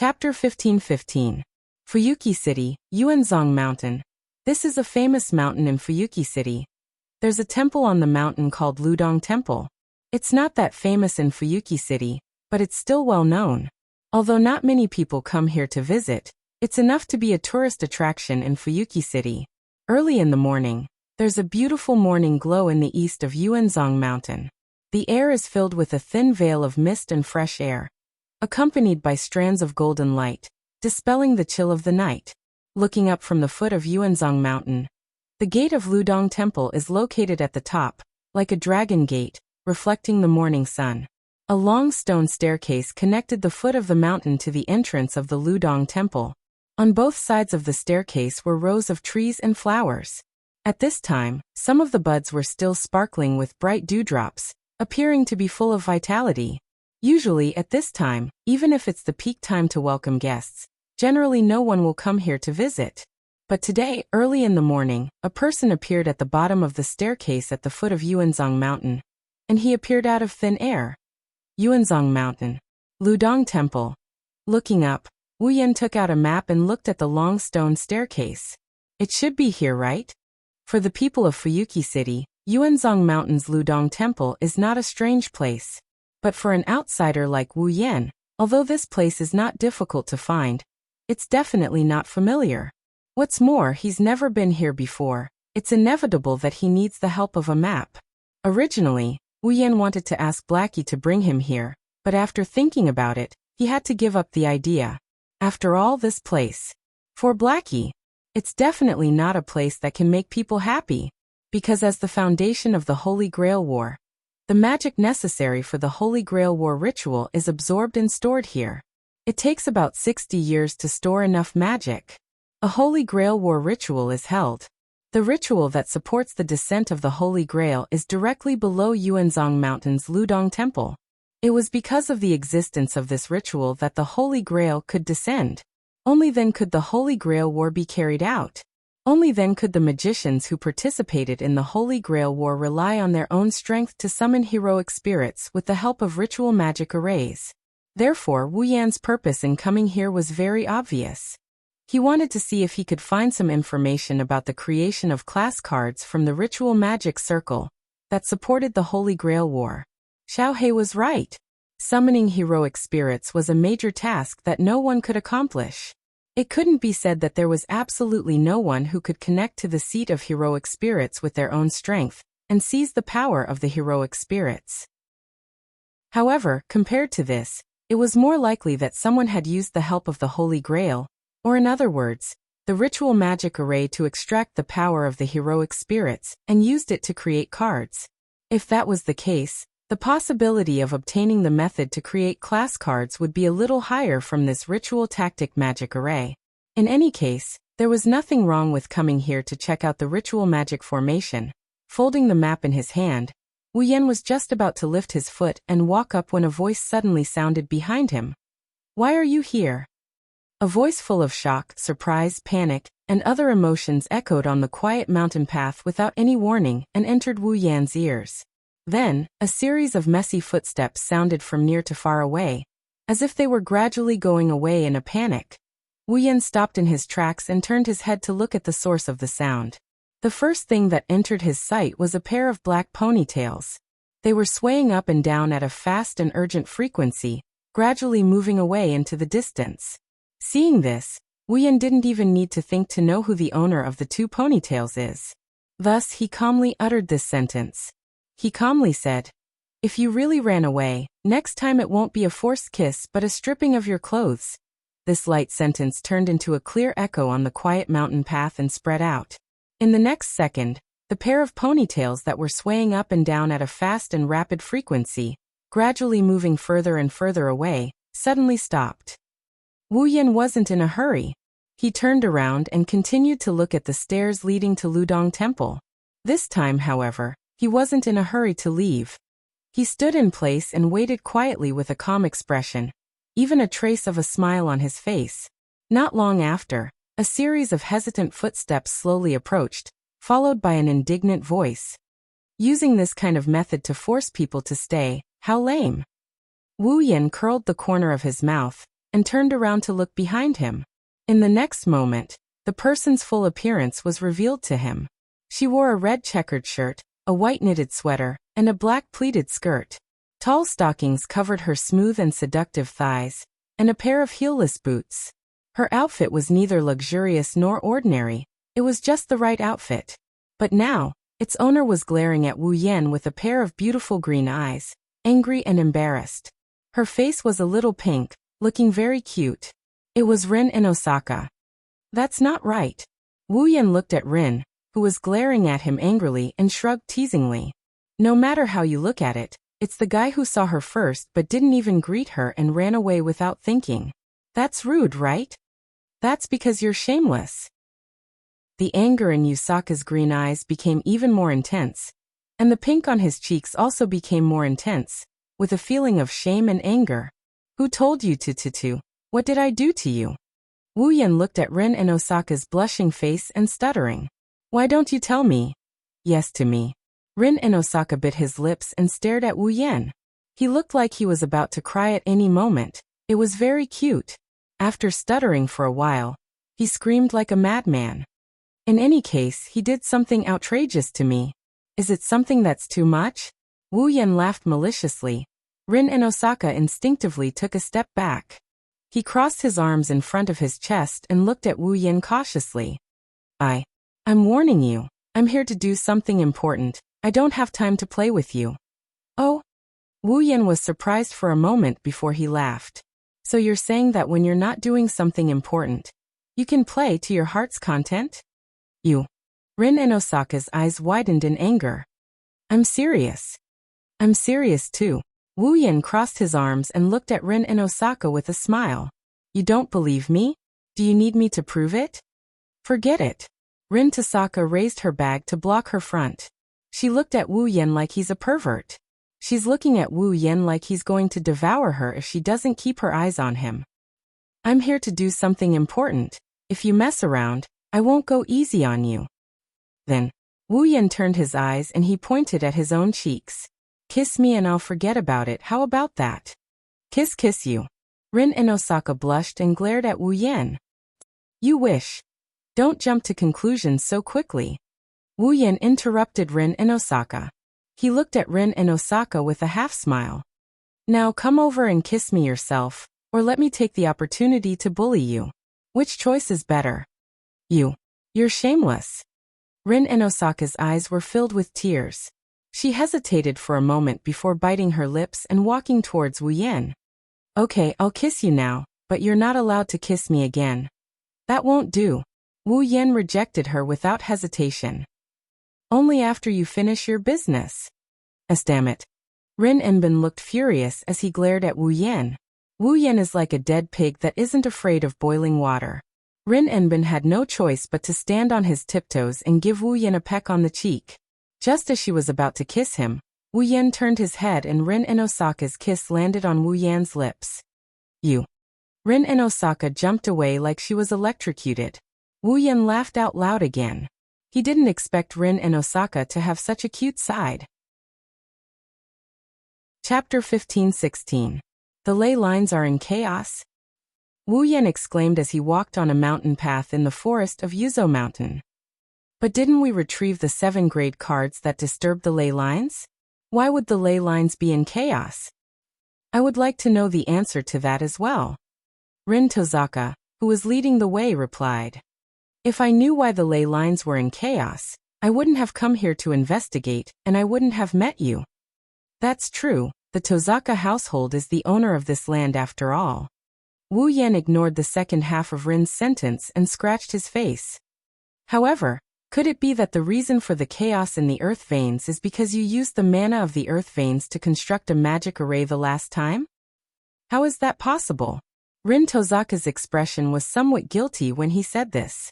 Chapter 1515. Fuyuki City, Yuanzong Mountain. This is a famous mountain in Fuyuki City. There's a temple on the mountain called Ludong Temple. It's not that famous in Fuyuki City, but it's still well known. Although not many people come here to visit, it's enough to be a tourist attraction in Fuyuki City. Early in the morning, there's a beautiful morning glow in the east of Yuanzong Mountain. The air is filled with a thin veil of mist and fresh air, accompanied by strands of golden light, dispelling the chill of the night. Looking up from the foot of Yuanzong Mountain, the gate of Ludong Temple is located at the top, like a dragon gate, reflecting the morning sun. A long stone staircase connected the foot of the mountain to the entrance of the Ludong Temple. On both sides of the staircase were rows of trees and flowers. At this time, some of the buds were still sparkling with bright dewdrops, appearing to be full of vitality. Usually at this time, even if it's the peak time to welcome guests, generally no one will come here to visit. But today, early in the morning, a person appeared at the bottom of the staircase at the foot of Yuanzong Mountain. And he appeared out of thin air. Yuanzong Mountain. Ludong Temple. Looking up, Wu Yan took out a map and looked at the long stone staircase. It should be here, right? For the people of Fuyuki City, Yuanzong Mountain's Ludong Temple is not a strange place. But for an outsider like Wu Yan, although this place is not difficult to find, it's definitely not familiar. What's more, he's never been here before. It's inevitable that he needs the help of a map. Originally, Wu Yan wanted to ask Blackie to bring him here, but after thinking about it, he had to give up the idea. After all, this place, for Blackie, it's definitely not a place that can make people happy, because as the foundation of the Holy Grail War, the magic necessary for the Holy Grail War ritual is absorbed and stored here. It takes about 60 years to store enough magic. A Holy Grail War ritual is held. The ritual that supports the descent of the Holy Grail is directly below Yuanzong Mountain's Ludong Temple. It was because of the existence of this ritual that the Holy Grail could descend. Only then could the Holy Grail War be carried out. Only then could the magicians who participated in the Holy Grail War rely on their own strength to summon heroic spirits with the help of ritual magic arrays. Therefore, Wu Yan's purpose in coming here was very obvious. He wanted to see if he could find some information about the creation of class cards from the ritual magic circle that supported the Holy Grail War. Xiao He was right. Summoning heroic spirits was a major task that no one could accomplish. It couldn't be said that there was absolutely no one who could connect to the seat of heroic spirits with their own strength and seize the power of the heroic spirits. However, compared to this, it was more likely that someone had used the help of the Holy Grail, or in other words, the ritual magic array to extract the power of the heroic spirits and used it to create cards. If that was the case, the possibility of obtaining the method to create class cards would be a little higher from this ritual tactic magic array. In any case, there was nothing wrong with coming here to check out the ritual magic formation. Folding the map in his hand, Wu Yan was just about to lift his foot and walk up when a voice suddenly sounded behind him. "Why are you here?" A voice full of shock, surprise, panic, and other emotions echoed on the quiet mountain path without any warning and entered Wu Yan's ears. Then, a series of messy footsteps sounded from near to far away, as if they were gradually going away in a panic. Wu Yan stopped in his tracks and turned his head to look at the source of the sound. The first thing that entered his sight was a pair of black ponytails. They were swaying up and down at a fast and urgent frequency, gradually moving away into the distance. Seeing this, Wu Yan didn't even need to think to know who the owner of the two ponytails is. Thus, he calmly uttered this sentence. He calmly said, "If you really ran away, next time it won't be a forced kiss but a stripping of your clothes." This light sentence turned into a clear echo on the quiet mountain path and spread out. In the next second, the pair of ponytails that were swaying up and down at a fast and rapid frequency, gradually moving further and further away, suddenly stopped. Wu Yan wasn't in a hurry. He turned around and continued to look at the stairs leading to Ludong Temple. This time, however, he wasn't in a hurry to leave. He stood in place and waited quietly with a calm expression, even a trace of a smile on his face. Not long after, a series of hesitant footsteps slowly approached, followed by an indignant voice. Using this kind of method to force people to stay, how lame. Wu Yan curled the corner of his mouth, and turned around to look behind him. In the next moment, the person's full appearance was revealed to him. She wore a red checkered shirt, a white knitted sweater, and a black pleated skirt. Tall stockings covered her smooth and seductive thighs, and a pair of heelless boots. Her outfit was neither luxurious nor ordinary, it was just the right outfit. But now, its owner was glaring at Wu Yan with a pair of beautiful green eyes, angry and embarrassed. Her face was a little pink, looking very cute. It was Rin in Osaka. That's not right. Wu Yan looked at Rin, who was glaring at him angrily, and shrugged teasingly. No matter how you look at it, it's the guy who saw her first but didn't even greet her and ran away without thinking. That's rude, right? That's because you're shameless. The anger in Yusaka's green eyes became even more intense, and the pink on his cheeks also became more intense, with a feeling of shame and anger. Who told you to? What did I do to you? Wu Yan looked at Rin and Osaka's blushing face and stuttering. Why don't you tell me? Yes to me. Rin and Osaka bit his lips and stared at Wu Yan. He looked like he was about to cry at any moment. It was very cute. After stuttering for a while, he screamed like a madman. In any case, he did something outrageous to me. Is it something that's too much? Wu Yan laughed maliciously. Rin and Osaka instinctively took a step back. He crossed his arms in front of his chest and looked at Wu Yan cautiously. I'm warning you. I'm here to do something important. I don't have time to play with you. Oh? Wu Yan was surprised for a moment before he laughed. So you're saying that when you're not doing something important, you can play to your heart's content? You. Rin and Osaka's eyes widened in anger. I'm serious. I'm serious too. Wu Yan crossed his arms and looked at Rin and Osaka with a smile. You don't believe me? Do you need me to prove it? Forget it. Rin Tosaka raised her bag to block her front. She looked at Wu Yan like he's a pervert. She's looking at Wu Yan like he's going to devour her if she doesn't keep her eyes on him. I'm here to do something important. If you mess around, I won't go easy on you. Then, Wu Yan turned his eyes and he pointed at his own cheeks. Kiss me and I'll forget about it, how about that? Kiss you. Rin and Osaka blushed and glared at Wu Yan. You wish. Don't jump to conclusions so quickly. Wu Yan interrupted Rin and Osaka. He looked at Rin and Osaka with a half-smile. Now come over and kiss me yourself, or let me take the opportunity to bully you. Which choice is better? You're shameless. Rin and Osaka's eyes were filled with tears. She hesitated for a moment before biting her lips and walking towards Wu Yan. Okay, I'll kiss you now, but you're not allowed to kiss me again. That won't do. Wu Yan rejected her without hesitation. Only after you finish your business. Damn it. Rin Enbin looked furious as he glared at Wu Yan. Wu Yan is like a dead pig that isn't afraid of boiling water. Rin Enbin had no choice but to stand on his tiptoes and give Wu Yan a peck on the cheek. Just as she was about to kiss him, Wu Yan turned his head and Rin and Osaka's kiss landed on Wu Yan's lips. Rin and Osaka jumped away like she was electrocuted. Wu Yan laughed out loud again. He didn't expect Rin and Osaka to have such a cute side. Chapter 15-16. The ley lines are in chaos? Wu Yan exclaimed as he walked on a mountain path in the forest of Yuzo Mountain. But didn't we retrieve the 7 grade cards that disturbed the ley lines? Why would the ley lines be in chaos? I would like to know the answer to that as well. Rin Tosaka, who was leading the way, replied. If I knew why the ley lines were in chaos, I wouldn't have come here to investigate, and I wouldn't have met you. That's true, the Tosaka household is the owner of this land after all. Wu Yan ignored the second half of Rin's sentence and scratched his face. However, could it be that the reason for the chaos in the earth veins is because you used the mana of the earth veins to construct a magic array the last time? How is that possible? Rin Tosaka's expression was somewhat guilty when he said this.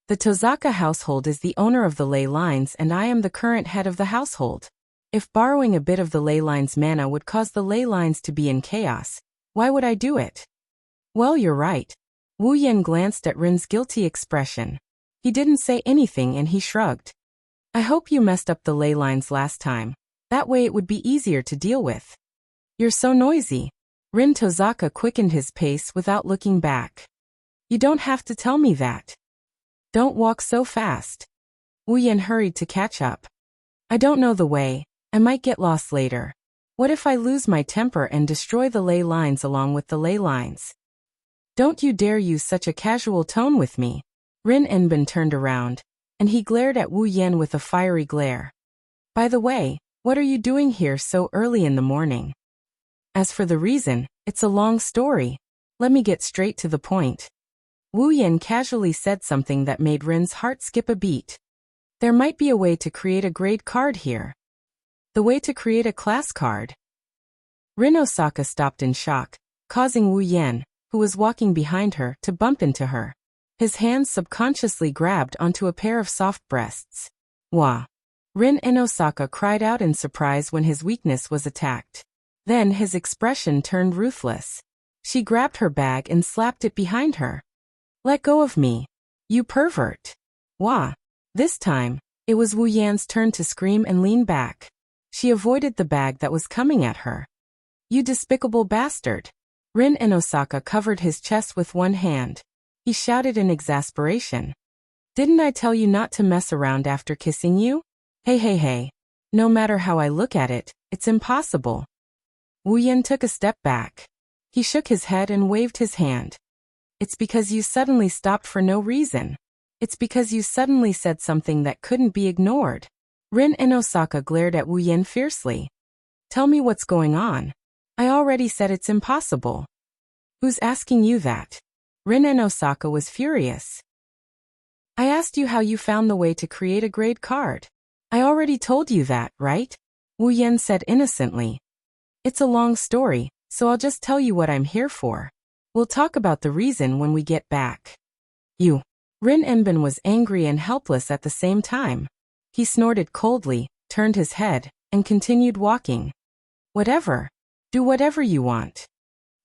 The Tosaka household is the owner of the ley lines and I am the current head of the household. If borrowing a bit of the ley lines mana would cause the ley lines to be in chaos, why would I do it? Well, you're right. Wu Yan glanced at Rin's guilty expression. He didn't say anything and he shrugged. I hope you messed up the ley lines last time. That way it would be easier to deal with. You're so noisy. Rin Tozaka quickened his pace without looking back. You don't have to tell me that. Don't walk so fast. Wu Yan hurried to catch up. I don't know the way. I might get lost later. What if I lose my temper and destroy the ley lines along with the ley lines? Don't you dare use such a casual tone with me. Rin Enbin turned around, and he glared at Wu Yan with a fiery glare. By the way, what are you doing here so early in the morning? As for the reason, it's a long story. Let me get straight to the point. Wu Yan casually said something that made Rin's heart skip a beat. There might be a way to create a grade card here. The way to create a class card? Rin Osaka stopped in shock, causing Wu Yan, who was walking behind her, to bump into her. His hands subconsciously grabbed onto a pair of soft breasts. Wah! Rin Osaka cried out in surprise when his weakness was attacked. Then his expression turned ruthless. She grabbed her bag and slapped it behind her. Let go of me. You pervert. Wah! This time, it was Wu Yan's turn to scream and lean back. She avoided the bag that was coming at her. You despicable bastard. Rin Osaka covered his chest with one hand. He shouted in exasperation. Didn't I tell you not to mess around after kissing you? Hey. No matter how I look at it, it's impossible. Wu Yan took a step back. He shook his head and waved his hand. It's because you suddenly stopped for no reason. It's because you suddenly said something that couldn't be ignored. Rin Osaka glared at Wu Yan fiercely. Tell me what's going on. I already said it's impossible. Who's asking you that? Rin Osaka was furious. I asked you how you found the way to create a grade card. I already told you that, right? Wu Yan said innocently. It's a long story, so I'll just tell you what I'm here for. We'll talk about the reason when we get back. You. Rin Enbin was angry and helpless at the same time. He snorted coldly, turned his head, and continued walking. Whatever. Do whatever you want.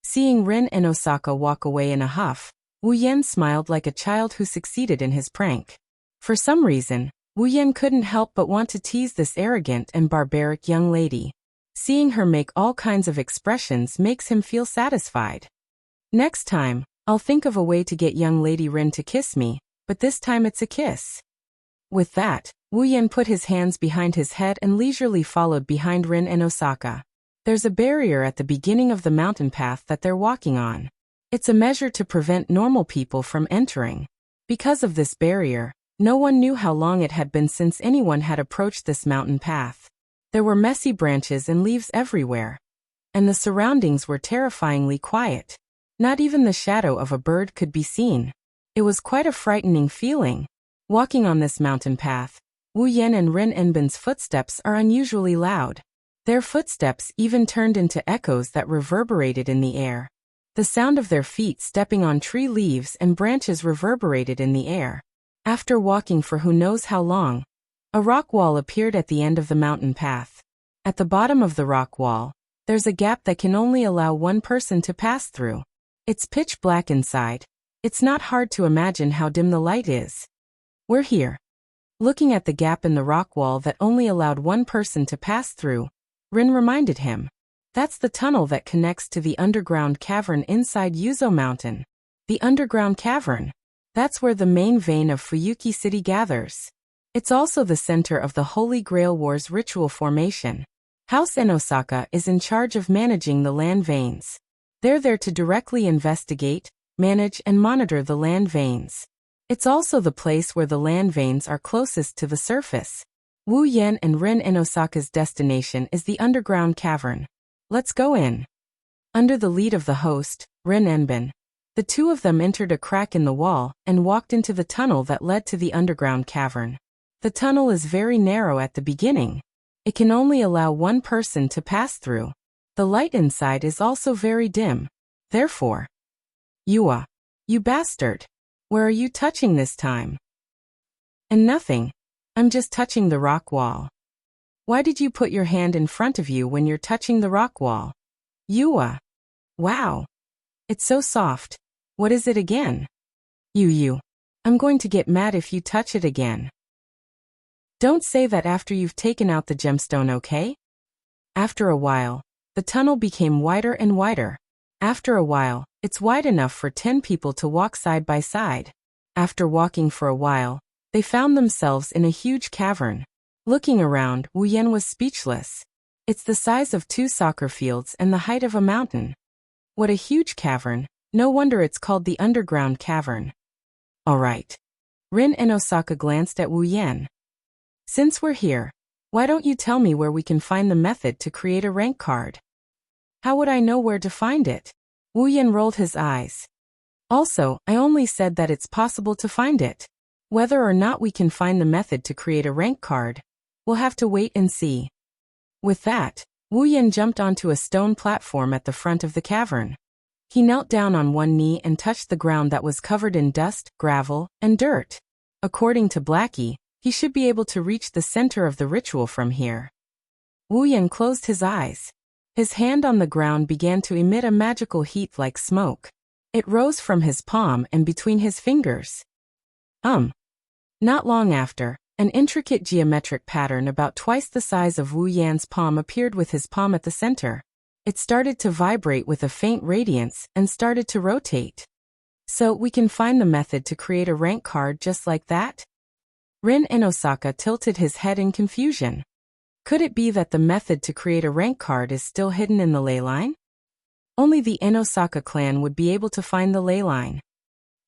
Seeing Rin Osaka walk away in a huff, Wu Yan smiled like a child who succeeded in his prank. For some reason, Wu Yan couldn't help but want to tease this arrogant and barbaric young lady. Seeing her make all kinds of expressions makes him feel satisfied. Next time, I'll think of a way to get young Lady Rin to kiss me, but this time it's a kiss. With that, Wu Yan put his hands behind his head and leisurely followed behind Rin Osaka. There's a barrier at the beginning of the mountain path that they're walking on. It's a measure to prevent normal people from entering. Because of this barrier, no one knew how long it had been since anyone had approached this mountain path. There were messy branches and leaves everywhere. And the surroundings were terrifyingly quiet. Not even the shadow of a bird could be seen. It was quite a frightening feeling. Walking on this mountain path, Wu Yan and Rin Enbin's footsteps are unusually loud. Their footsteps even turned into echoes that reverberated in the air. The sound of their feet stepping on tree leaves and branches reverberated in the air. After walking for who knows how long, a rock wall appeared at the end of the mountain path. At the bottom of the rock wall, there's a gap that can only allow one person to pass through. It's pitch black inside. It's not hard to imagine how dim the light is. We're here. Looking at the gap in the rock wall that only allowed one person to pass through, Rin reminded him. That's the tunnel that connects to the underground cavern inside Yuzo Mountain. The underground cavern. That's where the main vein of Fuyuki City gathers. It's also the center of the Holy Grail War's ritual formation. House Osaka is in charge of managing the land veins. They're there to directly investigate, manage and monitor the land veins. It's also the place where the land veins are closest to the surface. Wu Yan and Rin Osaka's destination is the underground cavern. Let's go in. Under the lead of the host, Rin Enbin, the two of them entered a crack in the wall and walked into the tunnel that led to the underground cavern. The tunnel is very narrow at the beginning. It can only allow one person to pass through. The light inside is also very dim. Therefore, you bastard. Where are you touching this time? And nothing. I'm just touching the rock wall. Why did you put your hand in front of you when you're touching the rock wall? Wow. It's so soft. What is it again? I'm going to get mad if you touch it again. Don't say that after you've taken out the gemstone, okay? After a while, the tunnel became wider and wider. After a while, it's wide enough for 10 people to walk side by side. After walking for a while, they found themselves in a huge cavern. Looking around, Wu Yan was speechless. It's the size of 2 soccer fields and the height of a mountain. What a huge cavern. No wonder it's called the underground cavern. All right. Rin and Osaka glanced at Wu Yan. Since we're here, why don't you tell me where we can find the method to create a rank card? How would I know where to find it? Wu Yan rolled his eyes. Also, I only said that it's possible to find it. Whether or not we can find the method to create a rank card, we'll have to wait and see. With that, Wu Yan jumped onto a stone platform at the front of the cavern. He knelt down on one knee and touched the ground that was covered in dust, gravel, and dirt. According to Blackie, he should be able to reach the center of the ritual from here. Wu Yan closed his eyes. His hand on the ground began to emit a magical heat like smoke. It rose from his palm and between his fingers. Not long after, an intricate geometric pattern about twice the size of Wu Yan's palm appeared with his palm at the center. It started to vibrate with a faint radiance and started to rotate. So we can find the method to create a rank card just like that? Rin and Osaka tilted his head in confusion. Could it be that the method to create a rank card is still hidden in the ley line? Only the Osaka clan would be able to find the ley line.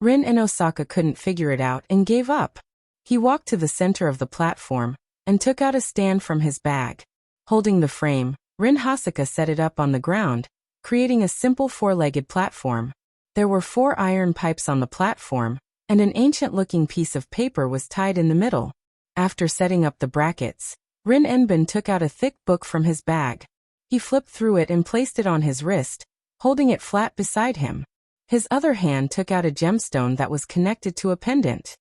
Rin and Osaka couldn't figure it out and gave up. He walked to the center of the platform and took out a stand from his bag. Holding the frame, Rin Hasaka set it up on the ground, creating a simple 4-legged platform. There were 4 iron pipes on the platform, and an ancient-looking piece of paper was tied in the middle. After setting up the brackets, Rin Enbin took out a thick book from his bag. He flipped through it and placed it on his wrist, holding it flat beside him. His other hand took out a gemstone that was connected to a pendant.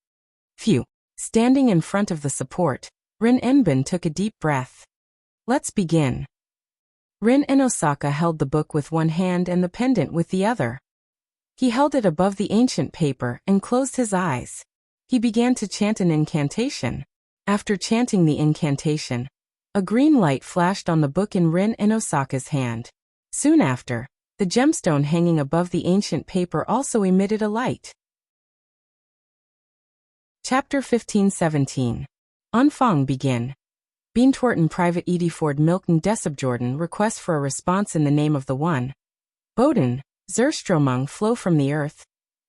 Phew! Standing in front of the support, Rin Enbin took a deep breath. Let's begin. Rin and Osaka held the book with one hand and the pendant with the other. He held it above the ancient paper and closed his eyes. He began to chant an incantation. After chanting the incantation, a green light flashed on the book in Rin and Osaka's hand. Soon after, the gemstone hanging above the ancient paper also emitted a light. Chapter 15-17. Anfang begin. Beantworten private Ediford Milken Desubjordan request for a response in the name of the One. Boden, Zerstromung flow from the earth.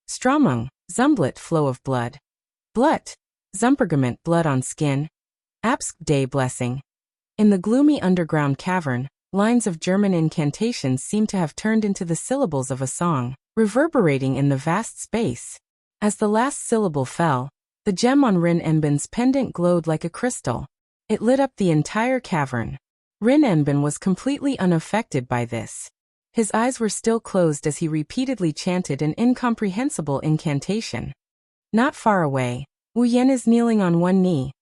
Stromung, Zumblet flow of blood. Blut, Zumpergament blood on skin. Apsk day blessing. In the gloomy underground cavern, lines of German incantations seem to have turned into the syllables of a song, reverberating in the vast space. As the last syllable fell, the gem on Rin Enbin's pendant glowed like a crystal. It lit up the entire cavern. Rin Enbin was completely unaffected by this. His eyes were still closed as he repeatedly chanted an incomprehensible incantation. Not far away, Wu Yan is kneeling on one knee.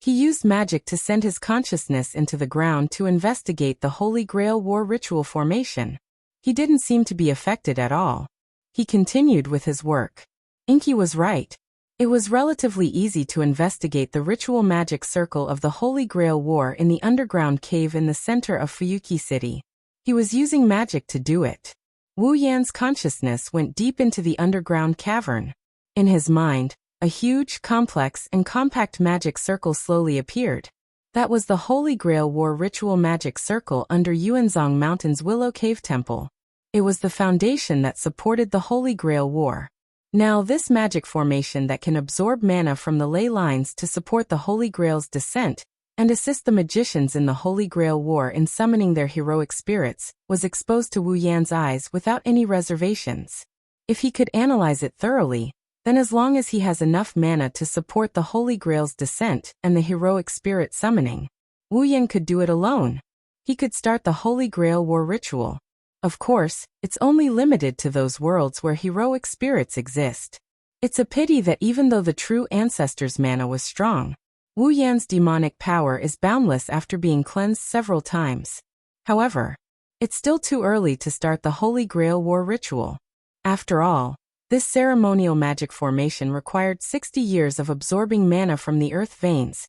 He used magic to send his consciousness into the ground to investigate the Holy Grail war ritual formation. He didn't seem to be affected at all. He continued with his work. Inky was right. It was relatively easy to investigate the ritual magic circle of the Holy Grail War in the underground cave in the center of Fuyuki City. He was using magic to do it. Wu Yan's consciousness went deep into the underground cavern. In his mind, a huge, complex, and compact magic circle slowly appeared. That was the Holy Grail War ritual magic circle under Yuanzong Mountain's Willow Cave Temple. It was the foundation that supported the Holy Grail War. Now this magic formation that can absorb mana from the ley lines to support the Holy Grail's descent and assist the magicians in the Holy Grail War in summoning their heroic spirits, was exposed to Wu Yan's eyes without any reservations. If he could analyze it thoroughly, then as long as he has enough mana to support the Holy Grail's descent and the heroic spirit summoning, Wu Yan could do it alone. He could start the Holy Grail War ritual. Of course, it's only limited to those worlds where heroic spirits exist. It's a pity that even though the true ancestor's mana was strong, Wu Yan's demonic power is boundless after being cleansed several times. However, it's still too early to start the Holy Grail War ritual. After all, this ceremonial magic formation required 60 years of absorbing mana from the earth veins,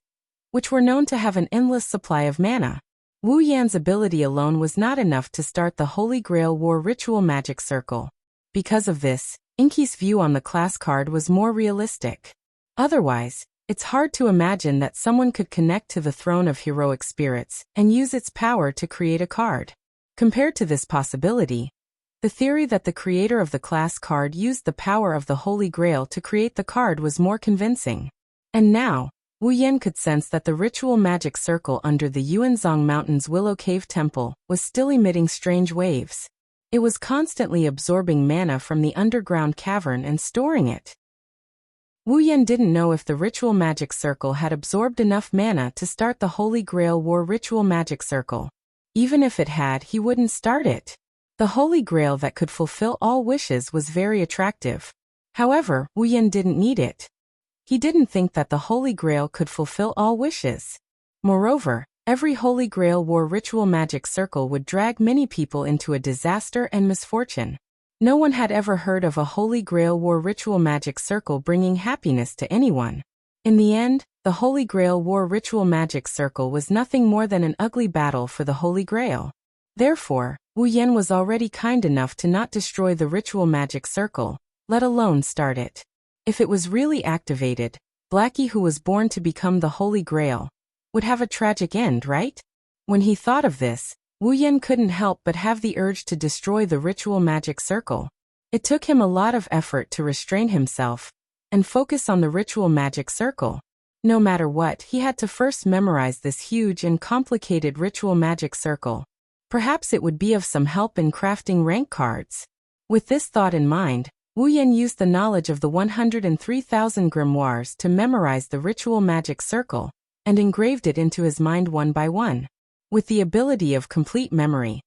which were known to have an endless supply of mana. Wu Yan's ability alone was not enough to start the Holy Grail War Ritual Magic Circle. Because of this, Inky's view on the class card was more realistic. Otherwise, it's hard to imagine that someone could connect to the throne of heroic spirits and use its power to create a card. Compared to this possibility, the theory that the creator of the class card used the power of the Holy Grail to create the card was more convincing. And now, Wu Yan could sense that the ritual magic circle under the Yuanzhong Mountain's Willow Cave Temple was still emitting strange waves. It was constantly absorbing mana from the underground cavern and storing it. Wu Yan didn't know if the ritual magic circle had absorbed enough mana to start the Holy Grail War Ritual Magic Circle. Even if it had, he wouldn't start it. The Holy Grail that could fulfill all wishes was very attractive. However, Wu Yan didn't need it. He didn't think that the Holy Grail could fulfill all wishes. Moreover, every Holy Grail War Ritual Magic Circle would drag many people into a disaster and misfortune. No one had ever heard of a Holy Grail War Ritual Magic Circle bringing happiness to anyone. In the end, the Holy Grail War Ritual Magic Circle was nothing more than an ugly battle for the Holy Grail. Therefore, Wu Yan was already kind enough to not destroy the Ritual Magic Circle, let alone start it. If it was really activated, Blackie, who was born to become the Holy Grail, would have a tragic end, right? When he thought of this, Wu Yan couldn't help but have the urge to destroy the Ritual Magic Circle. It took him a lot of effort to restrain himself and focus on the Ritual Magic Circle. No matter what, he had to first memorize this huge and complicated Ritual Magic Circle. Perhaps it would be of some help in crafting rank cards. With this thought in mind, Wu Yan used the knowledge of the 103,000 grimoires to memorize the Ritual Magic Circle, and engraved it into his mind one by one. With the ability of complete memory,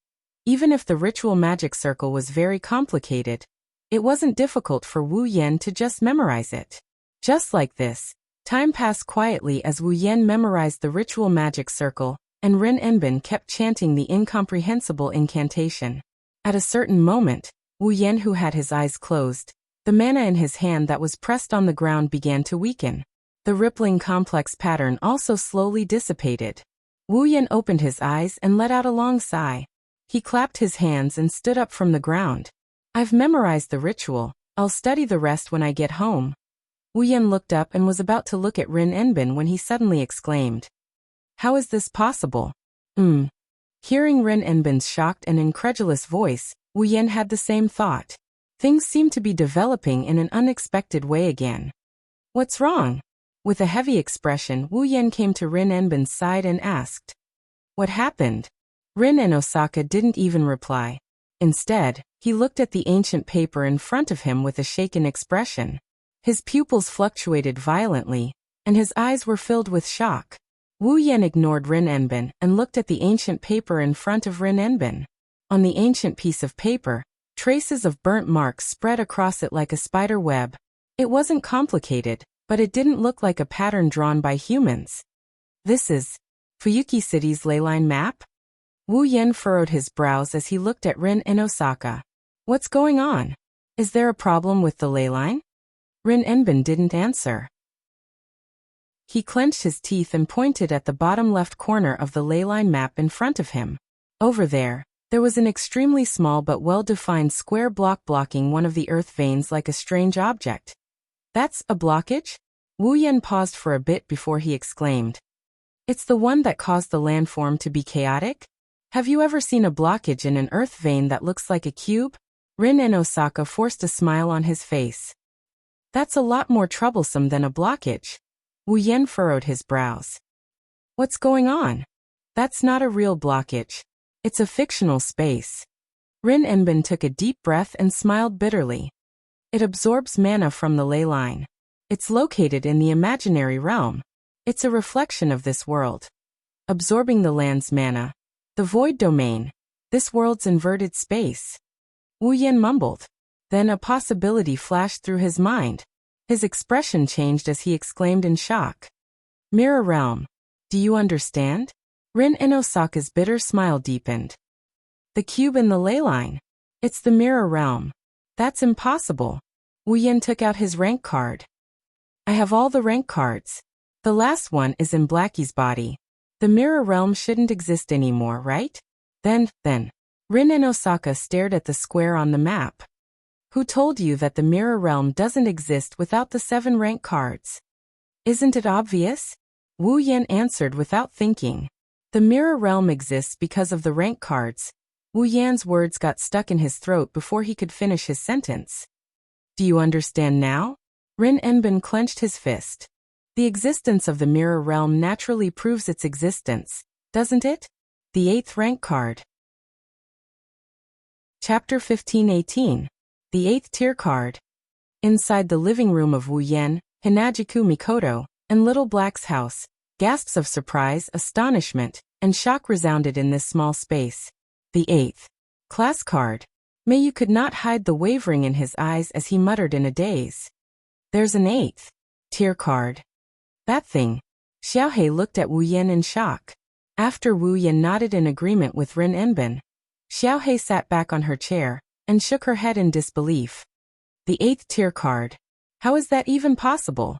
even if the Ritual Magic Circle was very complicated, it wasn't difficult for Wu Yan to just memorize it. Just like this, time passed quietly as Wu Yan memorized the Ritual Magic Circle, and Ren Enbin kept chanting the incomprehensible incantation. At a certain moment, Wu Yan, who had his eyes closed, the mana in his hand that was pressed on the ground began to weaken. The rippling complex pattern also slowly dissipated. Wu Yan opened his eyes and let out a long sigh. He clapped his hands and stood up from the ground. I've memorized the ritual, I'll study the rest when I get home. Wu Yan looked up and was about to look at Ren Enbin when he suddenly exclaimed, "How is this possible?" Hearing Ren Enbin's shocked and incredulous voice, Wu Yan had the same thought. Things seemed to be developing in an unexpected way again. What's wrong? With a heavy expression, Wu Yan came to Ren Enbin's side and asked, "What happened?" Rin and Osaka didn't even reply. Instead, he looked at the ancient paper in front of him with a shaken expression. His pupils fluctuated violently, and his eyes were filled with shock. Wu Yan ignored Rin Enbin and looked at the ancient paper in front of Rin Enbin. On the ancient piece of paper, traces of burnt marks spread across it like a spider web. It wasn't complicated, but it didn't look like a pattern drawn by humans. This is Fuyuki City's leyline map? Wu Yan furrowed his brows as he looked at Rin and Osaka. What's going on? Is there a problem with the leyline? Rin Enbin didn't answer. He clenched his teeth and pointed at the bottom left corner of the leyline map in front of him. Over there was an extremely small but well-defined square block blocking one of the earth veins like a strange object. That's a blockage? Wu Yan paused for a bit before he exclaimed. It's the one that caused the landform to be chaotic? Have you ever seen a blockage in an earth vein that looks like a cube? Rin and Osaka forced a smile on his face. That's a lot more troublesome than a blockage. Wu Yan furrowed his brows. What's going on? That's not a real blockage. It's a fictional space. Rin Enbin took a deep breath and smiled bitterly. It absorbs mana from the ley line. It's located in the imaginary realm. It's a reflection of this world. Absorbing the land's mana. The void domain. This world's inverted space. Wu Yan mumbled. Then a possibility flashed through his mind. His expression changed as he exclaimed in shock. Mirror realm. Do you understand? Rin and Osaka's bitter smile deepened. The cube in the ley line. It's the mirror realm. That's impossible. Wu Yan took out his rank card. I have all the rank cards. The last one is in Blackie's body. The mirror realm shouldn't exist anymore, right? Then. Rin and Osaka stared at the square on the map. Who told you that the mirror realm doesn't exist without the 7 rank cards? Isn't it obvious? Wu Yan answered without thinking. The mirror realm exists because of the rank cards. Wu Yan's words got stuck in his throat before he could finish his sentence. Do you understand now? Rin Enbin clenched his fist. The existence of the mirror realm naturally proves its existence, doesn't it? The 8th rank card. Chapter 15:18. The 8th tier card. Inside the living room of Wu Yan, Hinajiku Mikoto, and Little Black's house, gasps of surprise, astonishment, and shock resounded in this small space. The 8th class card. Mayu could not hide the wavering in his eyes as he muttered in a daze. There's an 8th tier card. That thing. Xiaohei looked at Wu Yan in shock. After Wu Yan nodded in agreement with Rin Enbin, Xiaohei sat back on her chair and shook her head in disbelief. The 8th tier card. How is that even possible?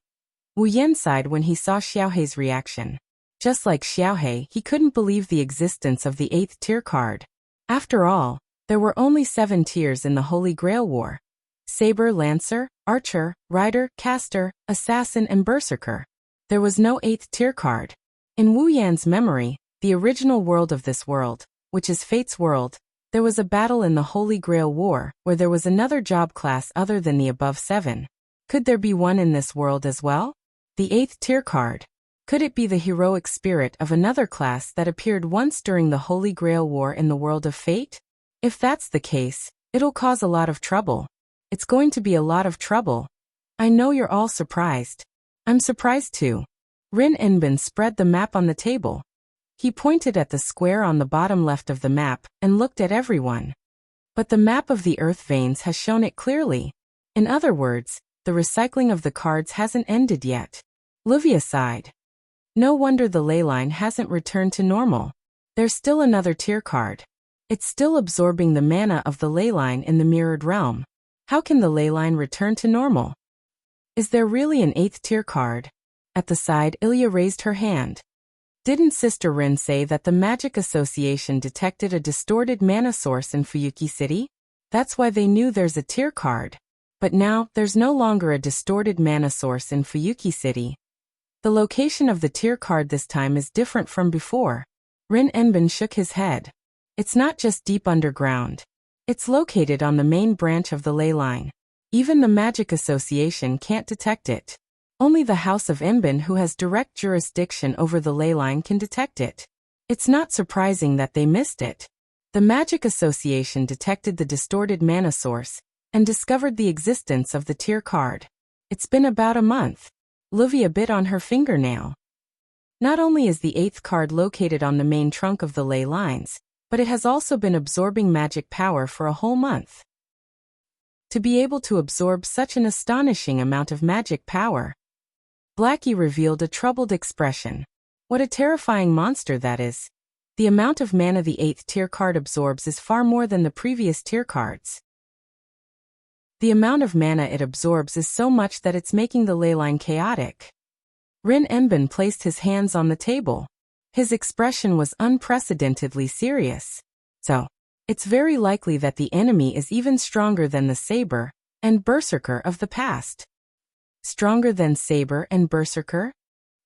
Wu Yan sighed when he saw Xiaohei's reaction. Just like Xiaohei, he couldn't believe the existence of the 8th tier card. After all, there were only 7 tiers in the Holy Grail War. Saber, Lancer, Archer, Rider, Caster, Assassin, and Berserker. There was no 8th tier card. In Wu Yan's memory, the original world of this world, which is Fate's world, there was a battle in the Holy Grail War where there was another job class other than the above 7. Could there be one in this world as well? The 8th tier card. Could it be the heroic spirit of another class that appeared once during the Holy Grail War in the world of Fate? If that's the case, it'll cause a lot of trouble. It's going to be a lot of trouble. I know you're all surprised. I'm surprised too. Rin Enbin spread the map on the table. He pointed at the square on the bottom left of the map and looked at everyone. But the map of the earth veins has shown it clearly. In other words, the recycling of the cards hasn't ended yet. Livia sighed. No wonder the ley line hasn't returned to normal. There's still another tier card. It's still absorbing the mana of the ley line in the mirrored realm. How can the ley line return to normal? Is there really an 8th tier card? At the side, Ilya raised her hand. Didn't Sister Rin say that the Magic Association detected a distorted mana source in Fuyuki City? That's why they knew there's a tier card. But now, there's no longer a distorted mana source in Fuyuki City. The location of the tier card this time is different from before. Rin Enbin shook his head. It's not just deep underground. It's located on the main branch of the ley line. Even the Magic Association can't detect it. Only the House of Enbin, who has direct jurisdiction over the ley line, can detect it. It's not surprising that they missed it. The Magic Association detected the distorted mana source and discovered the existence of the tier card. It's been about a month. Livia bit on her fingernail. Not only is the 8th card located on the main trunk of the ley lines, but it has also been absorbing magic power for a whole month. To be able to absorb such an astonishing amount of magic power. Blackie revealed a troubled expression. What a terrifying monster that is. The amount of mana the 8th tier card absorbs is far more than the previous tier cards. The amount of mana it absorbs is so much that it's making the ley line chaotic. Rin Enbin placed his hands on the table. His expression was unprecedentedly serious. So, it's very likely that the enemy is even stronger than the Saber and Berserker of the past. Stronger than Saber and Berserker?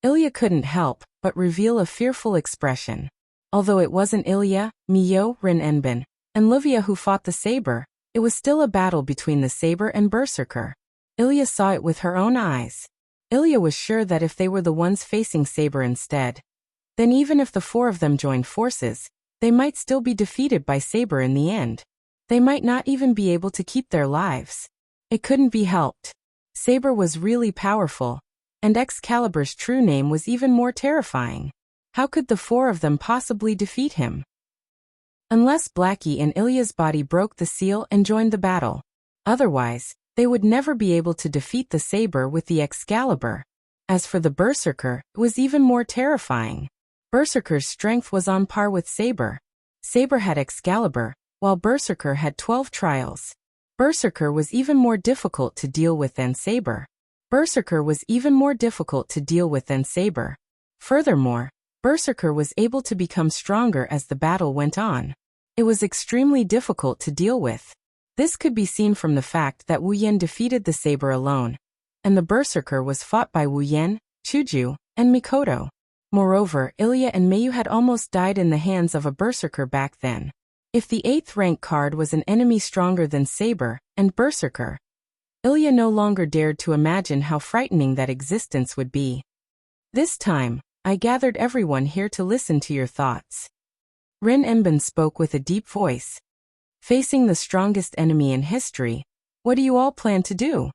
Ilya couldn't help but reveal a fearful expression. Although it wasn't Ilya, Mio, Rin Enbin, and Livia who fought the Saber, it was still a battle between the Saber and Berserker. Ilya saw it with her own eyes. Ilya was sure that if they were the ones facing Saber instead, then even if the 4 of them joined forces, they might still be defeated by Saber in the end. They might not even be able to keep their lives. It couldn't be helped. Saber was really powerful, and Excalibur's true name was even more terrifying. How could the 4 of them possibly defeat him? Unless Blackie and Ilya's body broke the seal and joined the battle. Otherwise, they would never be able to defeat the Saber with the Excalibur. As for the Berserker, it was even more terrifying. Berserker's strength was on par with Saber. Saber had Excalibur, while Berserker had 12 trials. Berserker was even more difficult to deal with than Saber. Furthermore, Berserker was able to become stronger as the battle went on. It was extremely difficult to deal with. This could be seen from the fact that Wu Yan defeated the saber alone, and the Berserker was fought by Wu Yan, Chuju, and Mikoto. Moreover, Ilya and Mayu had almost died in the hands of a Berserker back then. If the 8th rank card was an enemy stronger than Saber and Berserker, Ilya no longer dared to imagine how frightening that existence would be. This time, I gathered everyone here to listen to your thoughts. Rin Enbin spoke with a deep voice. Facing the strongest enemy in history, what do you all plan to do?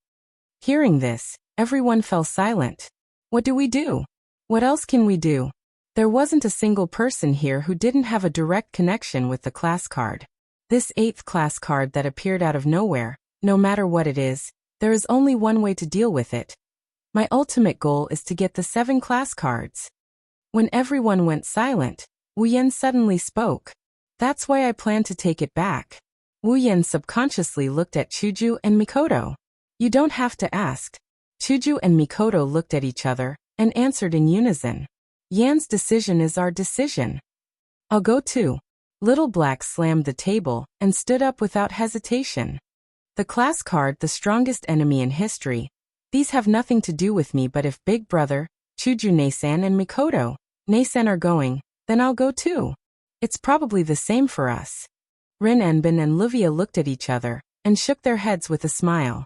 Hearing this, everyone fell silent. What do we do? What else can we do? There wasn't a single person here who didn't have a direct connection with the class card. This 8th class card that appeared out of nowhere, no matter what it is, there is only one way to deal with it. My ultimate goal is to get the 7 class cards. When everyone went silent, Wu Yan suddenly spoke. That's why I plan to take it back. Wu Yan subconsciously looked at Chuju and Mikoto. You don't have to ask. Chuju and Mikoto looked at each other and answered in unison. Yan's decision is our decision. I'll go too. Little Black slammed the table and stood up without hesitation. The class card, the strongest enemy in history. These have nothing to do with me, but if Big Brother, Chuju Nasan and Mikoto, Nasan are going, then I'll go too. It's probably the same for us. Rin Enbin and Livia looked at each other and shook their heads with a smile.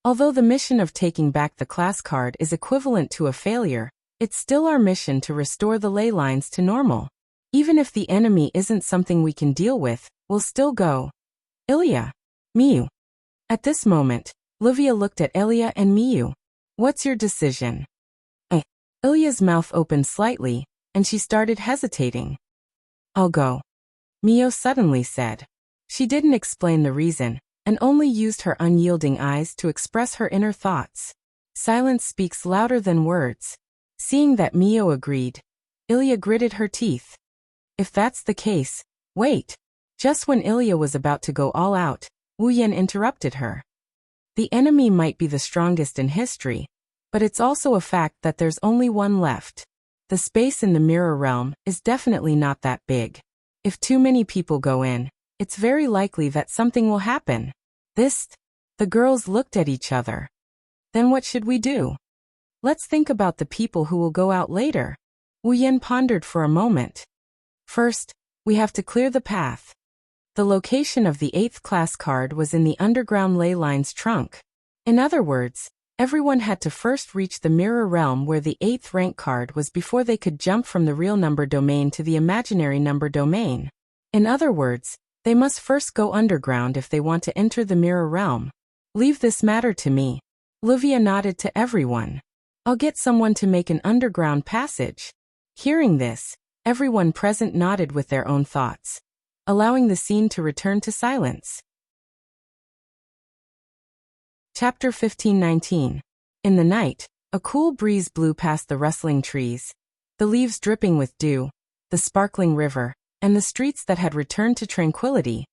Although the mission of taking back the class card is equivalent to a failure, it's still our mission to restore the ley lines to normal. Even if the enemy isn't something we can deal with, we'll still go. Ilya. Miyu. At this moment, Livia looked at Ilya and Miyu. What's your decision? Ilya's mouth opened slightly, and she started hesitating. I'll go. Miyu suddenly said. She didn't explain the reason, and only used her unyielding eyes to express her inner thoughts. Silence speaks louder than words. Seeing that Miyu agreed, Ilya gritted her teeth. If that's the case, wait. Just when Ilya was about to go all out, Wu Yan interrupted her. The enemy might be the strongest in history, but it's also a fact that there's only one left. The space in the mirror realm is definitely not that big. If too many people go in, it's very likely that something will happen. The girls looked at each other. Then what should we do? Let's think about the people who will go out later. Wu Yan pondered for a moment. First, we have to clear the path. The location of the 8th class card was in the underground ley line's trunk. In other words, everyone had to first reach the mirror realm where the 8th rank card was before they could jump from the real number domain to the imaginary number domain. In other words, they must first go underground if they want to enter the mirror realm. Leave this matter to me. Livia nodded to everyone. I'll get someone to make an underground passage. Hearing this, everyone present nodded with their own thoughts, allowing the scene to return to silence. Chapter 15:19. In the night, a cool breeze blew past the rustling trees, the leaves dripping with dew, the sparkling river, and the streets that had returned to tranquility.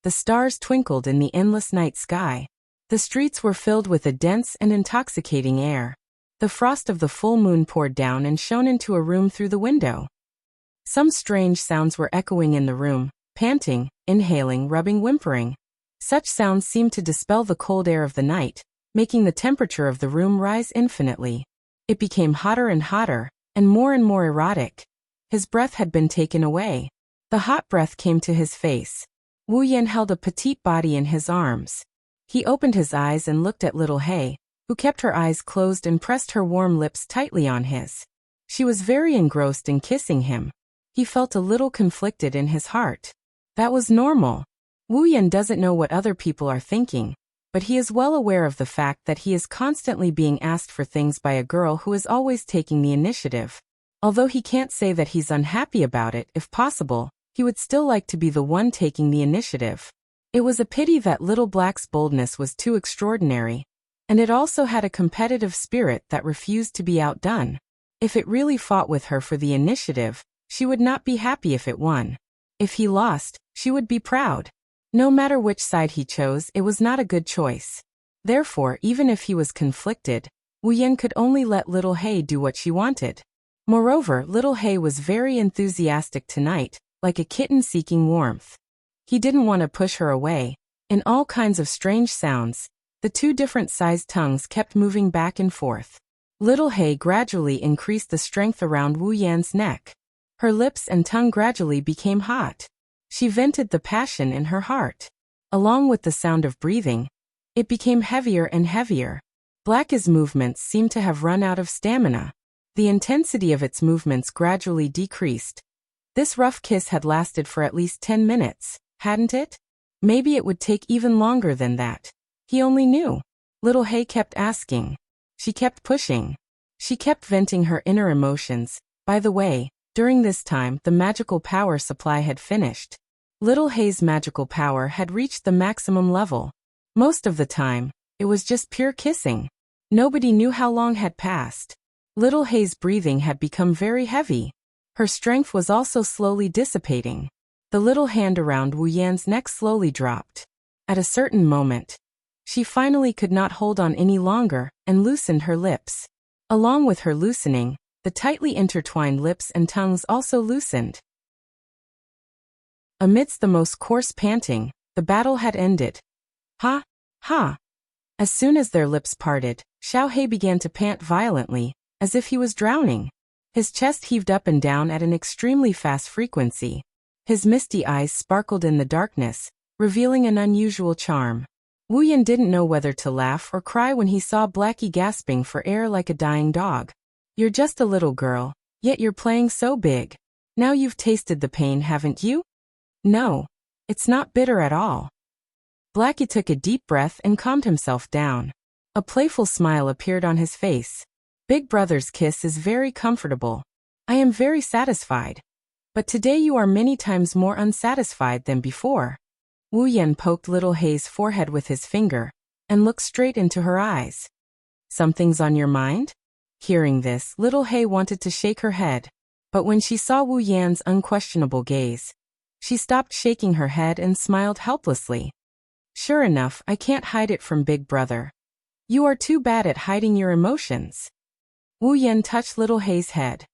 The stars twinkled in the endless night sky. The streets were filled with a dense and intoxicating air. The frost of the full moon poured down and shone into a room through the window. Some strange sounds were echoing in the room, panting, inhaling, rubbing, whimpering. Such sounds seemed to dispel the cold air of the night, making the temperature of the room rise infinitely. It became hotter and more erotic. His breath had been taken away. The hot breath came to his face. Wu Yan held a petite body in his arms. He opened his eyes and looked at little Hei, who kept her eyes closed and pressed her warm lips tightly on his. She was very engrossed in kissing him. He felt a little conflicted in his heart. That was normal. Wu Yan doesn't know what other people are thinking, but he is well aware of the fact that he is constantly being asked for things by a girl who is always taking the initiative. Although he can't say that he's unhappy about it, if possible, he would still like to be the one taking the initiative. It was a pity that Little Black's boldness was too extraordinary, and it also had a competitive spirit that refused to be outdone. If it really fought with her for the initiative, she would not be happy if it won. If he lost, she would be proud. No matter which side he chose, it was not a good choice. Therefore, even if he was conflicted, Wu Yan could only let little Hei do what she wanted. Moreover, little Hay was very enthusiastic tonight, like a kitten seeking warmth. He didn't want to push her away. In all kinds of strange sounds, the two different sized tongues kept moving back and forth. Little Hay gradually increased the strength around Wu Yan's neck. Her lips and tongue gradually became hot. She vented the passion in her heart. Along with the sound of breathing, it became heavier and heavier. Blackie's movements seemed to have run out of stamina. The intensity of its movements gradually decreased. This rough kiss had lasted for at least 10 minutes, hadn't it? Maybe it would take even longer than that. He only knew. Little Hay kept asking. She kept pushing. She kept venting her inner emotions. By the way, during this time, the magical power supply had finished. Little Hay's magical power had reached the maximum level. Most of the time, it was just pure kissing. Nobody knew how long had passed. Little Hay's breathing had become very heavy. Her strength was also slowly dissipating. The little hand around Wu Yan's neck slowly dropped. At a certain moment, she finally could not hold on any longer and loosened her lips. Along with her loosening, the tightly intertwined lips and tongues also loosened. Amidst the most coarse panting, the battle had ended. Ha! Ha! As soon as their lips parted, Xiao He began to pant violently, as if he was drowning. His chest heaved up and down at an extremely fast frequency. His misty eyes sparkled in the darkness, revealing an unusual charm. Wu Yan didn't know whether to laugh or cry when he saw Blackie gasping for air like a dying dog. You're just a little girl, yet you're playing so big. Now you've tasted the pain, haven't you? No, it's not bitter at all. Blackie took a deep breath and calmed himself down. A playful smile appeared on his face. Big brother's kiss is very comfortable. I am very satisfied. But today you are many times more unsatisfied than before. Wu Yan poked little Hay's forehead with his finger and looked straight into her eyes. Something's on your mind? Hearing this, little Hay wanted to shake her head. But when she saw Wu Yan's unquestionable gaze, she stopped shaking her head and smiled helplessly. Sure enough, I can't hide it from Big Brother. You are too bad at hiding your emotions. Wu Yan touched little Hay's head.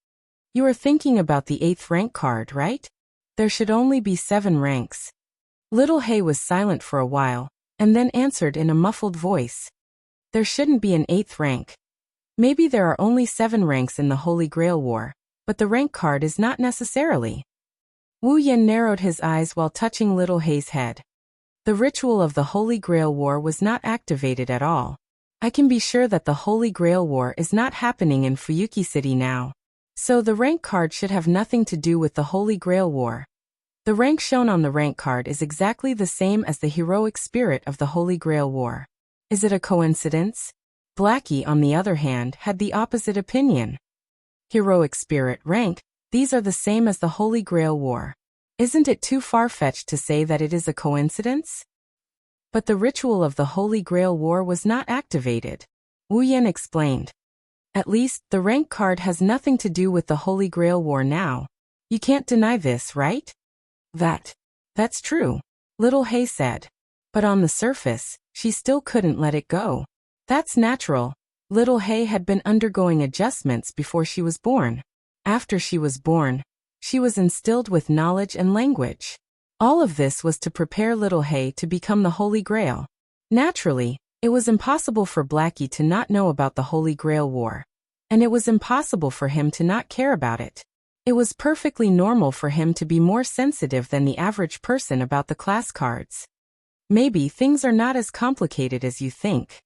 You are thinking about the 8th rank card, right? There should only be 7 ranks. Little Hay was silent for a while, and then answered in a muffled voice. There shouldn't be an 8th rank. Maybe there are only 7 ranks in the Holy Grail War, but the rank card is not necessarily. Wu Yan narrowed his eyes while touching little Hay's head. The ritual of the Holy Grail War was not activated at all. I can be sure that the Holy Grail War is not happening in Fuyuki City now. So the rank card should have nothing to do with the Holy Grail War. The rank shown on the rank card is exactly the same as the heroic spirit of the Holy Grail War. Is it a coincidence? Blackie, on the other hand, had the opposite opinion. Heroic spirit, rank, these are the same as the Holy Grail War. Isn't it too far-fetched to say that it is a coincidence? But the ritual of the Holy Grail War was not activated. Wu Yan explained. At least, the rank card has nothing to do with the Holy Grail War now. You can't deny this, right? That's true, little Hay said. But on the surface, she still couldn't let it go. That's natural. Little Hay had been undergoing adjustments before she was born. After she was born, she was instilled with knowledge and language. All of this was to prepare little Hay to become the Holy Grail. Naturally, it was impossible for Blackie to not know about the Holy Grail War. And it was impossible for him to not care about it. It was perfectly normal for him to be more sensitive than the average person about the class cards. Maybe things are not as complicated as you think.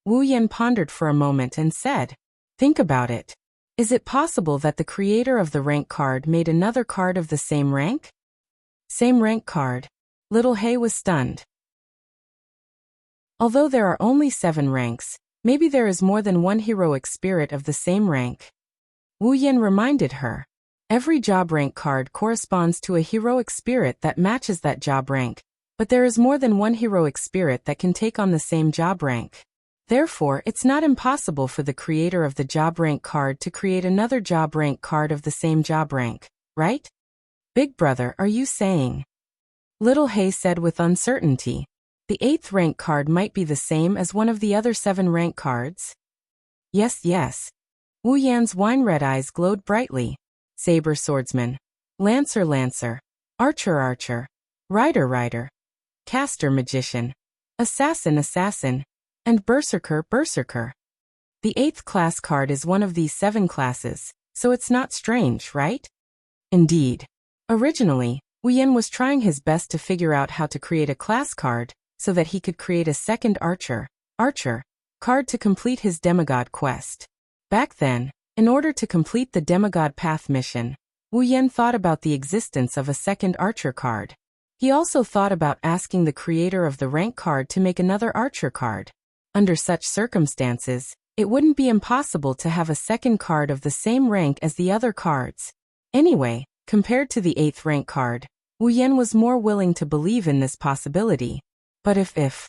Wu Yan pondered for a moment and said, think about it. Is it possible that the creator of the rank card made another card of the same rank? Same rank card. Little Hay was stunned. Although there are only 7 ranks, maybe there is more than one heroic spirit of the same rank. Wu Yan reminded her. Every job rank card corresponds to a heroic spirit that matches that job rank, but there is more than one heroic spirit that can take on the same job rank. Therefore, it's not impossible for the creator of the job rank card to create another job rank card of the same job rank, right? Big Brother, are you saying? Little Hay said with uncertainty. The 8th rank card might be the same as one of the other 7 rank cards? Yes. Wu Yan's wine-red eyes glowed brightly. Saber swordsman. Lancer lancer. Archer archer. Rider rider. Caster magician. Assassin assassin. And berserker berserker. The 8th class card is one of these 7 classes, so it's not strange, right? Indeed. Originally, Wu Yan was trying his best to figure out how to create a class card so that he could create a second archer card to complete his demigod quest. Back then, in order to complete the demigod path mission, Wu Yan thought about the existence of a second archer card. He also thought about asking the creator of the rank card to make another archer card. Under such circumstances, it wouldn't be impossible to have a second card of the same rank as the other cards. Anyway, compared to the 8th rank card, Wu Yan was more willing to believe in this possibility. But if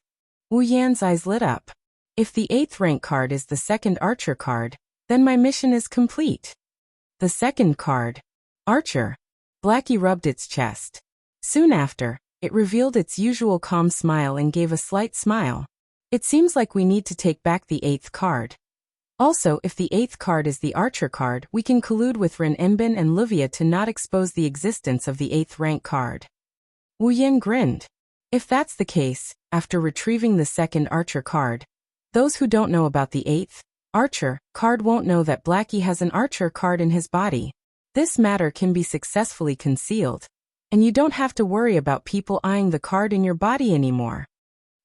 Wu Yan's eyes lit up. If the 8th rank card is the second archer card, then my mission is complete. The second card. Archer. Blackie rubbed its chest. Soon after, it revealed its usual calm smile and gave a slight smile. It seems like we need to take back the 8th card. Also, if the 8th card is the archer card, we can collude with Ren Enbin and Livia to not expose the existence of the 8th rank card. Wu Yan grinned. If that's the case, after retrieving the second archer card, those who don't know about the 8th archer card won't know that Blackie has an archer card in his body. This matter can be successfully concealed, and you don't have to worry about people eyeing the card in your body anymore.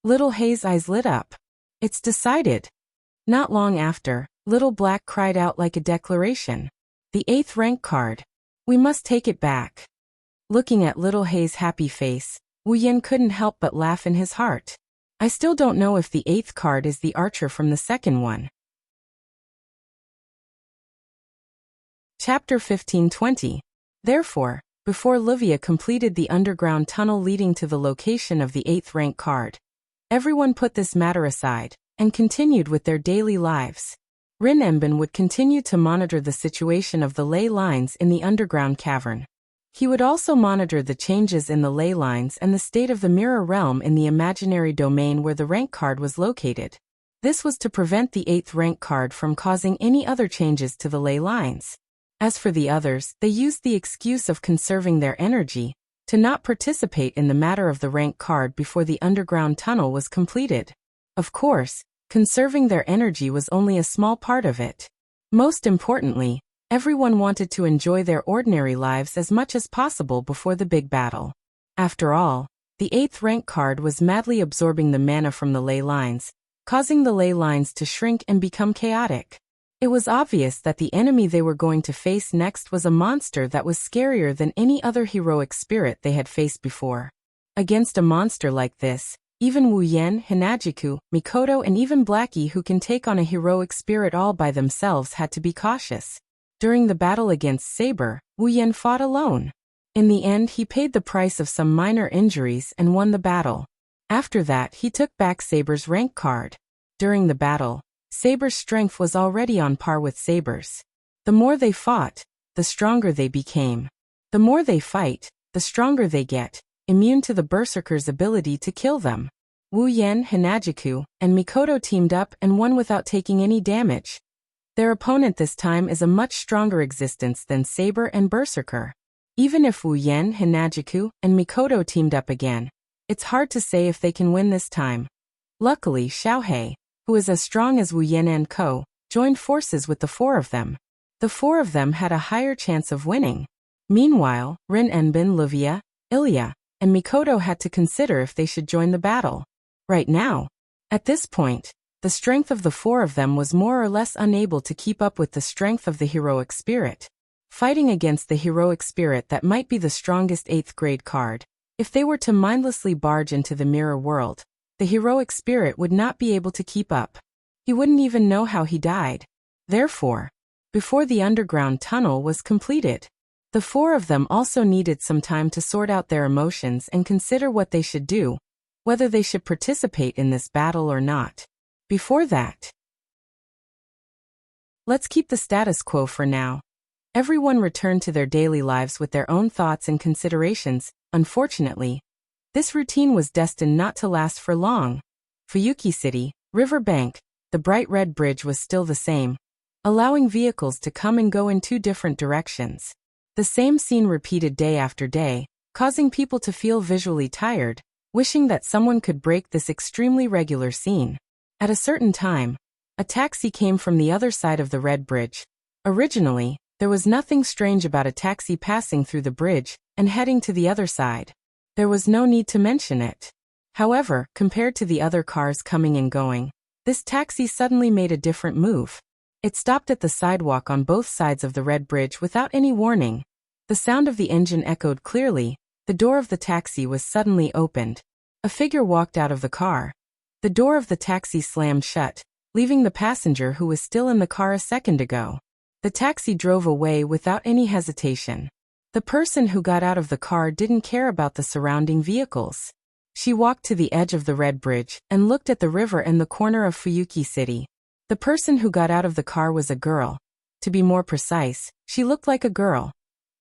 Little Hay's eyes lit up. It's decided. Not long after, Little Black cried out like a declaration. The 8th rank card. We must take it back. Looking at Little Hay's happy face, Wu Yan couldn't help but laugh in his heart. I still don't know if the 8th card is the archer from the second one. Chapter 1520. Therefore, before Livia completed the underground tunnel leading to the location of the 8th rank card, everyone put this matter aside and continued with their daily lives. Rin Enbin would continue to monitor the situation of the ley lines in the underground cavern. He would also monitor the changes in the ley lines and the state of the mirror realm in the imaginary domain where the rank card was located. This was to prevent the 8th rank card from causing any other changes to the ley lines. As for the others, they used the excuse of conserving their energy to not participate in the matter of the rank card before the underground tunnel was completed. Of course, conserving their energy was only a small part of it. Most importantly, everyone wanted to enjoy their ordinary lives as much as possible before the big battle. After all, the 8th rank card was madly absorbing the mana from the ley lines, causing the ley lines to shrink and become chaotic. It was obvious that the enemy they were going to face next was a monster that was scarier than any other heroic spirit they had faced before. Against a monster like this, even Wu Yan, Hinajiku, Mikoto and even Blackie who can take on a heroic spirit all by themselves had to be cautious. During the battle against Saber, Wu Yan fought alone. In the end he paid the price of some minor injuries and won the battle. After that he took back Saber's rank card. During the battle, Saber's strength was already on par with Saber's. The more they fought, the stronger they became. The more they fight, the stronger they get, immune to the berserker's ability to kill them. Wu Yan, Hinajiku, and Mikoto teamed up and won without taking any damage. Their opponent this time is a much stronger existence than Saber and Berserker. Even if Wu Yan, Hinajiku, and Mikoto teamed up again, it's hard to say if they can win this time. Luckily, Xiaohei, who is as strong as Wu Yan and Co., joined forces with the 4 of them. The 4 of them had a higher chance of winning. Meanwhile, Rin Enbin, Livia, Ilya, and Mikoto had to consider if they should join the battle. Right now, at this point, the strength of the 4 of them was more or less unable to keep up with the strength of the heroic spirit. Fighting against the heroic spirit that might be the strongest 8th grade card, if they were to mindlessly barge into the mirror world, the heroic spirit would not be able to keep up. He wouldn't even know how he died. Therefore, before the underground tunnel was completed, the 4 of them also needed some time to sort out their emotions and consider what they should do, whether they should participate in this battle or not. Before that, let's keep the status quo for now. Everyone returned to their daily lives with their own thoughts and considerations. Unfortunately, this routine was destined not to last for long. Fuyuki City, River Bank, the bright red bridge was still the same. allowing vehicles to come and go in two different directions. The same scene repeated day after day, causing people to feel visually tired, wishing that someone could break this extremely regular scene. At a certain time, a taxi came from the other side of the red bridge. Originally, there was nothing strange about a taxi passing through the bridge and heading to the other side. There was no need to mention it. However, compared to the other cars coming and going, this taxi suddenly made a different move. It stopped at the sidewalk on both sides of the red bridge without any warning. The sound of the engine echoed clearly. The door of the taxi was suddenly opened. A figure walked out of the car. The door of the taxi slammed shut, leaving the passenger who was still in the car a second ago. The taxi drove away without any hesitation. The person who got out of the car didn't care about the surrounding vehicles. She walked to the edge of the red bridge and looked at the river and the corner of Fuyuki City. The person who got out of the car was a girl. To be more precise, she looked like a girl.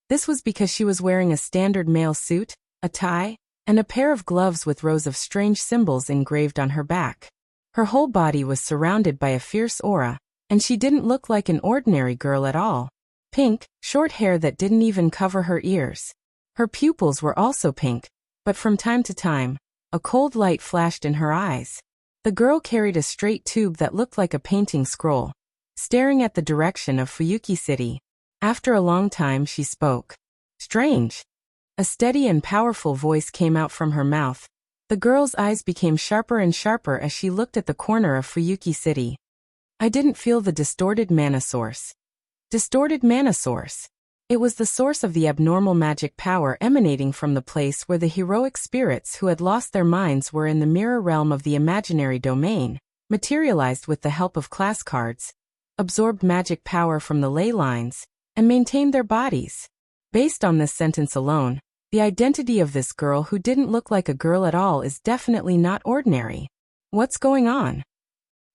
This was because she was wearing a standard male suit, a tie, and a pair of gloves with rows of strange symbols engraved on her back. Her whole body was surrounded by a fierce aura, and she didn't look like an ordinary girl at all. Pink, short hair that didn't even cover her ears. Her pupils were also pink, but from time to time, a cold light flashed in her eyes. The girl carried a straight tube that looked like a painting scroll, staring at the direction of Fuyuki City. After a long time she spoke. Strange. A steady and powerful voice came out from her mouth. The girl's eyes became sharper and sharper as she looked at the corner of Fuyuki City. I didn't feel the distorted mana source. Distorted mana source. It was the source of the abnormal magic power emanating from the place where the heroic spirits who had lost their minds were in the mirror realm of the imaginary domain, materialized with the help of class cards, absorbed magic power from the ley lines, and maintained their bodies. Based on this sentence alone, the identity of this girl who didn't look like a girl at all is definitely not ordinary. What's going on?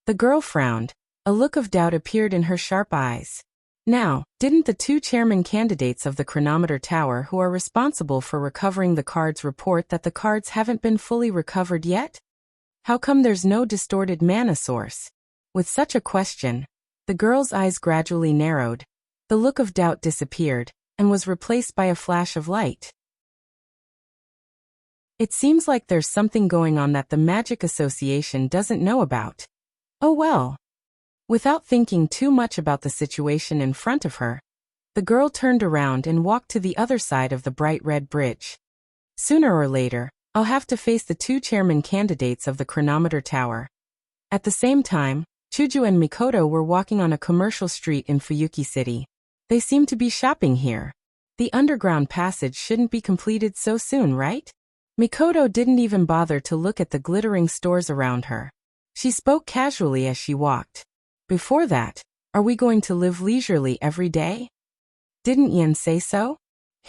The girl frowned. A look of doubt appeared in her sharp eyes. Now, didn't the two chairman candidates of the chronometer tower who are responsible for recovering the cards report that the cards haven't been fully recovered yet? How come there's no distorted mana source? With such a question, the girl's eyes gradually narrowed. The look of doubt disappeared and was replaced by a flash of light. It seems like there's something going on that the Magic Association doesn't know about. Oh well. Without thinking too much about the situation in front of her, the girl turned around and walked to the other side of the bright red bridge. Sooner or later, I'll have to face the two chairman candidates of the chronometer tower. At the same time, Chuju and Mikoto were walking on a commercial street in Fuyuki City. They seemed to be shopping here. The underground passage shouldn't be completed so soon, right? Mikoto didn't even bother to look at the glittering stores around her. She spoke casually as she walked. Before that, are we going to live leisurely every day? Didn't Yen say so?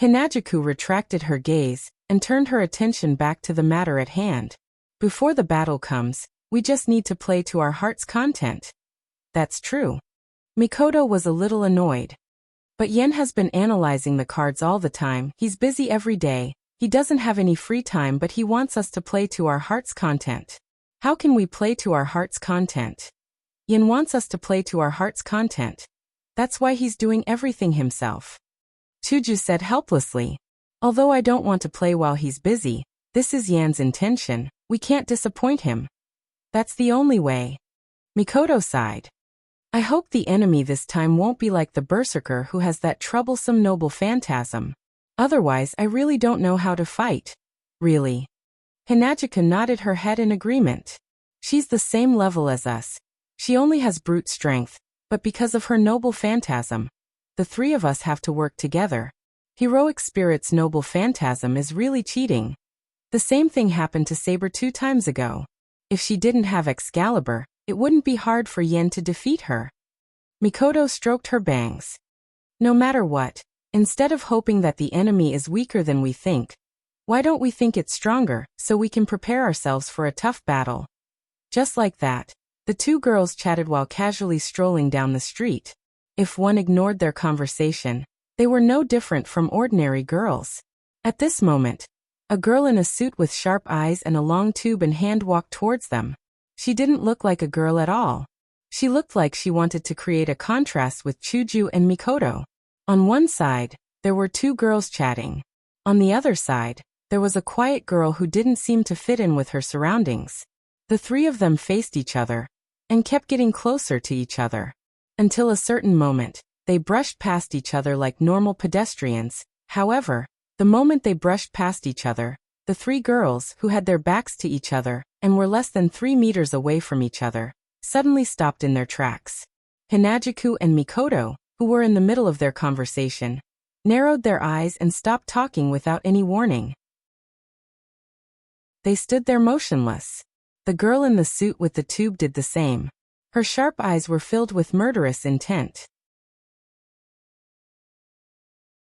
Hinajuku retracted her gaze and turned her attention back to the matter at hand. Before the battle comes, we just need to play to our heart's content. That's true. Mikoto was a little annoyed. But Yen has been analyzing the cards all the time. He's busy every day. He doesn't have any free time, but he wants us to play to our heart's content. How can we play to our heart's content? Yen wants us to play to our heart's content. That's why he's doing everything himself. Chuju said helplessly. Although I don't want to play while he's busy, this is Yan's intention. We can't disappoint him. That's the only way. Mikoto sighed. I hope the enemy this time won't be like the berserker who has that troublesome noble phantasm. Otherwise, I really don't know how to fight. Really? Hinajika nodded her head in agreement. She's the same level as us. She only has brute strength, but because of her noble phantasm, the three of us have to work together. Heroic Spirit's noble phantasm is really cheating. The same thing happened to Saber 2 times ago. If she didn't have Excalibur, it wouldn't be hard for Yen to defeat her. Mikoto stroked her bangs. No matter what, instead of hoping that the enemy is weaker than we think, why don't we think it's stronger, so we can prepare ourselves for a tough battle? Just like that, the two girls chatted while casually strolling down the street. If one ignored their conversation, they were no different from ordinary girls. At this moment, a girl in a suit with sharp eyes and a long tube in hand walked towards them. She didn't look like a girl at all. She looked like she wanted to create a contrast with Chuju and Mikoto. On one side, there were two girls chatting. On the other side, there was a quiet girl who didn't seem to fit in with her surroundings. The three of them faced each other and kept getting closer to each other. Until a certain moment, they brushed past each other like normal pedestrians. However, the moment they brushed past each other, the three girls, who had their backs to each other and were less than 3 meters away from each other, suddenly stopped in their tracks. Hinajuku and Mikoto, who were in the middle of their conversation, narrowed their eyes and stopped talking without any warning. They stood there motionless. The girl in the suit with the tube did the same. Her sharp eyes were filled with murderous intent.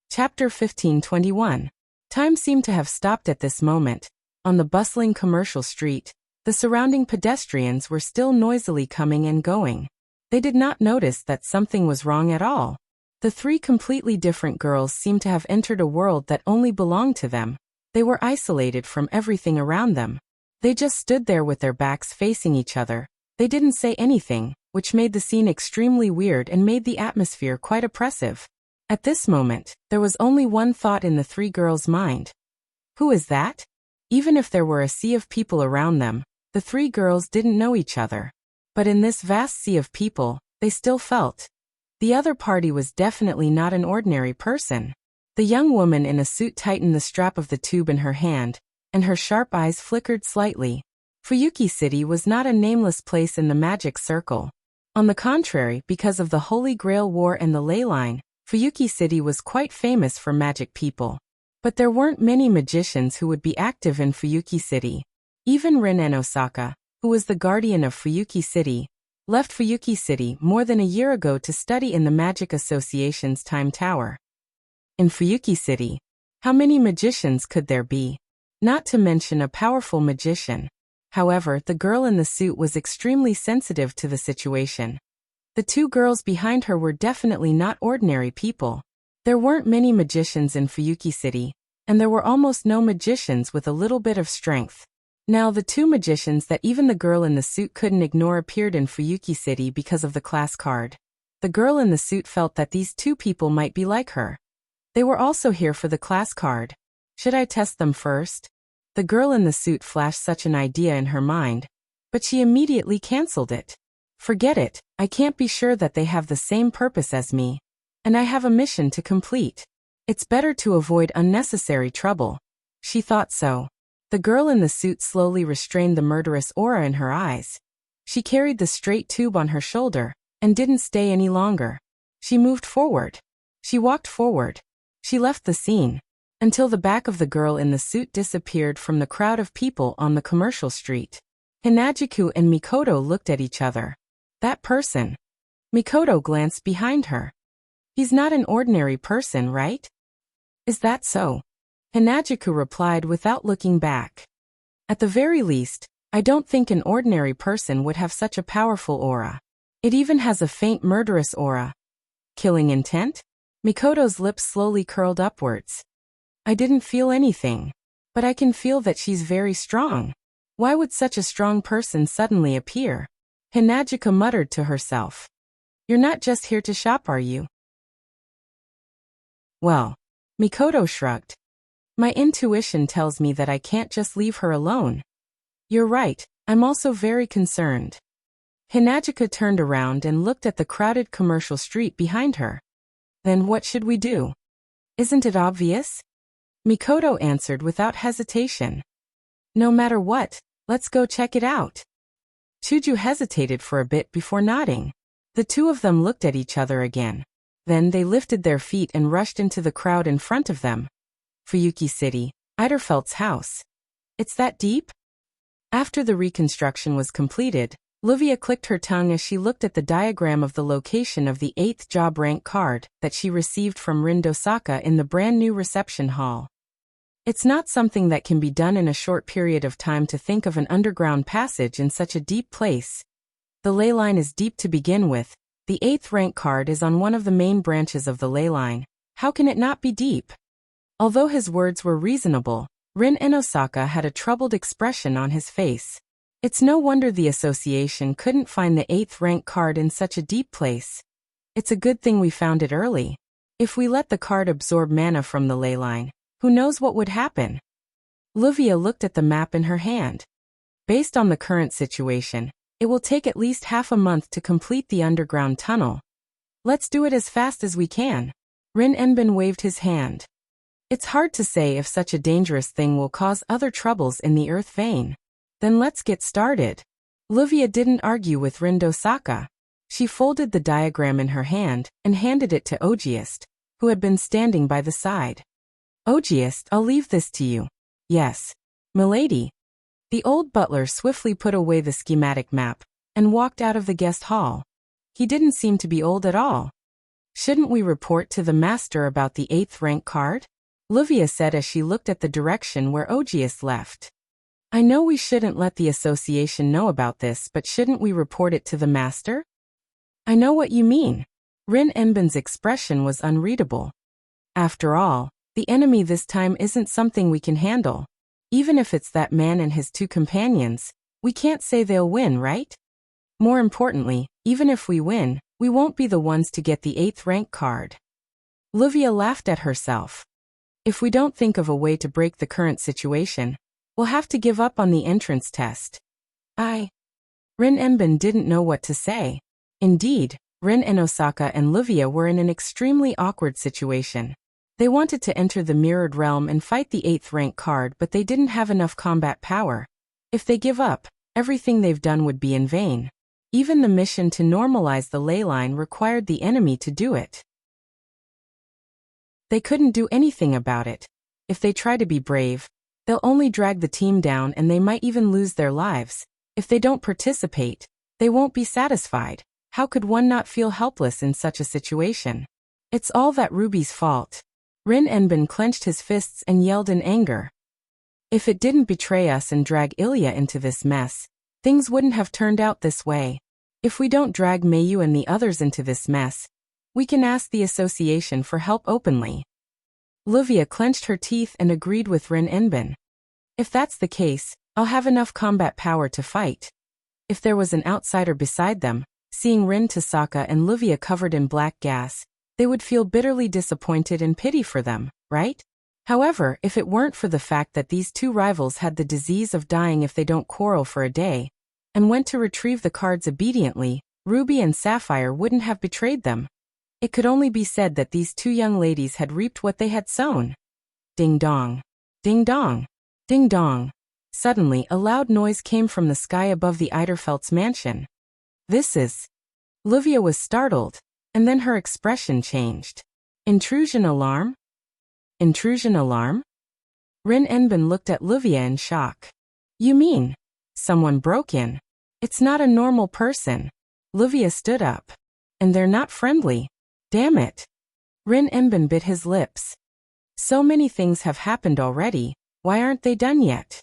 Chapter 15:21. Time seemed to have stopped at this moment. On the bustling commercial street, the surrounding pedestrians were still noisily coming and going. They did not notice that something was wrong at all. The three completely different girls seemed to have entered a world that only belonged to them. They were isolated from everything around them. They just stood there with their backs facing each other. They didn't say anything, which made the scene extremely weird and made the atmosphere quite oppressive. At this moment, there was only one thought in the three girls' mind. Who is that? Even if there were a sea of people around them, the three girls didn't know each other. But in this vast sea of people, they still felt. The other party was definitely not an ordinary person. The young woman in a suit tightened the strap of the tube in her hand, and her sharp eyes flickered slightly. Fuyuki City was not a nameless place in the magic circle. On the contrary, because of the Holy Grail War and the ley line, Fuyuki City was quite famous for magic people. But there weren't many magicians who would be active in Fuyuki City. Even Rin and Osaka, who was the guardian of Fuyuki City, left Fuyuki City more than a year ago to study in the Magic Association's Time Tower. In Fuyuki City, how many magicians could there be? Not to mention a powerful magician. However, the girl in the suit was extremely sensitive to the situation. The two girls behind her were definitely not ordinary people. There weren't many magicians in Fuyuki City, and there were almost no magicians with a little bit of strength. Now the two magicians that even the girl in the suit couldn't ignore appeared in Fuyuki City because of the class card. The girl in the suit felt that these two people might be like her. They were also here for the class card. Should I test them first? The girl in the suit flashed such an idea in her mind, but she immediately cancelled it. Forget it, I can't be sure that they have the same purpose as me. And I have a mission to complete. It's better to avoid unnecessary trouble. She thought so. The girl in the suit slowly restrained the murderous aura in her eyes. She carried the straight tube on her shoulder, and didn't stay any longer. She moved forward. She walked forward. She left the scene, until the back of the girl in the suit disappeared from the crowd of people on the commercial street. Hinajuku and Mikoto looked at each other. That person. Mikoto glanced behind her. He's not an ordinary person, right? Is that so? Hinajuku replied without looking back. At the very least, I don't think an ordinary person would have such a powerful aura. It even has a faint murderous aura. Killing intent? Mikoto's lips slowly curled upwards. I didn't feel anything. But I can feel that she's very strong. Why would such a strong person suddenly appear? Hinajuku muttered to herself. You're not just here to shop, are you? Well, Mikoto shrugged. My intuition tells me that I can't just leave her alone. You're right, I'm also very concerned. Hinajuku turned around and looked at the crowded commercial street behind her. Then what should we do? Isn't it obvious? Mikoto answered without hesitation. No matter what, let's go check it out. Chuju hesitated for a bit before nodding. The two of them looked at each other again. Then they lifted their feet and rushed into the crowd in front of them. Fuyuki City, Eiderfeldt's house. It's that deep? After the reconstruction was completed, Livia clicked her tongue as she looked at the diagram of the location of the 8th job rank card that she received from Rin Dosaka in the brand new reception hall. It's not something that can be done in a short period of time to think of an underground passage in such a deep place. The ley line is deep to begin with. The 8th rank card is on one of the main branches of the ley line. How can it not be deep? Although his words were reasonable, Rin and Osaka had a troubled expression on his face. It's no wonder the association couldn't find the 8th rank card in such a deep place. It's a good thing we found it early. If we let the card absorb mana from the ley line, who knows what would happen? Livia looked at the map in her hand. Based on the current situation, it will take at least half a month to complete the underground tunnel. Let's do it as fast as we can. Rin Enbin waved his hand. It's hard to say if such a dangerous thing will cause other troubles in the earth vein. Then let's get started. Livia didn't argue with Rin Dosaka. She folded the diagram in her hand and handed it to Ogiest, who had been standing by the side. Ogiest, I'll leave this to you. Yes. Milady. The old butler swiftly put away the schematic map and walked out of the guest hall. He didn't seem to be old at all. Shouldn't we report to the master about the 8th rank card? Livia said as she looked at the direction where Ogiest left. I know we shouldn't let the association know about this, but shouldn't we report it to the master? I know what you mean. Rin Enbin's expression was unreadable. After all, the enemy this time isn't something we can handle. Even if it's that man and his 2 companions, we can't say they'll win, right? More importantly, even if we win, we won't be the ones to get the 8th rank card. Livia laughed at herself. If we don't think of a way to break the current situation, we'll have to give up on the entrance test. Rin Enbin didn't know what to say. Indeed, Rin Enosaka and Livia were in an extremely awkward situation. They wanted to enter the mirrored realm and fight the 8th rank card, but they didn't have enough combat power. If they give up, everything they've done would be in vain. Even the mission to normalize the ley line required the enemy to do it. They couldn't do anything about it. If they try to be brave, they'll only drag the team down and they might even lose their lives. If they don't participate, they won't be satisfied. How could one not feel helpless in such a situation? It's all that Ruby's fault. Rin Enbin clenched his fists and yelled in anger. If it didn't betray us and drag Ilya into this mess, things wouldn't have turned out this way. If we don't drag Mayu and the others into this mess, we can ask the association for help openly. Livia clenched her teeth and agreed with Rin Enbin. If that's the case, I'll have enough combat power to fight. If there was an outsider beside them, seeing Rin Tasaka and Livia covered in black gas, they would feel bitterly disappointed and pity for them, right? However, if it weren't for the fact that these 2 rivals had the disease of dying if they don't quarrel for a day, and went to retrieve the cards obediently, Ruby and Sapphire wouldn't have betrayed them. It could only be said that these 2 young ladies had reaped what they had sown. Ding dong. Ding dong. Ding dong. Suddenly, a loud noise came from the sky above the Eiderfeldt's mansion. This is... Livia was startled, and then her expression changed. Intrusion alarm? Intrusion alarm? Rin Enbin looked at Livia in shock. You mean, someone broke in? It's not a normal person. Livia stood up. And they're not friendly. Damn it. Rin Enbin bit his lips. So many things have happened already, why aren't they done yet?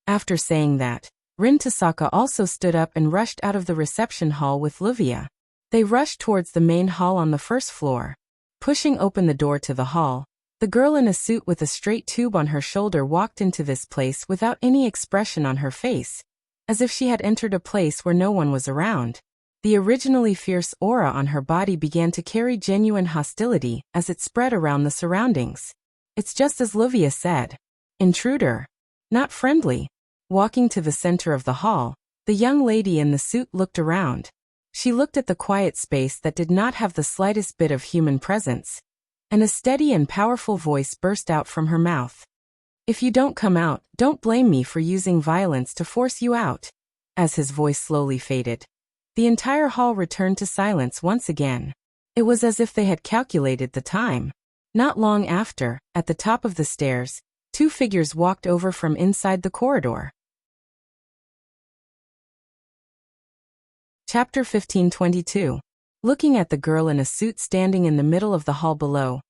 After saying that, Rin Tasaka also stood up and rushed out of the reception hall with Livia. They rushed towards the main hall on the first floor. Pushing open the door to the hall, the girl in a suit with a straight tube on her shoulder walked into this place without any expression on her face, as if she had entered a place where no one was around. The originally fierce aura on her body began to carry genuine hostility as it spread around the surroundings. It's just as Livia said. Intruder. Not friendly. Walking to the center of the hall, the young lady in the suit looked around. She looked at the quiet space that did not have the slightest bit of human presence, and a steady and powerful voice burst out from her mouth. If you don't come out, don't blame me for using violence to force you out. As his voice slowly faded, the entire hall returned to silence once again. It was as if they had calculated the time. Not long after, at the top of the stairs, 2 figures walked over from inside the corridor. Chapter 1522. Looking at the girl in a suit standing in the middle of the hall below,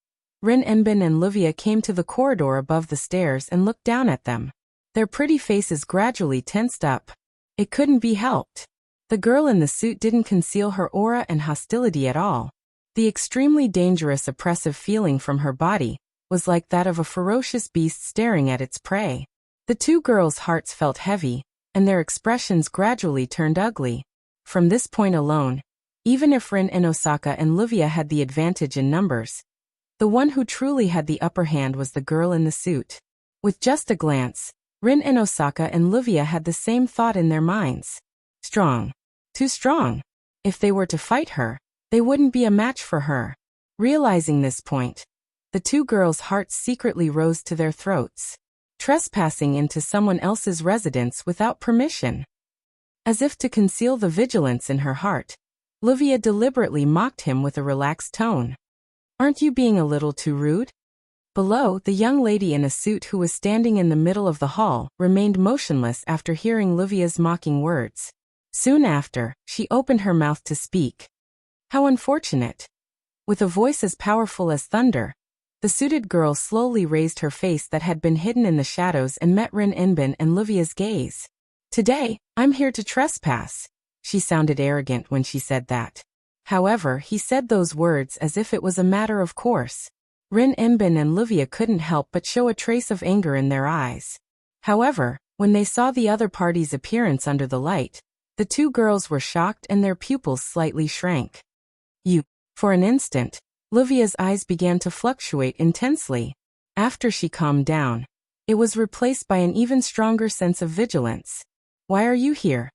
Rin Enbin and Livia came to the corridor above the stairs and looked down at them. Their pretty faces gradually tensed up. It couldn't be helped. The girl in the suit didn't conceal her aura and hostility at all. The extremely dangerous oppressive feeling from her body was like that of a ferocious beast staring at its prey. The 2 girls' hearts felt heavy, and their expressions gradually turned ugly. From this point alone, even if Rin and Osaka and Livia had the advantage in numbers, the one who truly had the upper hand was the girl in the suit. With just a glance, Rin and Osaka and Livia had the same thought in their minds. Strong. Too strong. If they were to fight her, they wouldn't be a match for her. Realizing this point, the two girls' hearts secretly rose to their throats. Trespassing into someone else's residence without permission. As if to conceal the vigilance in her heart, Livia deliberately mocked him with a relaxed tone. Aren't you being a little too rude? Below, the young lady in a suit who was standing in the middle of the hall remained motionless after hearing Livia's mocking words. Soon after, she opened her mouth to speak. How unfortunate. With a voice as powerful as thunder, the suited girl slowly raised her face that had been hidden in the shadows and met Rin Inbin and Livia's gaze. Today, I'm here to trespass. She sounded arrogant when she said that. However, he said those words as if it was a matter of course. Rin Inbin and Livia couldn't help but show a trace of anger in their eyes. However, when they saw the other party's appearance under the light, the two girls were shocked and their pupils slightly shrank. For an instant, Livia's eyes began to fluctuate intensely. After she calmed down, it was replaced by an even stronger sense of vigilance. Why are you here?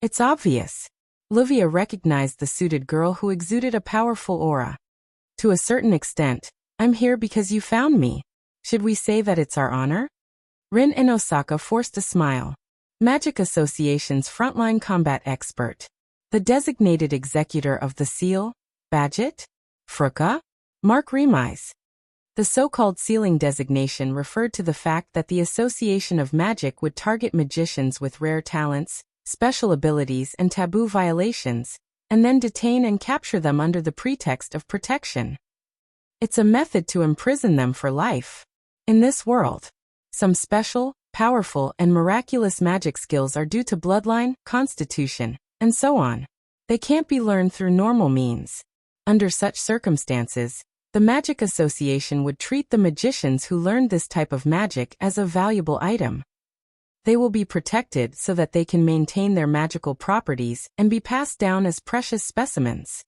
It's obvious. Livia recognized the suited girl who exuded a powerful aura. To a certain extent, I'm here because you found me. Should we say that it's our honor? Rin and Osaka forced a smile. Magic Association's frontline combat expert. The designated executor of the seal, Badget? Fruka? Mark Remise. The so-called sealing designation referred to the fact that the Association of Magic would target magicians with rare talents, special abilities and taboo violations, and then detain and capture them under the pretext of protection. It's a method to imprison them for life. In this world, some special, powerful, and miraculous magic skills are due to bloodline, constitution, and so on. They can't be learned through normal means. Under such circumstances, the Magic Association would treat the magicians who learned this type of magic as a valuable item. They will be protected so that they can maintain their magical properties and be passed down as precious specimens.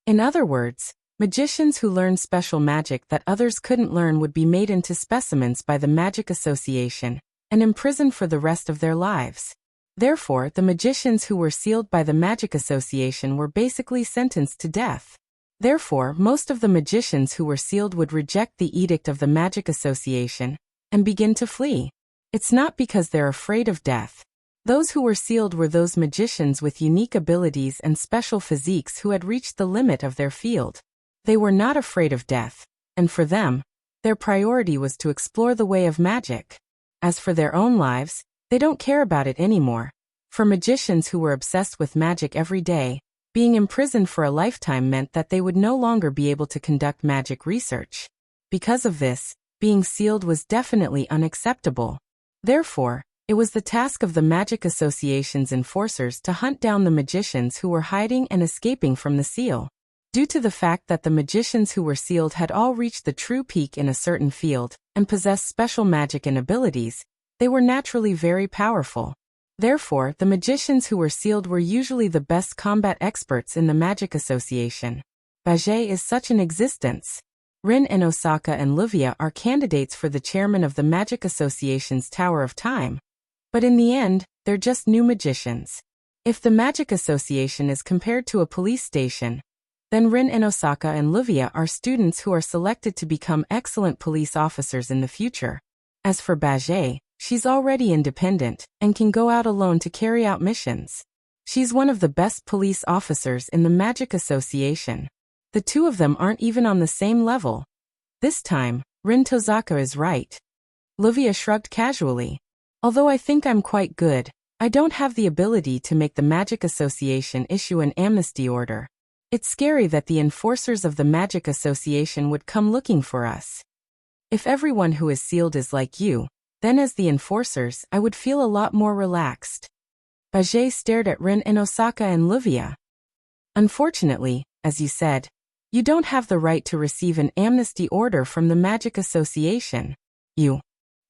In other words, magicians who learn special magic that others couldn't learn would be made into specimens by the Magic Association and imprisoned for the rest of their lives. Therefore, the magicians who were sealed by the Magic Association were basically sentenced to death. Therefore, most of the magicians who were sealed would reject the edict of the Magic Association and begin to flee. It's not because they're afraid of death. Those who were sealed were those magicians with unique abilities and special physiques who had reached the limit of their field. They were not afraid of death, and for them, their priority was to explore the way of magic. As for their own lives, they don't care about it anymore. For magicians who were obsessed with magic every day, being imprisoned for a lifetime meant that they would no longer be able to conduct magic research. Because of this, being sealed was definitely unacceptable. Therefore, it was the task of the Magic Association's enforcers to hunt down the magicians who were hiding and escaping from the seal. Due to the fact that the magicians who were sealed had all reached the true peak in a certain field and possessed special magic and abilities, they were naturally very powerful. Therefore, the magicians who were sealed were usually the best combat experts in the Magic Association. Bajie is such an existence. Rin and Osaka and Livia are candidates for the chairman of the Magic Association's Tower of Time. But in the end, they're just new magicians. If the Magic Association is compared to a police station, then Rin and Osaka and Livia are students who are selected to become excellent police officers in the future. As for Bajie, she's already independent and can go out alone to carry out missions. She's one of the best police officers in the Magic Association. The two of them aren't even on the same level. This time, Rin Tozaka is right. Livia shrugged casually. Although I think I'm quite good, I don't have the ability to make the Magic Association issue an amnesty order. It's scary that the enforcers of the Magic Association would come looking for us. If everyone who is sealed is like you, then as the enforcers, I would feel a lot more relaxed. Bajie stared at Rin and Osaka and Livia. Unfortunately, as you said, you don't have the right to receive an amnesty order from the Magic Association.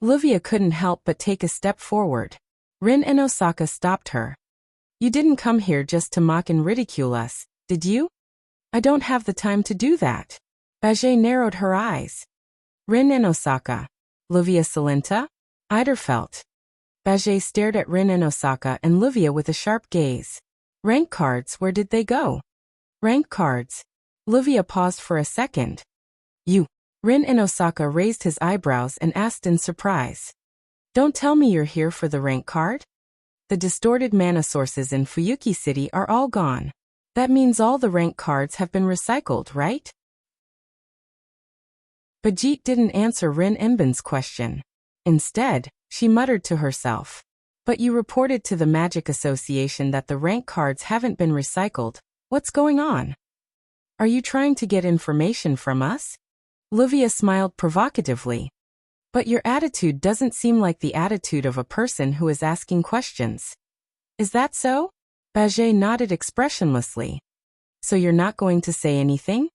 Olivia couldn't help but take a step forward. Rin and Osaka stopped her. You didn't come here just to mock and ridicule us, did you? I don't have the time to do that. Bajie narrowed her eyes. Rin and Osaka. Livia Salinta? Eiderfelt. Bajie stared at Rin and Osaka and Livia with a sharp gaze. Rank cards, where did they go? Rank cards. Livia paused for a second. You. Rin and Osaka raised his eyebrows and asked in surprise. Don't tell me you're here for the rank card? The distorted mana sources in Fuyuki City are all gone. That means all the rank cards have been recycled, right? Bajit didn't answer Rin Enbin's question. Instead, she muttered to herself. But you reported to the Magic Association that the rank cards haven't been recycled. What's going on? Are you trying to get information from us? Livia smiled provocatively. But your attitude doesn't seem like the attitude of a person who is asking questions. Is that so? Bajie nodded expressionlessly. So you're not going to say anything?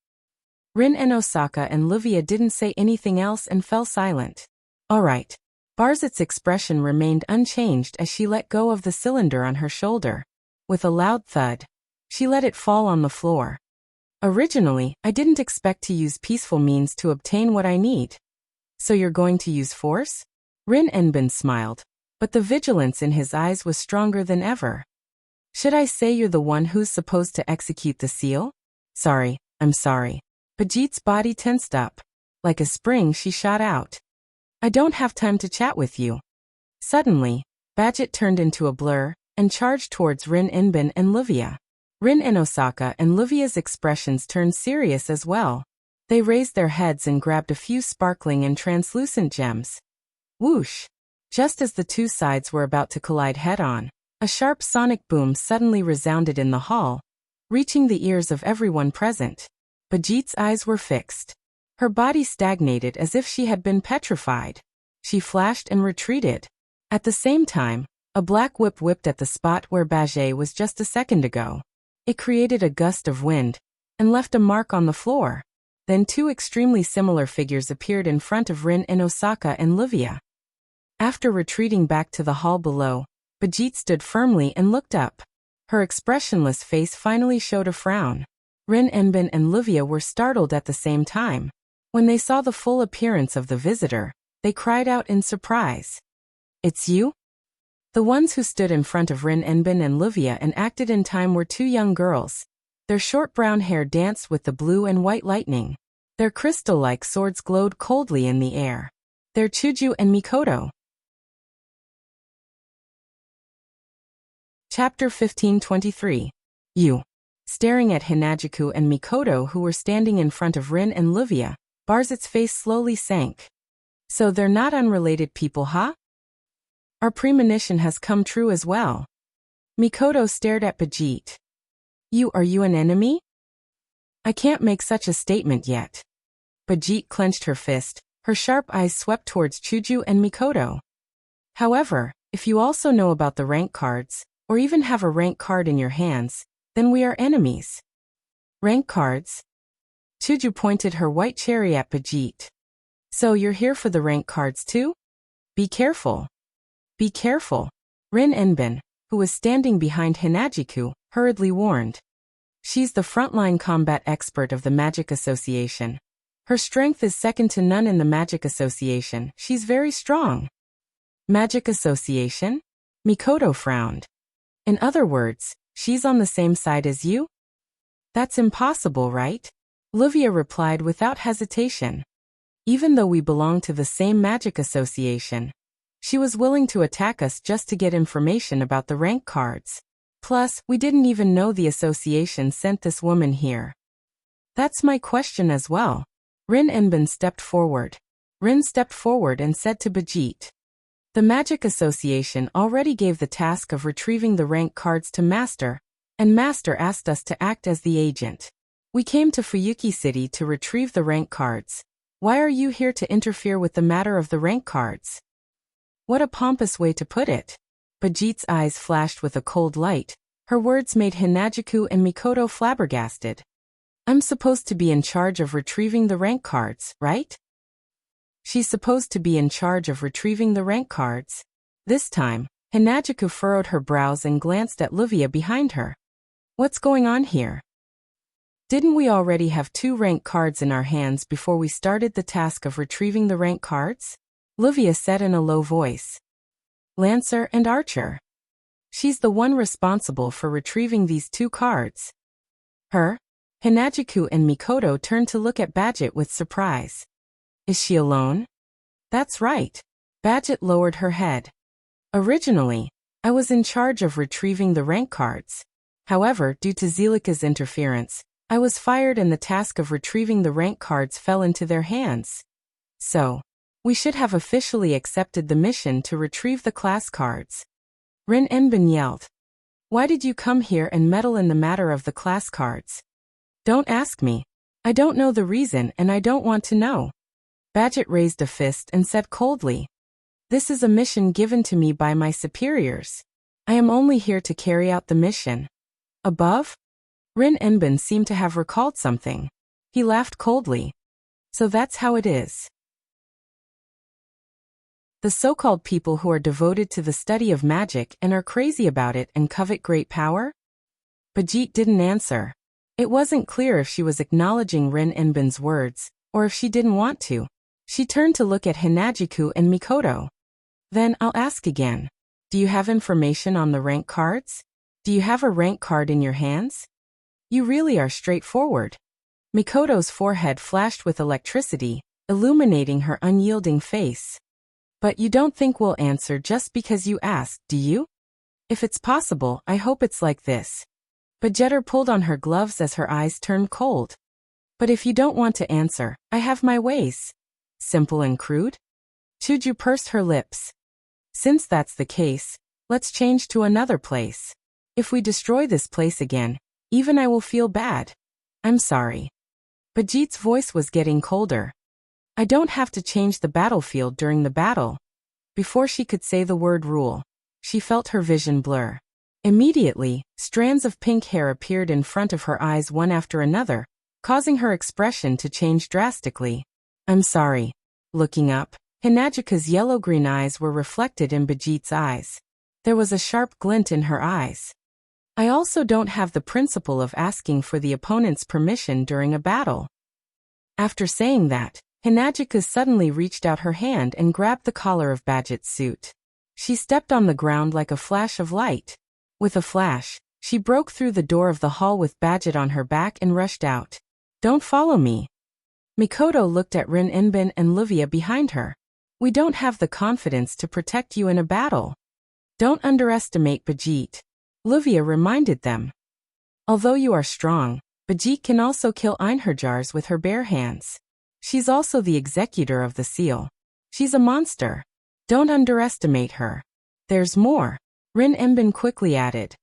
Rin and Osaka and Livia didn't say anything else and fell silent. All right. Barzit's expression remained unchanged as she let go of the cylinder on her shoulder. With a loud thud, she let it fall on the floor. Originally, I didn't expect to use peaceful means to obtain what I need. So you're going to use force? Rin Enbin smiled, but the vigilance in his eyes was stronger than ever. Should I say you're the one who's supposed to execute the seal? Sorry, I'm sorry. Bajit's body tensed up. Like a spring, she shot out. I don't have time to chat with you. Suddenly, Bajit turned into a blur and charged towards Rin Enbin and Livia. Rin and Osaka and Livia's expressions turned serious as well. They raised their heads and grabbed a few sparkling and translucent gems. Whoosh! Just as the two sides were about to collide head-on, a sharp sonic boom suddenly resounded in the hall, reaching the ears of everyone present. Bajit's eyes were fixed. Her body stagnated as if she had been petrified. She flashed and retreated. At the same time, a black whip whipped at the spot where Bajie was just a second ago. It created a gust of wind and left a mark on the floor. Then two extremely similar figures appeared in front of Rin and Osaka and Livia. After retreating back to the hall below, Bajit stood firmly and looked up. Her expressionless face finally showed a frown. Rin Enbin and Livia were startled at the same time. When they saw the full appearance of the visitor, they cried out in surprise. It's you? The ones who stood in front of Rin Enbin and Livia and acted in time were two young girls. Their short brown hair danced with the blue and white lightning. Their crystal-like swords glowed coldly in the air. They're Chuju and Mikoto. Chapter 1523. You. Staring at Hinajuku and Mikoto who were standing in front of Rin and Livia, Barzit's face slowly sank. So they're not unrelated people, huh? Our premonition has come true as well. Mikoto stared at Bajit. Are you an enemy? I can't make such a statement yet. Bajit clenched her fist, her sharp eyes swept towards Chuju and Mikoto. However, if you also know about the rank cards, or even have a rank card in your hands, then we are enemies. Rank cards? Chuju pointed her white cherry at Bajit. So you're here for the rank cards too? Be careful. Be careful. Rin Enbin, who was standing behind Hinajuku, hurriedly warned. She's the frontline combat expert of the Magic Association. Her strength is second to none in the Magic Association. She's very strong. Magic Association? Mikoto frowned. In other words, she's on the same side as you? That's impossible, right? Livia replied without hesitation. Even though we belong to the same Magic Association, she was willing to attack us just to get information about the rank cards. Plus, we didn't even know the association sent this woman here. That's my question as well. Rin Enbin stepped forward. Rin stepped forward and said to Bajit. The Magic Association already gave the task of retrieving the rank cards to Master, and Master asked us to act as the agent. We came to Fuyuki City to retrieve the rank cards. Why are you here to interfere with the matter of the rank cards? What a pompous way to put it. Bajit's eyes flashed with a cold light. Her words made Hinajuku and Mikoto flabbergasted. I'm supposed to be in charge of retrieving the rank cards, right? She's supposed to be in charge of retrieving the rank cards. This time, Hanajiku furrowed her brows and glanced at Luvia behind her. What's going on here? Didn't we already have 2 rank cards in our hands before we started the task of retrieving the rank cards? Luvia said in a low voice. Lancer and Archer. She's the one responsible for retrieving these 2 cards. Her? Hanajiku and Mikoto turned to look at Badget with surprise. Is she alone? That's right. Badget lowered her head. Originally, I was in charge of retrieving the rank cards. However, due to Zelika's interference, I was fired and the task of retrieving the rank cards fell into their hands. So, we should have officially accepted the mission to retrieve the class cards. Rin Enbin yelled. Why did you come here and meddle in the matter of the class cards? Don't ask me. I don't know the reason and I don't want to know. Badget raised a fist and said coldly. This is a mission given to me by my superiors. I am only here to carry out the mission. Above? Rin Enbin seemed to have recalled something. He laughed coldly. So that's how it is. The so-called people who are devoted to the study of magic and are crazy about it and covet great power? Bajit didn't answer. It wasn't clear if she was acknowledging Rin Enbin's words, or if she didn't want to. She turned to look at Hanajiku and Mikoto. Then I'll ask again. Do you have information on the rank cards? Do you have a rank card in your hands? You really are straightforward. Mikoto's forehead flashed with electricity, illuminating her unyielding face. But you don't think we'll answer just because you asked, do you? If it's possible, I hope it's like this. Bajetter pulled on her gloves as her eyes turned cold. But if you don't want to answer, I have my ways. Simple and crude? Chuju pursed her lips. Since that's the case, let's change to another place. If we destroy this place again, even I will feel bad. I'm sorry. Bajit's voice was getting colder. I don't have to change the battlefield during the battle. Before she could say the word rule, she felt her vision blur. Immediately, strands of pink hair appeared in front of her eyes one after another, causing her expression to change drastically. I'm sorry. Looking up, Hinajika's yellow-green eyes were reflected in Bajit's eyes. There was a sharp glint in her eyes. I also don't have the principle of asking for the opponent's permission during a battle. After saying that, Hinajika suddenly reached out her hand and grabbed the collar of Badget's suit. She stepped on the ground like a flash of light. With a flash, she broke through the door of the hall with Badget on her back and rushed out. Don't follow me. Mikoto looked at Rin Enbin and Luvia behind her. We don't have the confidence to protect you in a battle. Don't underestimate Bajit. Luvia reminded them. Although you are strong, Bajit can also kill Einherjars with her bare hands. She's also the executor of the seal. She's a monster. Don't underestimate her. There's more. Rin Enbin quickly added.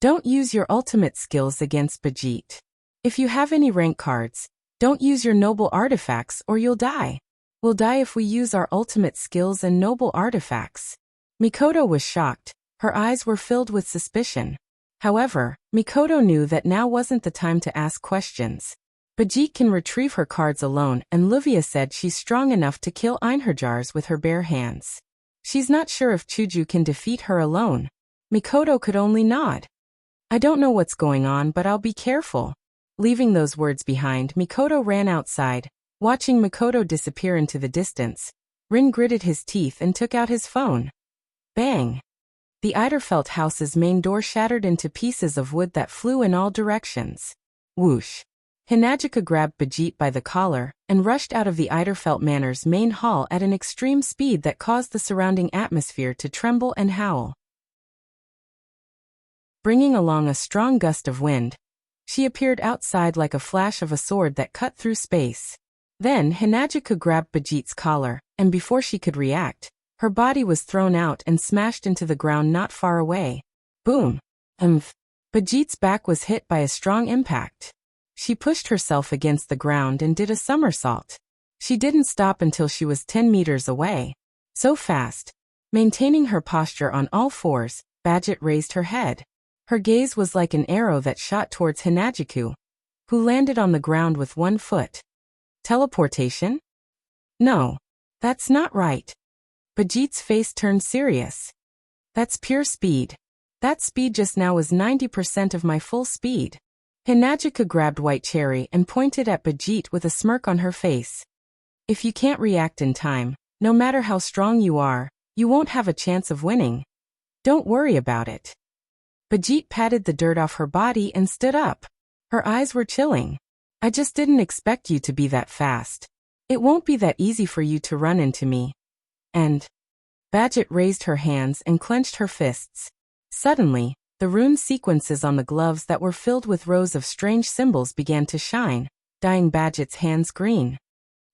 Don't use your ultimate skills against Bajit. If you have any rank cards, don't use your noble artifacts or you'll die. We'll die if we use our ultimate skills and noble artifacts. Mikoto was shocked. Her eyes were filled with suspicion. However, Mikoto knew that now wasn't the time to ask questions. Bajit can retrieve her cards alone and Luvia said she's strong enough to kill Einherjars with her bare hands. She's not sure if Chuju can defeat her alone. Mikoto could only nod. I don't know what's going on but I'll be careful. Leaving those words behind, Mikoto ran outside. Watching Mikoto disappear into the distance, Rin gritted his teeth and took out his phone. Bang! The Eiderfelt house's main door shattered into pieces of wood that flew in all directions. Whoosh! Hinajika grabbed Bajit by the collar and rushed out of the Eiderfelt Manor's main hall at an extreme speed that caused the surrounding atmosphere to tremble and howl. Bringing along a strong gust of wind, she appeared outside like a flash of a sword that cut through space. Then Hinajika grabbed Bajit's collar, and before she could react, her body was thrown out and smashed into the ground not far away. Boom! Bajit's back was hit by a strong impact. She pushed herself against the ground and did a somersault. She didn't stop until she was 10 meters away. So fast. Maintaining her posture on all fours, Badget raised her head. Her gaze was like an arrow that shot towards Hinajiku, who landed on the ground with one foot. Teleportation? No. That's not right. Bajit's face turned serious. That's pure speed. That speed just now was 90% of my full speed. Hinajika grabbed White Cherry and pointed at Bajit with a smirk on her face. If you can't react in time, no matter how strong you are, you won't have a chance of winning. Don't worry about it. Bajit patted the dirt off her body and stood up. Her eyes were chilling. I just didn't expect you to be that fast. It won't be that easy for you to run into me. And Bajit raised her hands and clenched her fists. Suddenly, the rune sequences on the gloves that were filled with rows of strange symbols began to shine, dyeing Bajit's hands green.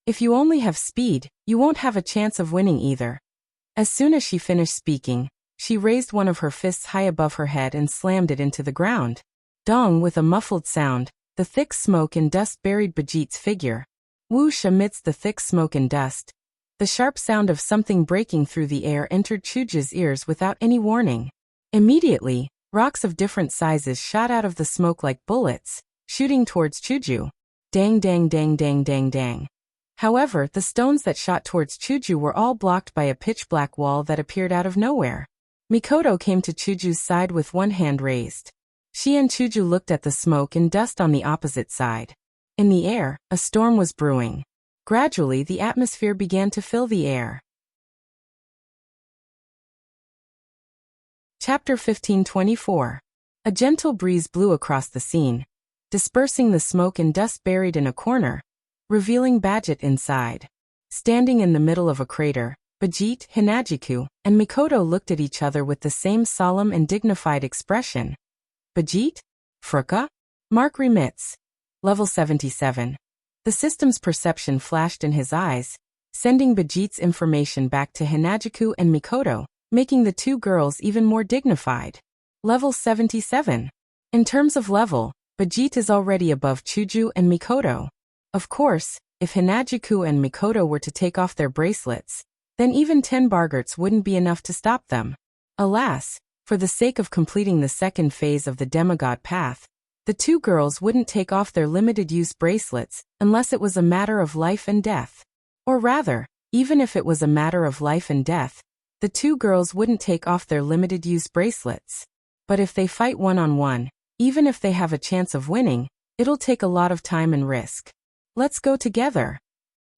If you only have speed, you won't have a chance of winning either. As soon as she finished speaking, she raised one of her fists high above her head and slammed it into the ground. Dong, with a muffled sound, the thick smoke and dust buried Bajit's figure. Whoosh! Amidst the thick smoke and dust, the sharp sound of something breaking through the air entered Chuju's ears without any warning. Immediately, rocks of different sizes shot out of the smoke like bullets, shooting towards Chuju. Dang dang dang dang dang dang. However, the stones that shot towards Chuju were all blocked by a pitch-black wall that appeared out of nowhere. Mikoto came to Chuju's side with one hand raised. She and Chuju looked at the smoke and dust on the opposite side. In the air, a storm was brewing. Gradually, the atmosphere began to fill the air. Chapter 1524. A gentle breeze blew across the scene, dispersing the smoke and dust buried in a corner, revealing Bajit inside. Standing in the middle of a crater, Bajit, Hinajiku, and Mikoto looked at each other with the same solemn and dignified expression. Bajit? Fruka? Mark remits. Level 77. The system's perception flashed in his eyes, sending Bajit's information back to Hinajiku and Mikoto, making the two girls even more dignified. Level 77. In terms of level, Bajit is already above Chuju and Mikoto. Of course, if Hinajiku and Mikoto were to take off their bracelets, then even 10 bargerts wouldn't be enough to stop them. Alas, for the sake of completing the second phase of the demigod path, the two girls wouldn't take off their limited-use bracelets unless it was a matter of life and death. Or rather, even if it was a matter of life and death, the two girls wouldn't take off their limited-use bracelets. But if they fight one-on-one, even if they have a chance of winning, it'll take a lot of time and risk. Let's go together.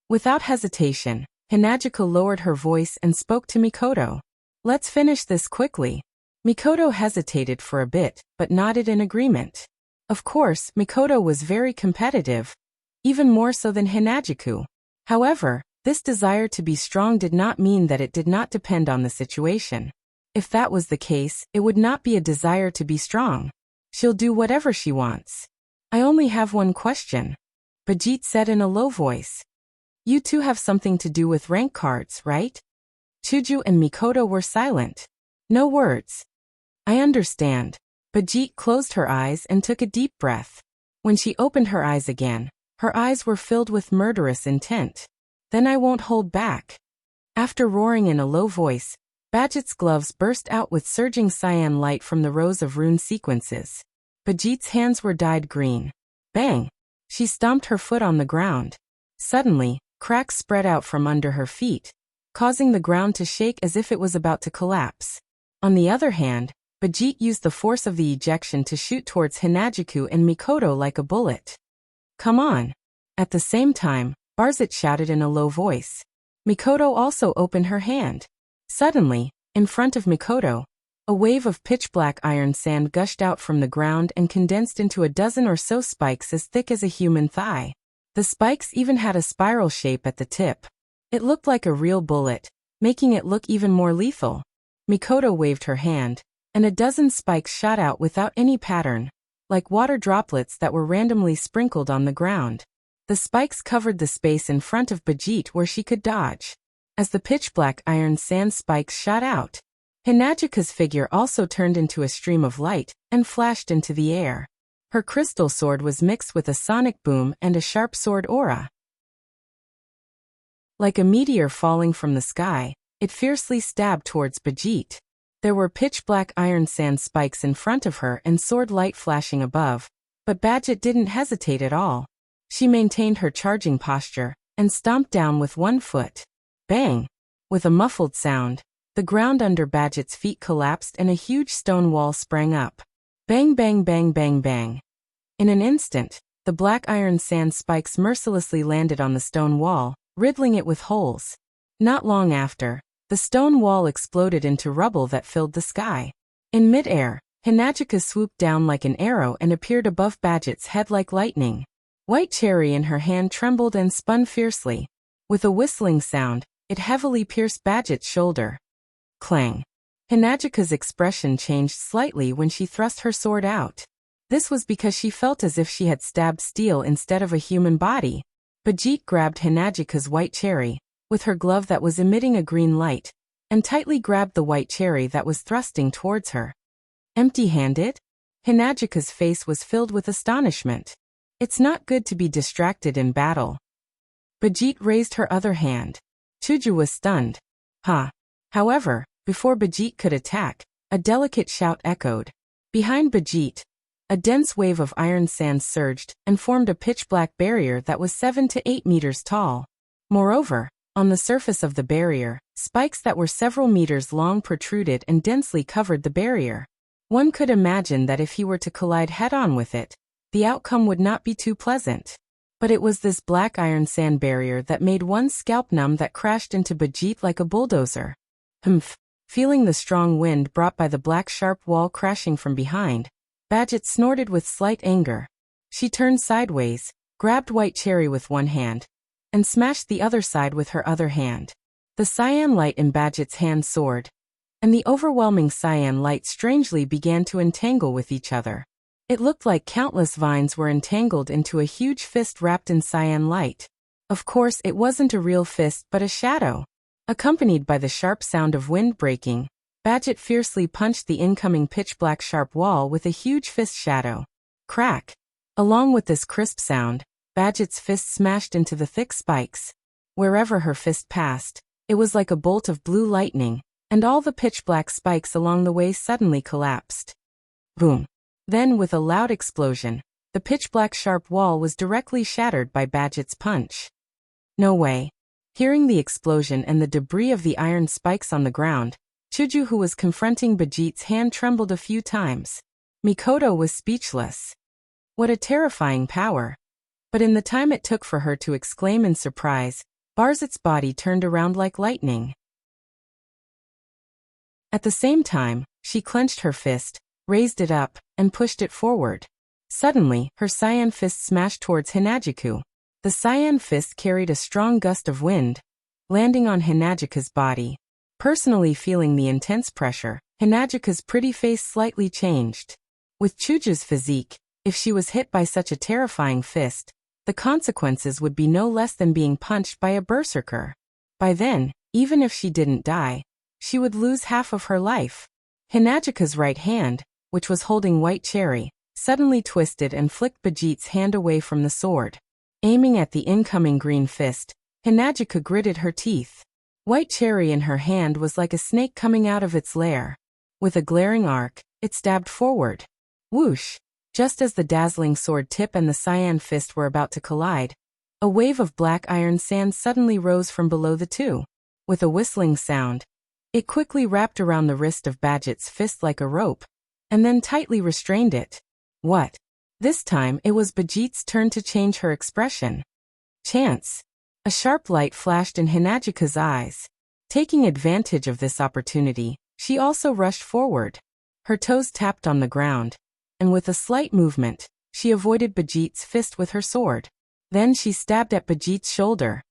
Without hesitation, Hinajika lowered her voice and spoke to Mikoto. Let's finish this quickly. Mikoto hesitated for a bit, but nodded in agreement. Of course, Mikoto was very competitive, even more so than Hinajiku. However, this desire to be strong did not mean that it did not depend on the situation. If that was the case, it would not be a desire to be strong. She'll do whatever she wants. I only have one question, Bajit said in a low voice. You two have something to do with rank cards, right? Chuju and Mikoto were silent. No words. I understand. Bajit closed her eyes and took a deep breath. When she opened her eyes again, her eyes were filled with murderous intent. Then I won't hold back. After roaring in a low voice, Bajit's gloves burst out with surging cyan light from the rows of rune sequences. Bajit's hands were dyed green. Bang! She stomped her foot on the ground. Suddenly, cracks spread out from under her feet, causing the ground to shake as if it was about to collapse. On the other hand, Bajit used the force of the ejection to shoot towards Hinajiku and Mikoto like a bullet. Come on! At the same time, Barzit shouted in a low voice. Mikoto also opened her hand. Suddenly, in front of Mikoto, a wave of pitch-black iron sand gushed out from the ground and condensed into a dozen or so spikes as thick as a human thigh. The spikes even had a spiral shape at the tip. It looked like a real bullet, making it look even more lethal. Mikoto waved her hand, and a dozen spikes shot out without any pattern, like water droplets that were randomly sprinkled on the ground. The spikes covered the space in front of Bajit where she could dodge. As the pitch-black iron sand spikes shot out, Hinajika's figure also turned into a stream of light and flashed into the air. Her crystal sword was mixed with a sonic boom and a sharp sword aura. Like a meteor falling from the sky, it fiercely stabbed towards Bajit. There were pitch-black iron sand spikes in front of her and sword light flashing above, but Bajit didn't hesitate at all. She maintained her charging posture and stomped down with one foot. Bang! With a muffled sound, the ground under Badget's feet collapsed and a huge stone wall sprang up. Bang bang bang bang bang. In an instant, the black iron sand spikes mercilessly landed on the stone wall, riddling it with holes. Not long after, the stone wall exploded into rubble that filled the sky. In midair, Hinajika swooped down like an arrow and appeared above Badget's head like lightning. White cherry in her hand trembled and spun fiercely. With a whistling sound, it heavily pierced Badget's shoulder. Clang. Hinajika's expression changed slightly when she thrust her sword out. This was because she felt as if she had stabbed steel instead of a human body. Badget grabbed Hinajika's white cherry, with her glove that was emitting a green light, and tightly grabbed the white cherry that was thrusting towards her. Empty-handed? Hinajika's face was filled with astonishment. It's not good to be distracted in battle. Badget raised her other hand. Chuju was stunned. Ha! However, before Badget could attack, a delicate shout echoed. Behind Badget, a dense wave of iron sand surged and formed a pitch-black barrier that was 7 to 8 meters tall. Moreover, on the surface of the barrier, spikes that were several meters long protruded and densely covered the barrier. One could imagine that if he were to collide head-on with it, the outcome would not be too pleasant. But it was this black iron sand barrier that made one's scalp numb that crashed into Badget like a bulldozer. Humph! Feeling the strong wind brought by the black sharp wall crashing from behind, Badget snorted with slight anger. She turned sideways, grabbed white cherry with one hand, and smashed the other side with her other hand. The cyan light in Badget's hand soared, and the overwhelming cyan light strangely began to entangle with each other. It looked like countless vines were entangled into a huge fist wrapped in cyan light. Of course, it wasn't a real fist but a shadow. Accompanied by the sharp sound of wind breaking, Badget fiercely punched the incoming pitch-black sharp wall with a huge fist shadow. Crack! Along with this crisp sound, Badget's fist smashed into the thick spikes. Wherever her fist passed, it was like a bolt of blue lightning, and all the pitch-black spikes along the way suddenly collapsed. Boom! Then, with a loud explosion, the pitch-black sharp wall was directly shattered by Badget's punch. No way! Hearing the explosion and the debris of the iron spikes on the ground, Chuju, who was confronting Badget's hand, trembled a few times. Mikoto was speechless. What a terrifying power! But in the time it took for her to exclaim in surprise, Barzet's body turned around like lightning. At the same time, she clenched her fist, raised it up, and pushed it forward. Suddenly, her cyan fist smashed towards Hinajiku. The cyan fist carried a strong gust of wind, landing on Hinajika's body. Personally feeling the intense pressure, Hinajika's pretty face slightly changed. With Chuju's physique, if she was hit by such a terrifying fist, the consequences would be no less than being punched by a berserker. By then, even if she didn't die, she would lose half of her life. Hinajika's right hand, which was holding white cherry, suddenly twisted and flicked Badget's hand away from the sword. Aiming at the incoming green fist, Hinajika gritted her teeth. White cherry in her hand was like a snake coming out of its lair. With a glaring arc, it stabbed forward. Whoosh! Just as the dazzling sword tip and the cyan fist were about to collide, a wave of black iron sand suddenly rose from below the two. With a whistling sound, it quickly wrapped around the wrist of Badget's fist like a rope, and then tightly restrained it. What? This time it was Badget's turn to change her expression. Chance! A sharp light flashed in Hinajika's eyes. Taking advantage of this opportunity, she also rushed forward. Her toes tapped on the ground, and with a slight movement, she avoided Badget's fist with her sword. Then she stabbed at Badget's shoulder.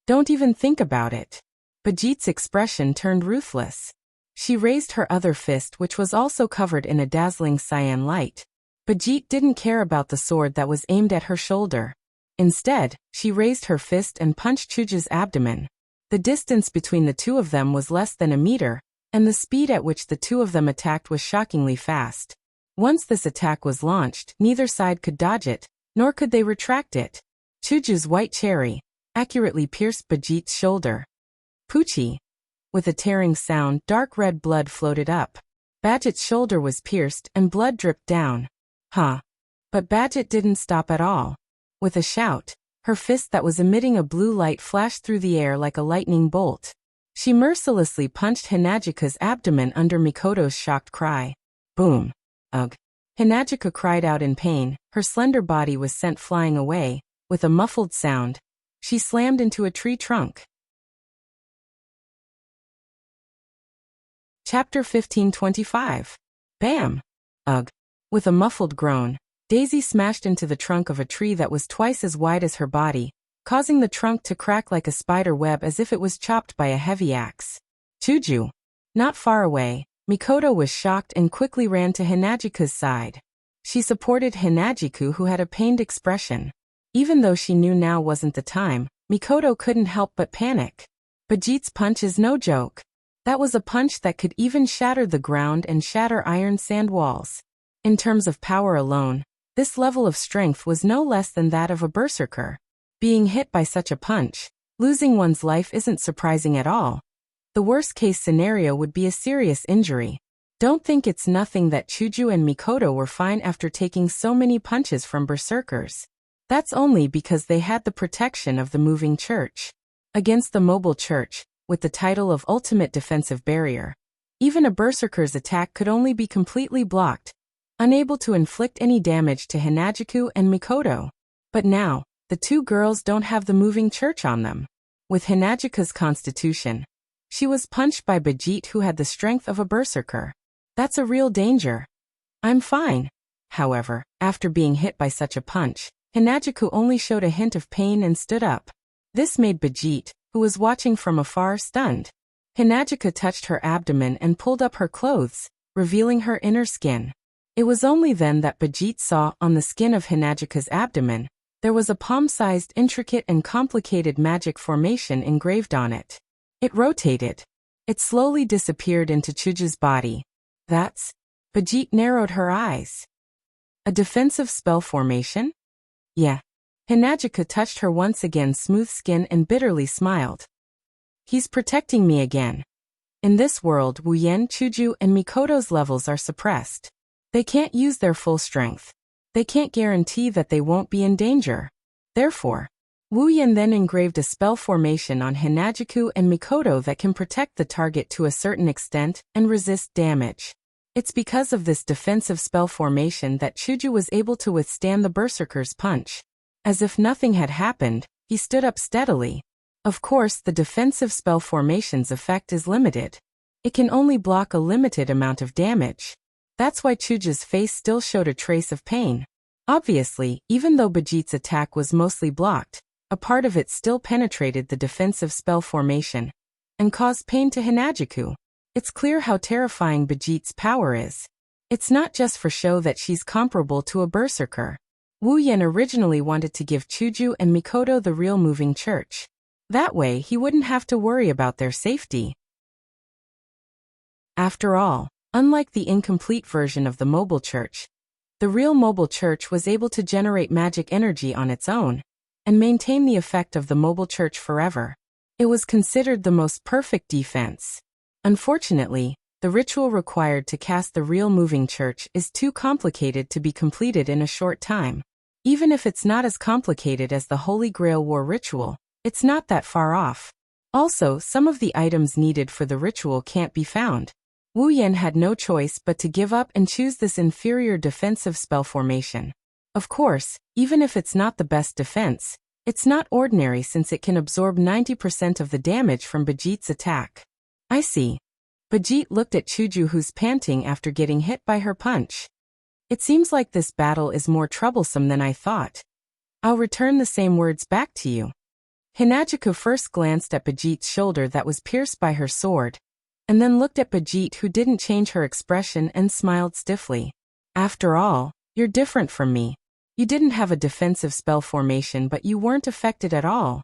Don't even think about it. Badget's expression turned ruthless. She raised her other fist, which was also covered in a dazzling cyan light. Badget didn't care about the sword that was aimed at her shoulder. Instead, she raised her fist and punched Chuju's abdomen. The distance between the two of them was less than a meter, and the speed at which the two of them attacked was shockingly fast. Once this attack was launched, neither side could dodge it, nor could they retract it. Chuju's white cherry accurately pierced Badget's shoulder. Poochie! With a tearing sound, dark red blood floated up. Badget's shoulder was pierced and blood dripped down. Huh. But Badget didn't stop at all. With a shout, Her fist that was emitting a blue light flashed through the air like a lightning bolt. She mercilessly punched Hinagika's abdomen under Mikoto's shocked cry. Boom. Ugh. Hinagika cried out in pain, her slender body was sent flying away. With a muffled sound, she slammed into a tree trunk. Chapter 1525. Bam! Ugh. With a muffled groan, Daisy smashed into the trunk of a tree that was twice as wide as her body, causing the trunk to crack like a spider web as if it was chopped by a heavy axe. Chuju. Not far away, Mikoto was shocked and quickly ran to Hinagika's side. She supported Hinagiku, who had a pained expression. Even though she knew now wasn't the time, Mikoto couldn't help but panic. Bijit's punch is no joke. That was a punch that could even shatter the ground and shatter iron sand walls. In terms of power alone, this level of strength was no less than that of a berserker. Being hit by such a punch, losing one's life isn't surprising at all. The worst-case scenario would be a serious injury. Don't think it's nothing that Chuju and Mikoto were fine after taking so many punches from berserkers. That's only because they had the protection of the moving church. Against the mobile church, with the title of ultimate defensive barrier, even a berserker's attack could only be completely blocked, unable to inflict any damage to Hinagiku and Mikoto. But now, the two girls don't have the moving church on them. With Hinagika's constitution, she was punched by Bijit, who had the strength of a berserker. That's a real danger. I'm fine. However, after being hit by such a punch, Hinagiku only showed a hint of pain and stood up. This made Bijit, who was watching from afar, stunned. Hinagika touched her abdomen and pulled up her clothes, revealing her inner skin. It was only then that Bijit saw, on the skin of Hinagika's abdomen, there was a palm-sized, intricate and complicated magic formation engraved on it. It rotated. It slowly disappeared into Chuju's body. That's... Bijit narrowed her eyes. A defensive spell formation? Yeah. Hinagika touched her once again smooth skin and bitterly smiled. He's protecting me again. In this world, Wuyen, Chuju and Mikoto's levels are suppressed. They can't use their full strength. They can't guarantee that they won't be in danger. Therefore, Wuyen then engraved a spell formation on Hinagiku and Mikoto that can protect the target to a certain extent and resist damage. It's because of this defensive spell formation that Chuju was able to withstand the berserker's punch. As if nothing had happened, he stood up steadily. Of course, the defensive spell formation's effect is limited. It can only block a limited amount of damage. That's why Chuju's face still showed a trace of pain. Obviously, even though Bijit's attack was mostly blocked, a part of it still penetrated the defensive spell formation and caused pain to Hinagiku. It's clear how terrifying Bijit's power is. It's not just for show that she's comparable to a berserker. Wuyen originally wanted to give Chuju and Mikoto the real moving church. That way he wouldn't have to worry about their safety. After all, unlike the incomplete version of the mobile church, the real mobile church was able to generate magic energy on its own and maintain the effect of the mobile church forever. It was considered the most perfect defense. Unfortunately, the ritual required to cast the real moving church is too complicated to be completed in a short time. Even if it's not as complicated as the Holy Grail War ritual, it's not that far off. Also, some of the items needed for the ritual can't be found. Wuyen had no choice but to give up and choose this inferior defensive spell formation. Of course, even if it's not the best defense, it's not ordinary since it can absorb 90% of the damage from Bijit's attack. I see. Bijit looked at Chuju, who's panting after getting hit by her punch. It seems like this battle is more troublesome than I thought. I'll return the same words back to you. Hinagika first glanced at Bijit's shoulder that was pierced by her sword, and then looked at Bijit, who didn't change her expression and smiled stiffly. After all, you're different from me. You didn't have a defensive spell formation, but you weren't affected at all.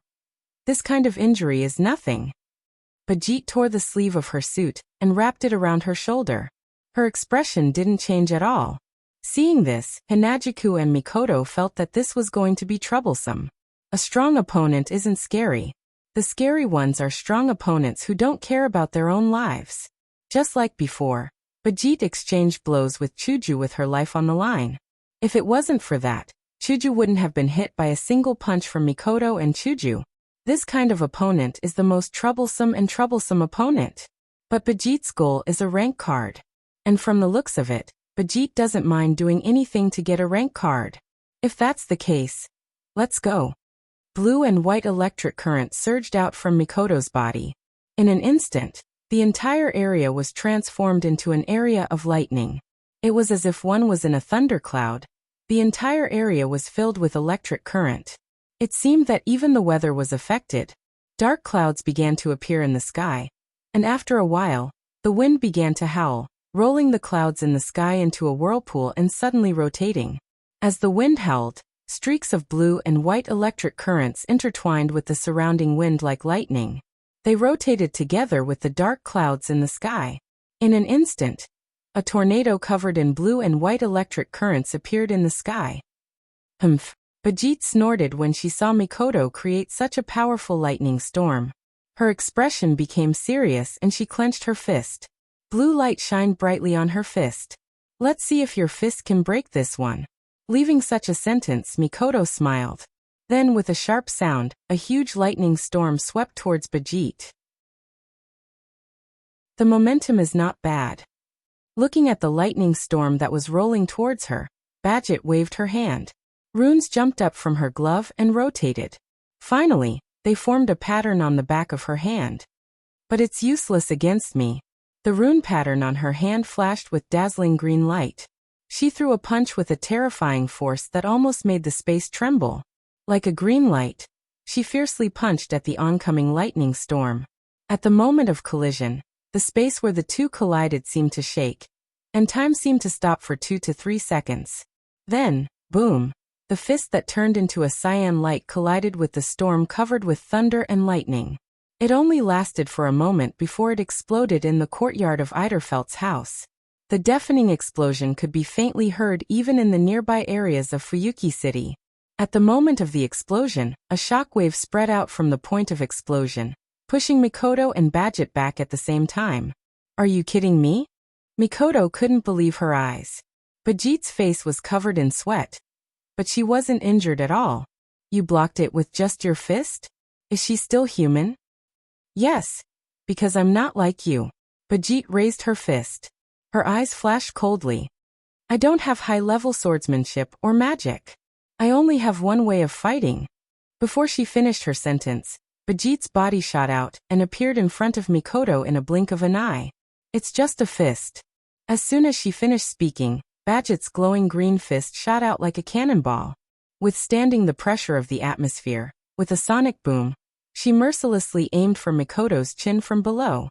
This kind of injury is nothing. Bijit tore the sleeve of her suit and wrapped it around her shoulder. Her expression didn't change at all. Seeing this, Hinagiku and Mikoto felt that this was going to be troublesome. A strong opponent isn't scary. The scary ones are strong opponents who don't care about their own lives. Just like before, Bijit exchanged blows with Chuju with her life on the line. If it wasn't for that, Chuju wouldn't have been hit by a single punch from Mikoto and Chuju. This kind of opponent is the most troublesome opponent. But Bijit's goal is a rank card. And from the looks of it, Bijit doesn't mind doing anything to get a rank card. If that's the case, let's go. Blue and white electric current surged out from Mikoto's body. In an instant, the entire area was transformed into an area of lightning. It was as if one was in a thundercloud. The entire area was filled with electric current. It seemed that even the weather was affected. Dark clouds began to appear in the sky, and after a while, the wind began to howl, rolling the clouds in the sky into a whirlpool and suddenly rotating. As the wind howled, streaks of blue and white electric currents intertwined with the surrounding wind like lightning. They rotated together with the dark clouds in the sky. In an instant, a tornado covered in blue and white electric currents appeared in the sky. Humph! Bijit snorted when she saw Mikoto create such a powerful lightning storm. Her expression became serious and she clenched her fist. Blue light shined brightly on her fist. Let's see if your fist can break this one. Leaving such a sentence, Mikoto smiled. Then, with a sharp sound, a huge lightning storm swept towards Bijit. The momentum is not bad. Looking at the lightning storm that was rolling towards her, Bijit waved her hand. Runes jumped up from her glove and rotated. Finally, they formed a pattern on the back of her hand. But it's useless against me. The rune pattern on her hand flashed with dazzling green light. She threw a punch with a terrifying force that almost made the space tremble. Like a green light, she fiercely punched at the oncoming lightning storm. At the moment of collision, the space where the two collided seemed to shake, and time seemed to stop for 2 to 3 seconds. Then, boom, the fist that turned into a cyan light collided with the storm covered with thunder and lightning. It only lasted for a moment before it exploded in the courtyard of Eiderfeldt's house. The deafening explosion could be faintly heard even in the nearby areas of Fuyuki City. At the moment of the explosion, a shockwave spread out from the point of explosion, pushing Mikoto and Bijit back at the same time. Are you kidding me? Mikoto couldn't believe her eyes. Bijit's face was covered in sweat. But she wasn't injured at all. You blocked it with just your fist? Is she still human? Yes. Because I'm not like you. Bijit raised her fist. Her eyes flashed coldly. I don't have high-level swordsmanship or magic. I only have one way of fighting. Before she finished her sentence, Bijit's body shot out and appeared in front of Mikoto in a blink of an eye. It's just a fist. As soon as she finished speaking, Bijit's glowing green fist shot out like a cannonball. Withstanding the pressure of the atmosphere, with a sonic boom, she mercilessly aimed for Mikoto's chin from below.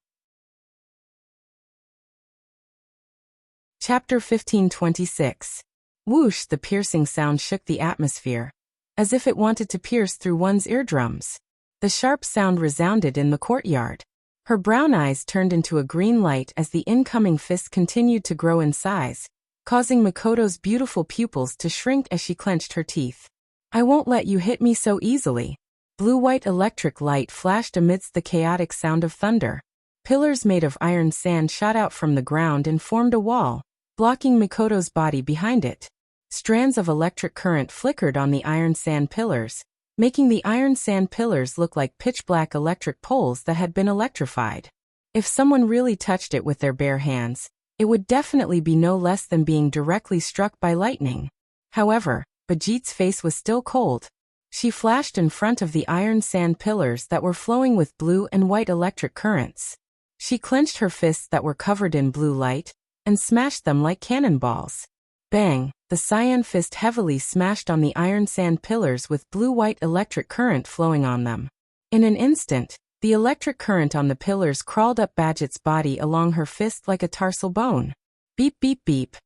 Chapter 1526. Whoosh! The piercing sound shook the atmosphere, as if it wanted to pierce through one's eardrums. The sharp sound resounded in the courtyard. Her brown eyes turned into a green light as the incoming fist continued to grow in size, causing Mikoto's beautiful pupils to shrink as she clenched her teeth. I won't let you hit me so easily. Blue-white electric light flashed amidst the chaotic sound of thunder. Pillars made of iron sand shot out from the ground and formed a wall, blocking Mikoto's body behind it. Strands of electric current flickered on the iron sand pillars, making the iron sand pillars look like pitch-black electric poles that had been electrified. If someone really touched it with their bare hands, it would definitely be no less than being directly struck by lightning. However, Bijit's face was still cold. She flashed in front of the iron sand pillars that were flowing with blue and white electric currents. She clenched her fists that were covered in blue light, and smashed them like cannonballs. Bang! The cyan fist heavily smashed on the iron sand pillars with blue-white electric current flowing on them. In an instant, the electric current on the pillars crawled up Bijit's body along her fist like a tarsal bone. Beep beep beep.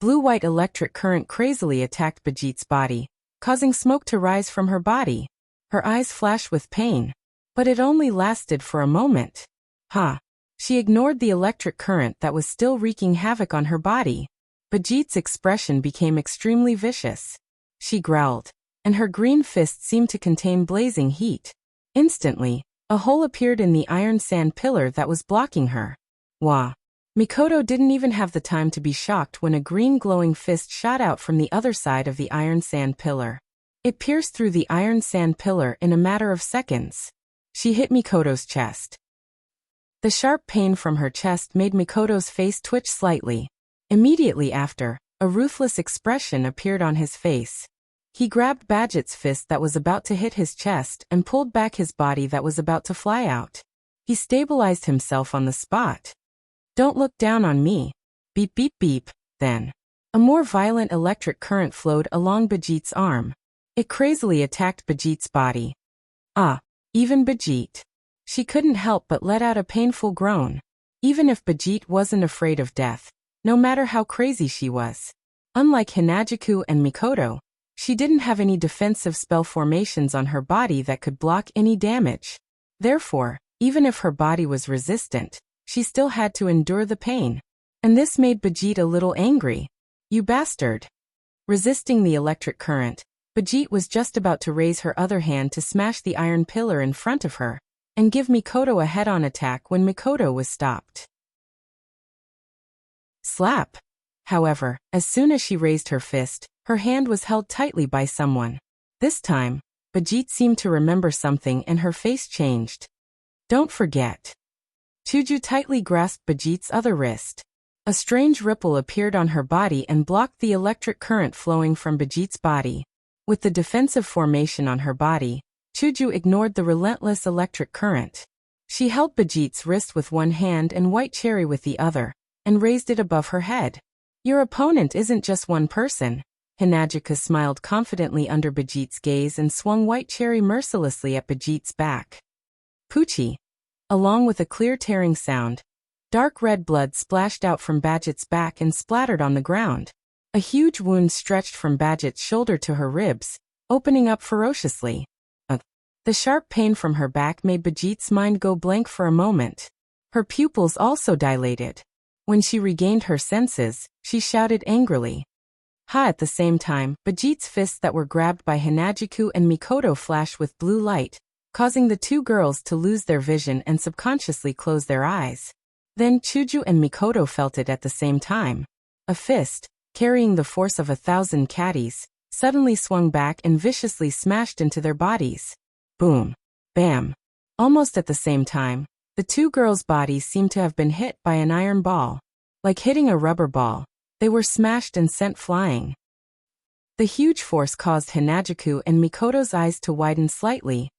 Blue-white electric current crazily attacked Bijit's body, causing smoke to rise from her body. Her eyes flashed with pain. But it only lasted for a moment. Ha! She ignored the electric current that was still wreaking havoc on her body. Bijit's expression became extremely vicious. She growled, and her green fist seemed to contain blazing heat. Instantly, a hole appeared in the iron sand pillar that was blocking her. Wah! Mikoto didn't even have the time to be shocked when a green glowing fist shot out from the other side of the iron sand pillar. It pierced through the iron sand pillar in a matter of seconds. She hit Mikoto's chest. The sharp pain from her chest made Mikoto's face twitch slightly. Immediately after, a ruthless expression appeared on his face. He grabbed Badget's fist that was about to hit his chest and pulled back his body that was about to fly out. He stabilized himself on the spot. "Don't look down on me." Beep beep beep. Then, a more violent electric current flowed along Badget's arm. It crazily attacked Badget's body. Even Badget. She couldn't help but let out a painful groan. Even if Badget wasn't afraid of death, no matter how crazy she was. Unlike Hinagiku and Mikoto, she didn't have any defensive spell formations on her body that could block any damage. Therefore, even if her body was resistant, she still had to endure the pain. And this made Badget a little angry. "You bastard." Resisting the electric current, Badget was just about to raise her other hand to smash the iron pillar in front of her and give Mikoto a head-on attack when Mikoto was stopped. Slap. However, as soon as she raised her fist, her hand was held tightly by someone. This time, Badget seemed to remember something and her face changed. "Don't forget." Chuju tightly grasped Badget's other wrist. A strange ripple appeared on her body and blocked the electric current flowing from Badget's body. With the defensive formation on her body, Chuju ignored the relentless electric current. She held Badget's wrist with one hand and White Cherry with the other, and raised it above her head. "Your opponent isn't just one person." Hinagika smiled confidently under Badget's gaze and swung White Cherry mercilessly at Badget's back. Poochie. Along with a clear tearing sound, dark red blood splashed out from Badget's back and splattered on the ground. A huge wound stretched from Badget's shoulder to her ribs, opening up ferociously. The sharp pain from her back made Badget's mind go blank for a moment. Her pupils also dilated. When she regained her senses, she shouted angrily. At the same time, Badget's fists that were grabbed by Hinagiku and Mikoto flashed with blue light, causing the two girls to lose their vision and subconsciously close their eyes. Then Chuju and Mikoto felt it at the same time. A fist, carrying the force of 1,000 caddies, suddenly swung back and viciously smashed into their bodies. Boom. Bam. Almost at the same time, the two girls' bodies seemed to have been hit by an iron ball. Like hitting a rubber ball, they were smashed and sent flying. The huge force caused Hinagiku and Mikoto's eyes to widen slightly.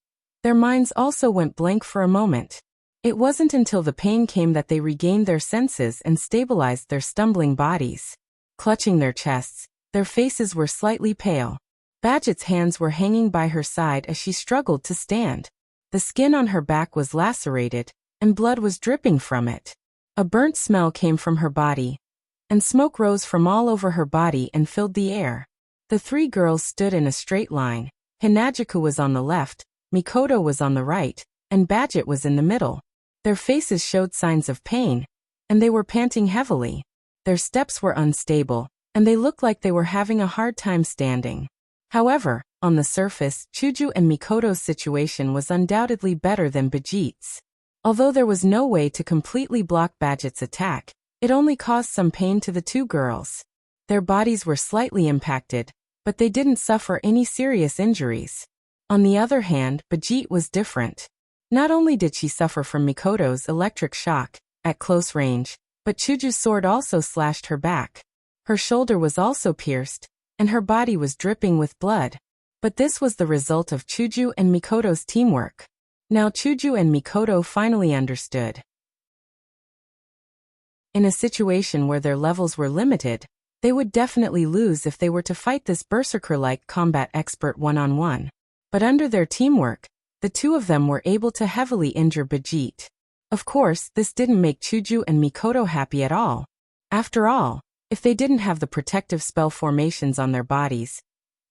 Their minds also went blank for a moment. It wasn't until the pain came that they regained their senses and stabilized their stumbling bodies. Clutching their chests, their faces were slightly pale. Badget's hands were hanging by her side as she struggled to stand. The skin on her back was lacerated, and blood was dripping from it. A burnt smell came from her body, and smoke rose from all over her body and filled the air. The three girls stood in a straight line. Hinagiku was on the left, Mikoto was on the right, and Badget was in the middle. Their faces showed signs of pain, and they were panting heavily. Their steps were unstable, and they looked like they were having a hard time standing. However, on the surface, Chuju and Mikoto's situation was undoubtedly better than Badget's. Although there was no way to completely block Badget's attack, it only caused some pain to the two girls. Their bodies were slightly impacted, but they didn't suffer any serious injuries. On the other hand, Badget was different. Not only did she suffer from Mikoto's electric shock at close range, but Chuju's sword also slashed her back. Her shoulder was also pierced, and her body was dripping with blood. But this was the result of Chuju and Mikoto's teamwork. Now Chuju and Mikoto finally understood. In a situation where their levels were limited, they would definitely lose if they were to fight this berserker-like combat expert one-on-one. But under their teamwork, the two of them were able to heavily injure Badget. Of course, this didn't make Chuju and Mikoto happy at all. After all, if they didn't have the protective spell formations on their bodies,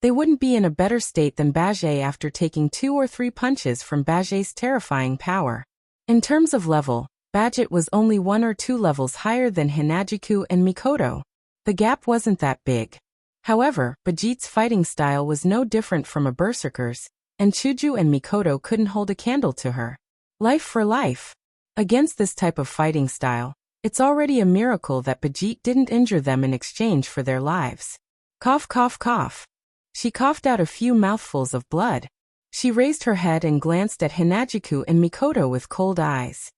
they wouldn't be in a better state than Badget after taking 2 or 3 punches from Badget's terrifying power. In terms of level, Badget was only 1 or 2 levels higher than Hinagiku and Mikoto. The gap wasn't that big. However, Badget's fighting style was no different from a berserker's, and Chuju and Mikoto couldn't hold a candle to her. Life for life. Against this type of fighting style, It's already a miracle that Bijit didn't injure them in exchange for their lives. Cough, cough, cough. She coughed out a few mouthfuls of blood. She raised her head and glanced at Hinajiku and Mikoto with cold eyes.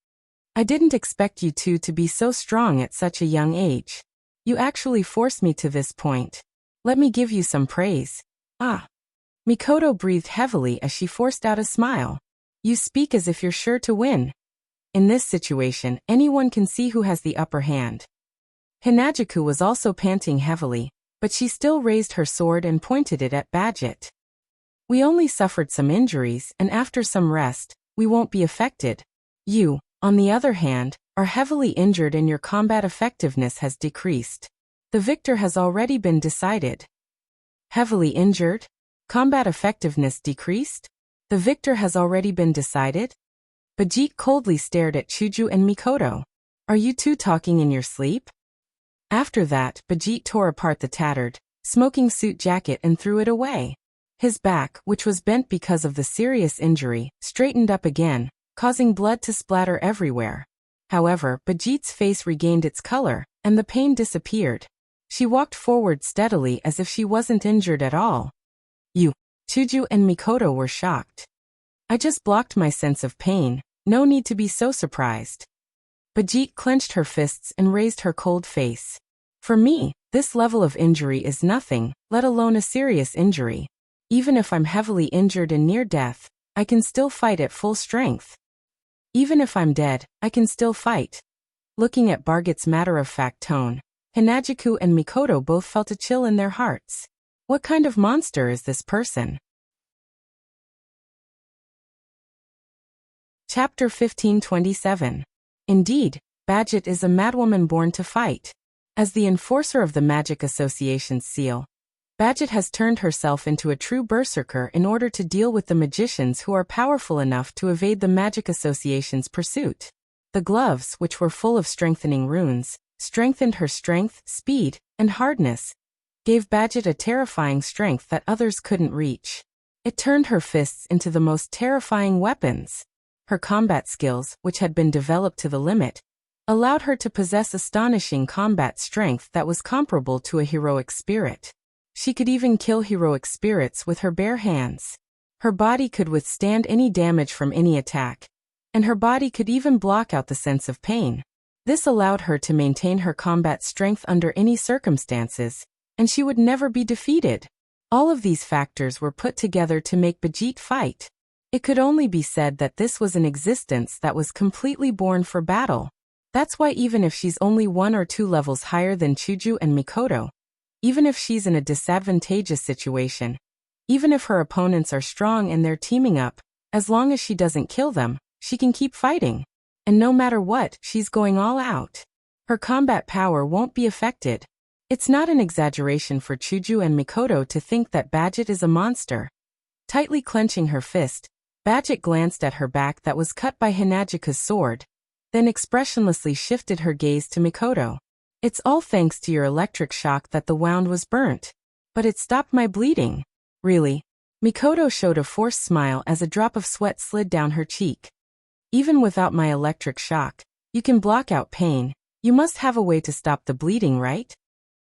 I didn't expect you two to be so strong at such a young age. You actually forced me to this point. Let me give you some praise. Ah. Mikoto breathed heavily as she forced out a smile. You speak as if you're sure to win. In this situation, anyone can see who has the upper hand. Hinajiku was also panting heavily, but she still raised her sword and pointed it at Badget. We only suffered some injuries, and after some rest, we won't be affected. You, on the other hand, are heavily injured and your combat effectiveness has decreased. The victor has already been decided. Heavily injured? Combat effectiveness decreased? The victor has already been decided? Bijit coldly stared at Chuju and Mikoto. Are you two talking in your sleep? After that, Bijit tore apart the tattered, smoking suit jacket and threw it away. His back, which was bent because of the serious injury, straightened up again, causing blood to splatter everywhere. However, Bijit's face regained its color, and the pain disappeared. She walked forward steadily as if she wasn't injured at all. You, Chuju and Mikoto were shocked. I just blocked my sense of pain, no need to be so surprised. Bijit clenched her fists and raised her cold face. For me, this level of injury is nothing, let alone a serious injury. Even if I'm heavily injured and near death, I can still fight at full strength. Even if I'm dead, I can still fight. Looking at Barget's matter-of-fact tone, Hinajiku and Mikoto both felt a chill in their hearts. What kind of monster is this person? Chapter 1527. Indeed, Badget is a madwoman born to fight. As the enforcer of the Magic Association's seal, Badget has turned herself into a true berserker in order to deal with the magicians who are powerful enough to evade the Magic Association's pursuit. The gloves, which were full of strengthening runes, strengthened her strength, speed, and hardness, gave Badget a terrifying strength that others couldn't reach. It turned her fists into the most terrifying weapons. Her combat skills, which had been developed to the limit, allowed her to possess astonishing combat strength that was comparable to a heroic spirit. She could even kill heroic spirits with her bare hands. Her body could withstand any damage from any attack, and her body could even block out the sense of pain. This allowed her to maintain her combat strength under any circumstances, and she would never be defeated. All of these factors were put together to make Bijit fight. It could only be said that this was an existence that was completely born for battle. That's why even if she's only 1 or 2 levels higher than Chuju and Mikoto, even if she's in a disadvantageous situation, even if her opponents are strong and they're teaming up, as long as she doesn't kill them, she can keep fighting. And no matter what, she's going all out. Her combat power won't be affected. It's not an exaggeration for Chuju and Mikoto to think that Badget is a monster. Tightly clenching her fist, Badget glanced at her back that was cut by Hinajika's sword, then expressionlessly shifted her gaze to Mikoto. It's all thanks to your electric shock that the wound was burnt. But it stopped my bleeding. Really? Mikoto showed a forced smile as a drop of sweat slid down her cheek. Even without my electric shock, you can block out pain. You must have a way to stop the bleeding, right?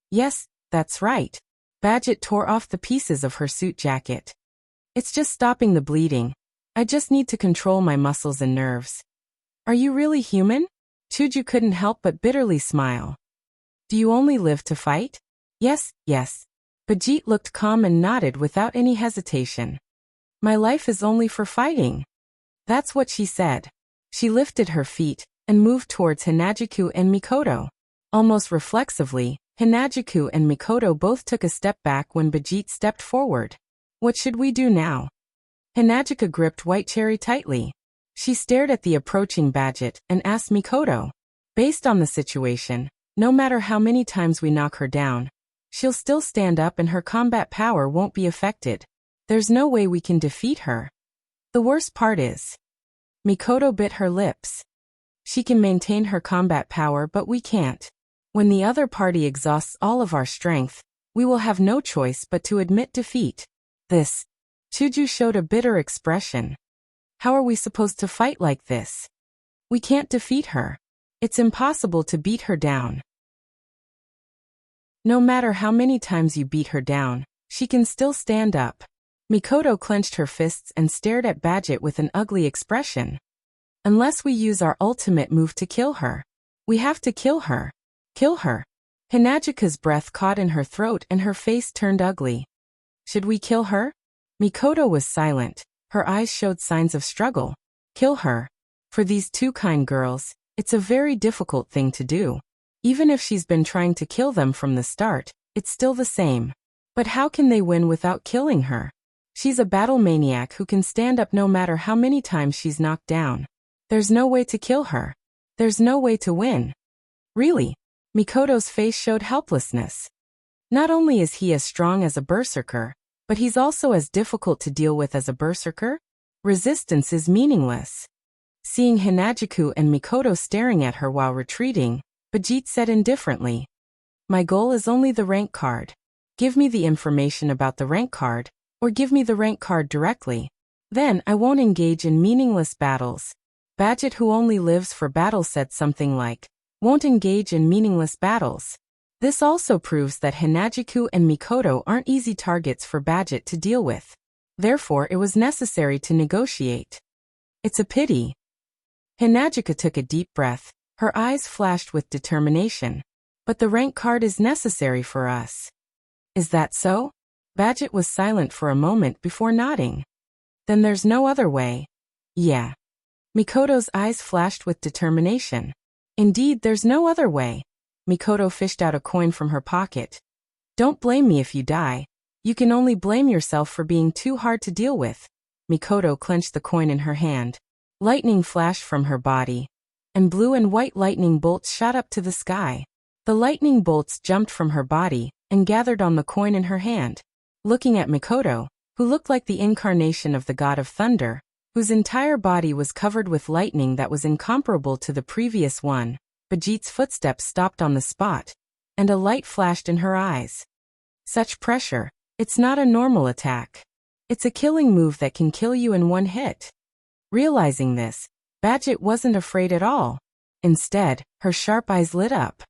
Yes, that's right. Badget tore off the pieces of her suit jacket. It's just stopping the bleeding. I just need to control my muscles and nerves. Are you really human? Chuju couldn't help but bitterly smile. Do you only live to fight? Yes, yes. Bijit looked calm and nodded without any hesitation. My life is only for fighting. That's what she said. She lifted her feet and moved towards Hinajiku and Mikoto. Almost reflexively, Hinajiku and Mikoto both took a step back when Bijit stepped forward. What should we do now? Hinajika gripped White Cherry tightly. She stared at the approaching Badget and asked Mikoto. Based on the situation, no matter how many times we knock her down, she'll still stand up and her combat power won't be affected. There's no way we can defeat her. The worst part is, Mikoto bit her lips. She can maintain her combat power, but we can't. When the other party exhausts all of our strength, we will have no choice but to admit defeat. This. Chuju showed a bitter expression. How are we supposed to fight like this? We can't defeat her. It's impossible to beat her down. No matter how many times you beat her down, she can still stand up. Mikoto clenched her fists and stared at Badget with an ugly expression. Unless we use our ultimate move to kill her. We have to kill her. Kill her. Hinagika's breath caught in her throat and her face turned ugly. Should we kill her? Mikoto was silent. Her eyes showed signs of struggle. Kill her. For these two kind girls, it's a very difficult thing to do. Even if she's been trying to kill them from the start, it's still the same. But how can they win without killing her? She's a battle maniac who can stand up no matter how many times she's knocked down. There's no way to kill her. There's no way to win. Really? Mikoto's face showed helplessness. Not only is he as strong as a berserker, but he's also as difficult to deal with as a berserker. Resistance is meaningless. Seeing Hinagiku and Mikoto staring at her while retreating, Bajit said indifferently, "My goal is only the rank card. Give me the information about the rank card, or give me the rank card directly. Then I won't engage in meaningless battles." Badget, who only lives for battle, said something like, "Won't engage in meaningless battles." This also proves that Hinagiku and Mikoto aren't easy targets for Badget to deal with. Therefore, it was necessary to negotiate. It's a pity. Hinagika took a deep breath. Her eyes flashed with determination. But the rank card is necessary for us. Is that so? Badget was silent for a moment before nodding. Then there's no other way. Yeah. Mikoto's eyes flashed with determination. Indeed, there's no other way. Mikoto fished out a coin from her pocket. Don't blame me if you die. You can only blame yourself for being too hard to deal with. Mikoto clenched the coin in her hand. Lightning flashed from her body, and blue and white lightning bolts shot up to the sky. The lightning bolts jumped from her body and gathered on the coin in her hand. Looking at Mikoto, who looked like the incarnation of the god of thunder, whose entire body was covered with lightning that was incomparable to the previous one, Bajit's footsteps stopped on the spot, and a light flashed in her eyes. Such pressure, it's not a normal attack. It's a killing move that can kill you in one hit. Realizing this, Badget wasn't afraid at all. Instead, her sharp eyes lit up.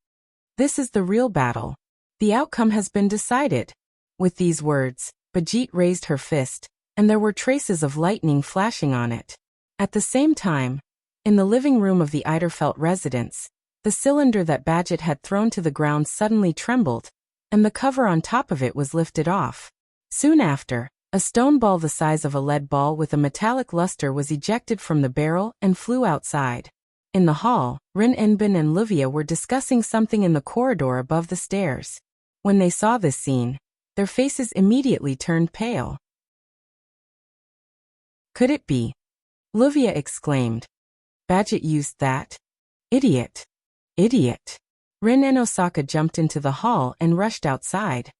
This is the real battle. The outcome has been decided. With these words, Bajit raised her fist, and there were traces of lightning flashing on it. At the same time, in the living room of the Eiderfelt residence, the cylinder that Badget had thrown to the ground suddenly trembled, and the cover on top of it was lifted off. Soon after, a stone ball the size of a lead ball with a metallic luster was ejected from the barrel and flew outside. In the hall, Rin Enbin and Livia were discussing something in the corridor above the stairs. When they saw this scene, their faces immediately turned pale. Could it be? Livia exclaimed. Badget used that. Idiot. Idiot. Rin and Osaka jumped into the hall and rushed outside.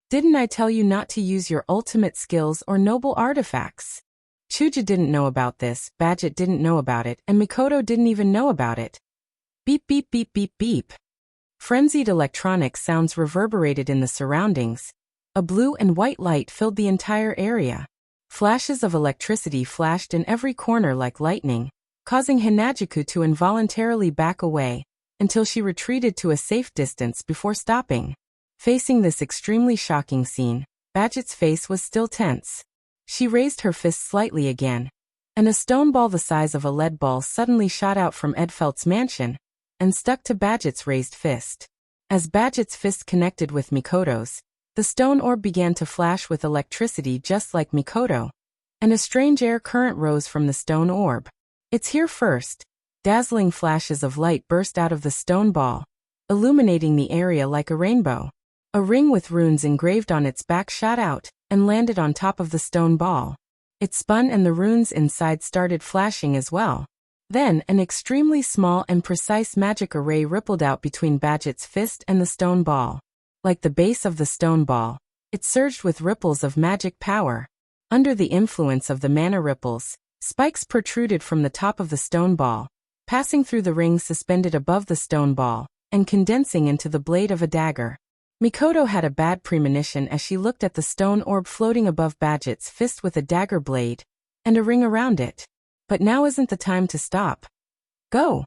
Didn't I tell you not to use your ultimate skills or noble artifacts? Chuja didn't know about this, Badget didn't know about it, and Mikoto didn't even know about it. Beep beep beep beep beep. Frenzied electronic sounds reverberated in the surroundings. A blue and white light filled the entire area. Flashes of electricity flashed in every corner like lightning, causing Hinagiku to involuntarily back away, until she retreated to a safe distance before stopping. Facing this extremely shocking scene, Badget's face was still tense. She raised her fist slightly again, and a stone ball the size of a lead ball suddenly shot out from Edfeldt's mansion, and stuck to Badget's raised fist. As Badget's fist connected with Mikoto's, the stone orb began to flash with electricity just like Mikoto, and a strange air current rose from the stone orb. It's here first. Dazzling flashes of light burst out of the stone ball, illuminating the area like a rainbow. A ring with runes engraved on its back shot out and landed on top of the stone ball. It spun and the runes inside started flashing as well. Then an extremely small and precise magic array rippled out between Badget's fist and the stone ball. Like the base of the stone ball, it surged with ripples of magic power. Under the influence of the mana ripples, spikes protruded from the top of the stone ball, passing through the ring suspended above the stone ball, and condensing into the blade of a dagger. Mikoto had a bad premonition as she looked at the stone orb floating above Badget's fist with a dagger blade, and a ring around it. But now isn't the time to stop. Go!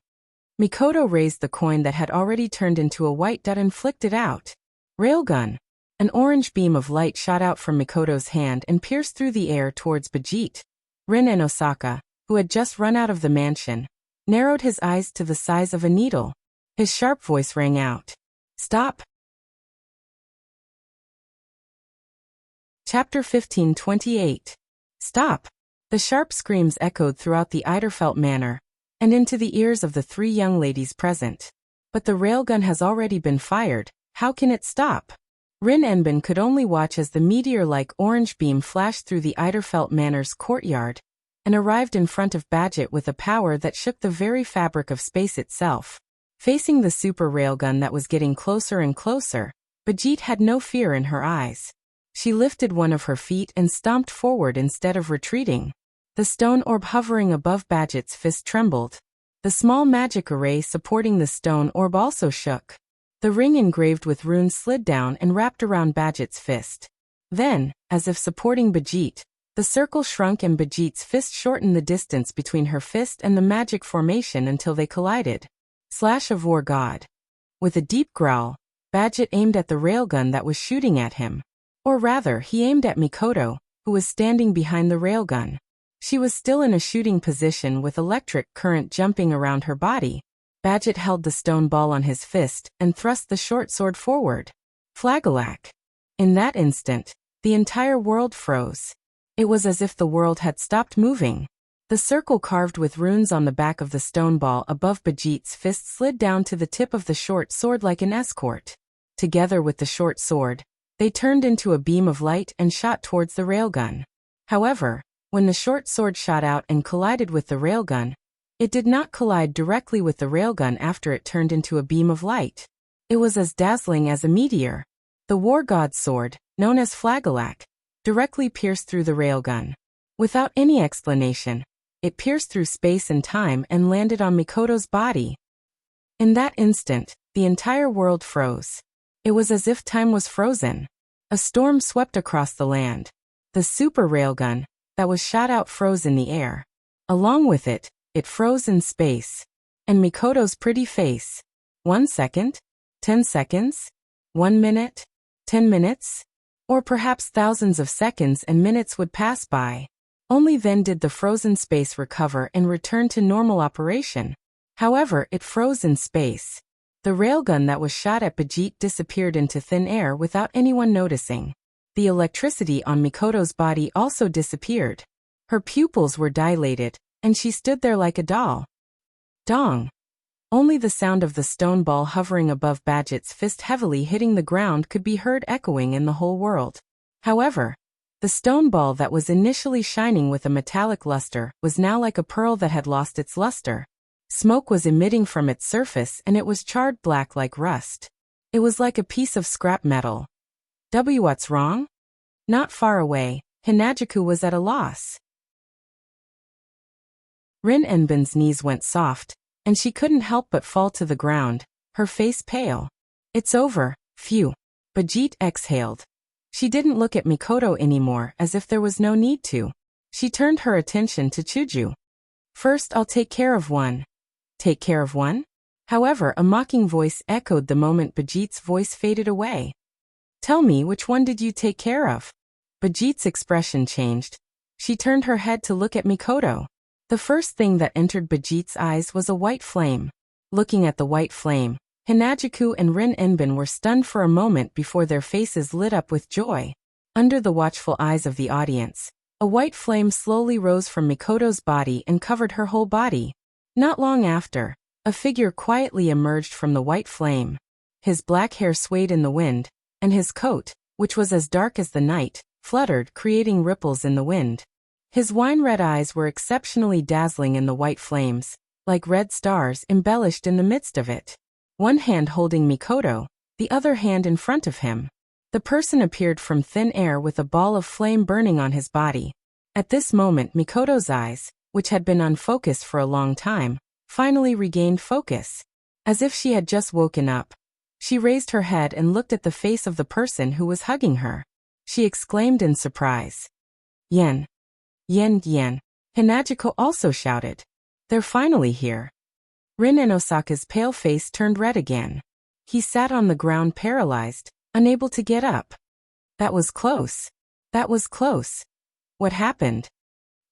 Mikoto raised the coin that had already turned into a white dot and flicked it out. Railgun. An orange beam of light shot out from Mikoto's hand and pierced through the air towards Bijit. Rin and Osaka, who had just run out of the mansion, narrowed his eyes to the size of a needle. His sharp voice rang out. Stop! Chapter 15:28. Stop! The sharp screams echoed throughout the Eiderfelt manor, and into the ears of the three young ladies present. But the railgun has already been fired, how can it stop? Rin Enbin could only watch as the meteor-like orange beam flashed through the Eiderfelt manor's courtyard, and arrived in front of Badget with a power that shook the very fabric of space itself. Facing the super railgun that was getting closer and closer, Bijit had no fear in her eyes. She lifted one of her feet and stomped forward instead of retreating. The stone orb hovering above Badget's fist trembled. The small magic array supporting the stone orb also shook. The ring engraved with runes slid down and wrapped around Badget's fist. Then, as if supporting Bijit, the circle shrunk and Bijit's fist shortened the distance between her fist and the magic formation until they collided. Slash of War God. With a deep growl, Badget aimed at the railgun that was shooting at him. Or rather, he aimed at Mikoto, who was standing behind the railgun. She was still in a shooting position with electric current jumping around her body. Badget held the stone ball on his fist and thrust the short sword forward. Flagalack. In that instant, the entire world froze. It was as if the world had stopped moving. The circle carved with runes on the back of the stone ball above Bijit's fist slid down to the tip of the short sword like an escort. Together with the short sword, they turned into a beam of light and shot towards the railgun. However, when the short sword shot out and collided with the railgun, it did not collide directly with the railgun after it turned into a beam of light. It was as dazzling as a meteor. The war god's sword, known as Flagalack, directly pierced through the railgun. Without any explanation, it pierced through space and time and landed on Mikoto's body. In that instant, the entire world froze. It was as if time was frozen. A storm swept across the land. The super railgun that was shot out froze in the air. Along with it, it froze in space. And Mikoto's pretty face. 1 second? 10 seconds? 1 minute? 10 minutes? Or perhaps thousands of seconds and minutes would pass by. Only then did the frozen space recover and return to normal operation. However, it froze in space. The railgun that was shot at Bijit disappeared into thin air without anyone noticing. The electricity on Mikoto's body also disappeared. Her pupils were dilated, and she stood there like a doll. Dong! Only the sound of the stone ball hovering above Badget's fist heavily hitting the ground could be heard echoing in the whole world. However, the stone ball that was initially shining with a metallic luster was now like a pearl that had lost its luster. Smoke was emitting from its surface and it was charred black like rust. It was like a piece of scrap metal. What's wrong? Not far away, Hinajuku was at a loss. Rin Enbin's knees went soft, and she couldn't help but fall to the ground, her face pale. It's over, phew. Bijit exhaled. She didn't look at Mikoto anymore as if there was no need to. She turned her attention to Chuju. First I'll take care of one. Take care of one? However, a mocking voice echoed the moment Bijit's voice faded away. Tell me, which one did you take care of? Bijit's expression changed. She turned her head to look at Mikoto. The first thing that entered Bijit's eyes was a white flame. Looking at the white flame, Hinajuku and Rin Enbin were stunned for a moment before their faces lit up with joy. Under the watchful eyes of the audience, a white flame slowly rose from Mikoto's body and covered her whole body. Not long after, a figure quietly emerged from the white flame. His black hair swayed in the wind, and his coat, which was as dark as the night, fluttered, creating ripples in the wind. His wine-red eyes were exceptionally dazzling in the white flames, like red stars embellished in the midst of it. One hand holding Mikoto, the other hand in front of him. The person appeared from thin air with a ball of flame burning on his body. At this moment Mikoto's eyes, which had been unfocused for a long time, finally regained focus. As if she had just woken up, she raised her head and looked at the face of the person who was hugging her. She exclaimed in surprise. Yen. Yen, Yen. Hinajuku also shouted. They're finally here. Rin and Osaka's pale face turned red again. He sat on the ground paralyzed, unable to get up. That was close. That was close. What happened?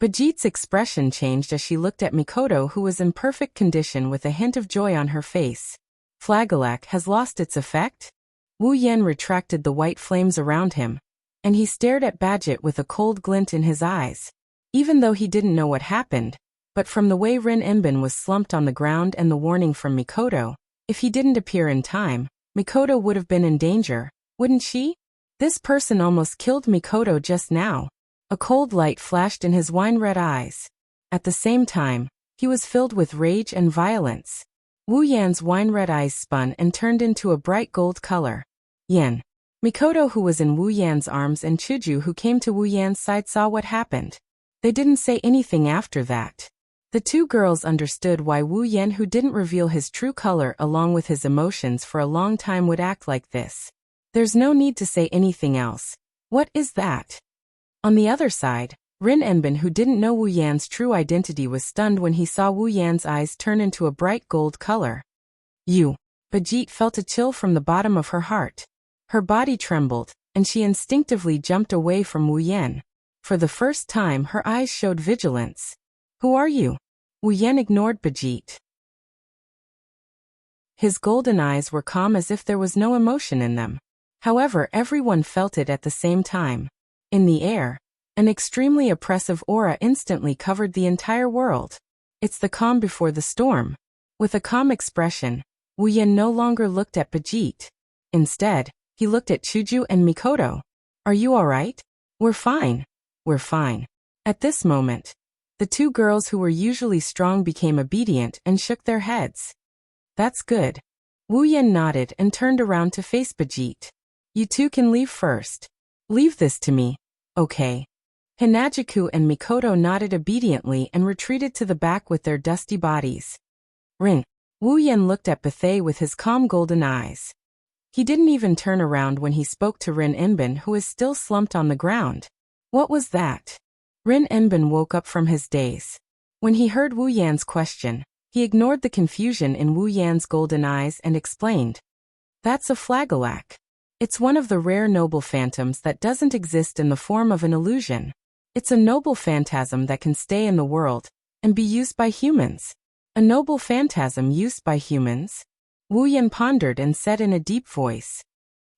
Bijit's expression changed as she looked at Mikoto, who was in perfect condition with a hint of joy on her face. Flagellac has lost its effect? Wu Yan retracted the white flames around him, and he stared at Badget with a cold glint in his eyes. Even though he didn't know what happened, but from the way Rin Enbin was slumped on the ground and the warning from Mikoto, if he didn't appear in time, Mikoto would have been in danger, wouldn't she? This person almost killed Mikoto just now. A cold light flashed in his wine-red eyes. At the same time, he was filled with rage and violence. Wu Yan's wine-red eyes spun and turned into a bright gold color. Yan. Mikoto, who was in Wu Yan's arms, and Chuju, who came to Wu Yan's side, saw what happened. They didn't say anything after that. The two girls understood why Wu Yan, who didn't reveal his true color along with his emotions for a long time, would act like this. There's no need to say anything else. What is that? On the other side, Rin Enbin, who didn't know Wu Yan's true identity, was stunned when he saw Wu Yan's eyes turn into a bright gold color. You. Bijit felt a chill from the bottom of her heart. Her body trembled, and she instinctively jumped away from Wu Yan. For the first time, her eyes showed vigilance. Who are you? Wu Yan ignored Bijit. His golden eyes were calm as if there was no emotion in them. However, everyone felt it at the same time. In the air, an extremely oppressive aura instantly covered the entire world. It's the calm before the storm. With a calm expression, Wu Yan no longer looked at Bijit. Instead, he looked at Chuju and Mikoto. Are you alright? We're fine. We're fine. At this moment, the two girls who were usually strong became obedient and shook their heads. That's good. Wu Yan nodded and turned around to face Bijit. You two can leave first. Leave this to me. Okay. Hinajuku and Mikoto nodded obediently and retreated to the back with their dusty bodies. Rin. Wu Yan looked at Bethay with his calm golden eyes. He didn't even turn around when he spoke to Rin Enbin, who is still slumped on the ground. What was that? Rin Enbin woke up from his daze. When he heard Wu Yan's question, he ignored the confusion in Wu Yan's golden eyes and explained. That's a Flagellac. It's one of the rare noble phantoms that doesn't exist in the form of an illusion. It's a noble phantasm that can stay in the world and be used by humans. A noble phantasm used by humans? Wu Yan pondered and said in a deep voice.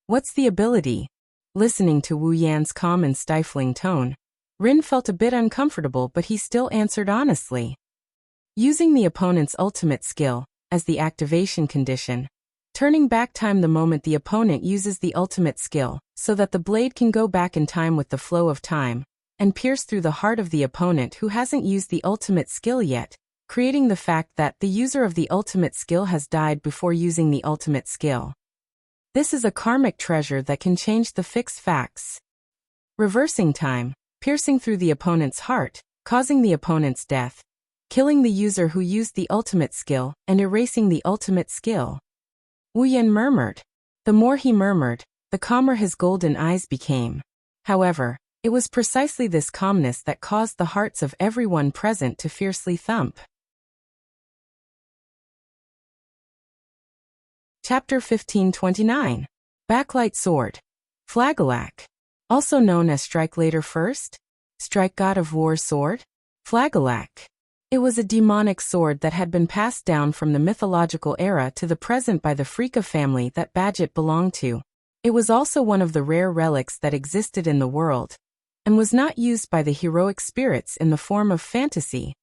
What's the ability? Listening to Wu Yan's calm and stifling tone, Rin felt a bit uncomfortable, but he still answered honestly. Using the opponent's ultimate skill as the activation condition. Turning back time the moment the opponent uses the ultimate skill, so that the blade can go back in time with the flow of time, and pierce through the heart of the opponent who hasn't used the ultimate skill yet, creating the fact that the user of the ultimate skill has died before using the ultimate skill. This is a karmic treasure that can change the fixed facts. Reversing time, piercing through the opponent's heart, causing the opponent's death, killing the user who used the ultimate skill, and erasing the ultimate skill. Wu Yan murmured. The more he murmured, the calmer his golden eyes became. However, it was precisely this calmness that caused the hearts of everyone present to fiercely thump. Chapter 1529. Backlight Sword. Flagellac. Also known as Strike Later First? Strike God of War's sword? Flagellac. It was a demonic sword that had been passed down from the mythological era to the present by the Freaka family that Badget belonged to. It was also one of the rare relics that existed in the world, and was not used by the heroic spirits in the form of fantasy.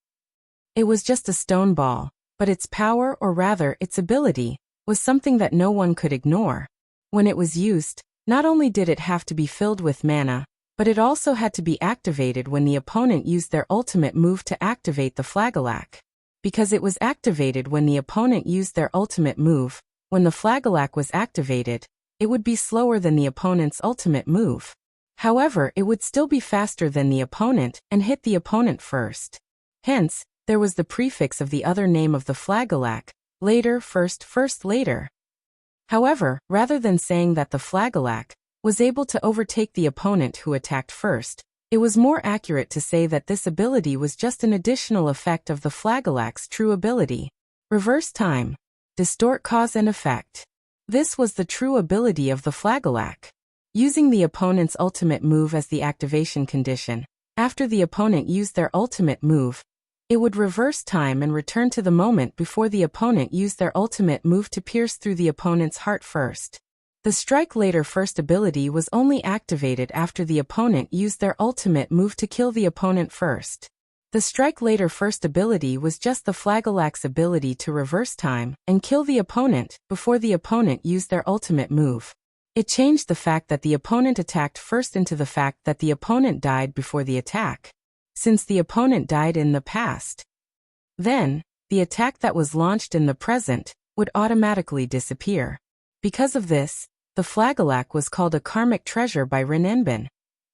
It was just a stone ball, but its power, or rather its ability, was something that no one could ignore. When it was used, not only did it have to be filled with mana, but it also had to be activated when the opponent used their ultimate move to activate the Flagellac. Because it was activated when the opponent used their ultimate move, when the Flagellac was activated, it would be slower than the opponent's ultimate move. However, it would still be faster than the opponent and hit the opponent first. Hence, there was the prefix of the other name of the Flagellac, later first, first later. However, rather than saying that the Flagellac was able to overtake the opponent who attacked first, it was more accurate to say that this ability was just an additional effect of the Flagellac's true ability. Reverse time. Distort cause and effect. This was the true ability of the Flagellac. Using the opponent's ultimate move as the activation condition, after the opponent used their ultimate move, it would reverse time and return to the moment before the opponent used their ultimate move to pierce through the opponent's heart first. The strike later first ability was only activated after the opponent used their ultimate move to kill the opponent first. The strike later first ability was just the Flagellac's ability to reverse time and kill the opponent before the opponent used their ultimate move. It changed the fact that the opponent attacked first into the fact that the opponent died before the attack, since the opponent died in the past. Then, the attack that was launched in the present would automatically disappear. Because of this, the Flagellac was called a karmic treasure by Rin Enbin,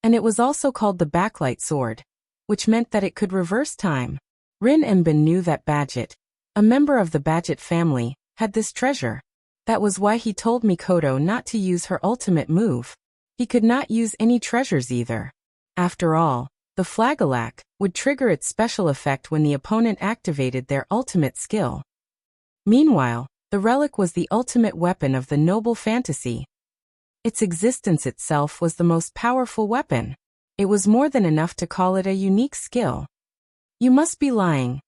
and it was also called the backlight sword, which meant that it could reverse time. Rin Enbin knew that Badget, a member of the Badget family, had this treasure. That was why he told Mikoto not to use her ultimate move. He could not use any treasures either. After all, the Flagellac would trigger its special effect when the opponent activated their ultimate skill. Meanwhile, the relic was the ultimate weapon of the noble fantasy. Its existence itself was the most powerful weapon. It was more than enough to call it a unique skill. You must be lying.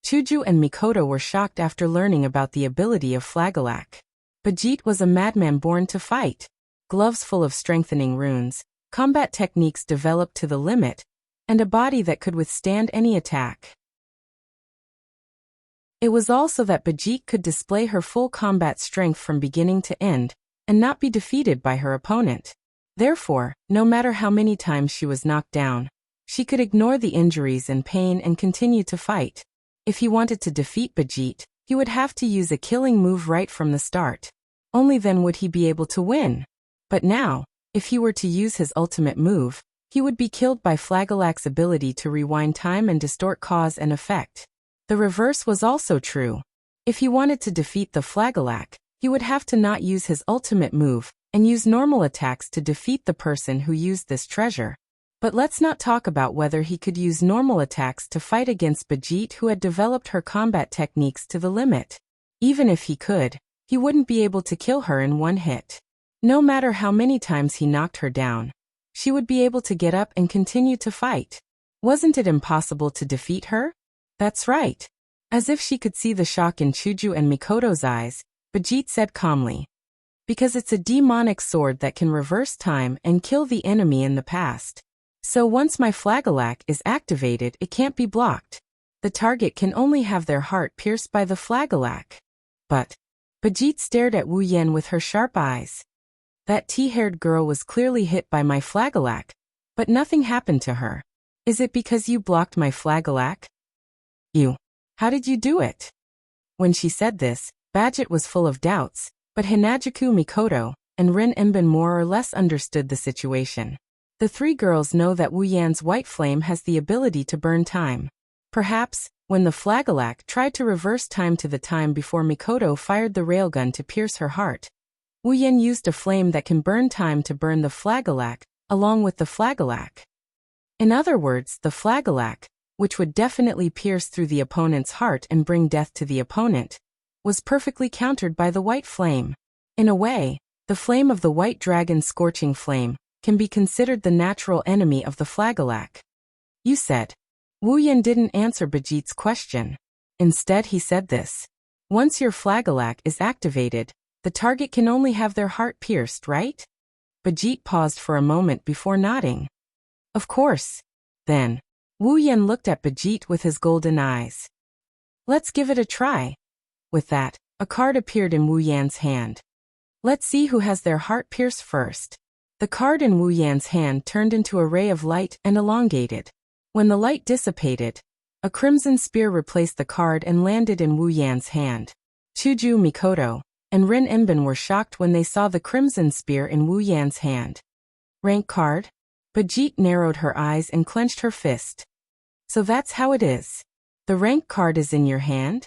Chuju and Mikoto were shocked after learning about the ability of Flagellac. Bajit was a madman born to fight. Gloves full of strengthening runes, combat techniques developed to the limit, and a body that could withstand any attack. It was also that Bajit could display her full combat strength from beginning to end, and not be defeated by her opponent. Therefore, no matter how many times she was knocked down, she could ignore the injuries and pain and continue to fight. If he wanted to defeat Bajit, he would have to use a killing move right from the start. Only then would he be able to win. But now, if he were to use his ultimate move, he would be killed by Flagellac's ability to rewind time and distort cause and effect. The reverse was also true. If he wanted to defeat the Flagellac, he would have to not use his ultimate move, and use normal attacks to defeat the person who used this treasure. But let's not talk about whether he could use normal attacks to fight against Bajit, who had developed her combat techniques to the limit. Even if he could, he wouldn't be able to kill her in one hit. No matter how many times he knocked her down, she would be able to get up and continue to fight. Wasn't it impossible to defeat her? That's right. As if she could see the shock in Chuju and Mikoto's eyes, Bajit said calmly. Because it's a demonic sword that can reverse time and kill the enemy in the past. So once my Flagellac is activated, it can't be blocked. The target can only have their heart pierced by the Flagellac. But Bajit stared at Wu Yan with her sharp eyes. That tea-haired girl was clearly hit by my Flagellac, but nothing happened to her. Is it because you blocked my Flagellac? You. How did you do it? When she said this, Badget was full of doubts, but Hinajuku Mikoto and Rin Enbin more or less understood the situation. The three girls know that Wu Yan's white flame has the ability to burn time. Perhaps, when the Flagellac tried to reverse time to the time before Mikoto fired the railgun to pierce her heart, Wu Yan used a flame that can burn time to burn the Flagellac, along with the Flagellac. In other words, the Flagellac, which would definitely pierce through the opponent's heart and bring death to the opponent, was perfectly countered by the white flame. In a way, the flame of the white dragon's scorching flame can be considered the natural enemy of the Flagellac. You said. Wu Yan didn't answer Bajit's question. Instead he said this. Once your Flagellac is activated, the target can only have their heart pierced, right? Bajit paused for a moment before nodding. Of course. Then, Wu Yan looked at Bajit with his golden eyes. Let's give it a try. With that, a card appeared in Wu Yan's hand. Let's see who has their heart pierced first. The card in Wu Yan's hand turned into a ray of light and elongated. When the light dissipated, a crimson spear replaced the card and landed in Wu Yan's hand. Chuju Mikoto and Rin Enbin were shocked when they saw the crimson spear in Wu Yan's hand. Rank card? Bajit narrowed her eyes and clenched her fist. So that's how it is. The rank card is in your hand?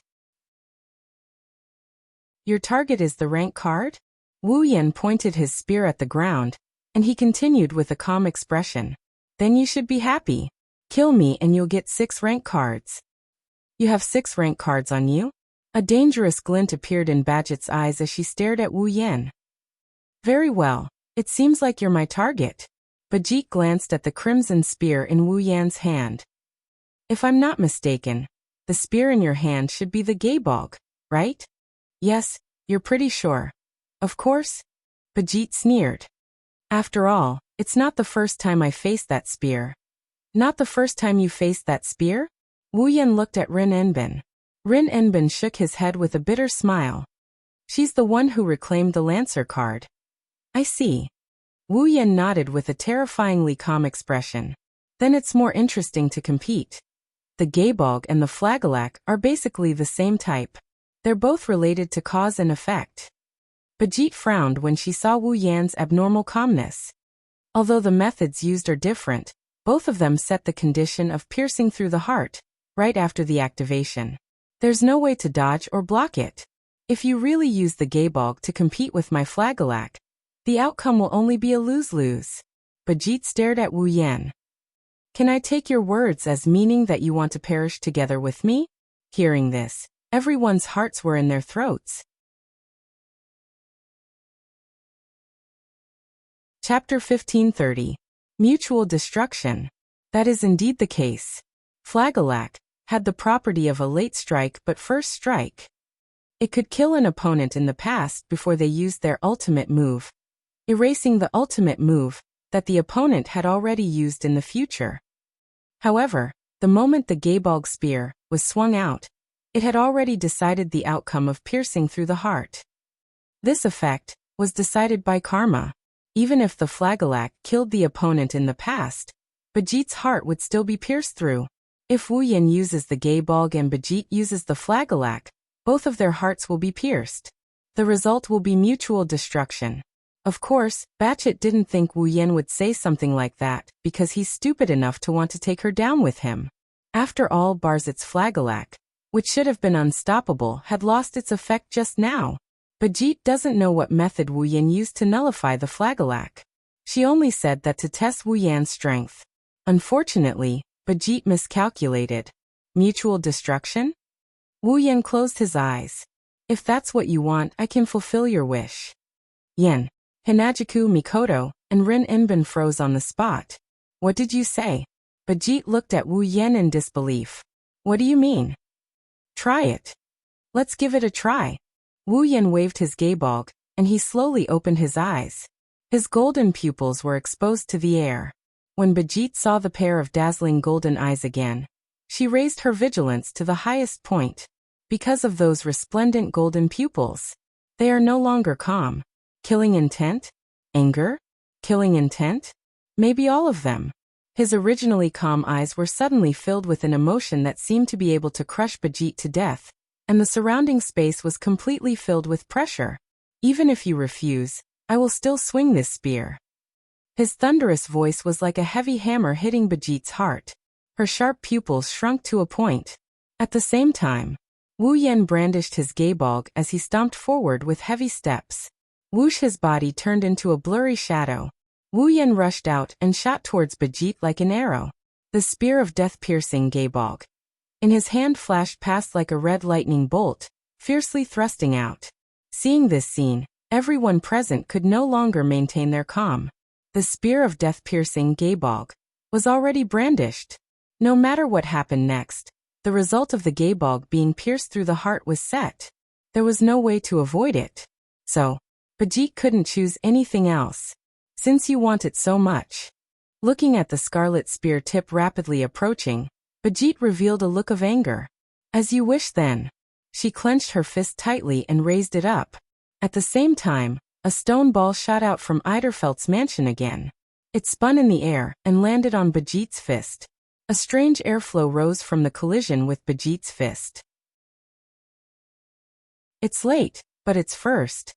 Your target is the rank card? Wu Yan pointed his spear at the ground, and he continued with a calm expression. Then you should be happy. Kill me and you'll get 6 rank cards. You have 6 rank cards on you? A dangerous glint appeared in Badget's eyes as she stared at Wu Yan. Very well, it seems like you're my target. Bajit glanced at the crimson spear in Wu Yan's hand. If I'm not mistaken, the spear in your hand should be the Gaebog, right? Yes, you're pretty sure. Of course? Bajit sneered. After all, it's not the first time I faced that spear. Not the first time you faced that spear? Wu Yan looked at Rin Enbin. Rin Enbin shook his head with a bitter smile. She's the one who reclaimed the Lancer card. I see. Wu Yan nodded with a terrifyingly calm expression. Then it's more interesting to compete. The Gaebog and the Flagellac are basically the same type. They're both related to cause and effect. Bajit frowned when she saw Wu Yan's abnormal calmness. Although the methods used are different, both of them set the condition of piercing through the heart, right after the activation. There's no way to dodge or block it. If you really use the Gaebog to compete with my Flagellac, the outcome will only be a lose-lose. Bajit stared at Wu Yan. Can I take your words as meaning that you want to perish together with me? Hearing this, everyone's hearts were in their throats. Chapter 1530. Mutual Destruction. That is indeed the case. Flagellac had the property of a late strike but first strike. It could kill an opponent in the past before they used their ultimate move, erasing the ultimate move that the opponent had already used in the future. However, the moment the Gaebog spear was swung out, it had already decided the outcome of piercing through the heart. This effect was decided by karma. Even if the Flagellac killed the opponent in the past, Bajit's heart would still be pierced through. If Wu Yan uses the Gaebog and Bajit uses the Flagellac, both of their hearts will be pierced. The result will be mutual destruction. Of course, Badget didn't think Wu Yan would say something like that because he's stupid enough to want to take her down with him. After all, Barzit's Flagellac, which should have been unstoppable, had lost its effect just now. Bajit doesn't know what method Wu Yan used to nullify the Flagellac. She only said that to test Wu Yan's strength. Unfortunately, Bajit miscalculated. Mutual destruction? Wu Yan closed his eyes. If that's what you want, I can fulfill your wish. Yan, Hinajiku, Mikoto, and Rin Enbin froze on the spot. What did you say? Bajit looked at Wu Yan in disbelief. What do you mean? Try it. Let's give it a try. Wu Yan waved his Gaebog, and he slowly opened his eyes. His golden pupils were exposed to the air. When Bajit saw the pair of dazzling golden eyes again, she raised her vigilance to the highest point. Because of those resplendent golden pupils, they are no longer calm. Killing intent? Anger? Killing intent? Maybe all of them. His originally calm eyes were suddenly filled with an emotion that seemed to be able to crush Bajit to death, and the surrounding space was completely filled with pressure. Even if you refuse, I will still swing this spear. His thunderous voice was like a heavy hammer hitting Bajit's heart. Her sharp pupils shrunk to a point. At the same time, Wu Yan brandished his Gaebog as he stomped forward with heavy steps. Whoosh, his body turned into a blurry shadow. Wu Yan rushed out and shot towards Bajit like an arrow. The spear of death-piercing Gaebog in his hand flashed past like a red lightning bolt, fiercely thrusting out. Seeing this scene, everyone present could no longer maintain their calm. The spear of death-piercing Gaebog was already brandished. No matter what happened next, the result of the Gaebog being pierced through the heart was set. There was no way to avoid it. So, Bajit couldn't choose anything else. Since you want it so much. Looking at the scarlet spear tip rapidly approaching, Bajit revealed a look of anger. As you wish then. She clenched her fist tightly and raised it up. At the same time, a stone ball shot out from Eiderfeldt's mansion again. It spun in the air and landed on Bajit's fist. A strange airflow rose from the collision with Bajit's fist. It's late, but it's first.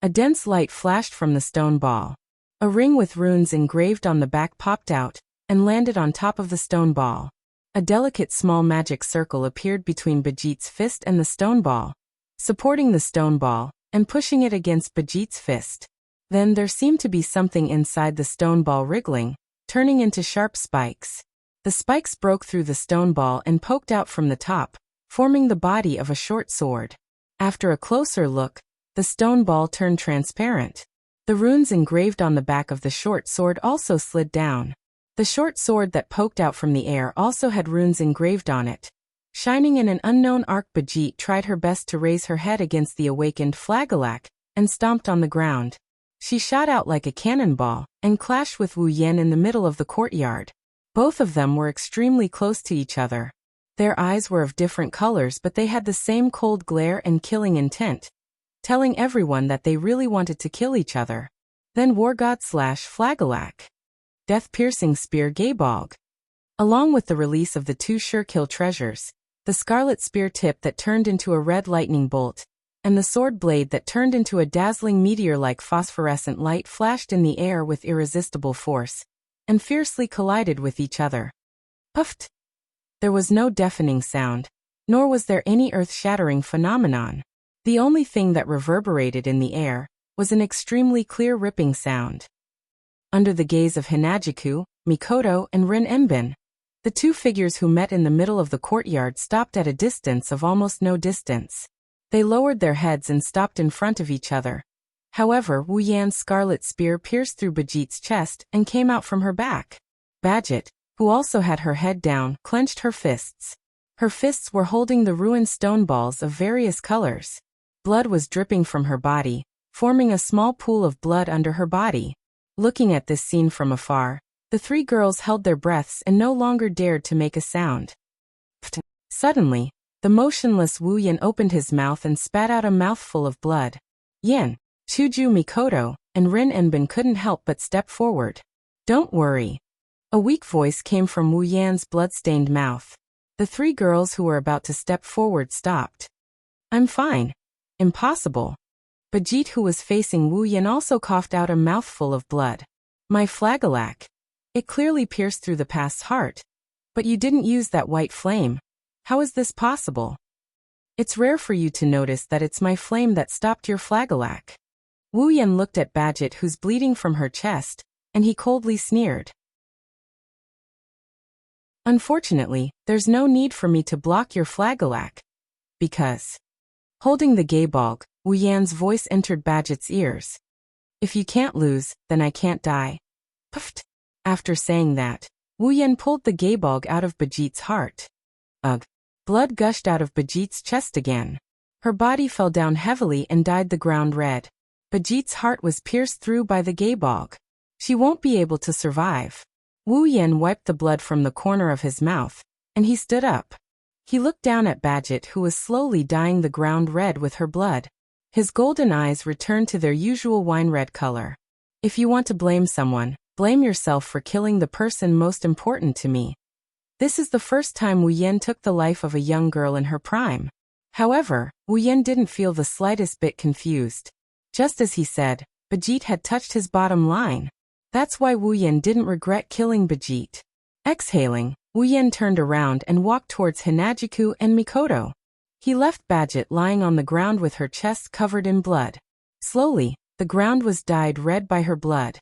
A dense light flashed from the stone ball. A ring with runes engraved on the back popped out and landed on top of the stone ball. A delicate small magic circle appeared between Bajit's fist and the stone ball, supporting the stone ball and pushing it against Bajit's fist. Then there seemed to be something inside the stone ball wriggling, turning into sharp spikes. The spikes broke through the stone ball and poked out from the top, forming the body of a short sword. After a closer look, the stone ball turned transparent. The runes engraved on the back of the short sword also slid down. The short sword that poked out from the air also had runes engraved on it. Shining in an unknown arc, Bajit tried her best to raise her head against the awakened Flagelak and stomped on the ground. She shot out like a cannonball and clashed with Wu Yan in the middle of the courtyard. Both of them were extremely close to each other. Their eyes were of different colors, but they had the same cold glare and killing intent, telling everyone that they really wanted to kill each other. Then War God / Flagelak. Death-piercing spear Gaebog. Along with the release of the two sure-kill treasures, the scarlet spear tip that turned into a red lightning bolt, and the sword blade that turned into a dazzling meteor-like phosphorescent light flashed in the air with irresistible force, and fiercely collided with each other. Puffed! There was no deafening sound, nor was there any earth-shattering phenomenon. The only thing that reverberated in the air was an extremely clear ripping sound. Under the gaze of Hinajiku, Mikoto, and Rin Enbin, the two figures who met in the middle of the courtyard stopped at a distance of almost no distance. They lowered their heads and stopped in front of each other. However, Wu Yan's scarlet spear pierced through Bajit's chest and came out from her back. Bajit, who also had her head down, clenched her fists. Her fists were holding the ruined stone balls of various colors. Blood was dripping from her body, forming a small pool of blood under her body. Looking at this scene from afar, the three girls held their breaths and no longer dared to make a sound. Suddenly, the motionless Wu Yan opened his mouth and spat out a mouthful of blood. Yen, Chuju, Mikoto, and Rin Enbin couldn't help but step forward. Don't worry. A weak voice came from Wu Yan's blood-stained mouth. The three girls who were about to step forward stopped. I'm fine. Impossible. Bajit, who was facing Wu Yan, also coughed out a mouthful of blood. My Flagelak. It clearly pierced through the past's heart. But you didn't use that white flame. How is this possible? It's rare for you to notice that it's my flame that stopped your Flagelak. Wu Yan looked at Bajit, who's bleeding from her chest, and he coldly sneered. Unfortunately, there's no need for me to block your Flagelak. Because... Holding the Gaebog, Wu Yan's voice entered Bajit's ears. If you can't lose, then I can't die. Puffed. After saying that, Wu Yan pulled the Gaebog out of Bajit's heart. Ugh. Blood gushed out of Bajit's chest again. Her body fell down heavily and dyed the ground red. Bajit's heart was pierced through by the Gaebog. She won't be able to survive. Wu Yan wiped the blood from the corner of his mouth, and he stood up. He looked down at Bajit, who was slowly dyeing the ground red with her blood. His golden eyes returned to their usual wine-red color. If you want to blame someone, blame yourself for killing the person most important to me. This is the first time Wu Yan took the life of a young girl in her prime. However, Wu Yan didn't feel the slightest bit confused. Just as he said, Bajit had touched his bottom line. That's why Wu Yan didn't regret killing Bajit. Exhaling, Wu Yan turned around and walked towards Hinajiku and Mikoto. He left Bajit lying on the ground with her chest covered in blood. Slowly, the ground was dyed red by her blood.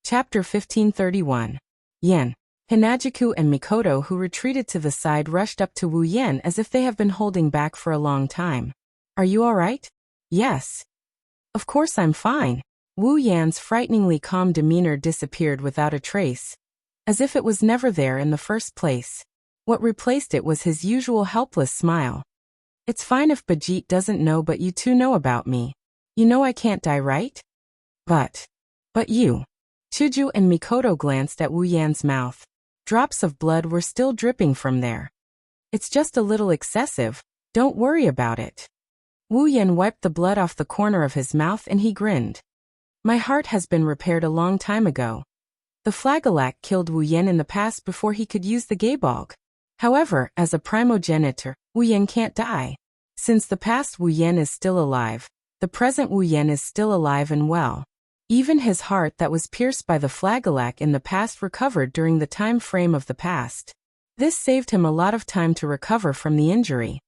Chapter 1531. Yen. Hinajiku and Mikoto, who retreated to the side, rushed up to Wu Yan as if they have been holding back for a long time. Are you all right? Yes. Of course I'm fine. Wu Yan's frighteningly calm demeanor disappeared without a trace, as if it was never there in the first place. What replaced it was his usual helpless smile. It's fine if Bajit doesn't know, but you two know about me. You know I can't die, right? But you. Chuju and Mikoto glanced at Wu Yan's mouth. Drops of blood were still dripping from there. It's just a little excessive, don't worry about it. Wu Yan wiped the blood off the corner of his mouth and he grinned. My heart has been repaired a long time ago. The Flagelak killed Wu Yan in the past before he could use the Gaebog. However, as a primogenitor, Wu Yan can't die. Since the past Wu Yan is still alive, the present Wu Yan is still alive and well. Even his heart that was pierced by the Flagelak in the past recovered during the time frame of the past. This saved him a lot of time to recover from the injury.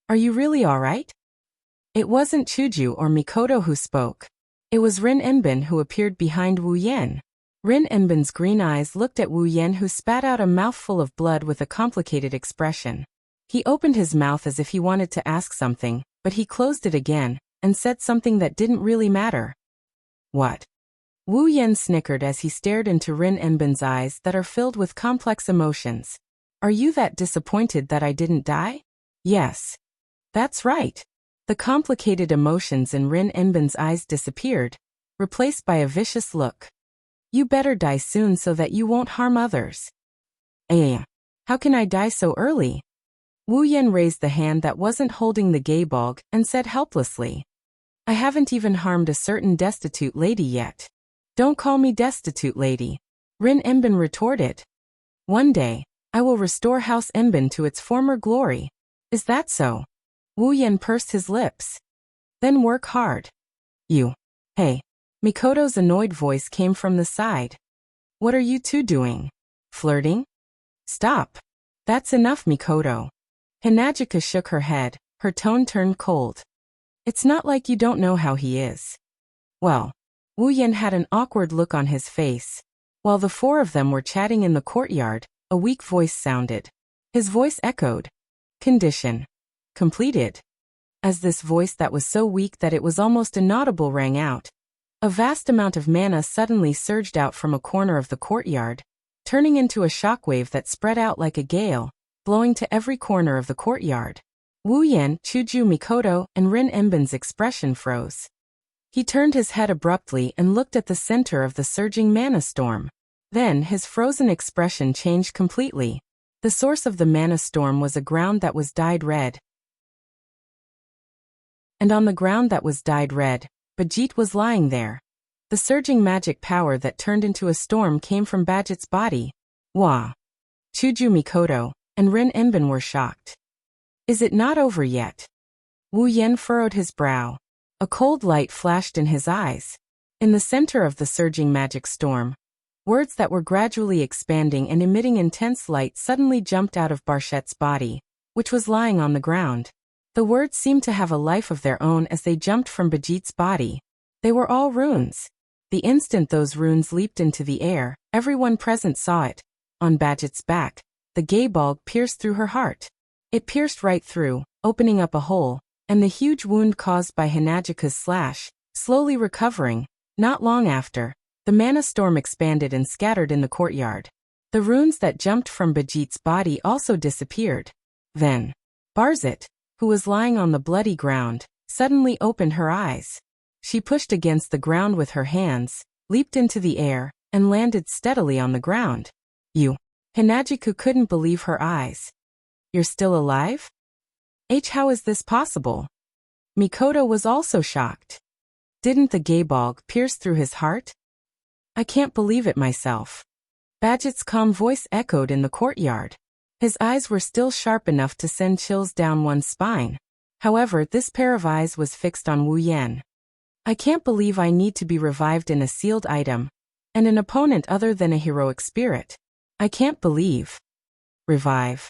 Are you really all right? It wasn't Chuju or Mikoto who spoke. It was Rin Enbin who appeared behind Wu Yan. Rin Enbin's green eyes looked at Wu Yan, who spat out a mouthful of blood with a complicated expression. He opened his mouth as if he wanted to ask something, but he closed it again, and said something that didn't really matter. What? Wu Yan snickered as he stared into Rin Enbin's eyes that are filled with complex emotions. Are you that disappointed that I didn't die? Yes. That's right. The complicated emotions in Rin Enbin's eyes disappeared, replaced by a vicious look. You better die soon so that you won't harm others. How can I die so early? Wu Yan raised the hand that wasn't holding the gaybog and said helplessly. I haven't even harmed a certain destitute lady yet. Don't call me destitute lady, Rin Enbin retorted. One day, I will restore House Enbin to its former glory. Is that so? Wu Yan pursed his lips. Then work hard. You. Hey. Mikoto's annoyed voice came from the side. What are you two doing? Flirting? Stop. That's enough, Mikoto. Hinagika shook her head, her tone turned cold. It's not like you don't know how he is. Well, Wu Yan had an awkward look on his face. While the four of them were chatting in the courtyard, a weak voice sounded. His voice echoed. Condition. Completed. As this voice that was so weak that it was almost inaudible rang out, a vast amount of mana suddenly surged out from a corner of the courtyard, turning into a shockwave that spread out like a gale, blowing to every corner of the courtyard. Wu Yan, Chuju Mikoto, and Rin Enbin's expression froze. He turned his head abruptly and looked at the center of the surging mana storm. Then his frozen expression changed completely. The source of the mana storm was a ground that was dyed red. And on the ground that was dyed red, Bajit was lying there. The surging magic power that turned into a storm came from Bajit's body. Wah! Chuju Mikoto and Rin Enbin were shocked. Is it not over yet? Wu Yan furrowed his brow. A cold light flashed in his eyes. In the center of the surging magic storm, words that were gradually expanding and emitting intense light suddenly jumped out of Barchette's body, which was lying on the ground. The words seemed to have a life of their own as they jumped from Bajit's body. They were all runes. The instant those runes leaped into the air, everyone present saw it. On Bajit's back, the gaybog pierced through her heart. It pierced right through, opening up a hole, and the huge wound caused by Hinagika's slash, slowly recovering. Not long after, the mana storm expanded and scattered in the courtyard. The runes that jumped from Bajit's body also disappeared. Then, Barzit, who was lying on the bloody ground, suddenly opened her eyes. She pushed against the ground with her hands, leaped into the air, and landed steadily on the ground. You. Hinagiku couldn't believe her eyes. You're still alive? How is this possible? Mikoto was also shocked. Didn't the gaybog pierce through his heart? I can't believe it myself. Bajit's calm voice echoed in the courtyard. His eyes were still sharp enough to send chills down one's spine. However, this pair of eyes was fixed on Wu Yan. I can't believe I need to be revived in a sealed item, and an opponent other than a heroic spirit. I can't believe. Revive.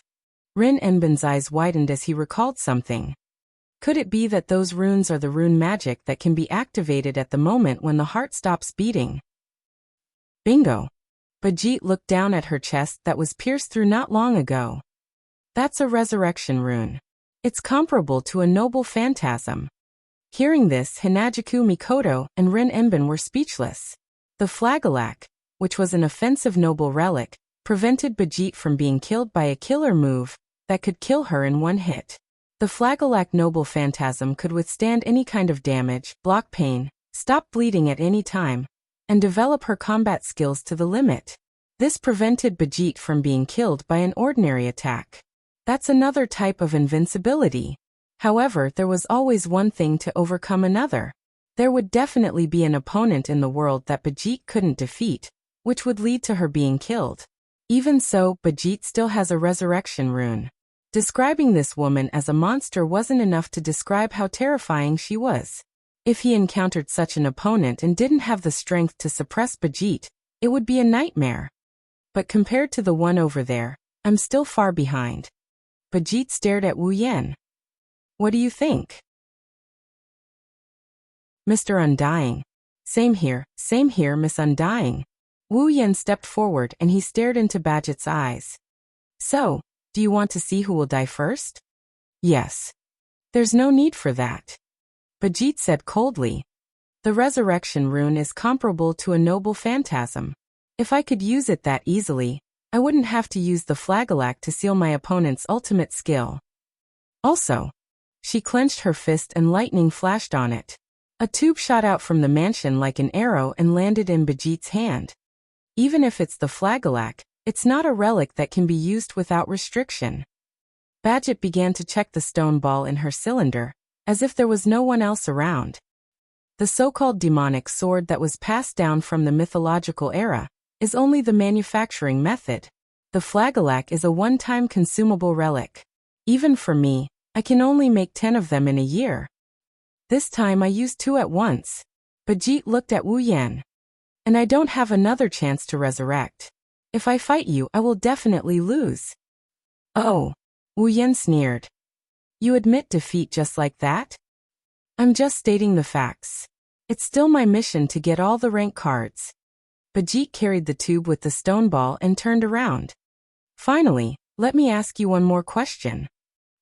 Rin Enbin's eyes widened as he recalled something. Could it be that those runes are the rune magic that can be activated at the moment when the heart stops beating? Bingo! Bajit looked down at her chest that was pierced through not long ago. That's a resurrection rune. It's comparable to a noble phantasm. Hearing this, Hinagiku Mikoto and Rin Enbin were speechless. The flagellac, which was an offensive noble relic, prevented Bajit from being killed by a killer move that could kill her in one hit. The flagellac noble phantasm could withstand any kind of damage, block pain, stop bleeding at any time, and develop her combat skills to the limit. This prevented Bajit from being killed by an ordinary attack. That's another type of invincibility. However, there was always one thing to overcome another. There would definitely be an opponent in the world that Bajit couldn't defeat, which would lead to her being killed. Even so, Bajit still has a resurrection rune. Describing this woman as a monster wasn't enough to describe how terrifying she was. If he encountered such an opponent and didn't have the strength to suppress Bajit, it would be a nightmare. But compared to the one over there, I'm still far behind. Bajit stared at Wu Yan. What do you think? Mr. Undying. Same here, Miss Undying. Wu Yan stepped forward and he stared into Badget's eyes. So, do you want to see who will die first? Yes. There's no need for that. Badget said coldly. The resurrection rune is comparable to a noble phantasm. If I could use it that easily, I wouldn't have to use the flagellac to seal my opponent's ultimate skill. Also, she clenched her fist and lightning flashed on it. A tube shot out from the mansion like an arrow and landed in Badget's hand. Even if it's the flagellac, it's not a relic that can be used without restriction. Badget began to check the stone ball in her cylinder, as if there was no one else around. The so-called demonic sword that was passed down from the mythological era is only the manufacturing method. The flagellac is a one-time consumable relic. Even for me, I can only make 10 of them in a year. This time I used 2 at once. Badget looked at Wu Yan. And I don't have another chance to resurrect. If I fight you, I will definitely lose. Oh, Wu Yan sneered. You admit defeat just like that? I'm just stating the facts. It's still my mission to get all the rank cards. Badget carried the tube with the stone ball and turned around. Finally, let me ask you one more question.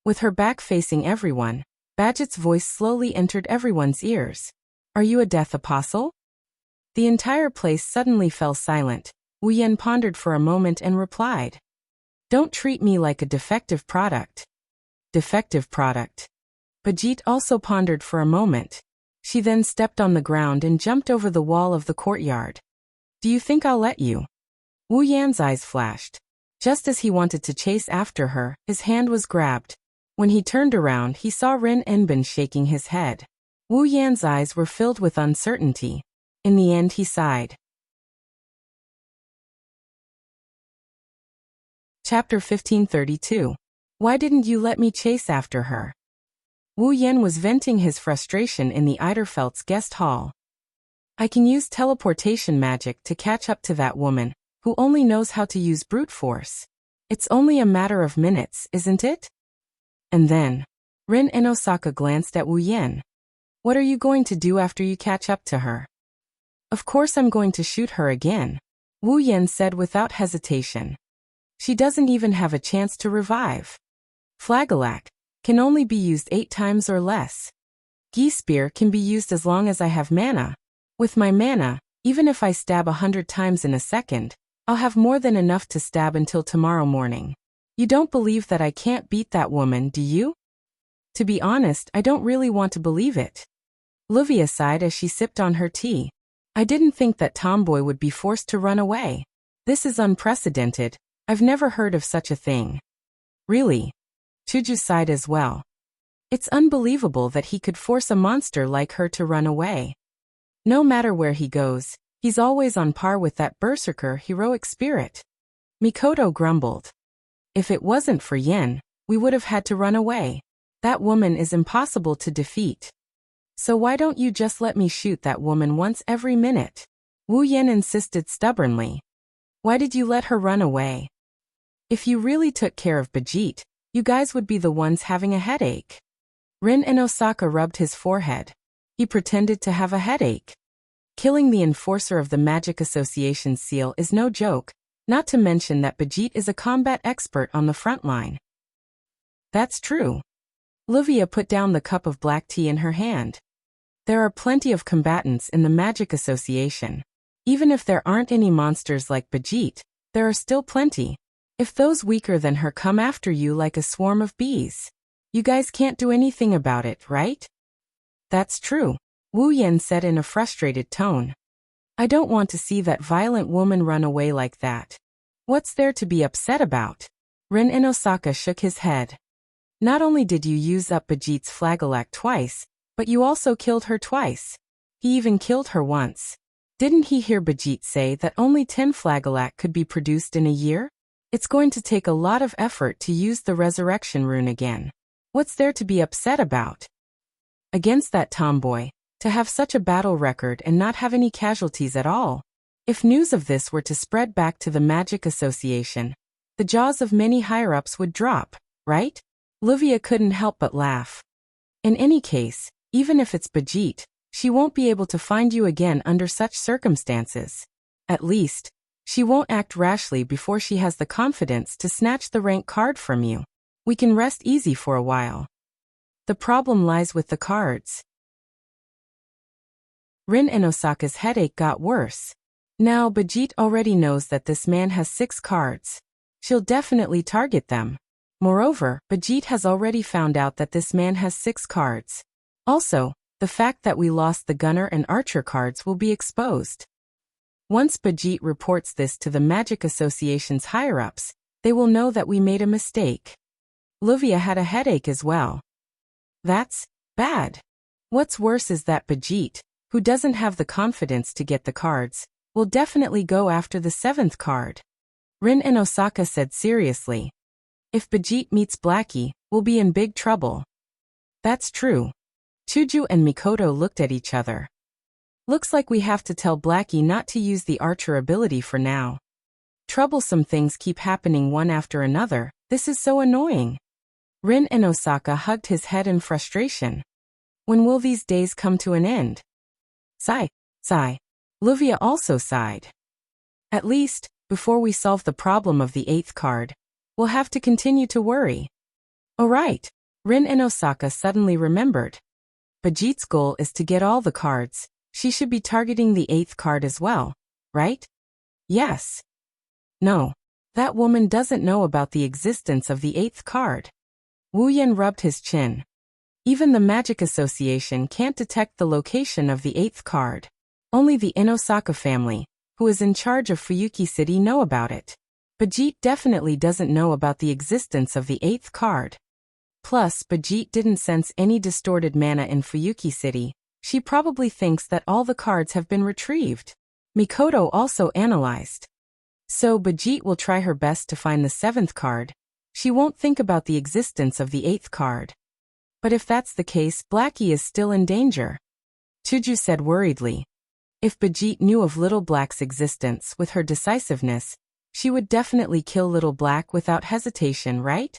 With her back facing everyone, Badget's voice slowly entered everyone's ears. Are you a death apostle? The entire place suddenly fell silent. Wu Yan pondered for a moment and replied. Don't treat me like a defective product. Defective product. Badget also pondered for a moment. She then stepped on the ground and jumped over the wall of the courtyard. Do you think I'll let you? Wu Yan's eyes flashed. Just as he wanted to chase after her, his hand was grabbed. When he turned around, he saw Ren Enbin shaking his head. Wu Yan's eyes were filled with uncertainty. In the end, he sighed. Chapter 1532. Why didn't you let me chase after her? Wu Yan was venting his frustration in the Eiderfeldt's guest hall. I can use teleportation magic to catch up to that woman, who only knows how to use brute force. It's only a matter of minutes, isn't it? And then, Rin and Osaka glanced at Wu Yan. What are you going to do after you catch up to her? Of course I'm going to shoot her again, Wu Yan said without hesitation. She doesn't even have a chance to revive. Flagellac can only be used 8 times or less. Gi spear can be used as long as I have mana. With my mana, even if I stab 100 times in a second, I'll have more than enough to stab until tomorrow morning. You don't believe that I can't beat that woman, do you? To be honest, I don't really want to believe it. Livia sighed as she sipped on her tea. I didn't think that tomboy would be forced to run away. This is unprecedented. I've never heard of such a thing. Really? Chuju sighed as well. It's unbelievable that he could force a monster like her to run away. No matter where he goes, he's always on par with that berserker heroic spirit. Mikoto grumbled. If it wasn't for Yen, we would have had to run away. That woman is impossible to defeat. So why don't you just let me shoot that woman once every minute? Wu Yen insisted stubbornly. Why did you let her run away? If you really took care of Badget, you guys would be the ones having a headache. Rin and Osaka rubbed his forehead. He pretended to have a headache. Killing the enforcer of the Magic Association seal is no joke, not to mention that Badget is a combat expert on the front line. That's true. Livia put down the cup of black tea in her hand. There are plenty of combatants in the Magic Association. Even if there aren't any monsters like Badget, there are still plenty. If those weaker than her come after you like a swarm of bees, you guys can't do anything about it, right? That's true, Wu Yan said in a frustrated tone. I don't want to see that violent woman run away like that. What's there to be upset about? Rin and Osaka shook his head. Not only did you use up Badget's flagellac twice, but you also killed her twice. He even killed her once. Didn't he hear Badget say that only 10 flagellac could be produced in a year? It's going to take a lot of effort to use the resurrection rune again. What's there to be upset about? Against that tomboy, to have such a battle record and not have any casualties at all. If news of this were to spread back to the Magic Association, the jaws of many higher-ups would drop, right? Livia couldn't help but laugh. In any case, even if it's Badget, she won't be able to find you again under such circumstances. At least, she won't act rashly before she has the confidence to snatch the rank card from you. We can rest easy for a while. The problem lies with the cards. Rin and Osaka's headache got worse. Now Bijit already knows that this man has 6 cards. She'll definitely target them. Moreover, Bijit has already found out that this man has 6 cards. Also, the fact that we lost the gunner and archer cards will be exposed. Once Bijit reports this to the Magic Association's higher-ups, they will know that we made a mistake. Luvia had a headache as well. That's bad. What's worse is that Bijit, who doesn't have the confidence to get the cards, will definitely go after the 7th card. Rin and Osaka said seriously. If Bijit meets Blackie, we'll be in big trouble. That's true. Chuju and Mikoto looked at each other. Looks like we have to tell Blackie not to use the archer ability for now. Troublesome things keep happening one after another. This is so annoying. Rin and Osaka hugged his head in frustration. When will these days come to an end? Sigh. Luvia also sighed. At least, before we solve the problem of the 8th card, we'll have to continue to worry. Oh right, Rin and Osaka suddenly remembered. Bijit's goal is to get all the cards. She should be targeting the 8th card as well, right? Yes. No. That woman doesn't know about the existence of the 8th card. Wu Yan rubbed his chin. Even the Magic Association can't detect the location of the 8th card. Only the Inosaka family, who is in charge of Fuyuki City, know about it. Bijit definitely doesn't know about the existence of the 8th card. Plus, Bijit didn't sense any distorted mana in Fuyuki City. She probably thinks that all the cards have been retrieved. Mikoto also analyzed. So Bijit will try her best to find the 7th card. She won't think about the existence of the 8th card. But if that's the case, Blackie is still in danger. Chuju said worriedly. If Bijit knew of Little Black's existence with her decisiveness, she would definitely kill Little Black without hesitation, right?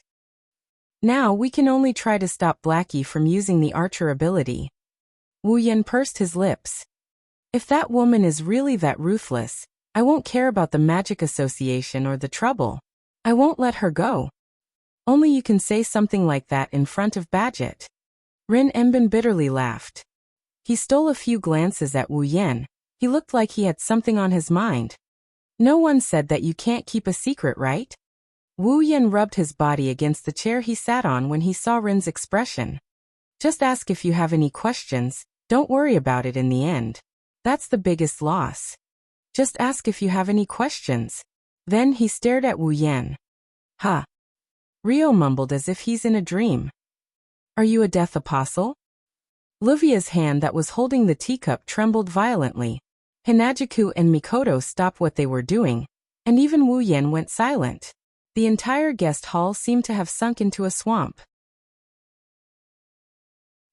Now we can only try to stop Blackie from using the archer ability. Wu Yan pursed his lips. If that woman is really that ruthless, I won't care about the Magic Association or the trouble. I won't let her go. Only you can say something like that in front of Badget. Rin Enbin bitterly laughed. He stole a few glances at Wu Yan. He looked like he had something on his mind. No one said that you can't keep a secret, right? Wu Yan rubbed his body against the chair he sat on when he saw Rin's expression. Just ask if you have any questions. Don't worry about it in the end. That's the biggest loss. Just ask if you have any questions. Then he stared at Wu Yan. Ha! Rio mumbled as if he's in a dream. Are you a death apostle? Luvia's hand that was holding the teacup trembled violently. Hinajiku and Mikoto stopped what they were doing, and even Wu Yan went silent. The entire guest hall seemed to have sunk into a swamp.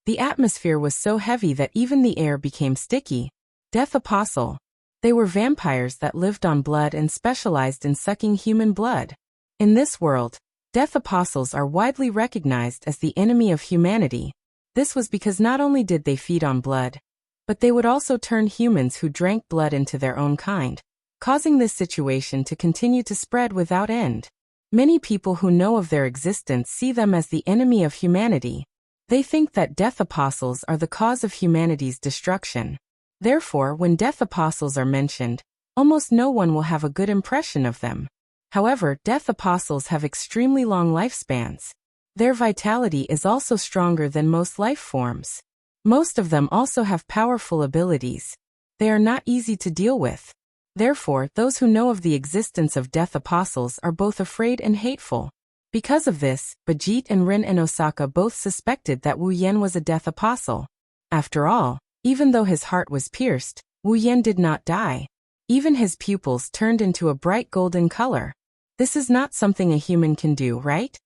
The atmosphere was so heavy that even the air became sticky. Death apostle. They were vampires that lived on blood and specialized in sucking human blood. In this world, death apostles are widely recognized as the enemy of humanity. This was because not only did they feed on blood, but they would also turn humans who drank blood into their own kind, causing this situation to continue to spread without end. Many people who know of their existence see them as the enemy of humanity. They think that death apostles are the cause of humanity's destruction. Therefore, when death apostles are mentioned, almost no one will have a good impression of them. However, death apostles have extremely long lifespans. Their vitality is also stronger than most life forms. Most of them also have powerful abilities. They are not easy to deal with. Therefore, those who know of the existence of death apostles are both afraid and hateful. Because of this, Bijit and Rin and Osaka both suspected that Wu Yan was a death apostle. After all, even though his heart was pierced, Wu Yan did not die. Even his pupils turned into a bright golden color. This is not something a human can do, right?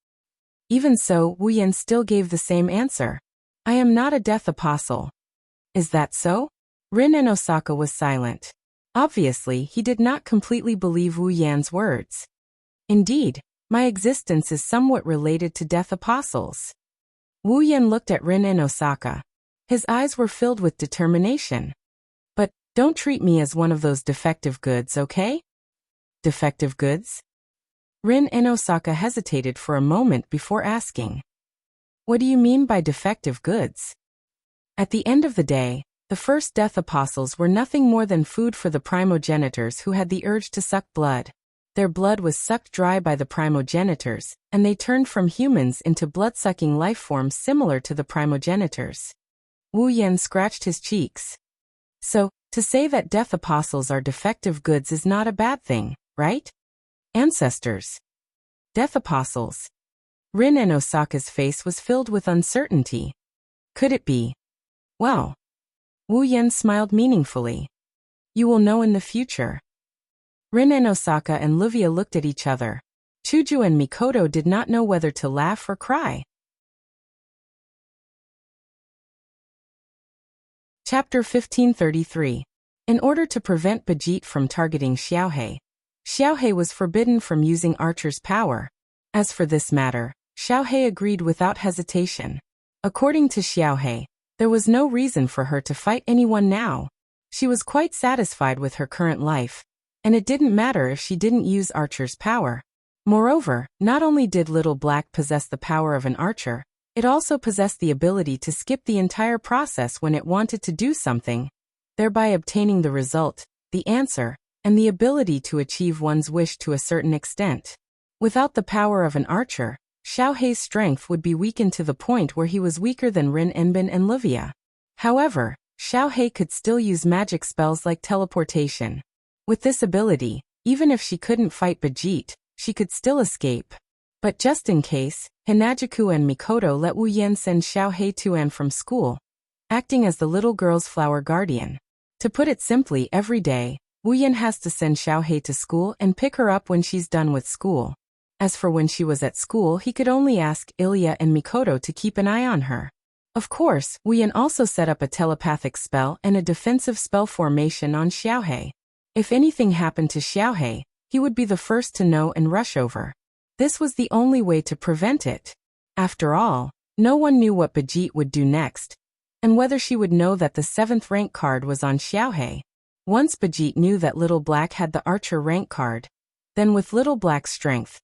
Even so, Wu Yan still gave the same answer. I am not a death apostle. Is that so? Rin and Osaka was silent. Obviously, he did not completely believe Wu Yan's words. Indeed, my existence is somewhat related to death apostles. Wu Yan looked at Rin and Osaka. His eyes were filled with determination. But Don't treat me as one of those defective goods, okay? Defective goods? Rin and Osaka hesitated for a moment before asking. What do you mean by defective goods? At the end of the day, the first death apostles were nothing more than food for the primogenitors who had the urge to suck blood. Their blood was sucked dry by the primogenitors, and they turned from humans into blood-sucking life forms similar to the primogenitors. Wu Yan scratched his cheeks. So, to say that death apostles are defective goods is not a bad thing, right? Ancestors. Death apostles. Rin and Osaka's face was filled with uncertainty. Could it be? Well. Wu Yan smiled meaningfully. You will know in the future. Rin and Osaka and Livia looked at each other. Chuju and Mikoto did not know whether to laugh or cry. Chapter 1533. In order to prevent Bijit from targeting Xiaohei, Xiaohei was forbidden from using Archer's power. As for this matter, Xiaohei agreed without hesitation. According to Xiaohei, there was no reason for her to fight anyone now. She was quite satisfied with her current life, and it didn't matter if she didn't use Archer's power. Moreover, not only did Little Black possess the power of an archer, it also possessed the ability to skip the entire process when it wanted to do something, thereby obtaining the result, the answer, and the ability to achieve one's wish to a certain extent. Without the power of an archer, Xiaohei's strength would be weakened to the point where he was weaker than Rin Enbin and Livia. However, Xiaohei could still use magic spells like teleportation. With this ability, even if she couldn't fight Bijit, she could still escape. But just in case, Hinajuku and Mikoto let Wu Yan send Xiaohei to and from school, acting as the little girl's flower guardian. To put it simply, every day, Wu Yan has to send Xiaohei to school and pick her up when she's done with school. As for when she was at school, he could only ask Ilya and Mikoto to keep an eye on her. Of course, Wu Yan also set up a telepathic spell and a defensive spell formation on Xiaohei. If anything happened to Xiaohei, he would be the first to know and rush over. This was the only way to prevent it. After all, no one knew what Bijit would do next, and whether she would know that the 7th rank card was on Xiaohei. Once Bijit knew that Little Black had the Archer rank card, then with Little Black's strength,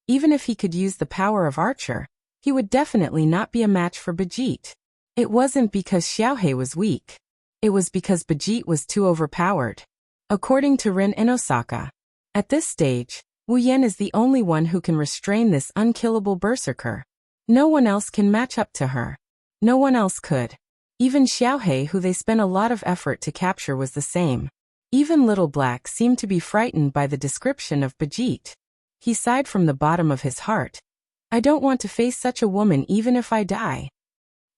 even if he could use the power of Archer, he would definitely not be a match for Bijit. It wasn't because Xiaohei was weak. It was because Bijit was too overpowered. According to Rin and Osaka, at this stage, Wu Yan is the only one who can restrain this unkillable berserker. No one else can match up to her. No one else could. Even Xiaohei, who they spent a lot of effort to capture, was the same. Even Little Black seemed to be frightened by the description of Bijit. He sighed from the bottom of his heart. I don't want to face such a woman even if I die.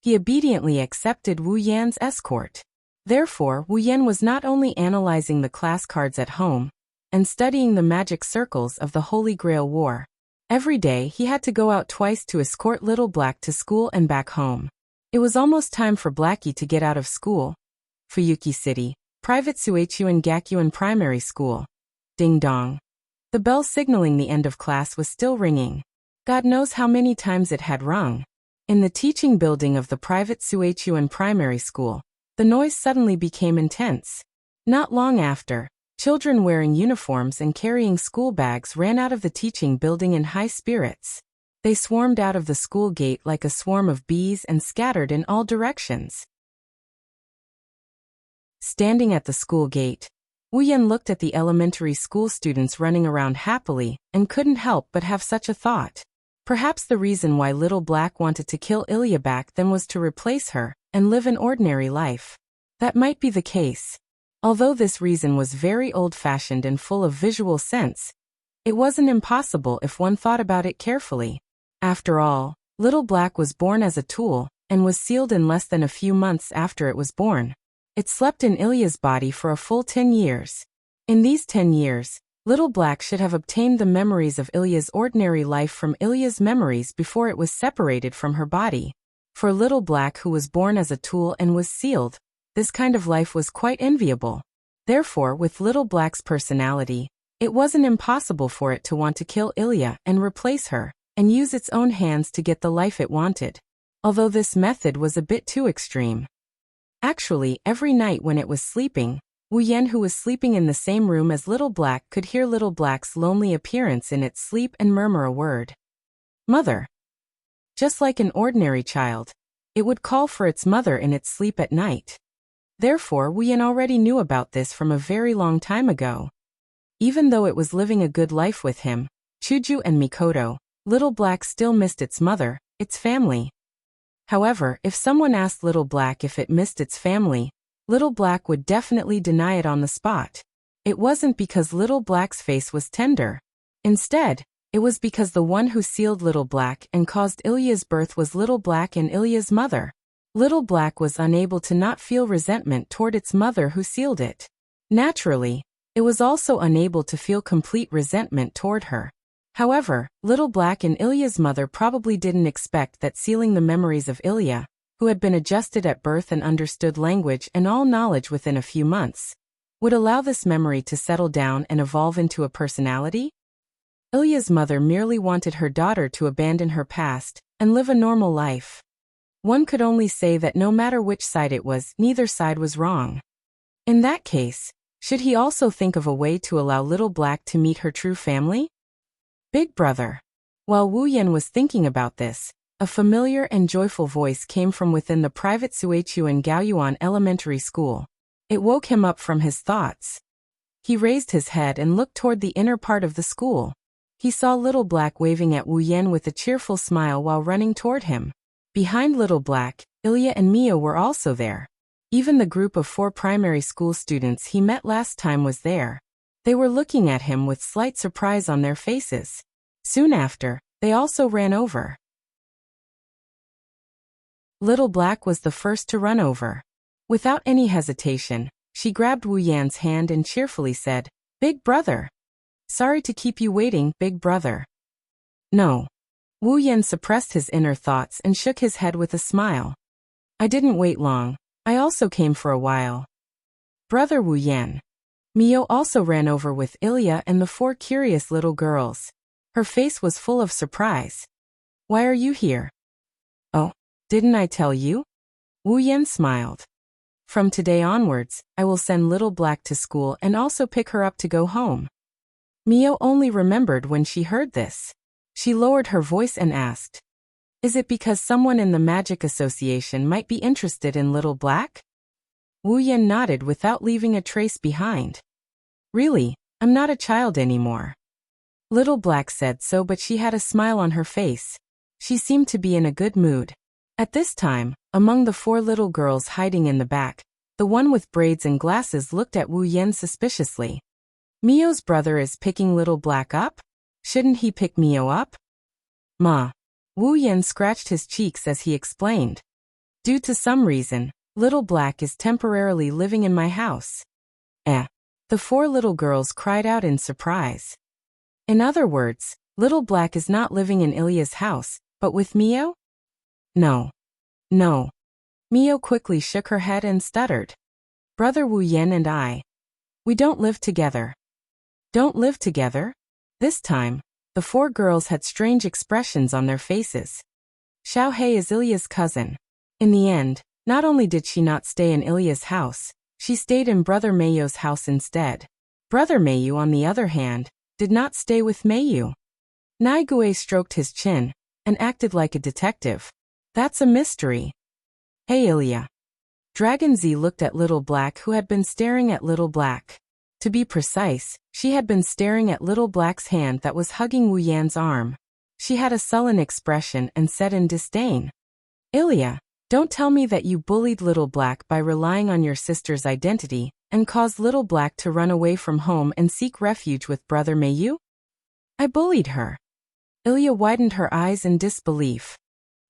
He obediently accepted Wu Yan's escort. Therefore, Wu Yan was not only analyzing the class cards at home, and studying the magic circles of the Holy Grail War. Every day he had to go out twice to escort Little Black to school and back home. It was almost time for Blackie to get out of school. Fuyuki City, Private Suechuan Gakuin Primary School. Ding dong. The bell signaling the end of class was still ringing. God knows how many times it had rung. In the teaching building of the Private Suechuan Primary School, the noise suddenly became intense. Not long after, children wearing uniforms and carrying school bags ran out of the teaching building in high spirits. They swarmed out of the school gate like a swarm of bees and scattered in all directions. Standing at the school gate, Wu Yan looked at the elementary school students running around happily and couldn't help but have such a thought. Perhaps the reason why Little Black wanted to kill Ilya back then was to replace her and live an ordinary life. That might be the case. Although this reason was very old-fashioned and full of visual sense, it wasn't impossible if one thought about it carefully. After all, Little Black was born as a tool and was sealed in less than a few months after it was born. It slept in Ilya's body for a full 10 years. In these 10 years, Little Black should have obtained the memories of Ilya's ordinary life from Ilya's memories before it was separated from her body. For Little Black, who was born as a tool and was sealed, this kind of life was quite enviable. Therefore, with Little Black's personality, it wasn't impossible for it to want to kill Ilya and replace her, and use its own hands to get the life it wanted. Although this method was a bit too extreme. Actually, every night when it was sleeping, Wu Yan, who was sleeping in the same room as Little Black, could hear Little Black's lonely appearance in its sleep and murmur a word. Mother. Just like an ordinary child, it would call for its mother in its sleep at night. Therefore, Wu Yan already knew about this from a very long time ago. Even though it was living a good life with him, Chuju and Mikoto, Little Black still missed its mother, its family. However, if someone asked Little Black if it missed its family, Little Black would definitely deny it on the spot. It wasn't because Little Black's face was tender. Instead, it was because the one who sealed Little Black and caused Ilya's birth was Little Black and Ilya's mother. Little Black was unable to not feel resentment toward its mother who sealed it. Naturally, it was also unable to feel complete resentment toward her. However, Little Black and Ilya's mother probably didn't expect that sealing the memories of Ilya, who had been adjusted at birth and understood language and all knowledge within a few months, would allow this memory to settle down and evolve into a personality. Ilya's mother merely wanted her daughter to abandon her past and live a normal life. One could only say that no matter which side it was, neither side was wrong. In that case, should he also think of a way to allow Little Black to meet her true family? Big brother. While Wu Yan was thinking about this, a familiar and joyful voice came from within the private Suichuan Gaoyuan Elementary School. It woke him up from his thoughts. He raised his head and looked toward the inner part of the school. He saw Little Black waving at Wu Yan with a cheerful smile while running toward him. Behind Little Black, Ilya and Mio were also there. Even the group of 4 primary school students he met last time was there. They were looking at him with slight surprise on their faces. Soon after, they also ran over. Little Black was the first to run over. Without any hesitation, she grabbed Wu Yan's hand and cheerfully said, "Big brother. Sorry to keep you waiting, big brother." No. Wu Yan suppressed his inner thoughts and shook his head with a smile. "I didn't wait long. I also came for a while." Brother Wu Yan. Mio also ran over with Ilya and the 4 curious little girls. Her face was full of surprise. "Why are you here?" "Oh, didn't I tell you?" Wu Yan smiled. "From today onwards, I will send Little Black to school and also pick her up to go home." Mio only remembered when she heard this. She lowered her voice and asked, "Is it because someone in the Magic Association might be interested in Little Black?" Wu Yan nodded without leaving a trace behind. "Really, I'm not a child anymore." Little Black said so, but she had a smile on her face. She seemed to be in a good mood. At this time, among the 4 little girls hiding in the back, the one with braids and glasses looked at Wu Yan suspiciously. "Mio's brother is picking Little Black up? Shouldn't he pick Mio up?" "Ma." Wu Yan scratched his cheeks as he explained. "Due to some reason, Little Black is temporarily living in my house." Eh. The 4 little girls cried out in surprise. In other words, Little Black is not living in Ilya's house, but with Mio? No. No. Mio quickly shook her head and stuttered. "Brother Wu Yan and I. We don't live together." "Don't live together?" This time, the 4 girls had strange expressions on their faces. Xiao Hei is Ilya's cousin. In the end, not only did she not stay in Ilya's house, she stayed in Brother Meiyo's house instead. Brother Meiyu, on the other hand, did not stay with Meiyu. Naigue stroked his chin and acted like a detective. "That's a mystery." "Hey Ilya." Dragon Z looked at Little Black, who had been staring at Little Black. To be precise, she had been staring at Little Black's hand that was hugging Wu Yan's arm. She had a sullen expression and said in disdain, "Ilya, don't tell me that you bullied Little Black by relying on your sister's identity and caused Little Black to run away from home and seek refuge with Brother Meiyu?" "I bullied her." Ilya widened her eyes in disbelief.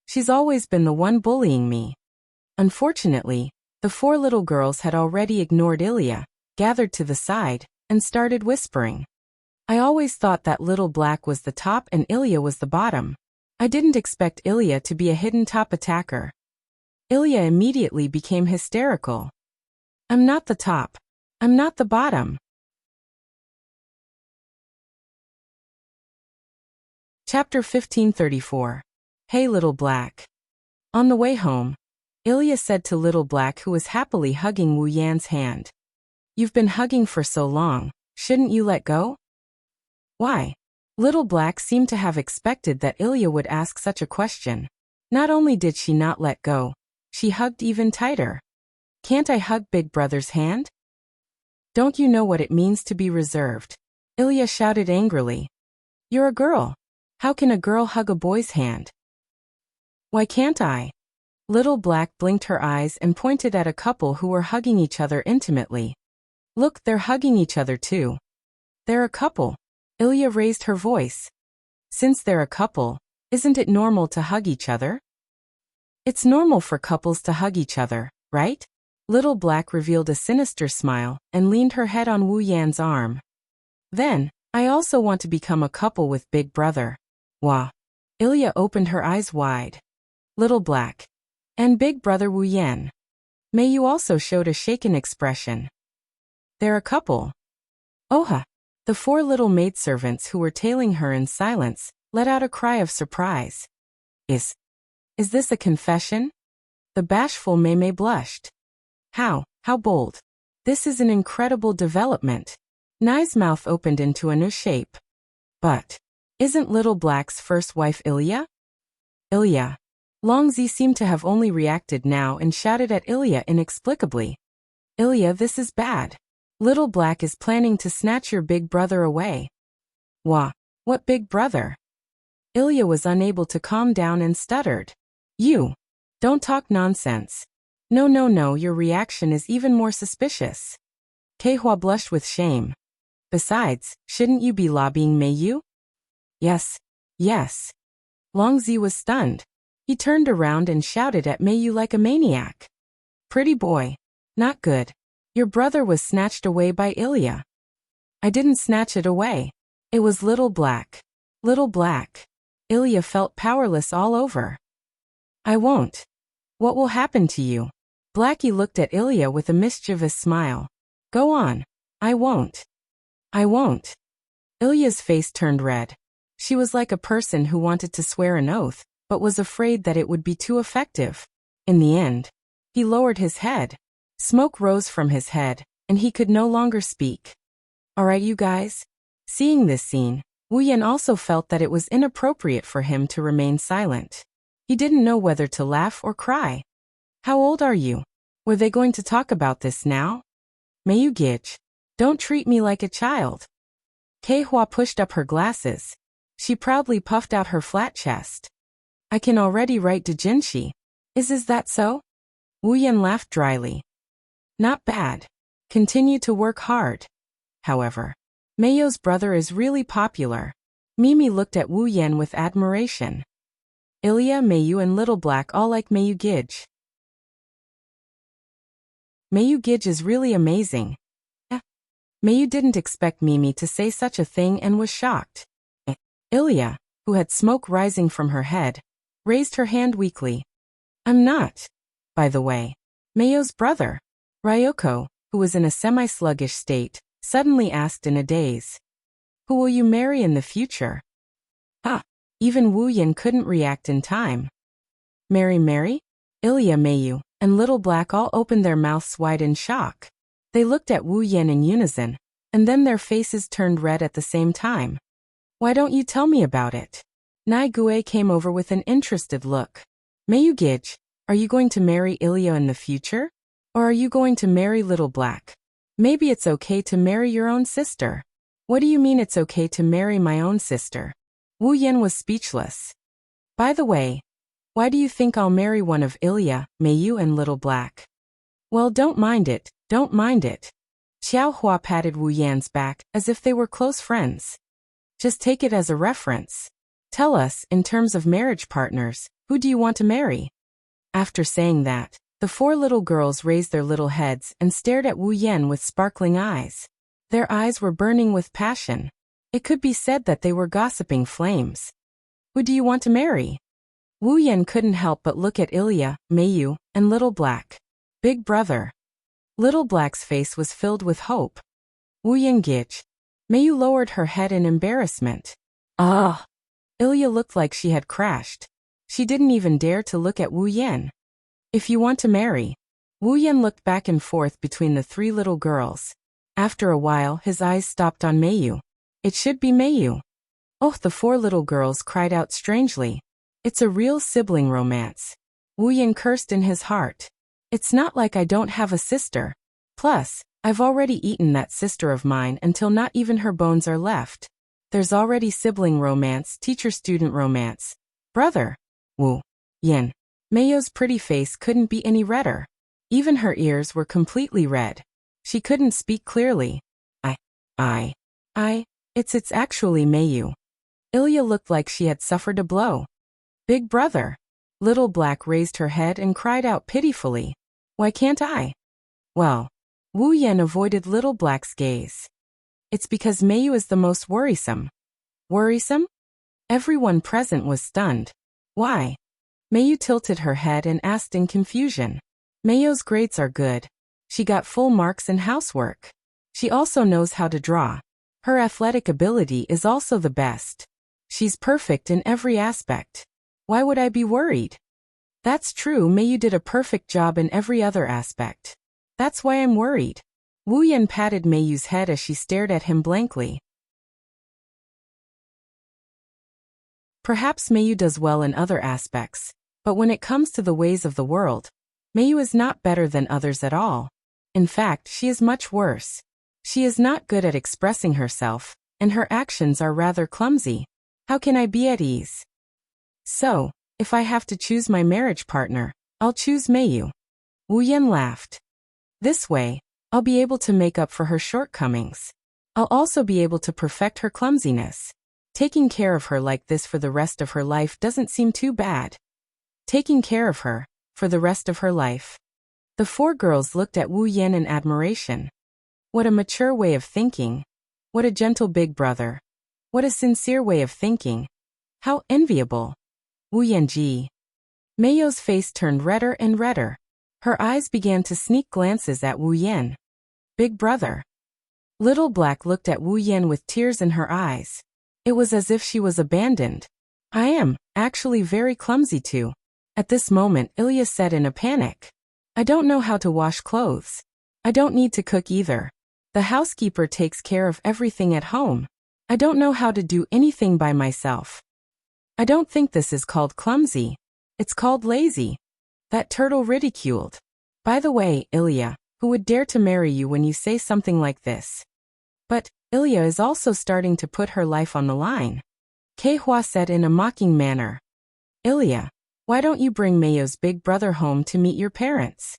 "She's always been the one bullying me." Unfortunately, the 4 little girls had already ignored Ilya, gathered to the side, and started whispering. "I always thought that Little Black was the top and Ilya was the bottom. I didn't expect Ilya to be a hidden top attacker." Ilya immediately became hysterical. "I'm not the top. I'm not the bottom." Chapter 1534. Hey Little Black. On the way home, Ilya said to Little Black, who was happily hugging Wu Yan's hand, You've been hugging for so long, shouldn't you let go? Why? Little Black seemed to have expected that Ilya would ask such a question. Not only did she not let go, she hugged even tighter. Can't I hug Big Brother's hand? Don't you know what it means to be reserved? Ilya shouted angrily. You're a girl. How can a girl hug a boy's hand? Why can't I? Little Black blinked her eyes and pointed at a couple who were hugging each other intimately. Look, they're hugging each other too. They're a couple. Ilya raised her voice. Since they're a couple, isn't it normal to hug each other? It's normal for couples to hug each other, right? Little Black revealed a sinister smile and leaned her head on Wu Yan's arm. Then, I also want to become a couple with Big Brother. Wah. Ilya opened her eyes wide. Little Black. And Big Brother Wu Yan. Mayu also showed a shaken expression. They're a couple. Oha. The four little maidservants who were tailing her in silence let out a cry of surprise. Is this a confession? The bashful Mei blushed. How bold. This is an incredible development. Nai's mouth opened into a new shape. But, isn't Little Black's first wife Ilya? Ilya. Longzi seemed to have only reacted now and shouted at Ilya inexplicably. Ilya, this is bad. Little Black is planning to snatch your big brother away. Wah, what big brother? Ilya was unable to calm down and stuttered. You. Don't talk nonsense. No, your reaction is even more suspicious. Keihua blushed with shame. Besides, shouldn't you be lobbying Meiyu? Yes. Longzi was stunned. He turned around and shouted at Meiyu like a maniac. Pretty boy. Not good. Your brother was snatched away by Ilya. I didn't snatch it away. It was Little Black. Little Black. Ilya felt powerless all over. I won't. What will happen to you? Blackie looked at Ilya with a mischievous smile. Go on. I won't. Ilya's face turned red. She was like a person who wanted to swear an oath, but was afraid that it would be too effective. In the end, he lowered his head. Smoke rose from his head, and he could no longer speak. Alright, you guys. Seeing this scene, Wu Yan also felt that it was inappropriate for him to remain silent. He didn't know whether to laugh or cry. How old are you? Were they going to talk about this now? Meiyu Gij. Don't treat me like a child. Keihua pushed up her glasses. She proudly puffed out her flat chest. I can already write doujinshi. Is that so? Wu Yan laughed dryly. Not bad. Continue to work hard. However, Meiyo's brother is really popular. Mimi looked at Wu Yan with admiration. Ilya, Meiyu and Little Black all like Meiyu Gij. Meiyu Gij is really amazing. Meiyu didn't expect Mimi to say such a thing and was shocked. Ilya, who had smoke rising from her head, raised her hand weakly. I'm not. By the way, Meiyo's brother. Ryoko, who was in a semi-sluggish state, suddenly asked in a daze. Who will you marry in the future? Even Wu Yan couldn't react in time. Mary? Ilya, Meiyu, and Little Black all opened their mouths wide in shock. They looked at Wu Yan in unison, and then their faces turned red at the same time. Why don't you tell me about it? Nai Gue came over with an interested look. Meiyu Gij, are you going to marry Ilya in the future? Or are you going to marry Little Black? Maybe it's okay to marry your own sister. What do you mean it's okay to marry my own sister? Wu Yan was speechless. By the way, why do you think I'll marry one of Ilya, Meiyu and Little Black? Well, don't mind it. Xiao Hua patted Wu Yan's back as if they were close friends. Just take it as a reference. Tell us, in terms of marriage partners, who do you want to marry? After saying that, the four little girls raised their little heads and stared at Wu Yan with sparkling eyes. Their eyes were burning with passion. It could be said that they were gossiping flames. Who do you want to marry? Wu Yan couldn't help but look at Ilya, Meiyu, and Little Black. Big brother. Little Black's face was filled with hope. Wu Yan Gij. Meiyu lowered her head in embarrassment. Ilya looked like she had crashed. She didn't even dare to look at Wu Yan. If you want to marry. Wu Yan looked back and forth between the three little girls. After a while, his eyes stopped on Mayu. It should be Mayu. Oh, the four little girls cried out strangely. It's a real sibling romance. Wu Yin cursed in his heart. It's not like I don't have a sister. Plus, I've already eaten that sister of mine until not even her bones are left. There's already sibling romance, teacher-student romance. Brother. Wu Yin. Mayu's pretty face couldn't be any redder. Even her ears were completely red. She couldn't speak clearly. It's actually Mayu. Ilya looked like she had suffered a blow. Big brother. Little Black raised her head and cried out pitifully. Why can't I? Well, Wu Yen avoided Little Black's gaze. It's because Mayu is the most worrisome. Worrisome? Everyone present was stunned. Why? Mayu tilted her head and asked in confusion. Mayu's grades are good. She got full marks in housework. She also knows how to draw. Her athletic ability is also the best. She's perfect in every aspect. Why would I be worried? That's true, Mayu did a perfect job in every other aspect. That's why I'm worried. Wu Yen patted Mayu's head as she stared at him blankly. Perhaps Mayu does well in other aspects, but when it comes to the ways of the world, Mayu is not better than others at all. In fact, she is much worse. She is not good at expressing herself, and her actions are rather clumsy. How can I be at ease? So, if I have to choose my marriage partner, I'll choose Mayu. Wu Yen laughed. This way, I'll be able to make up for her shortcomings. I'll also be able to perfect her clumsiness. Taking care of her like this for the rest of her life doesn't seem too bad. Taking care of her, for the rest of her life. The four girls looked at Wu Yen in admiration. What a mature way of thinking. What a gentle big brother. What a sincere way of thinking. How enviable. Wu Yanji. Mayo's face turned redder and redder. Her eyes began to sneak glances at Wu Yen. Big brother. Little Black looked at Wu Yen with tears in her eyes. It was as if she was abandoned. I am, actually very clumsy too. At this moment, Ilya said in a panic. I don't know how to wash clothes. I don't need to cook either. The housekeeper takes care of everything at home. I don't know how to do anything by myself. I don't think this is called clumsy. It's called lazy. That turtle ridiculed. By the way, Ilya, who would dare to marry you when you say something like this? But, Ilya is also starting to put her life on the line. Kehua said in a mocking manner. Ilya, why don't you bring Mayo's big brother home to meet your parents?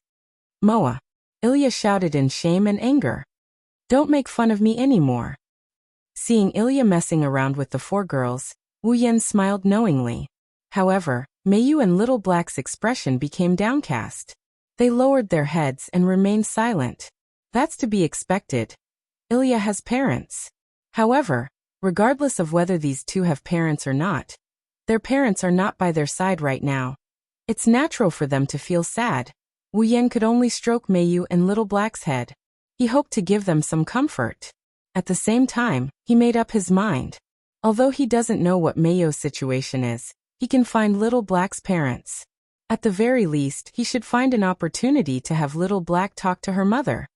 Moa. Ilya shouted in shame and anger. Don't make fun of me anymore. Seeing Ilya messing around with the four girls, Wu Yen smiled knowingly. However, Mayu and Little Black's expression became downcast. They lowered their heads and remained silent. That's to be expected. Ilya has parents. However, regardless of whether these two have parents or not, their parents are not by their side right now. It's natural for them to feel sad. Wu Yen could only stroke Mayu and Little Black's head. He hoped to give them some comfort. At the same time, he made up his mind. Although he doesn't know what Mayo's situation is, he can find Little Black's parents. At the very least, he should find an opportunity to have Little Black talk to her mother.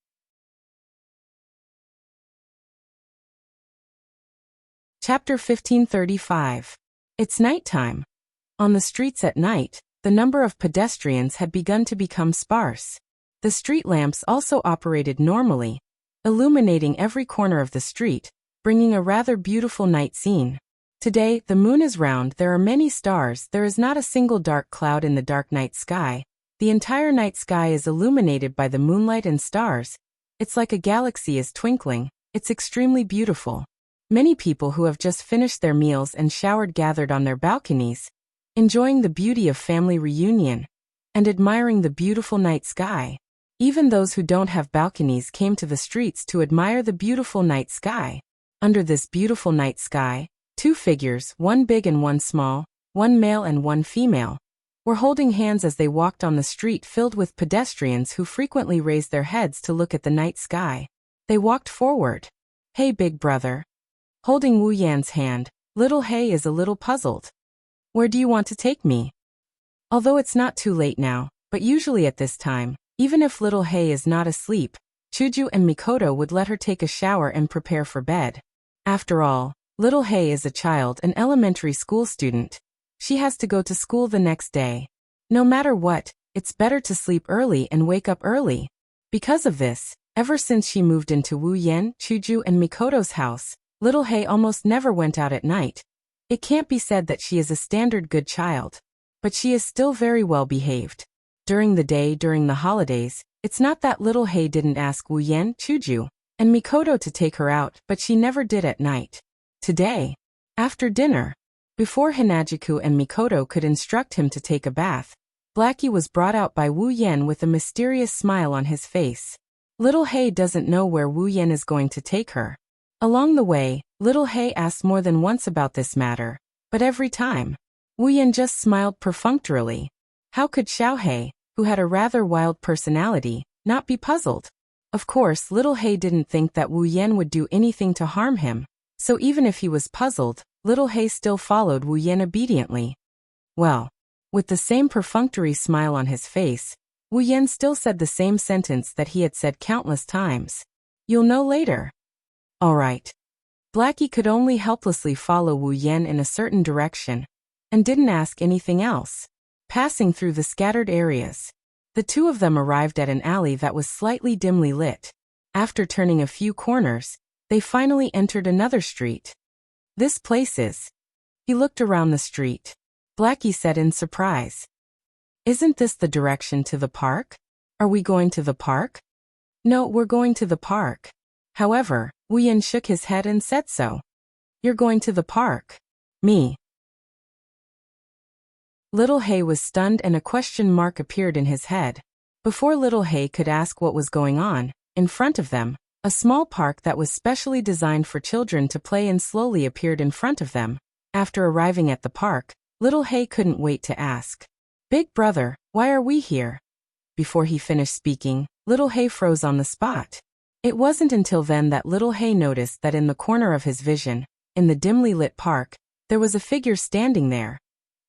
Chapter 1535. It's nighttime. On the streets at night, the number of pedestrians had begun to become sparse. The street lamps also operated normally, illuminating every corner of the street, bringing a rather beautiful night scene. Today, the moon is round, there are many stars, there is not a single dark cloud in the dark night sky. The entire night sky is illuminated by the moonlight and stars. It's like a galaxy is twinkling. It's extremely beautiful. Many people who have just finished their meals and showered gathered on their balconies, enjoying the beauty of family reunion, and admiring the beautiful night sky. Even those who don't have balconies came to the streets to admire the beautiful night sky. Under this beautiful night sky, two figures, one big and one small, one male and one female, were holding hands as they walked on the street filled with pedestrians who frequently raised their heads to look at the night sky. They walked forward. Hey, big brother. Holding Wu Yan's hand, Little Hay is a little puzzled. Where do you want to take me? Although it's not too late now, but usually at this time, even if Little Hay is not asleep, Chuju and Mikoto would let her take a shower and prepare for bed. After all, little Hei is a child, an elementary school student. She has to go to school the next day. No matter what, it's better to sleep early and wake up early. Because of this, ever since she moved into Wu Yan, Chuju and Mikoto's house, little Hei almost never went out at night. It can't be said that she is a standard good child. But she is still very well behaved. During the day, during the holidays, it's not that little Hei didn't ask Wu Yan, Chuju, and Mikoto to take her out, but she never did at night. Today, after dinner, before Hinajuku and Mikoto could instruct him to take a bath, Blackie was brought out by Wu Yan with a mysterious smile on his face. Little Hei doesn't know where Wu Yan is going to take her. Along the way, little Hei asked more than once about this matter, but every time, Wu Yan just smiled perfunctorily. How could Xiao Hei, who had a rather wild personality, not be puzzled? Of course, little Hei didn't think that Wu Yan would do anything to harm him, so even if he was puzzled, little Hei still followed Wu Yan obediently. Well, with the same perfunctory smile on his face, Wu Yan still said the same sentence that he had said countless times. You'll know later. All right. Blackie could only helplessly follow Wu Yan in a certain direction, and didn't ask anything else. Passing through the scattered areas, the two of them arrived at an alley that was slightly dimly lit. After turning a few corners, they finally entered another street. This place is... He looked around the street. Blackie said in surprise. Isn't this the direction to the park? Are we going to the park? No, we're going to the park. However, Wu Yan shook his head and said so. You're going to the park. Me. Little Hei was stunned and a question mark appeared in his head. Before little Hei could ask what was going on, in front of them, a small park that was specially designed for children to play in slowly appeared in front of them. After arriving at the park, little Hei couldn't wait to ask. Big brother, why are we here? Before he finished speaking, little Hei froze on the spot. It wasn't until then that little Hei noticed that in the corner of his vision, in the dimly lit park, there was a figure standing there.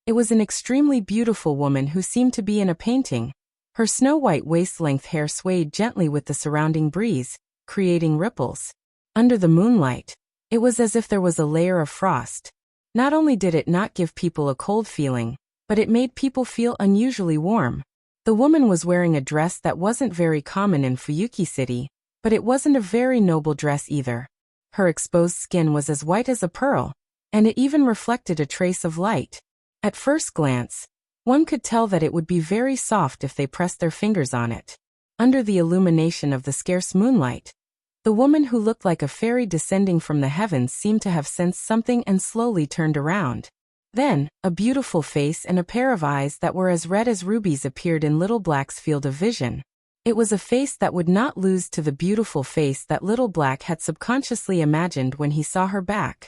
It was an extremely beautiful woman who seemed to be in a painting. Her snow-white waist-length hair swayed gently with the surrounding breeze, creating ripples. Under the moonlight, it was as if there was a layer of frost. Not only did it not give people a cold feeling, but it made people feel unusually warm. The woman was wearing a dress that wasn't very common in Fuyuki City, but it wasn't a very noble dress either. Her exposed skin was as white as a pearl, and it even reflected a trace of light. At first glance, one could tell that it would be very soft if they pressed their fingers on it. Under the illumination of the scarce moonlight, the woman who looked like a fairy descending from the heavens seemed to have sensed something and slowly turned around. Then, a beautiful face and a pair of eyes that were as red as rubies appeared in Little Black's field of vision. It was a face that would not lose to the beautiful face that Little Black had subconsciously imagined when he saw her back.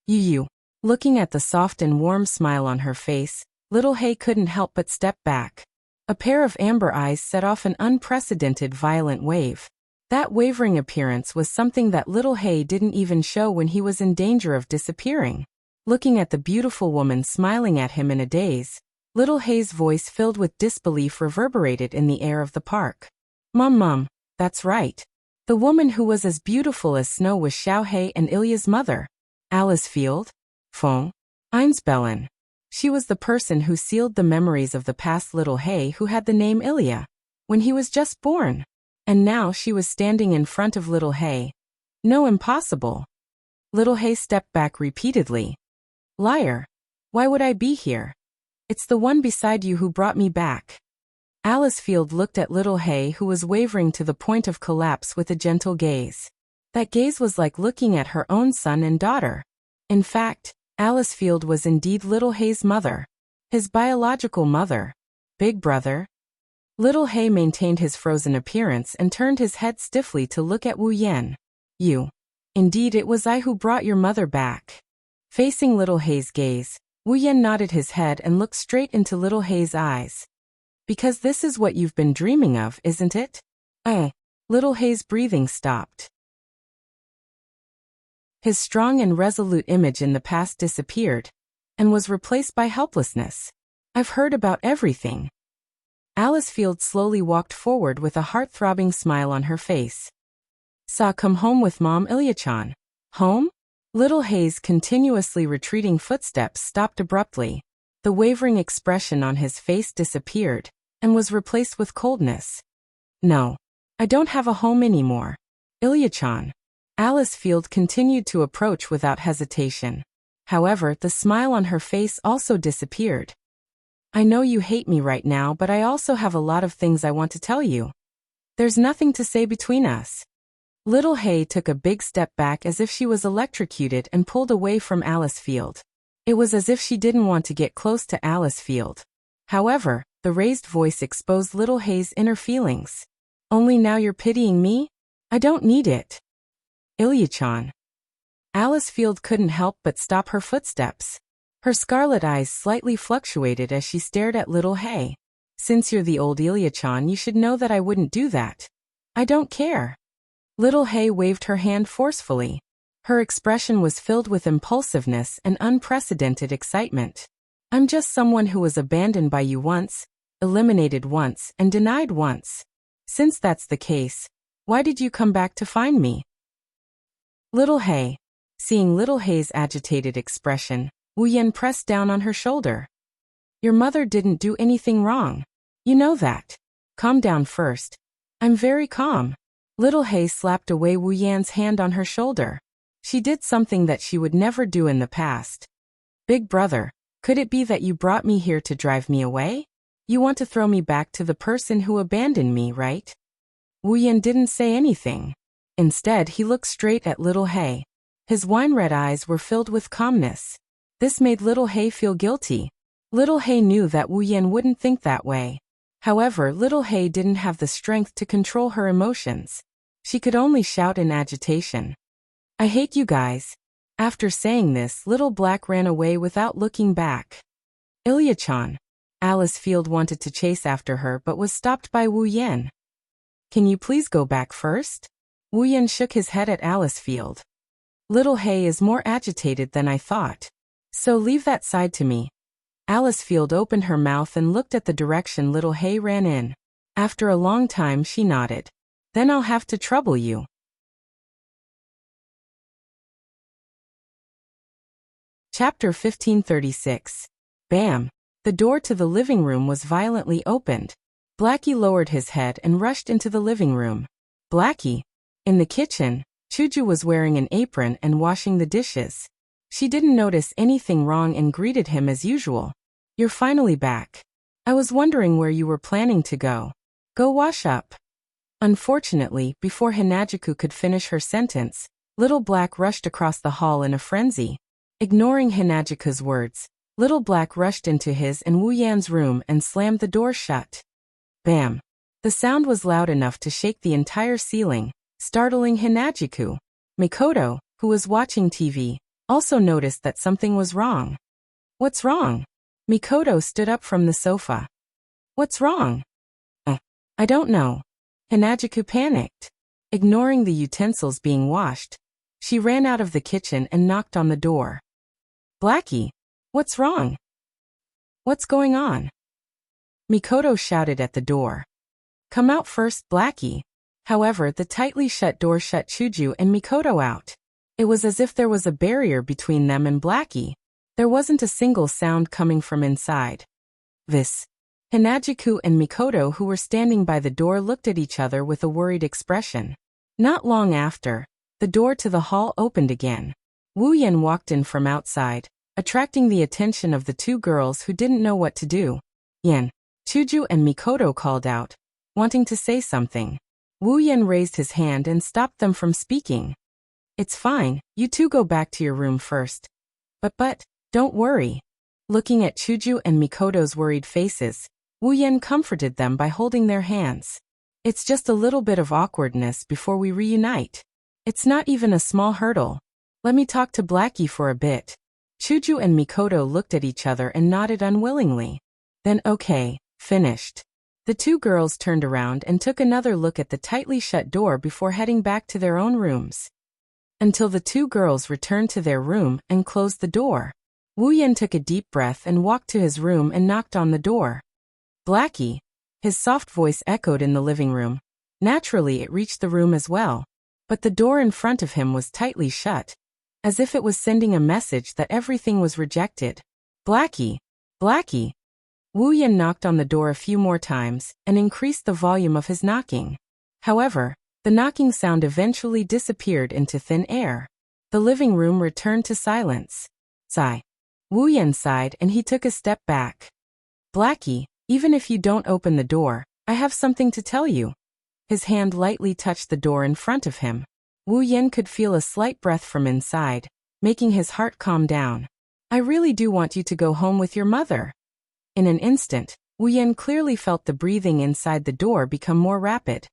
Yu. Looking at the soft and warm smile on her face, little Hei couldn't help but step back. A pair of amber eyes set off an unprecedented violent wave. That wavering appearance was something that little Hei didn't even show when he was in danger of disappearing. Looking at the beautiful woman smiling at him in a daze, little Hei's voice filled with disbelief reverberated in the air of the park. Mum, that's right. The woman who was as beautiful as snow was Xiao Hei and Ilya's mother. Alice Field? Fong? Einsbellen. She was the person who sealed the memories of the past little Hei who had the name Ilya, when he was just born. And now she was standing in front of little Hei. No, impossible. Little Hei stepped back repeatedly. Liar. Why would I be here? It's the one beside you who brought me back. Alice Field looked at little Hei who was wavering to the point of collapse with a gentle gaze. That gaze was like looking at her own son and daughter. In fact, Alice Field was indeed little Hei's mother. His biological mother. Big brother. Little Hei maintained his frozen appearance and turned his head stiffly to look at Wu Yan. You. Indeed, it was I who brought your mother back. Facing little Hei's gaze, Wu Yan nodded his head and looked straight into little Hei's eyes. Because this is what you've been dreaming of, isn't it? Little Hei's breathing stopped. His strong and resolute image in the past disappeared, and was replaced by helplessness. I've heard about everything. Alice Field slowly walked forward with a heart-throbbing smile on her face. "Sa come home with Mom Ilya-chan." "Home?" Little Hay's continuously retreating footsteps stopped abruptly. The wavering expression on his face disappeared and was replaced with coldness. "No. I don't have a home anymore. Ilya-chan." Alice Field continued to approach without hesitation. However, the smile on her face also disappeared. "I know you hate me right now, but I also have a lot of things I want to tell you. There's nothing to say between us." Little Hay took a big step back as if she was electrocuted and pulled away from Alice Field. It was as if she didn't want to get close to Alice Field. However, the raised voice exposed Little Hay's inner feelings. "Only now you're pitying me? I don't need it." "Ilya-chan." Alice Field couldn't help but stop her footsteps. Her scarlet eyes slightly fluctuated as she stared at Little Hay. "Since you're the old Ilya-chan, you should know that I wouldn't do that. I don't care." Little Hay waved her hand forcefully. Her expression was filled with impulsiveness and unprecedented excitement. "I'm just someone who was abandoned by you once, eliminated once, and denied once. Since that's the case, why did you come back to find me?" Little Hay. Seeing Little Hay's agitated expression, Wu Yan pressed down on her shoulder. "Your mother didn't do anything wrong. You know that. Calm down first." "I'm very calm." Little Hay slapped away Wu Yan's hand on her shoulder. She did something that she would never do in the past. "Big brother, could it be that you brought me here to drive me away? You want to throw me back to the person who abandoned me, right?" Wu Yan didn't say anything. Instead, he looked straight at Little Hay. His wine-red eyes were filled with calmness. This made Little Hay feel guilty. Little Hay knew that Wu Yan wouldn't think that way. However, Little Hay didn't have the strength to control her emotions. She could only shout in agitation. "I hate you guys." After saying this, Little Black ran away without looking back. "Ilya-chan." Alice Field wanted to chase after her but was stopped by Wu Yan. "Can you please go back first?" Wu Yan shook his head at Alice Field. "Little Hay is more agitated than I thought. So leave that side to me." Alice Field opened her mouth and looked at the direction Little Hay ran in. After a long time she nodded. "Then I'll have to trouble you." Chapter 1536. Bam! The door to the living room was violently opened. Blackie lowered his head and rushed into the living room. "Blackie." In the kitchen, Chuju was wearing an apron and washing the dishes. She didn't notice anything wrong and greeted him as usual. "You're finally back. I was wondering where you were planning to go." "Go wash up." Unfortunately, before Hinajuku could finish her sentence, Little Black rushed across the hall in a frenzy. Ignoring Hinajuku's words, Little Black rushed into his and Wu Yan's room and slammed the door shut. Bam! The sound was loud enough to shake the entire ceiling, startling Hinajuku. Mikoto, who was watching TV, also noticed that something was wrong. "What's wrong?" Mikoto stood up from the sofa. "What's wrong?" I don't know." Hinajuku panicked. Ignoring the utensils being washed, she ran out of the kitchen and knocked on the door. "Blackie, what's wrong? What's going on?" Mikoto shouted at the door. "Come out first, Blackie." However, the tightly shut door shut Chuju and Mikoto out. It was as if there was a barrier between them and Blackie. There wasn't a single sound coming from inside. This. Hinajuku and Mikoto, who were standing by the door, looked at each other with a worried expression. Not long after, the door to the hall opened again. Wu Yan walked in from outside, attracting the attention of the two girls who didn't know what to do. "Yan." Chuju and Mikoto called out, wanting to say something. Wu Yan raised his hand and stopped them from speaking. "It's fine, you two go back to your room first. But, don't worry." Looking at Chuju and Mikoto's worried faces, Wu Yan comforted them by holding their hands. "It's just a little bit of awkwardness before we reunite. It's not even a small hurdle. Let me talk to Blackie for a bit." Chuju and Mikoto looked at each other and nodded unwillingly. Then okay, finished. The two girls turned around and took another look at the tightly shut door before heading back to their own rooms. Until the two girls returned to their room and closed the door. Wu Yan took a deep breath and walked to his room and knocked on the door. "Blackie." His soft voice echoed in the living room. Naturally, it reached the room as well. But the door in front of him was tightly shut, as if it was sending a message that everything was rejected. Blackie! Blackie! Wu Yan knocked on the door a few more times and increased the volume of his knocking. However, the knocking sound eventually disappeared into thin air. The living room returned to silence. Sigh. Wu Yan sighed and he took a step back. Blackie, even if you don't open the door, I have something to tell you. His hand lightly touched the door in front of him. Wu Yan could feel a slight breath from inside, making his heart calm down. I really do want you to go home with your mother. In an instant, Wu Yan clearly felt the breathing inside the door become more rapid.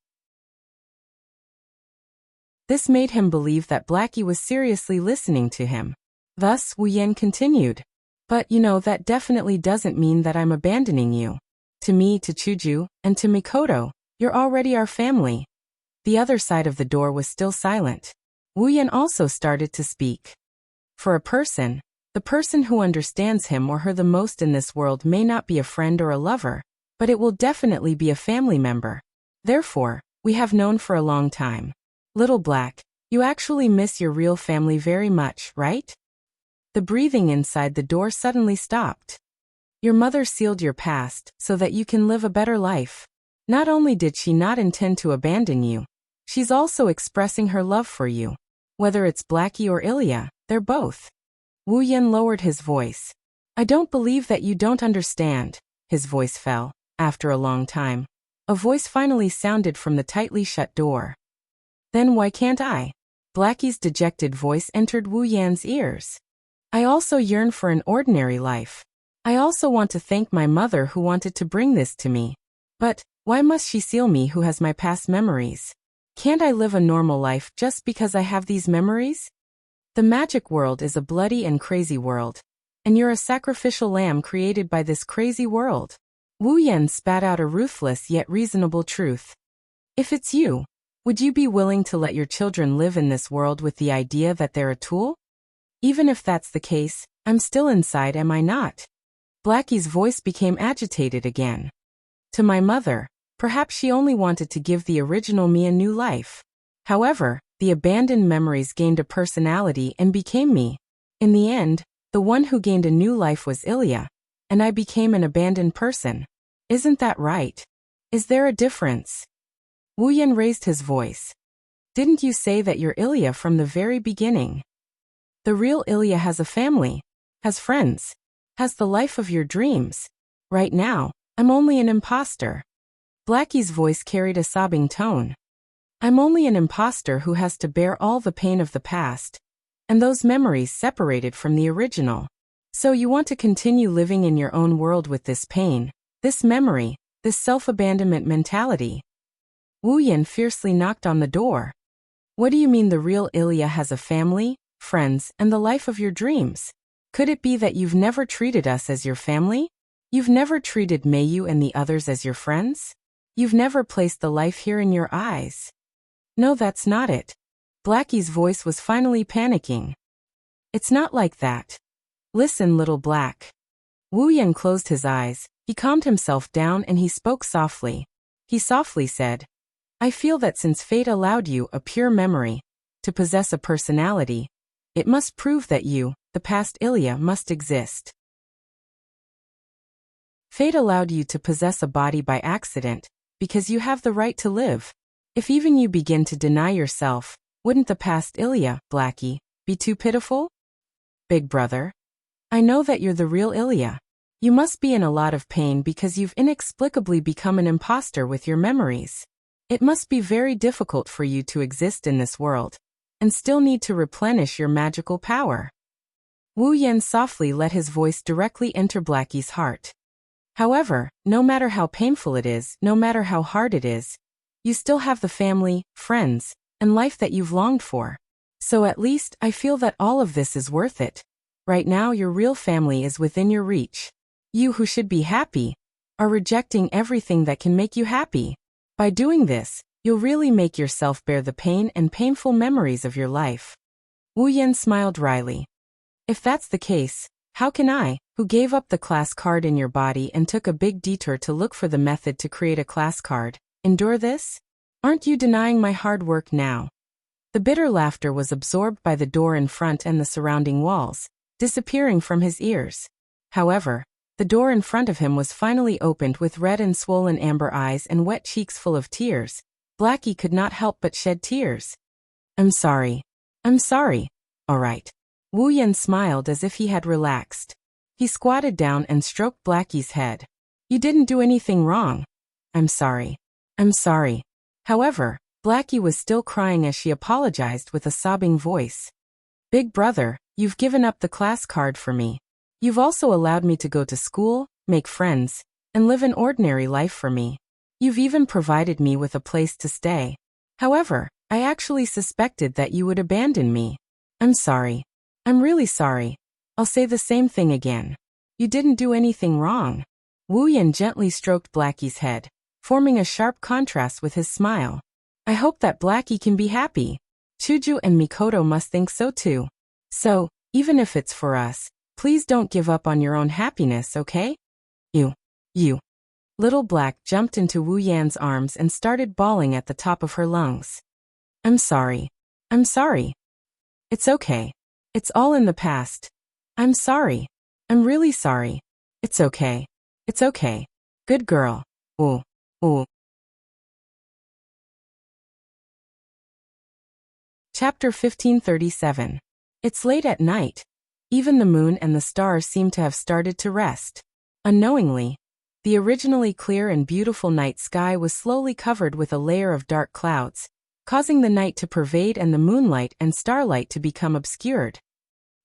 This made him believe that Blackie was seriously listening to him. Thus, Wu Yan continued. But that definitely doesn't mean that I'm abandoning you. To me, to Chuju, and to Mikoto, you're already our family. The other side of the door was still silent. Wu Yan also started to speak. For a person, the person who understands him or her the most in this world may not be a friend or a lover, but it will definitely be a family member. Therefore, we have known for a long time. Little Black, you actually miss your real family very much, right? The breathing inside the door suddenly stopped. Your mother sealed your past so that you can live a better life. Not only did she not intend to abandon you, she's also expressing her love for you. Whether it's Blackie or Ilya, they're both. Wu Yan lowered his voice. I don't believe that you don't understand. His voice fell. After a long time, a voice finally sounded from the tightly shut door. Then why can't I? Blackie's dejected voice entered Wu Yan's ears. I also yearn for an ordinary life. I also want to thank my mother who wanted to bring this to me. But why must she seal me who has my past memories? Can't I live a normal life just because I have these memories? The magic world is a bloody and crazy world. And you're a sacrificial lamb created by this crazy world. Wu Yan spat out a ruthless yet reasonable truth. If it's you, would you be willing to let your children live in this world with the idea that they're a tool? Even if that's the case, I'm still inside, am I not? Blackie's voice became agitated again. To my mother, perhaps she only wanted to give the original me a new life. However, the abandoned memories gained a personality and became me. In the end, the one who gained a new life was Ilya, and I became an abandoned person. Isn't that right? Is there a difference? Wu Yan raised his voice. Didn't you say that you're Ilya from the very beginning? The real Ilya has a family, has friends, has the life of your dreams. Right now, I'm only an imposter. Blackie's voice carried a sobbing tone. I'm only an imposter who has to bear all the pain of the past, and those memories separated from the original. So you want to continue living in your own world with this pain, this memory, this self-abandonment mentality. Wu Yan fiercely knocked on the door. What do you mean the real Ilya has a family, friends, and the life of your dreams? Could it be that you've never treated us as your family? You've never treated Mayu and the others as your friends? You've never placed the life here in your eyes? No, that's not it. Blackie's voice was finally panicking. It's not like that. Listen, little Black. Wu Yan closed his eyes, he calmed himself down and he spoke softly. He softly said, I feel that since fate allowed you a pure memory, to possess a personality, it must prove that you, the past Ilya, must exist. Fate allowed you to possess a body by accident, because you have the right to live. If even you begin to deny yourself, wouldn't the past Ilya, Blackie, be too pitiful? Big brother, I know that you're the real Ilya. You must be in a lot of pain because you've inexplicably become an imposter with your memories. It must be very difficult for you to exist in this world, and still need to replenish your magical power. Wu Yan softly let his voice directly enter Blackie's heart. However, no matter how painful it is, no matter how hard it is, you still have the family, friends, and life that you've longed for. So at least I feel that all of this is worth it. Right now your real family is within your reach. You who should be happy, are rejecting everything that can make you happy. By doing this, you'll really make yourself bear the pain and painful memories of your life. Wu Yan smiled wryly. If that's the case, how can I, who who gave up the class card in your body and took a big detour to look for the method to create a class card, endure this? Aren't you denying my hard work now? The bitter laughter was absorbed by the door in front and the surrounding walls, disappearing from his ears. However, the door in front of him was finally opened with red and swollen amber eyes and wet cheeks full of tears. Blackie could not help but shed tears. I'm sorry. I'm sorry. All right. Wu Yan smiled as if he had relaxed. He squatted down and stroked Blackie's head. You didn't do anything wrong. I'm sorry. I'm sorry. However, Blackie was still crying as she apologized with a sobbing voice. Big brother, you've given up the class card for me. You've also allowed me to go to school, make friends, and live an ordinary life for me. You've even provided me with a place to stay. However, I actually suspected that you would abandon me. I'm sorry. I'm really sorry. I'll say the same thing again. You didn't do anything wrong. Wu Yan gently stroked Blackie's head, forming a sharp contrast with his smile. I hope that Blackie can be happy. Chuju and Mikoto must think so too. So, even if it's for us, please don't give up on your own happiness, okay? You. Little Black jumped into Wu Yan's arms and started bawling at the top of her lungs. I'm sorry. I'm sorry. It's okay. It's all in the past. I'm sorry. I'm really sorry. It's okay. It's okay. Good girl. Ooh. Chapter 1537. It's late at night. Even the moon and the stars seem to have started to rest. Unknowingly, the originally clear and beautiful night sky was slowly covered with a layer of dark clouds, causing the night to pervade and the moonlight and starlight to become obscured.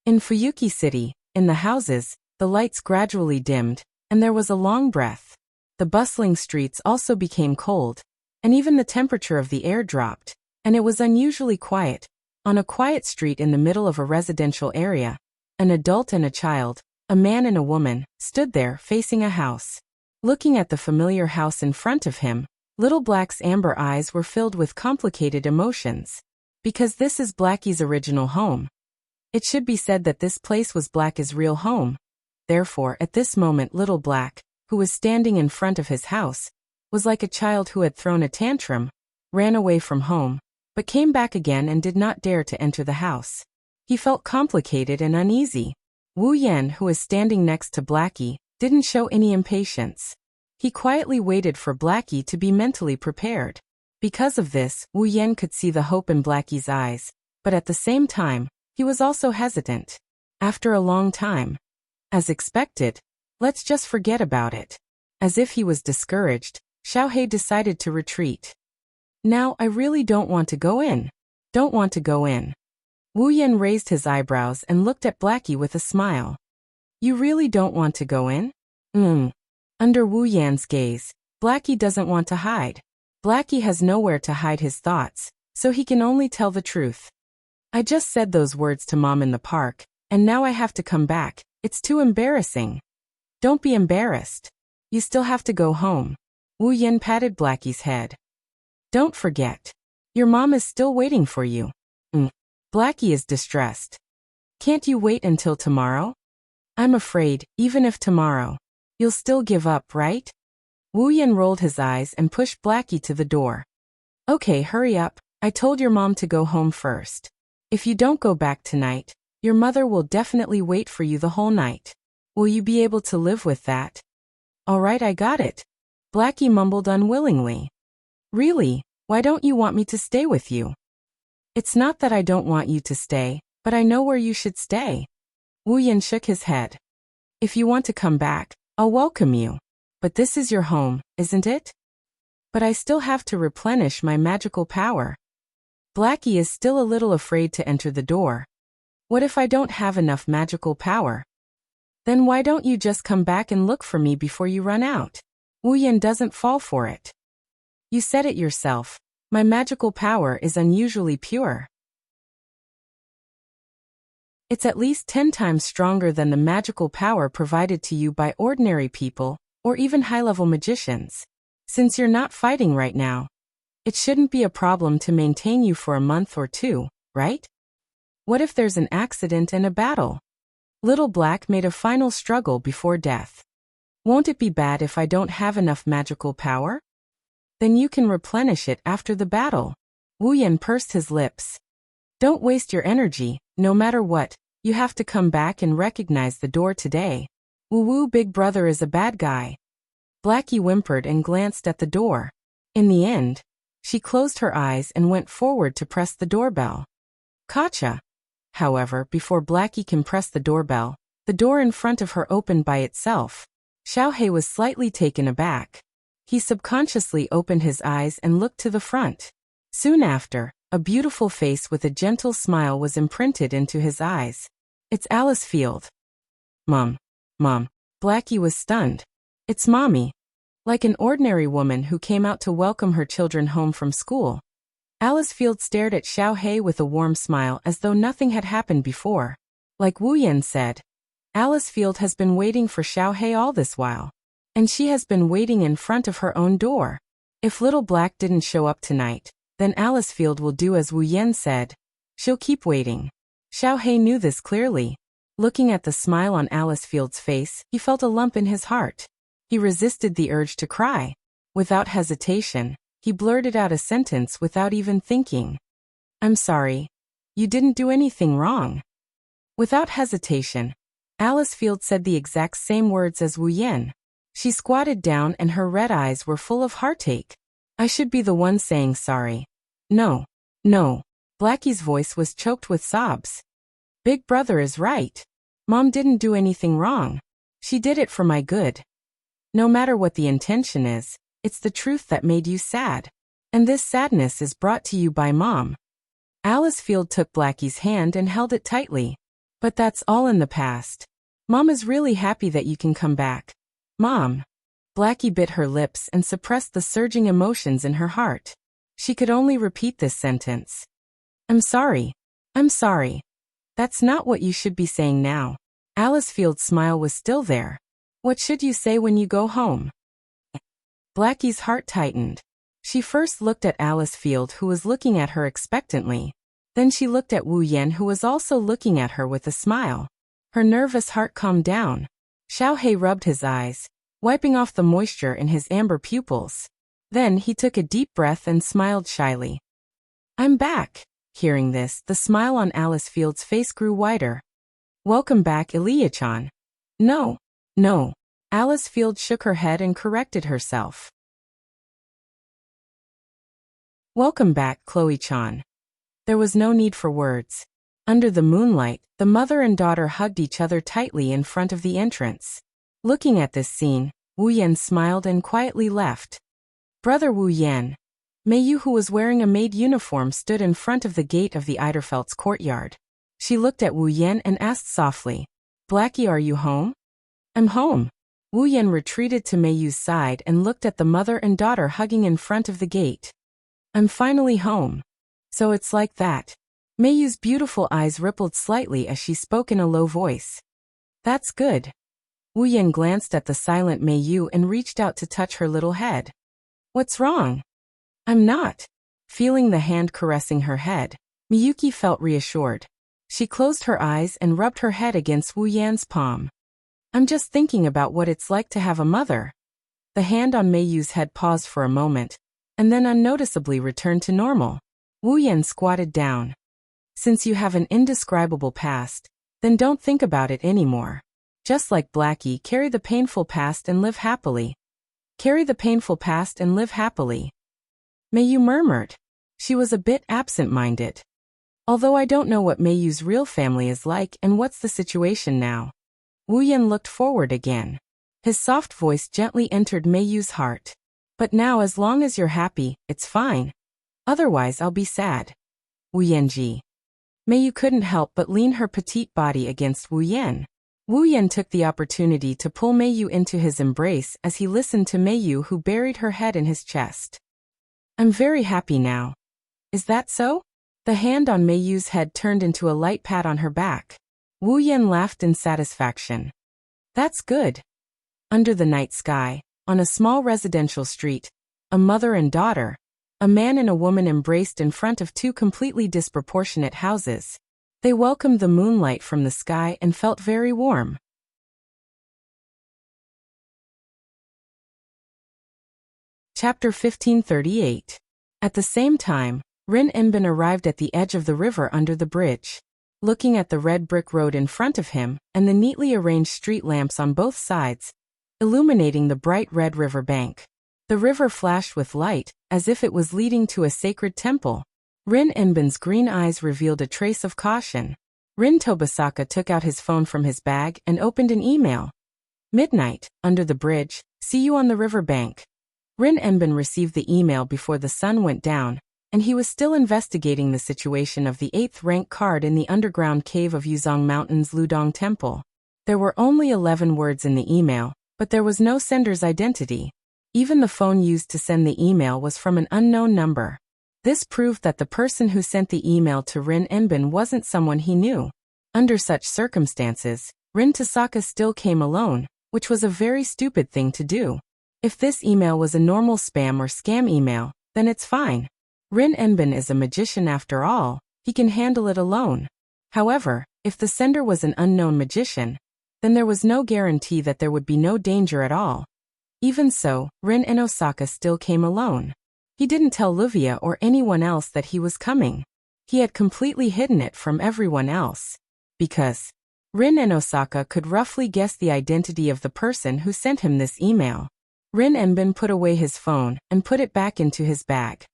In Fuyuki City, in the houses, the lights gradually dimmed, and there was a long breath. The bustling streets also became cold, and even the temperature of the air dropped, and it was unusually quiet. On a quiet street in the middle of a residential area, an adult and a child, a man and a woman, stood there facing a house. Looking at the familiar house in front of him, Little Black's amber eyes were filled with complicated emotions. Because this is Blackie's original home. It should be said that this place was Blackie's real home. Therefore, at this moment Little Black, who was standing in front of his house, was like a child who had thrown a tantrum, ran away from home, but came back again and did not dare to enter the house. He felt complicated and uneasy. Wu Yan, who was standing next to Blackie, didn't show any impatience. He quietly waited for Blackie to be mentally prepared. Because of this, Wu Yan could see the hope in Blackie's eyes, but at the same time, he was also hesitant. After a long time, as expected, let's just forget about it. As if he was discouraged, Xiaohei decided to retreat. Now I really don't want to go in. Don't want to go in. Wu Yan raised his eyebrows and looked at Blackie with a smile. You really don't want to go in? Under Wu Yan's gaze, Blackie doesn't want to hide. Blackie has nowhere to hide his thoughts, so he can only tell the truth. I just said those words to Mom in the park, and now I have to come back. It's too embarrassing. Don't be embarrassed. You still have to go home. Wu Yan patted Blackie's head. Don't forget. Your mom is still waiting for you. Blackie is distressed. Can't you wait until tomorrow? I'm afraid, even if tomorrow, you'll still give up, right? Wu Yan rolled his eyes and pushed Blackie to the door. Okay, hurry up. I told your mom to go home first. If you don't go back tonight, your mother will definitely wait for you the whole night. Will you be able to live with that? All right, I got it. Blackie mumbled unwillingly. Really? Why don't you want me to stay with you? It's not that I don't want you to stay, but I know where you should stay. Wu Yan shook his head. If you want to come back, I'll welcome you. But this is your home, isn't it? But I still have to replenish my magical power. Blackie is still a little afraid to enter the door. What if I don't have enough magical power? Then why don't you just come back and look for me before you run out? Wu Yan doesn't fall for it. You said it yourself. My magical power is unusually pure. It's at least 10 times stronger than the magical power provided to you by ordinary people, or even high-level magicians. Since you're not fighting right now, it shouldn't be a problem to maintain you for a month or two, right? What if there's an accident and a battle? Little Black made a final struggle before death. Won't it be bad if I don't have enough magical power? Then you can replenish it after the battle. Wu Yan pursed his lips. Don't waste your energy, no matter what, you have to come back and recognize the door today. Woo, big brother is a bad guy. Blackie whimpered and glanced at the door. In the end, she closed her eyes and went forward to press the doorbell. Gotcha. However, before Blackie can press the doorbell, the door in front of her opened by itself. Xiaohei was slightly taken aback. He subconsciously opened his eyes and looked to the front. Soon after, a beautiful face with a gentle smile was imprinted into his eyes. It's Alice Field. Mom. Blackie was stunned. It's Mommy. Like an ordinary woman who came out to welcome her children home from school. Alice Field stared at Xiaohei with a warm smile as though nothing had happened before. Like Wu Yan said, Alice Field has been waiting for Xiaohei all this while. And she has been waiting in front of her own door. If Little Black didn't show up tonight, then Alice Field will do as Wu Yan said. She'll keep waiting. Xiaohei knew this clearly. Looking at the smile on Alice Field's face, he felt a lump in his heart. He resisted the urge to cry. Without hesitation, he blurted out a sentence without even thinking. I'm sorry. You didn't do anything wrong. Without hesitation, Alice Field said the exact same words as Wu Yan. She squatted down and her red eyes were full of heartache. I should be the one saying sorry. No. Blackie's voice was choked with sobs. Big brother is right. Mom didn't do anything wrong. She did it for my good. No matter what the intention is, it's the truth that made you sad. And this sadness is brought to you by Mom. Alice Field took Blackie's hand and held it tightly. But that's all in the past. Mom is really happy that you can come back. Mom. Blackie bit her lips and suppressed the surging emotions in her heart. She could only repeat this sentence. I'm sorry. That's not what you should be saying now. Alice Field's smile was still there. What should you say when you go home? Blackie's heart tightened. She first looked at Alice Field, who was looking at her expectantly. Then she looked at Wu Yan, who was also looking at her with a smile. Her nervous heart calmed down. Xiaohei rubbed his eyes, wiping off the moisture in his amber pupils. Then he took a deep breath and smiled shyly. I'm back. Hearing this, the smile on Alice Field's face grew wider. Welcome back, Elia-chan. No. Alice Field shook her head and corrected herself. Welcome back, Chloe-chan. There was no need for words. Under the moonlight, the mother and daughter hugged each other tightly in front of the entrance. Looking at this scene, Wu Yan smiled and quietly left. Brother Wu Yan. Meiyu, who was wearing a maid uniform, stood in front of the gate of the Eiderfeldt's courtyard. She looked at Wu Yan and asked softly, Blackie, are you home? I'm home. Wu Yan retreated to Meiyu's side and looked at the mother and daughter hugging in front of the gate. I'm finally home. So it's like that. Meiyu's beautiful eyes rippled slightly as she spoke in a low voice. That's good. Wu Yan glanced at the silent Meiyu and reached out to touch her little head. What's wrong? I'm not. Feeling the hand caressing her head, Miyuki felt reassured. She closed her eyes and rubbed her head against Wu Yan's palm. I'm just thinking about what it's like to have a mother. The hand on Meiyu's head paused for a moment, and then unnoticeably returned to normal. Wu Yan squatted down. Since you have an indescribable past, then don't think about it anymore. Just like Blackie, carry the painful past and live happily. Carry the painful past and live happily. Meiyu murmured. She was a bit absent-minded. Although I don't know what Meiyu's real family is like and what's the situation now. Wu Yan looked forward again. His soft voice gently entered Meiyu's heart. But now, as long as you're happy, it's fine. Otherwise I'll be sad. Wu Yanji. Meiyu couldn't help but lean her petite body against Wu Yan. Wu Yan took the opportunity to pull Meiyu into his embrace as he listened to Meiyu, who buried her head in his chest. I'm very happy now. Is that so? The hand on Meiyu's head turned into a light pat on her back. Wu Yan laughed in satisfaction. That's good. Under the night sky, on a small residential street, a mother and daughter, a man and a woman embraced in front of two completely disproportionate houses. They welcomed the moonlight from the sky and felt very warm. Chapter 1538. At the same time, Rin Enbin arrived at the edge of the river under the bridge. Looking at the red brick road in front of him, and the neatly arranged street lamps on both sides, illuminating the bright red river bank. The river flashed with light, as if it was leading to a sacred temple. Rin Enbin's green eyes revealed a trace of caution. Rin Tobasaka took out his phone from his bag and opened an email. Midnight, under the bridge, see you on the river bank. Rin Enbin received the email before the sun went down, and he was still investigating the situation of the 8th rank card in the underground cave of Yuzong Mountain's Ludong Temple. There were only 11 words in the email, but there was no sender's identity. Even the phone used to send the email was from an unknown number. This proved that the person who sent the email to Rin Enbin wasn't someone he knew. Under such circumstances, Rin Tobasaka still came alone, which was a very stupid thing to do. If this email was a normal spam or scam email, then it's fine. Rin Enbin is a magician after all, he can handle it alone. However, if the sender was an unknown magician, then there was no guarantee that there would be no danger at all. Even so, Rin Enosaka still came alone. He didn't tell Luvia or anyone else that he was coming. He had completely hidden it from everyone else. Because Rin Enosaka could roughly guess the identity of the person who sent him this email. Rin Enbin put away his phone and put it back into his bag.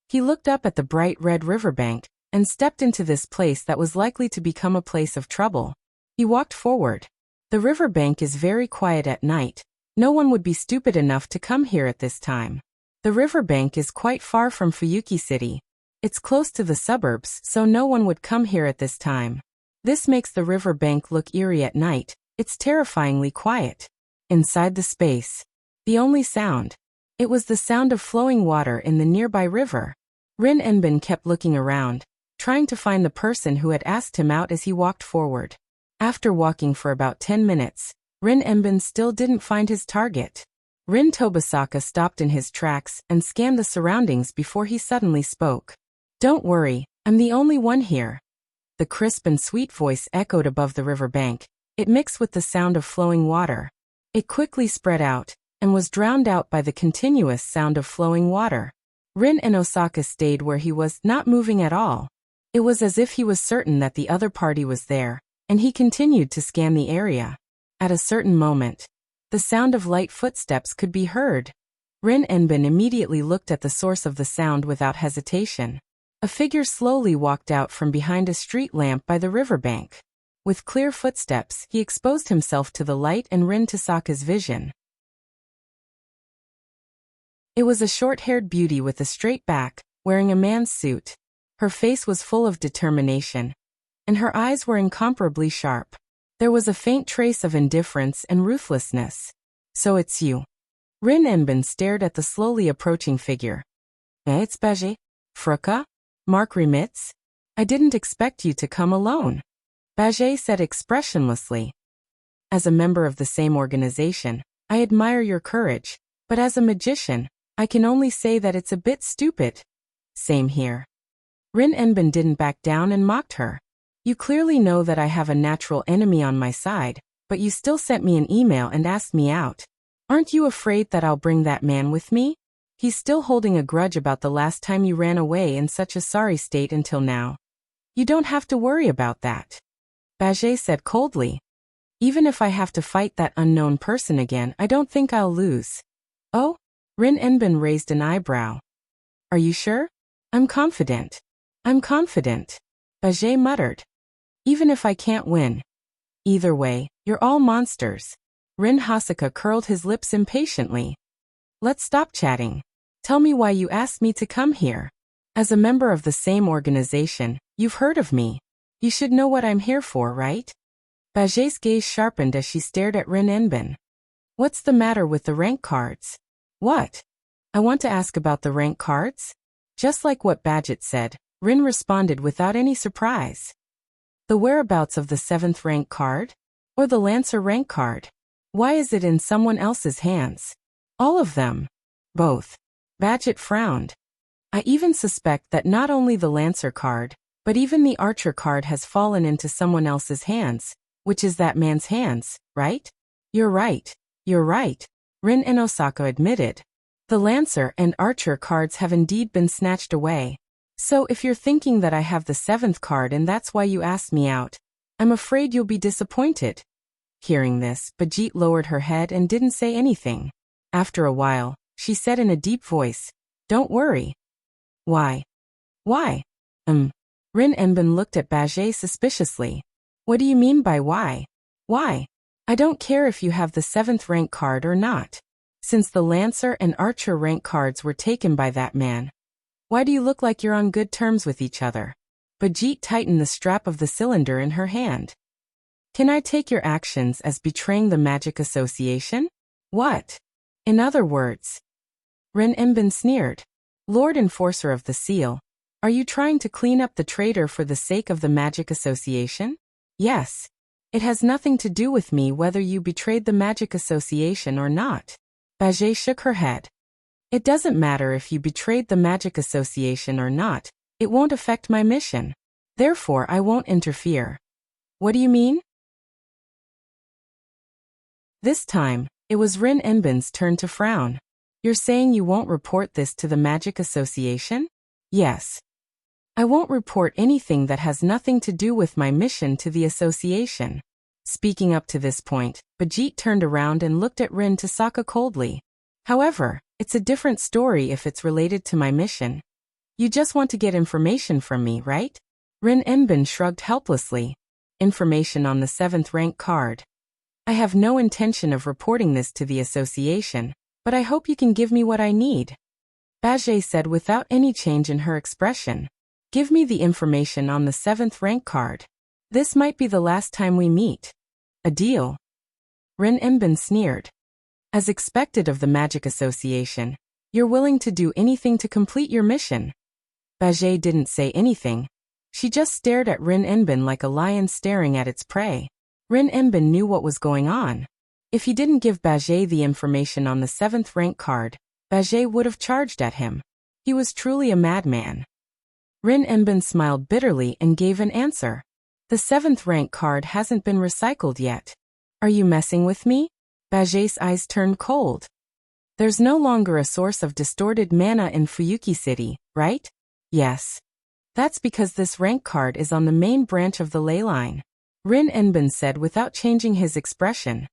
He looked up at the bright red riverbank and stepped into this place that was likely to become a place of trouble. He walked forward. The riverbank is very quiet at night. No one would be stupid enough to come here at this time. The riverbank is quite far from Fuyuki City. It's close to the suburbs, so no one would come here at this time. This makes the riverbank look eerie at night. It's terrifyingly quiet. Inside the space, the only sound. It was the sound of flowing water in the nearby river. Rin Enbin kept looking around, trying to find the person who had asked him out as he walked forward. After walking for about 10 minutes, Rin Enbin still didn't find his target. Rin Tobasaka stopped in his tracks and scanned the surroundings before he suddenly spoke. Don't worry, I'm the only one here. The crisp and sweet voice echoed above the river bank. It mixed with the sound of flowing water. It quickly spread out, and was drowned out by the continuous sound of flowing water. Rin Enosaka stayed where he was, not moving at all. It was as if he was certain that the other party was there, and he continued to scan the area. At a certain moment, the sound of light footsteps could be heard. Rin Enbin immediately looked at the source of the sound without hesitation. A figure slowly walked out from behind a street lamp by the riverbank. With clear footsteps, he exposed himself to the light and Rin Tobasaka's vision. It was a short-haired beauty with a straight back, wearing a man's suit. Her face was full of determination, and her eyes were incomparably sharp. There was a faint trace of indifference and ruthlessness. So it's you. Rin Enbin stared at the slowly approaching figure. It's Beige. Fruka? Mark Remitz? I didn't expect you to come alone. Beige said expressionlessly. As a member of the same organization, I admire your courage, but as a magician, I can only say that it's a bit stupid. Same here. Rin Enbin didn't back down and mocked her. You clearly know that I have a natural enemy on my side, but you still sent me an email and asked me out. Aren't you afraid that I'll bring that man with me? He's still holding a grudge about the last time you ran away in such a sorry state until now. You don't have to worry about that. Beige said coldly. Even if I have to fight that unknown person again, I don't think I'll lose. Oh? Rin Enbin raised an eyebrow. Are you sure? I'm confident. I'm confident. Beige muttered. Even if I can't win. Either way, you're all monsters. Rin Hasaka curled his lips impatiently. Let's stop chatting. Tell me why you asked me to come here. As a member of the same organization, you've heard of me. You should know what I'm here for, right? Beige's gaze sharpened as she stared at Rin Enbin. What's the matter with the rank cards? What? I want to ask about the rank cards? Just like what Badget said, Rin responded without any surprise. The whereabouts of the 7th rank card? Or the Lancer rank card? Why is it in someone else's hands? All of them. Both. Badget frowned. I even suspect that not only the Lancer card, But even the archer card has fallen into someone else's hands, which is that man's hands, right? You're right. You're right, Rin and Osaka admitted. The Lancer and Archer cards have indeed been snatched away. So if you're thinking that I have the 7th card and that's why you asked me out, I'm afraid you'll be disappointed. Hearing this, Bajit lowered her head and didn't say anything. After a while, she said in a deep voice, "Don't worry." Why? Why? Rin Enbin looked at Bajie suspiciously. What do you mean by why? Why? I don't care if you have the 7th rank card or not. Since the Lancer and Archer rank cards were taken by that man, why do you look like you're on good terms with each other? Bajit tightened the strap of the cylinder in her hand. Can I take your actions as betraying the magic association? What? In other words? Rin Enbin sneered. Lord Enforcer of the Seal, are you trying to clean up the traitor for the sake of the magic association? Yes. It has nothing to do with me whether you betrayed the magic association or not. Bajie shook her head. It doesn't matter if you betrayed the magic association or not, it won't affect my mission. Therefore I won't interfere. What do you mean? This time, it was Rin Enbin's turn to frown. You're saying you won't report this to the magic association? Yes. I won't report anything that has nothing to do with my mission to the association. Speaking up to this point, Bajit turned around and looked at Rin Tasaka coldly. However, it's a different story if it's related to my mission. You just want to get information from me, right? Rin Enbin shrugged helplessly. Information on the 7th rank card. I have no intention of reporting this to the association, but I hope you can give me what I need. Bajie said without any change in her expression. Give me the information on the 7th rank card. This might be the last time we meet. A deal? Rin Enbin sneered. As expected of the Magic Association, you're willing to do anything to complete your mission. Bajie didn't say anything. She just stared at Rin Enbin like a lion staring at its prey. Rin Enbin knew what was going on. If he didn't give Bajie the information on the 7th rank card, Bajie would have charged at him. He was truly a madman. Rin Enbin smiled bitterly and gave an answer. The 7th rank card hasn't been recycled yet. Are you messing with me? Bajie's eyes turned cold. There's no longer a source of distorted mana in Fuyuki City, right? Yes. That's because this rank card is on the main branch of the ley line. Rin Enbin said without changing his expression.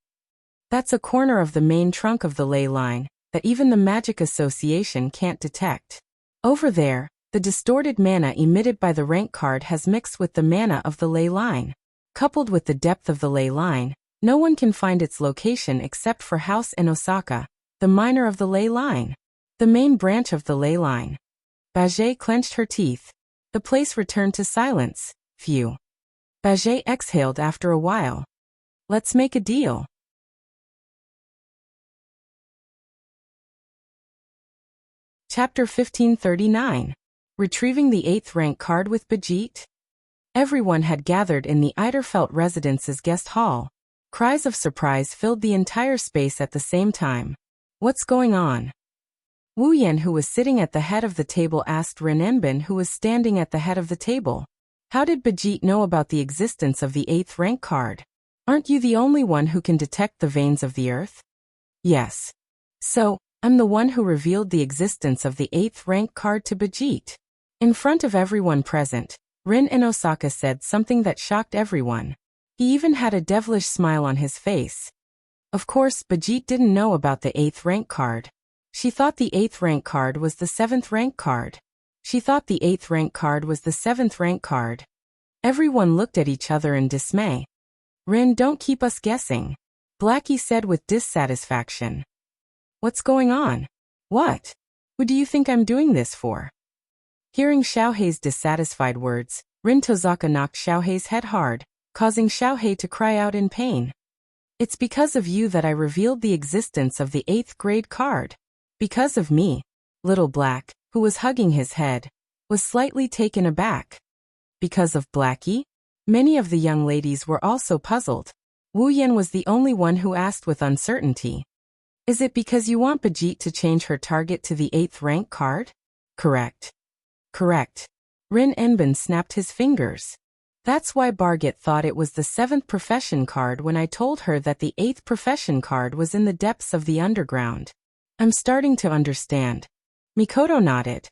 That's a corner of the main trunk of the ley line that even the Magic Association can't detect. Over there, the distorted mana emitted by the rank card has mixed with the mana of the ley line. Coupled with the depth of the ley line, no one can find its location except for House in Osaka, the minor of the ley line. The main branch of the ley line. Bajie clenched her teeth. The place returned to silence. Phew. Bajie exhaled after a while. Let's make a deal. Chapter 1539. Retrieving the 8th rank card with Bajit? Everyone had gathered in the Eiderfelt residence's guest hall. Cries of surprise filled the entire space at the same time. What's going on? Wu Yan, who was sitting at the head of the table, asked Rin Enbin, who was standing at the head of the table. How did Bajit know about the existence of the 8th rank card? Aren't you the only one who can detect the veins of the earth? Yes. So, I'm the one who revealed the existence of the 8th rank card to Bajit. In front of everyone present, Rin and Osaka said something that shocked everyone. He even had a devilish smile on his face. Of course, Bajit didn't know about the 8th rank card. She thought the 8th rank card was the 7th rank card. She thought the 8th rank card was the 7th rank card. Everyone looked at each other in dismay. Rin, don't keep us guessing, Blackie said with dissatisfaction. What's going on? What? Who do you think I'm doing this for? Hearing Xiaohei's dissatisfied words, Rin Tozaka knocked Xiaohei's head hard, causing Xiaohei to cry out in pain. It's because of you that I revealed the existence of the 8th grade card. Because of me. Little Black, who was hugging his head, was slightly taken aback. Because of Blackie? Many of the young ladies were also puzzled. Wu Yan was the only one who asked with uncertainty. Is it because you want Bajit to change her target to the 8th rank card? Correct. Correct. Rin Enbin snapped his fingers. That's why Barget thought it was the 7th profession card when I told her that the 8th profession card was in the depths of the underground. I'm starting to understand. Mikoto nodded.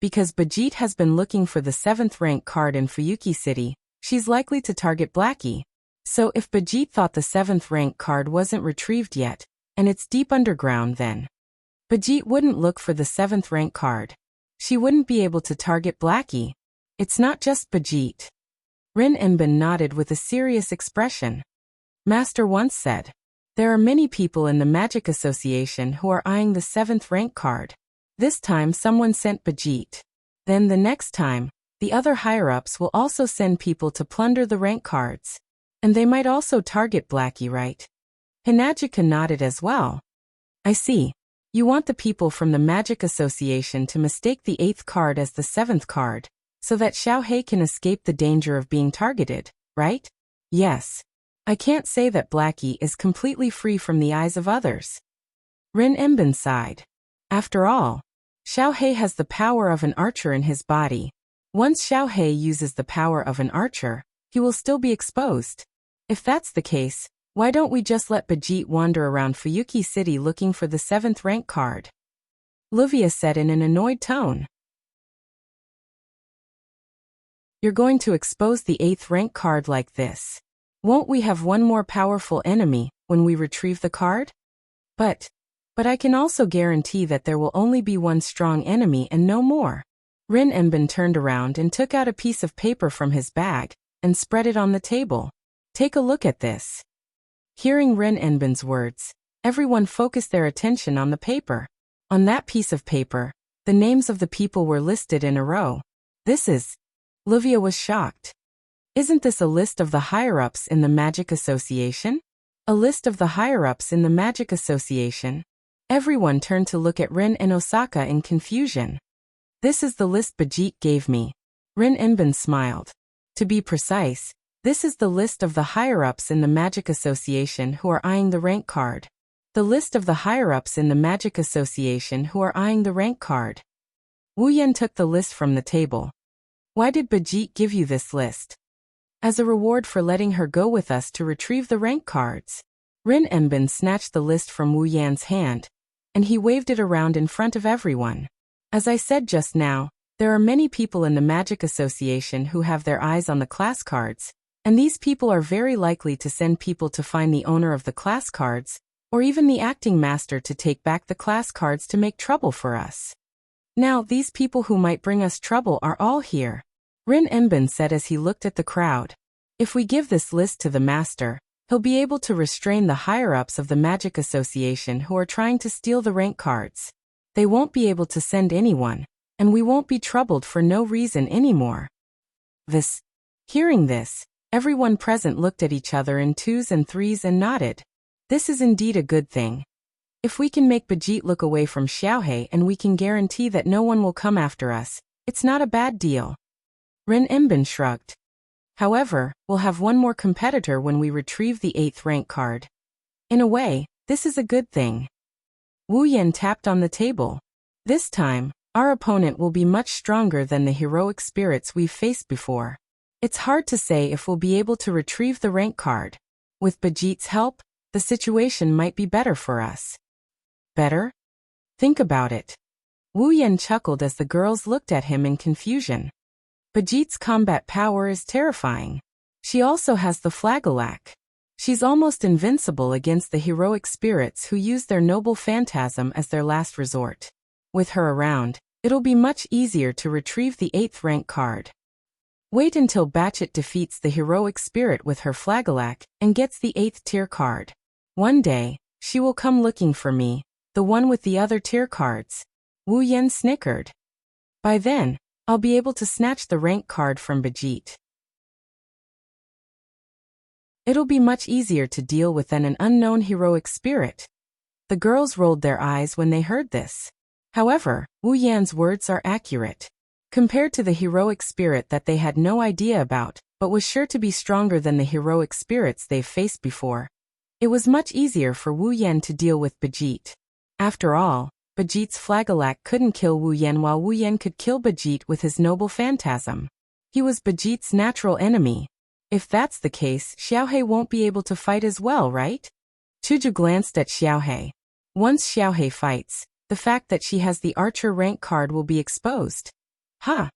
Because Bajit has been looking for the 7th rank card in Fuyuki City, she's likely to target Blackie. So if Bajit thought the 7th rank card wasn't retrieved yet, and it's deep underground then, Bajit wouldn't look for the 7th rank card. She wouldn't be able to target Blackie. It's not just Bajit. Rin Enbin nodded with a serious expression. Master once said, there are many people in the Magic Association who are eyeing the 7th rank card. This time someone sent Bajit. Then the next time, the other higher-ups will also send people to plunder the rank cards. And they might also target Blackie, right? Hinajika nodded as well. I see. You want the people from the Magic Association to mistake the 8th card as the 7th card, so that Xiaohei can escape the danger of being targeted, right? Yes. I can't say that Blackie is completely free from the eyes of others. Rin Enbin sighed. After all, Xiaohei has the power of an archer in his body. Once Xiaohei uses the power of an archer, he will still be exposed. If that's the case, why don't we just let Bajit wander around Fuyuki City looking for the 7th rank card? Luvia said in an annoyed tone. You're going to expose the 8th rank card like this. Won't we have one more powerful enemy when we retrieve the card? But I can also guarantee that there will only be one strong enemy and no more. Rin Enbin turned around and took out a piece of paper from his bag and spread it on the table. Take a look at this. Hearing Rin Enbin's words, everyone focused their attention on the paper. On that piece of paper, the names of the people were listed in a row. This is... Luvia was shocked. Isn't this a list of the higher-ups in the Magic Association? A list of the higher-ups in the Magic Association? Everyone turned to look at Rin and Osaka in confusion. This is the list Bajit gave me. Rin Enbin smiled. To be precise, this is the list of the higher-ups in the Magic Association who are eyeing the rank card. The list of the higher-ups in the Magic Association who are eyeing the rank card. Wu Yan took the list from the table. Why did Bajit give you this list? As a reward for letting her go with us to retrieve the rank cards. Rin Enbin snatched the list from Wu Yan's hand, and he waved it around in front of everyone. As I said just now, there are many people in the Magic Association who have their eyes on the class cards, and these people are very likely to send people to find the owner of the class cards, or even the acting master to take back the class cards to make trouble for us. Now, these people who might bring us trouble are all here. Rin Enbin said as he looked at the crowd. If we give this list to the master, he'll be able to restrain the higher-ups of the Magic Association who are trying to steal the rank cards. They won't be able to send anyone, and we won't be troubled for no reason anymore. Hearing this, everyone present looked at each other in 2s and 3s and nodded. This is indeed a good thing. If we can make Bajit look away from Xiaohei and we can guarantee that no one will come after us, it's not a bad deal. Rin Enbin shrugged. However, we'll have one more competitor when we retrieve the 8th rank card. In a way, this is a good thing. Wu Yan tapped on the table. This time, our opponent will be much stronger than the heroic spirits we've faced before. It's hard to say if we'll be able to retrieve the rank card. With Bajit's help, the situation might be better for us. Better? Think about it. Wu Yan chuckled as the girls looked at him in confusion. Bajit's combat power is terrifying. She also has the Flagellac. She's almost invincible against the heroic spirits who use their noble phantasm as their last resort. With her around, it'll be much easier to retrieve the 8th rank card. Wait until Batchet defeats the heroic spirit with her Flagellac and gets the 8th tier card. One day, she will come looking for me, the one with the other tier cards. Wu Yan snickered. By then, I'll be able to snatch the rank card from Bajit. It'll be much easier to deal with than an unknown heroic spirit. The girls rolled their eyes when they heard this. However, Wu Yan's words are accurate. Compared to the heroic spirit that they had no idea about, but was sure to be stronger than the heroic spirits they've faced before, it was much easier for Wu Yan to deal with Bajit. After all, Bajit's Flagelak couldn't kill Wu Yan while Wu Yan could kill Bajit with his noble phantasm. He was Bajit's natural enemy. If that's the case, Xiaohe won't be able to fight as well, right? Chuju glanced at Xiaohe. Once Xiaohe fights, the fact that she has the archer rank card will be exposed. Huh?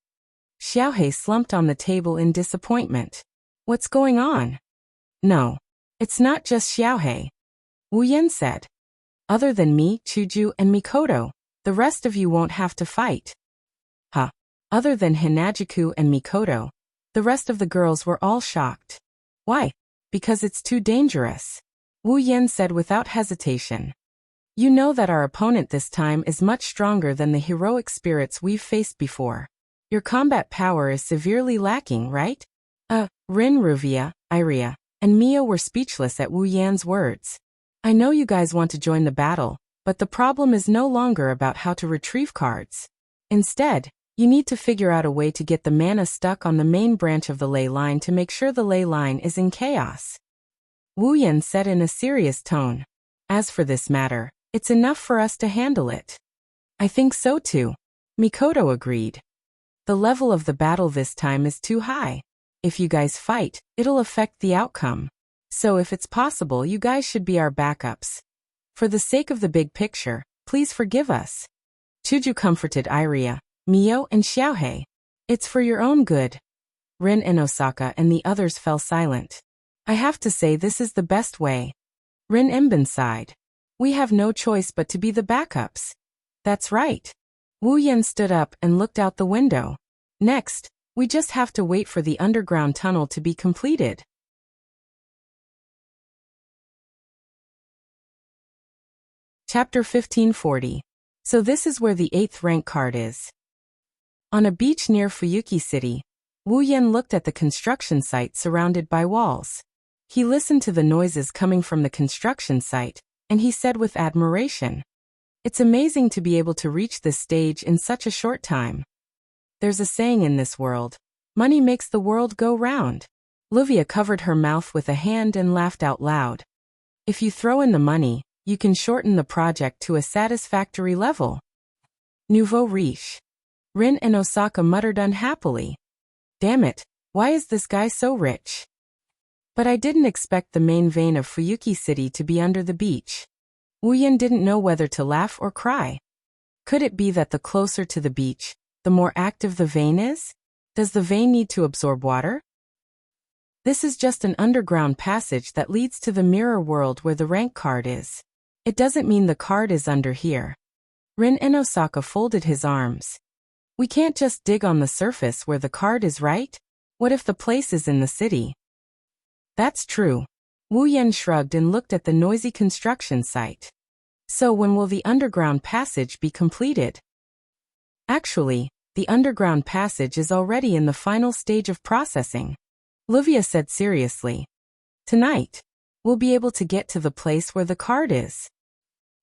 Xiaohe slumped on the table in disappointment. What's going on? No. It's not just Xiaohe. Wu Yan said. Other than me, Chuju, and Mikoto, the rest of you won't have to fight. Huh. Other than Hinajiku and Mikoto, the rest of the girls were all shocked. Why? Because it's too dangerous. Wu Yan said without hesitation. You know that our opponent this time is much stronger than the heroic spirits we've faced before. Your combat power is severely lacking, right? Rin, Ruvia, Iria, and Mio were speechless at Wu Yan's words. I know you guys want to join the battle, but the problem is no longer about how to retrieve cards. Instead, you need to figure out a way to get the mana stuck on the main branch of the ley line to make sure the ley line is in chaos. Wu Yan said in a serious tone. As for this matter, it's enough for us to handle it. I think so too. Mikoto agreed. The level of the battle this time is too high. If you guys fight, it'll affect the outcome. So if it's possible, you guys should be our backups. For the sake of the big picture, please forgive us. Chuju comforted Iria, Mio, and Xiaohe. It's for your own good. Rin and Osaka and the others fell silent. I have to say this is the best way. Rin Emben sighed. We have no choice but to be the backups. That's right. Wu Yan stood up and looked out the window. Next, we just have to wait for the underground tunnel to be completed. Chapter 1540. So this is where the 8th rank card is. On a beach near Fuyuki City, Wu Yan looked at the construction site surrounded by walls. He listened to the noises coming from the construction site, and he said with admiration, "It's amazing to be able to reach this stage in such a short time. There's a saying in this world, money makes the world go round." Livia covered her mouth with a hand and laughed out loud. If you throw in the money, you can shorten the project to a satisfactory level. Nouveau riche. Rin and Osaka muttered unhappily. Damn it, why is this guy so rich? But I didn't expect the main vein of Fuyuki City to be under the beach. Wu Yan didn't know whether to laugh or cry. Could it be that the closer to the beach, the more active the vein is? Does the vein need to absorb water? This is just an underground passage that leads to the mirror world where the rank card is. It doesn't mean the card is under here. Rin and Osaka folded his arms. We can't just dig on the surface where the card is, right? What if the place is in the city? That's true. Wu Yan shrugged and looked at the noisy construction site. So when will the underground passage be completed? Actually, the underground passage is already in the final stage of processing. Livia said seriously. Tonight, we'll be able to get to the place where the card is.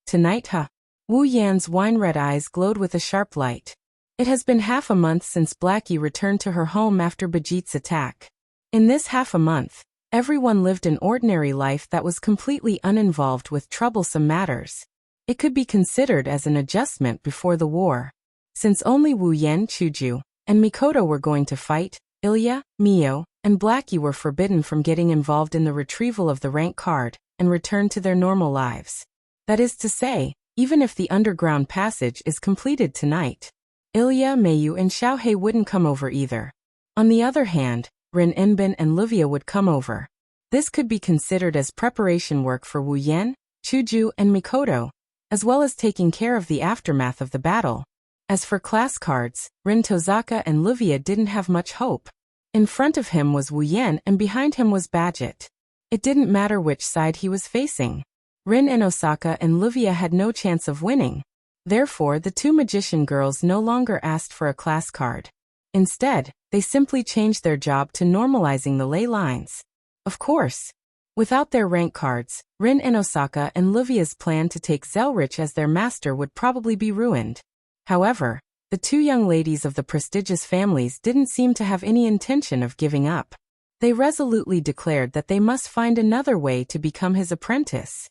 Tonight, huh? Wu Yan's wine-red eyes glowed with a sharp light. It has been half a month since Blackie returned to her home after Bajit's attack. In this half a month, everyone lived an ordinary life that was completely uninvolved with troublesome matters. It could be considered as an adjustment before the war. Since only Wu Yan, Chuju, and Mikoto were going to fight, Ilya, Mio, and Blackie were forbidden from getting involved in the retrieval of the rank card and returned to their normal lives. That is to say, even if the underground passage is completed tonight, Ilya, Mayu, and Xiaohe wouldn't come over either. On the other hand, Rin Enbin and Livia would come over. This could be considered as preparation work for Wu Yan, Chuju, and Mikoto, as well as taking care of the aftermath of the battle. As for class cards, Rin Tozaka and Livia didn't have much hope. In front of him was Wu Yan and behind him was Badget. It didn't matter which side he was facing. Rin and Osaka and Livia had no chance of winning. Therefore, the two magician girls no longer asked for a class card. Instead, they simply changed their job to normalizing the ley lines. Of course, without their rank cards, Rin and Osaka and Livia's plan to take Zelrich as their master would probably be ruined. However, the two young ladies of the prestigious families didn't seem to have any intention of giving up. They resolutely declared that they must find another way to become his apprentice.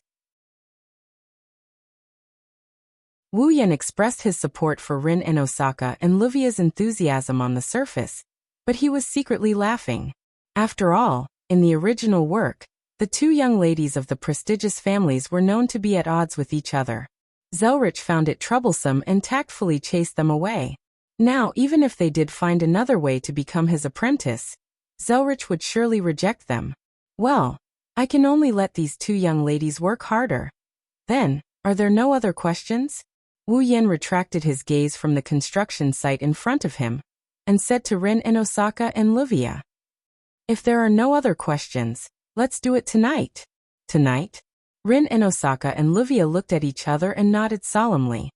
Wu Yan expressed his support for Rin and Osaka and Livia's enthusiasm on the surface, but he was secretly laughing. After all, in the original work, the two young ladies of the prestigious families were known to be at odds with each other. Zelrich found it troublesome and tactfully chased them away. Now, even if they did find another way to become his apprentice, Zelrich would surely reject them. Well, I can only let these two young ladies work harder. Then, are there no other questions? Wu Yan retracted his gaze from the construction site in front of him, and said to Rin and Osaka and Livia, "If there are no other questions, let's do it tonight." Tonight? Rin and Osaka and Livia looked at each other and nodded solemnly.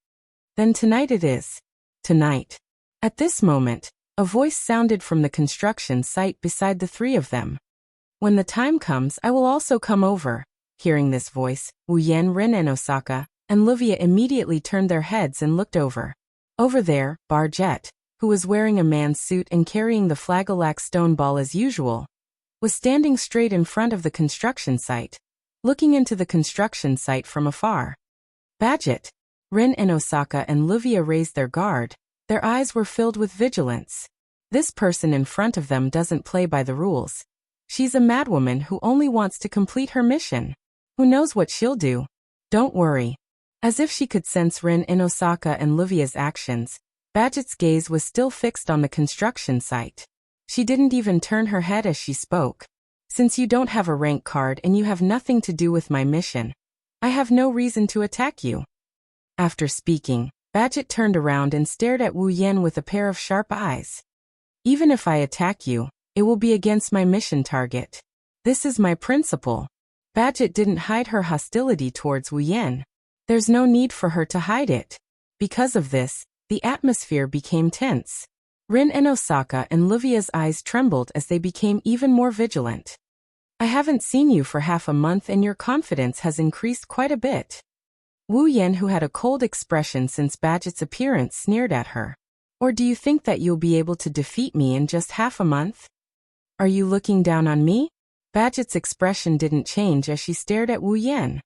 Then tonight it is. Tonight. At this moment, a voice sounded from the construction site beside the three of them. "When the time comes, I will also come over." Hearing this voice, Wu Yan, Rin and Osaka, and Livia immediately turned their heads and looked over. Over there, Barjet, who was wearing a man's suit and carrying the Flagelac stone ball as usual, was standing straight in front of the construction site, looking into the construction site from afar. Badget, Rin and Osaka and Livia raised their guard. Their eyes were filled with vigilance. This person in front of them doesn't play by the rules. She's a madwoman who only wants to complete her mission. Who knows what she'll do? Don't worry. As if she could sense Rin and Osaka and Livia's actions, Badget's gaze was still fixed on the construction site. She didn't even turn her head as she spoke. "Since you don't have a rank card and you have nothing to do with my mission, I have no reason to attack you." After speaking, Badget turned around and stared at Wu Yan with a pair of sharp eyes. "Even if I attack you, it will be against my mission target. This is my principle." Badget didn't hide her hostility towards Wu Yan. There's no need for her to hide it. Because of this, the atmosphere became tense. Rin and Osaka and Livia's eyes trembled as they became even more vigilant. "I haven't seen you for half a month and your confidence has increased quite a bit." Wu Yan, who had a cold expression since Badget's appearance, sneered at her. "Or do you think that you'll be able to defeat me in just half a month? Are you looking down on me?" Badget's expression didn't change as she stared at Wu Yan.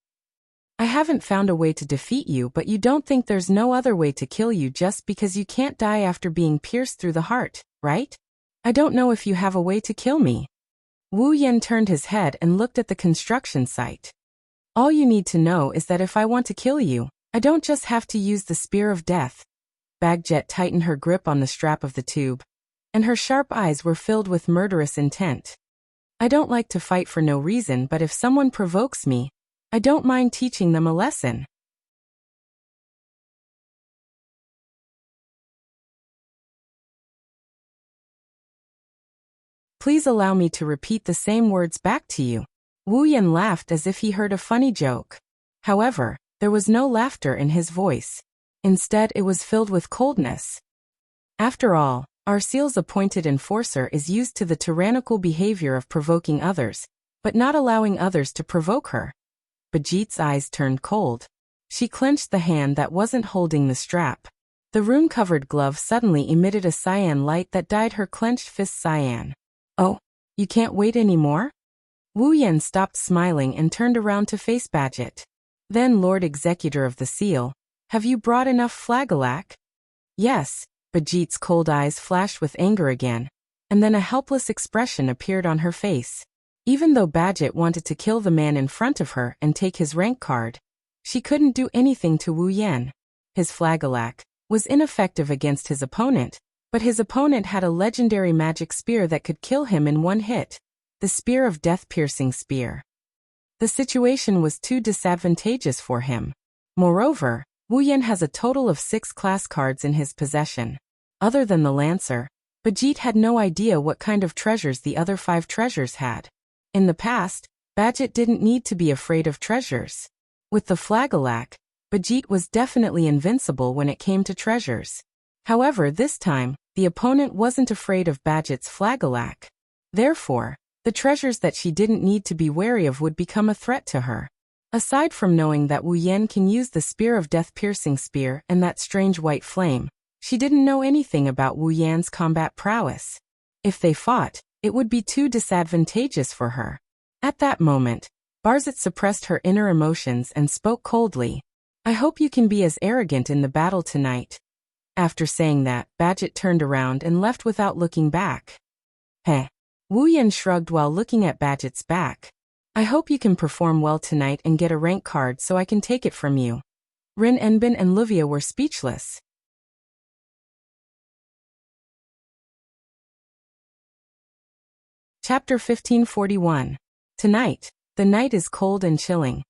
"I haven't found a way to defeat you, but you don't think there's no other way to kill you just because you can't die after being pierced through the heart, right? I don't know if you have a way to kill me." Wu Yan turned his head and looked at the construction site. "All you need to know is that if I want to kill you, I don't just have to use the spear of death." Bagjet tightened her grip on the strap of the tube, and her sharp eyes were filled with murderous intent. "I don't like to fight for no reason, but if someone provokes me, I don't mind teaching them a lesson." "Please allow me to repeat the same words back to you." Wu Yan laughed as if he heard a funny joke. However, there was no laughter in his voice. Instead, it was filled with coldness. After all, Arseel's appointed enforcer is used to the tyrannical behavior of provoking others, but not allowing others to provoke her. Bajit's eyes turned cold. She clenched the hand that wasn't holding the strap. The rune-covered glove suddenly emitted a cyan light that dyed her clenched fist cyan. "Oh, you can't wait anymore?" Wu Yan stopped smiling and turned around to face Badget. "Then, Lord Executor of the Seal, have you brought enough Flagelac?" "Yes." Bajit's cold eyes flashed with anger again, and then a helpless expression appeared on her face. Even though Badget wanted to kill the man in front of her and take his rank card, she couldn't do anything to Wu Yan. His Flagelac was ineffective against his opponent, but his opponent had a legendary magic spear that could kill him in one hit, the Spear of Death-Piercing Spear. The situation was too disadvantageous for him. Moreover, Wu Yan has a total of 6 class cards in his possession. Other than the Lancer, Bajit had no idea what kind of treasures the other 5 treasures had. In the past, Badget didn't need to be afraid of treasures. With the Flagelac, Bajit was definitely invincible when it came to treasures. However, this time, the opponent wasn't afraid of Badget's Flagelac. Therefore, the treasures that she didn't need to be wary of would become a threat to her. Aside from knowing that Wu Yan can use the Spear of Death-Piercing Spear and that strange white flame, she didn't know anything about Wu Yan's combat prowess. If they fought, it would be too disadvantageous for her. At that moment, Barzit suppressed her inner emotions and spoke coldly. I hope you can be as arrogant in the battle tonight. After saying that, Badget turned around and left without looking back. Heh. Wu Yan shrugged while looking at Badget's back. I hope you can perform well tonight and get a rank card so I can take it from you. Rin Enbin and Livia were speechless. Chapter 1541. Tonight, the night is cold and chilling.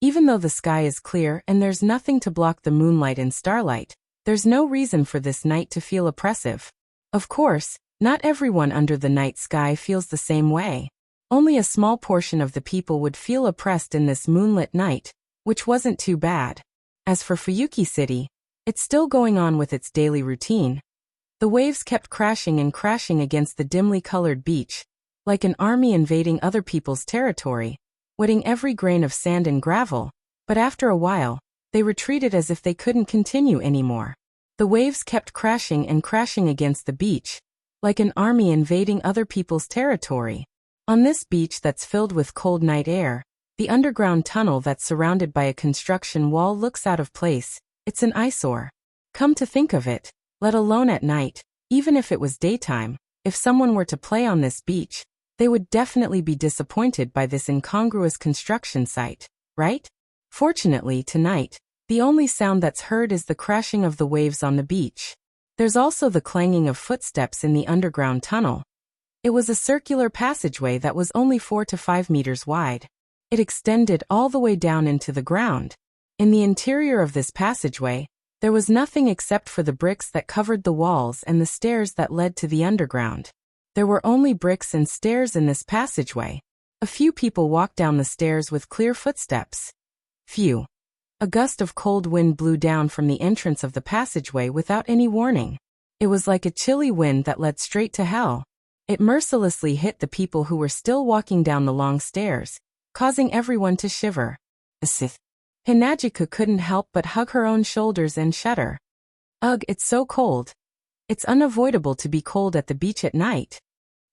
Even though the sky is clear and there's nothing to block the moonlight and starlight, there's no reason for this night to feel oppressive. Of course, not everyone under the night sky feels the same way. Only a small portion of the people would feel oppressed in this moonlit night, which wasn't too bad. As for Fuyuki City, it's still going on with its daily routine. The waves kept crashing and crashing against the dimly colored beach, like an army invading other people's territory, wetting every grain of sand and gravel, but after a while, they retreated as if they couldn't continue anymore. The waves kept crashing and crashing against the beach, like an army invading other people's territory. On this beach that's filled with cold night air, the underground tunnel that's surrounded by a construction wall looks out of place. It's an eyesore. Come to think of it, let alone at night, even if it was daytime, if someone were to play on this beach, they would definitely be disappointed by this incongruous construction site, right? Fortunately, tonight, the only sound that's heard is the crashing of the waves on the beach. There's also the clanging of footsteps in the underground tunnel. It was a circular passageway that was only 4 to 5 meters wide. It extended all the way down into the ground. In the interior of this passageway, there was nothing except for the bricks that covered the walls and the stairs that led to the underground. There were only bricks and stairs in this passageway. A few people walked down the stairs with clear footsteps. Phew. A gust of cold wind blew down from the entrance of the passageway without any warning. It was like a chilly wind that led straight to hell. It mercilessly hit the people who were still walking down the long stairs, causing everyone to shiver. Hinajika couldn't help but hug her own shoulders and shudder. Ugh, it's so cold. It's unavoidable to be cold at the beach at night.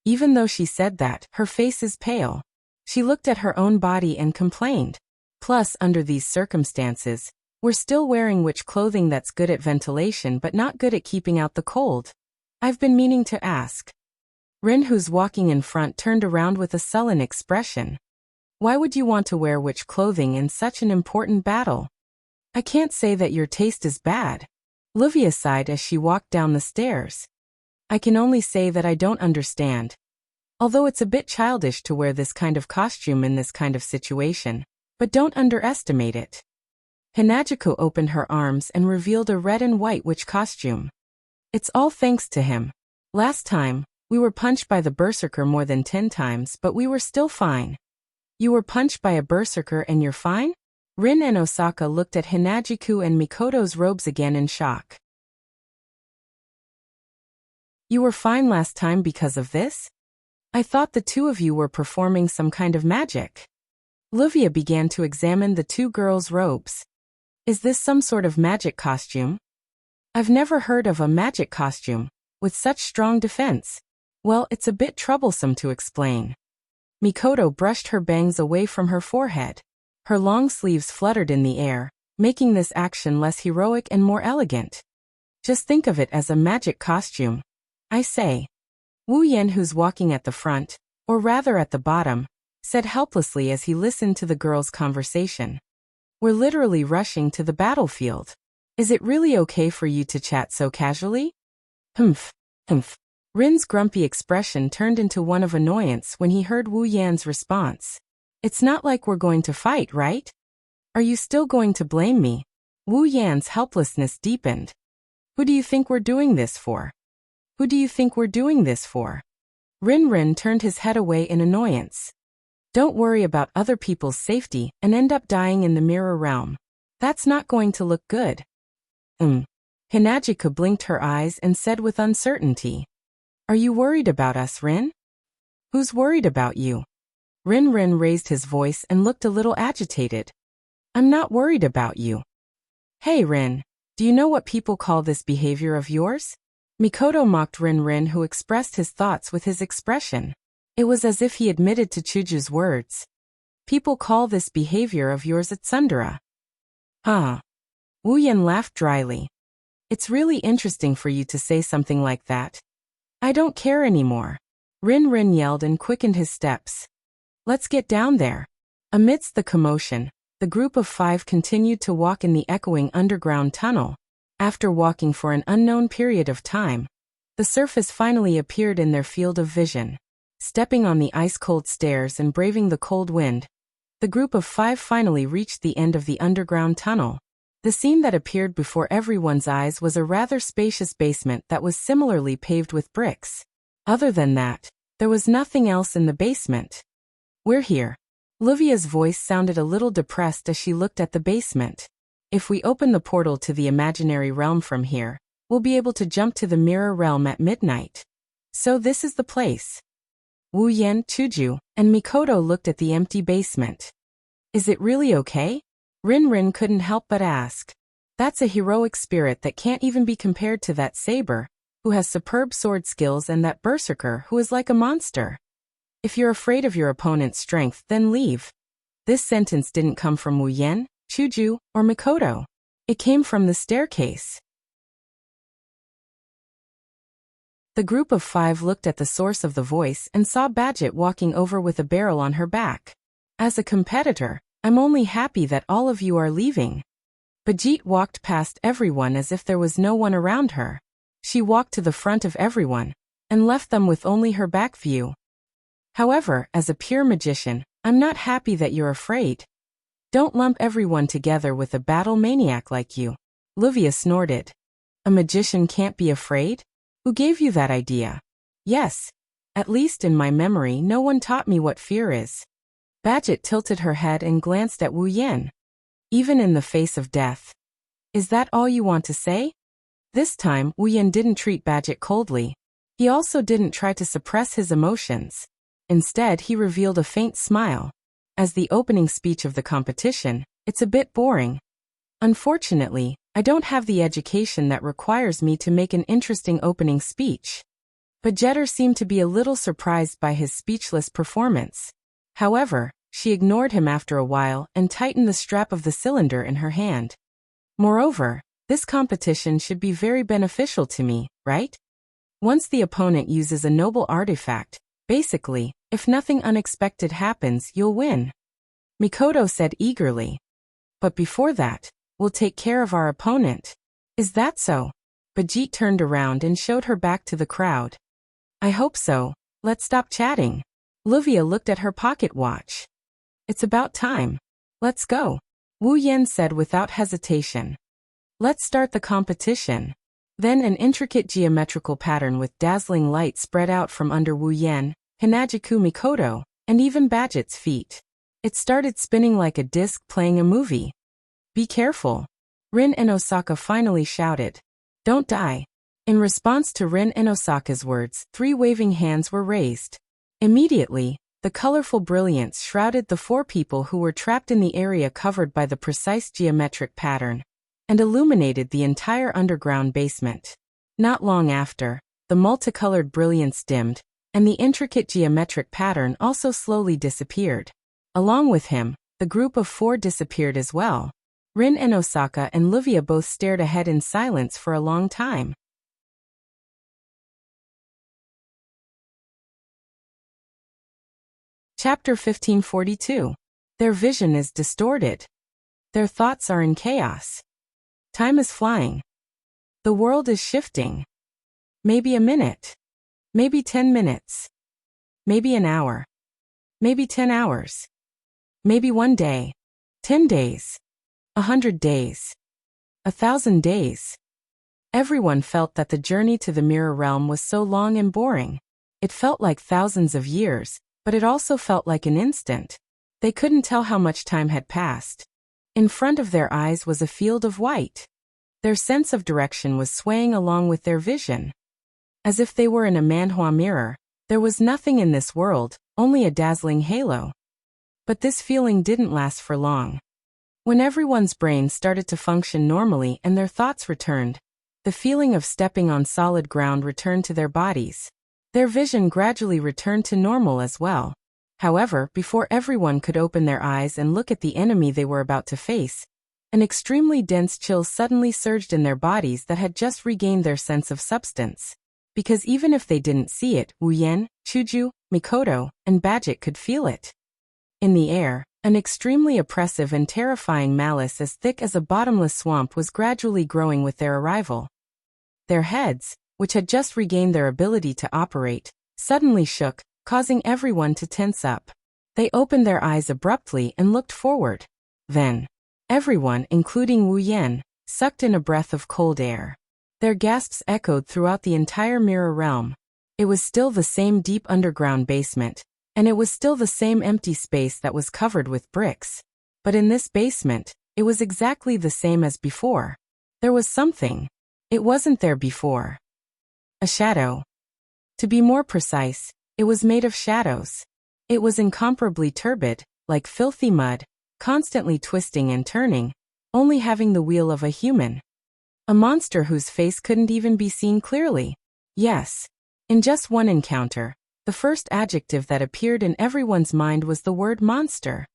Even though she said that, her face is pale. She looked at her own body and complained. Plus, under these circumstances, we're still wearing witch clothing that's good at ventilation but not good at keeping out the cold. I've been meaning to ask. Rin, who's walking in front, turned around with a sullen expression. Why would you want to wear witch clothing in such an important battle? I can't say that your taste is bad. Livia sighed as she walked down the stairs. I can only say that I don't understand. Although it's a bit childish to wear this kind of costume in this kind of situation, but don't underestimate it. Hinajiko opened her arms and revealed a red and white witch costume. It's all thanks to him. Last time, we were punched by the berserker more than 10 times, but we were still fine. You were punched by a berserker and you're fine? Rin and Osaka looked at Hinajiku and Mikoto's robes again in shock. You were fine last time because of this? I thought the two of you were performing some kind of magic. Livia began to examine the two girls' robes. Is this some sort of magic costume? I've never heard of a magic costume with such strong defense. Well, it's a bit troublesome to explain. Mikoto brushed her bangs away from her forehead. Her long sleeves fluttered in the air, making this action less heroic and more elegant. Just think of it as a magic costume. I say. Wu Yan, who's walking at the front, or rather at the bottom, said helplessly as he listened to the girls' conversation. We're literally rushing to the battlefield. Is it really okay for you to chat so casually? Humph. Rin's grumpy expression turned into one of annoyance when he heard Wu Yan's response. It's not like we're going to fight, right? Are you still going to blame me? Wu Yan's helplessness deepened. Who do you think we're doing this for? Who do you think we're doing this for? Rin turned his head away in annoyance. Don't worry about other people's safety and end up dying in the mirror realm. That's not going to look good. Hinajika blinked her eyes and said with uncertainty. Are you worried about us, Rin? Who's worried about you? Rin raised his voice and looked a little agitated. I'm not worried about you. Hey Rin, do you know what people call this behavior of yours? Mikoto mocked Rin, who expressed his thoughts with his expression. It was as if he admitted to Chuju's words. People call this behavior of yours at Tsundere. Huh. Wu Yan laughed dryly. It's really interesting for you to say something like that. I don't care anymore. Rin Rin yelled and quickened his steps. Let's get down there. Amidst the commotion, the group of 5 continued to walk in the echoing underground tunnel. After walking for an unknown period of time, the surface finally appeared in their field of vision. Stepping on the ice-cold stairs and braving the cold wind, the group of 5 finally reached the end of the underground tunnel. The scene that appeared before everyone's eyes was a rather spacious basement that was similarly paved with bricks. Other than that, there was nothing else in the basement. We're here. Livia's voice sounded a little depressed as she looked at the basement. If we open the portal to the imaginary realm from here, we'll be able to jump to the mirror realm at midnight. So this is the place. Wu Yan, Chuju, and Mikoto looked at the empty basement. Is it really okay? Rin Rin couldn't help but ask. That's a heroic spirit that can't even be compared to that saber, who has superb sword skills, and that berserker who is like a monster. If you're afraid of your opponent's strength, then leave. This sentence didn't come from Wu Yan, Chuju, or Mikoto. It came from the staircase. The group of 5 looked at the source of the voice and saw Badget walking over with a barrel on her back. As a competitor, I'm only happy that all of you are leaving. Badget walked past everyone as if there was no one around her. She walked to the front of everyone and left them with only her back view. However, as a pure magician, I'm not happy that you're afraid. Don't lump everyone together with a battle maniac like you. Livia snorted. A magician can't be afraid? Who gave you that idea? Yes. At least in my memory, no one taught me what fear is. Badget tilted her head and glanced at Wu Yan. Even in the face of death. Is that all you want to say? This time, Wu Yan didn't treat Badget coldly. He also didn't try to suppress his emotions. Instead, he revealed a faint smile. As the opening speech of the competition, it's a bit boring. Unfortunately, I don't have the education that requires me to make an interesting opening speech. Badgetter seemed to be a little surprised by his speechless performance. However, she ignored him after a while and tightened the strap of the cylinder in her hand. Moreover, this competition should be very beneficial to me, right? Once the opponent uses a noble artifact, basically, if nothing unexpected happens, you'll win. Mikoto said eagerly. But before that, we'll take care of our opponent. Is that so? Badget turned around and showed her back to the crowd. I hope so. Let's stop chatting. Livia looked at her pocket watch. It's about time. Let's go. Wu Yan said without hesitation. Let's start the competition. Then an intricate geometrical pattern with dazzling light spread out from under Wu Yan, Hinajiku Mikoto, and even Badget's feet. It started spinning like a disc playing a movie. Be careful. Rin and Osaka finally shouted. Don't die. In response to Rin and Osaka's words, 3 waving hands were raised. Immediately, the colorful brilliance shrouded the 4 people who were trapped in the area covered by the precise geometric pattern, and illuminated the entire underground basement. Not long after, the multicolored brilliance dimmed, and the intricate geometric pattern also slowly disappeared. Along with him, the group of 4 disappeared as well. Rin and Osaka and Livia both stared ahead in silence for a long time. Chapter 1542. Their vision is distorted. Their thoughts are in chaos. Time is flying. The world is shifting. Maybe a minute. Maybe 10 minutes. Maybe an hour. Maybe 10 hours. Maybe 1 day. 10 days. 100 days. 1,000 days. Everyone felt that the journey to the mirror realm was so long and boring. It felt like thousands of years, but it also felt like an instant. They couldn't tell how much time had passed. In front of their eyes was a field of white. Their sense of direction was swaying along with their vision. As if they were in a manhwa mirror, there was nothing in this world, only a dazzling halo. But this feeling didn't last for long. When everyone's brain started to function normally and their thoughts returned, the feeling of stepping on solid ground returned to their bodies. Their vision gradually returned to normal as well. However, before everyone could open their eyes and look at the enemy they were about to face, An extremely dense chill suddenly surged in their bodies that had just regained their sense of substance. Because even if they didn't see it, Wu Yan, Chuju, Mikoto, and Badget could feel it. In the air, an extremely oppressive and terrifying malice as thick as a bottomless swamp was gradually growing with their arrival. Their heads, which had just regained their ability to operate, suddenly shook, causing everyone to tense up. They opened their eyes abruptly and looked forward. Then, everyone, including Wu Yan, sucked in a breath of cold air. Their gasps echoed throughout the entire mirror realm. It was still the same deep underground basement, and it was still the same empty space that was covered with bricks. But in this basement, it was exactly the same as before. There was something. It wasn't there before. A shadow. To be more precise, it was made of shadows. It was incomparably turbid, like filthy mud, constantly twisting and turning, only having the wheel of a human. A monster whose face couldn't even be seen clearly. Yes. In just one encounter, the first adjective that appeared in everyone's mind was the word monster.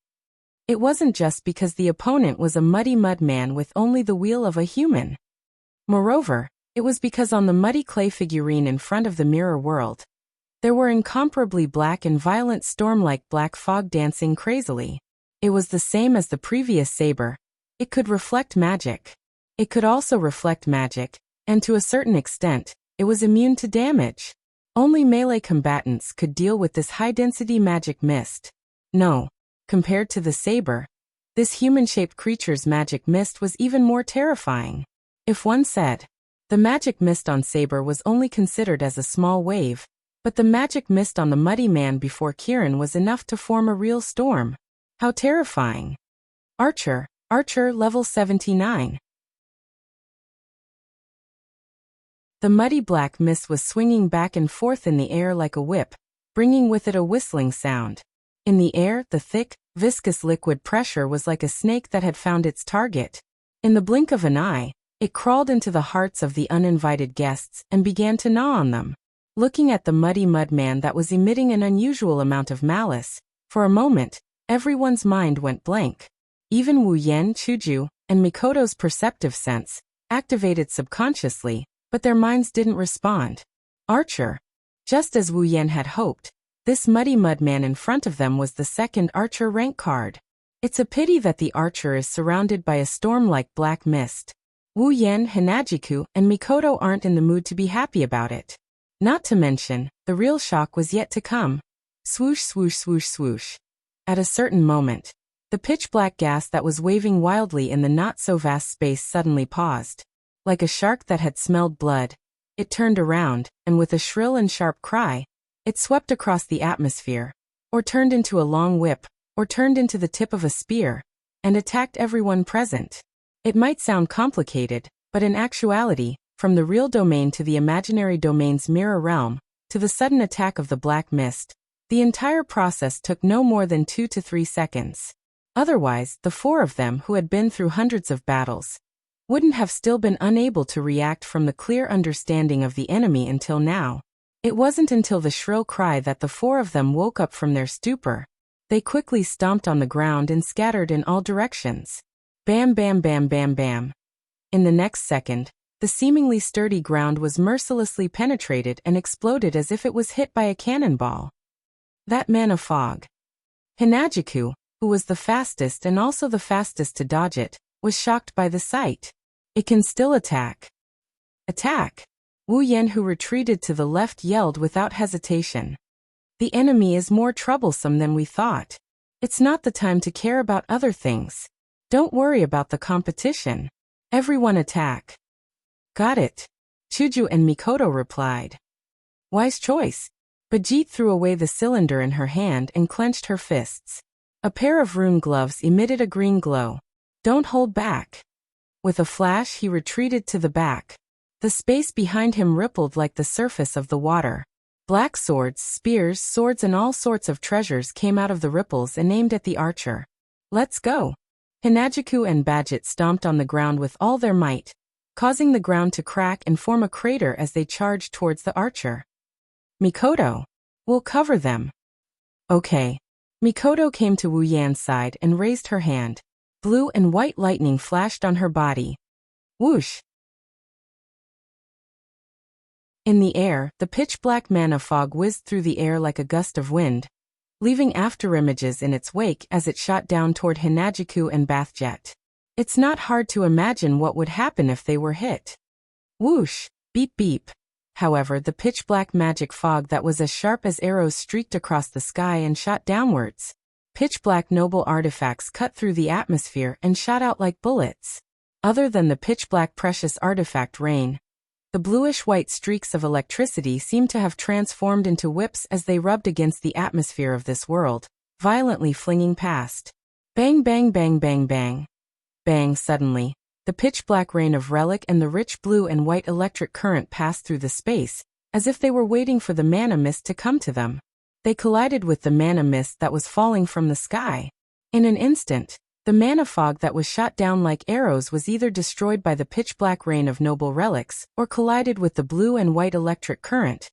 It wasn't just because the opponent was a muddy mud man with only the wheel of a human. Moreover, it was because on the muddy clay figurine in front of the mirror world, there were incomparably black and violent storm-like black fog dancing crazily. It was the same as the previous saber. It could reflect magic. It could also reflect magic, and to a certain extent, it was immune to damage. Only melee combatants could deal with this high-density magic mist. No, compared to the saber, this human-shaped creature's magic mist was even more terrifying. If one said, the magic mist on saber was only considered as a small wave, but the magic mist on the muddy man before Kirin was enough to form a real storm. How terrifying. Archer level 79. The muddy black mist was swinging back and forth in the air like a whip, bringing with it a whistling sound. In the air, the thick, viscous liquid pressure was like a snake that had found its target. In the blink of an eye, it crawled into the hearts of the uninvited guests and began to gnaw on them. Looking at the muddy mud man that was emitting an unusual amount of malice, for a moment, everyone's mind went blank. Even Wu Yan, Chuju, and Mikoto's perceptive sense, activated subconsciously, but their minds didn't respond. Archer. Just as Wu Yan had hoped, this muddy mud man in front of them was the second Archer rank card. It's a pity that the Archer is surrounded by a storm-like black mist. Wu Yan, Hinajiku, and Mikoto aren't in the mood to be happy about it. Not to mention, the real shock was yet to come. Swoosh, swoosh, swoosh, swoosh. At a certain moment, the pitch-black gas that was waving wildly in the not-so-vast space suddenly paused. Like a shark that had smelled blood, it turned around, and with a shrill and sharp cry, it swept across the atmosphere, or turned into a long whip, or turned into the tip of a spear, and attacked everyone present. It might sound complicated, but in actuality, from the real domain to the imaginary domain's mirror realm, to the sudden attack of the black mist, the entire process took no more than 2 to 3 seconds. Otherwise, the four of them who had been through hundreds of battles, wouldn't have still been unable to react from the clear understanding of the enemy until now. It wasn't until the shrill cry that the four of them woke up from their stupor. They quickly stomped on the ground and scattered in all directions. Bam, bam, bam, bam, bam. In the next second, the seemingly sturdy ground was mercilessly penetrated and exploded as if it was hit by a cannonball. That man a fog. Hinajiku, who was the fastest and also the fastest to dodge it, was shocked by the sight. It can still attack. Attack! Wu Yan, who retreated to the left, yelled without hesitation. The enemy is more troublesome than we thought. It's not the time to care about other things. Don't worry about the competition. Everyone attack. Got it. Chuju and Mikoto replied. Wise choice. Bajit threw away the cylinder in her hand and clenched her fists. A pair of rune gloves emitted a green glow. Don't hold back. With a flash, he retreated to the back. The space behind him rippled like the surface of the water. Black swords, spears, swords and all sorts of treasures came out of the ripples and aimed at the archer. Let's go. Hinajiku and Badget stomped on the ground with all their might, causing the ground to crack and form a crater as they charged towards the archer. Mikoto. We'll cover them. Okay. Mikoto came to Wu Yan's side and raised her hand. Blue and white lightning flashed on her body. Whoosh! In the air, the pitch-black mana fog whizzed through the air like a gust of wind, leaving afterimages in its wake as it shot down toward Hinajuku and Bathjet. It's not hard to imagine what would happen if they were hit. Whoosh! Beep beep. However, the pitch-black magic fog that was as sharp as arrows streaked across the sky and shot downwards. Pitch-black noble artifacts cut through the atmosphere and shot out like bullets. Other than the pitch-black precious artifact rain, the bluish-white streaks of electricity seemed to have transformed into whips as they rubbed against the atmosphere of this world, violently flinging past. Bang bang bang bang bang. Bang suddenly. The pitch-black rain of relic and the rich blue and white electric current passed through the space, as if they were waiting for the mana mist to come to them. They collided with the mana mist that was falling from the sky. In an instant, the mana fog that was shot down like arrows was either destroyed by the pitch-black rain of noble relics or collided with the blue and white electric current,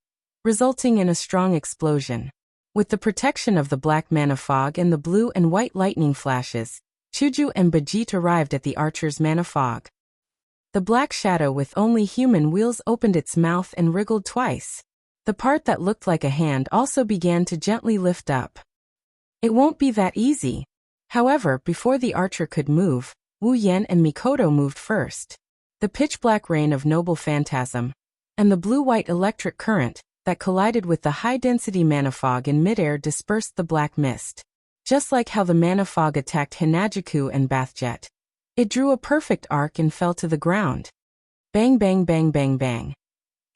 resulting in a strong explosion. With the protection of the black mana fog and the blue and white lightning flashes, Chuju and Bajit arrived at the archer's mana fog. The black shadow with only human wheels opened its mouth and wriggled twice. The part that looked like a hand also began to gently lift up. It won't be that easy. However, before the archer could move, Wu Yan and Mikoto moved first. The pitch-black rain of noble phantasm, and the blue-white electric current that collided with the high-density mana fog in midair dispersed the black mist. Just like how the mana fog attacked Hinajuku and Bathjet, it drew a perfect arc and fell to the ground. Bang bang bang bang bang.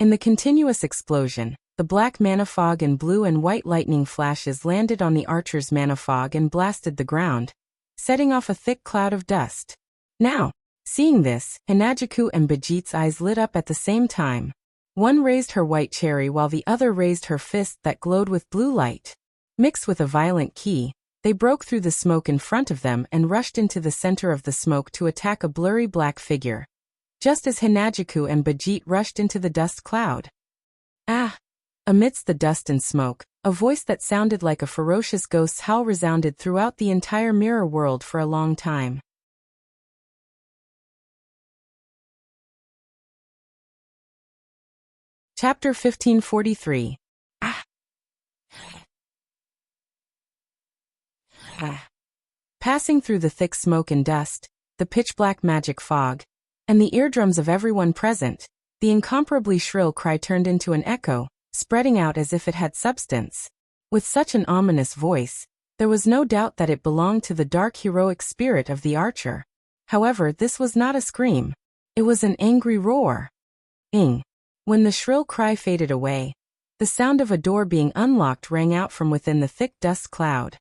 In the continuous explosion, the black mana fog and blue and white lightning flashes landed on the archer's mana fog and blasted the ground, setting off a thick cloud of dust. Now, seeing this, Hinajuku and Bajit's eyes lit up at the same time. One raised her white cherry while the other raised her fist that glowed with blue light. Mixed with a violent ki, they broke through the smoke in front of them and rushed into the center of the smoke to attack a blurry black figure. Just as Hinajuku and Bajit rushed into the dust cloud. Ah! Amidst the dust and smoke, a voice that sounded like a ferocious ghost's howl resounded throughout the entire mirror world for a long time. Chapter 1543. Ah! Passing through the thick smoke and dust, the pitch-black magic fog, and the eardrums of everyone present, the incomparably shrill cry turned into an echo, spreading out as if it had substance. With such an ominous voice, there was no doubt that it belonged to the dark heroic spirit of the archer. However, this was not a scream. It was an angry roar. Ing. When the shrill cry faded away, the sound of a door being unlocked rang out from within the thick dust cloud.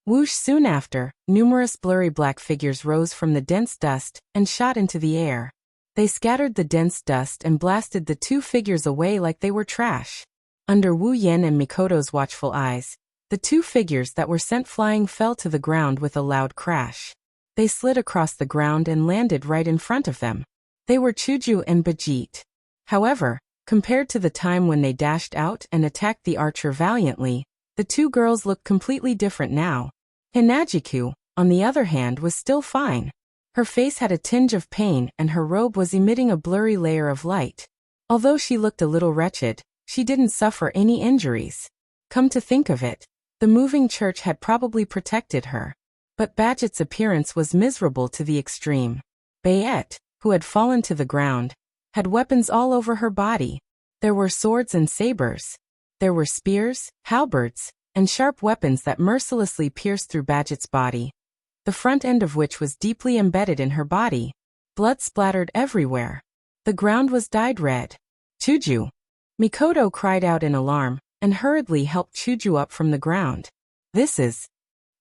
Whoosh! Soon after, numerous blurry black figures rose from the dense dust and shot into the air. They scattered the dense dust and blasted the two figures away like they were trash. Under Wu Yan and Mikoto's watchful eyes, the two figures that were sent flying fell to the ground with a loud crash. They slid across the ground and landed right in front of them. They were Chuju and Bajit. However, compared to the time when they dashed out and attacked the archer valiantly, the two girls looked completely different now. Hinajuku, on the other hand, was still fine. Her face had a tinge of pain and her robe was emitting a blurry layer of light. Although she looked a little wretched, she didn't suffer any injuries. Come to think of it, the moving church had probably protected her. But Badget's appearance was miserable to the extreme. Bayette, who had fallen to the ground, had weapons all over her body. There were swords and sabers. There were spears, halberds, and sharp weapons that mercilessly pierced through Badget's body, the front end of which was deeply embedded in her body. Blood splattered everywhere. The ground was dyed red. Chuju! Mikoto cried out in alarm, and hurriedly helped Chuju up from the ground. This is...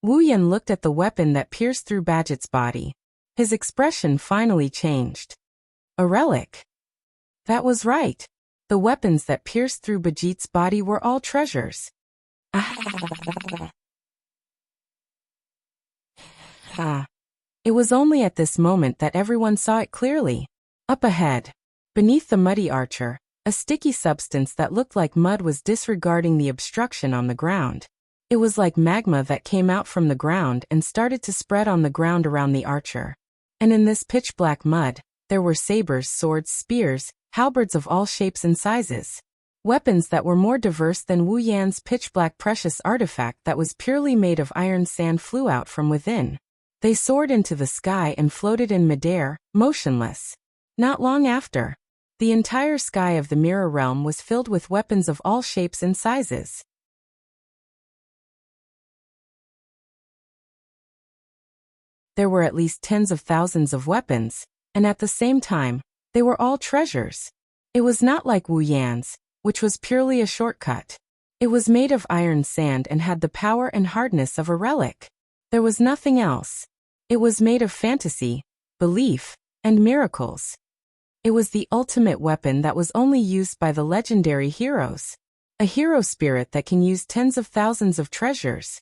Wu Yan looked at the weapon that pierced through Badget's body. His expression finally changed. A relic. That was right. The weapons that pierced through Bajit's body were all treasures. It was only at this moment that everyone saw it clearly. Up ahead, beneath the muddy archer, a sticky substance that looked like mud was disregarding the obstruction on the ground. It was like magma that came out from the ground and started to spread on the ground around the archer. And in this pitch-black mud, there were sabers, swords, spears, halberds of all shapes and sizes. Weapons that were more diverse than Wu Yan's pitch-black precious artifact that was purely made of iron sand flew out from within. They soared into the sky and floated in midair, motionless. Not long after, the entire sky of the mirror realm was filled with weapons of all shapes and sizes. There were at least tens of thousands of weapons, and at the same time, they were all treasures. It was not like Wu Yan's, which was purely a shortcut. It was made of iron sand and had the power and hardness of a relic. There was nothing else. It was made of fantasy, belief, and miracles. It was the ultimate weapon that was only used by the legendary heroes. A hero spirit that can use tens of thousands of treasures.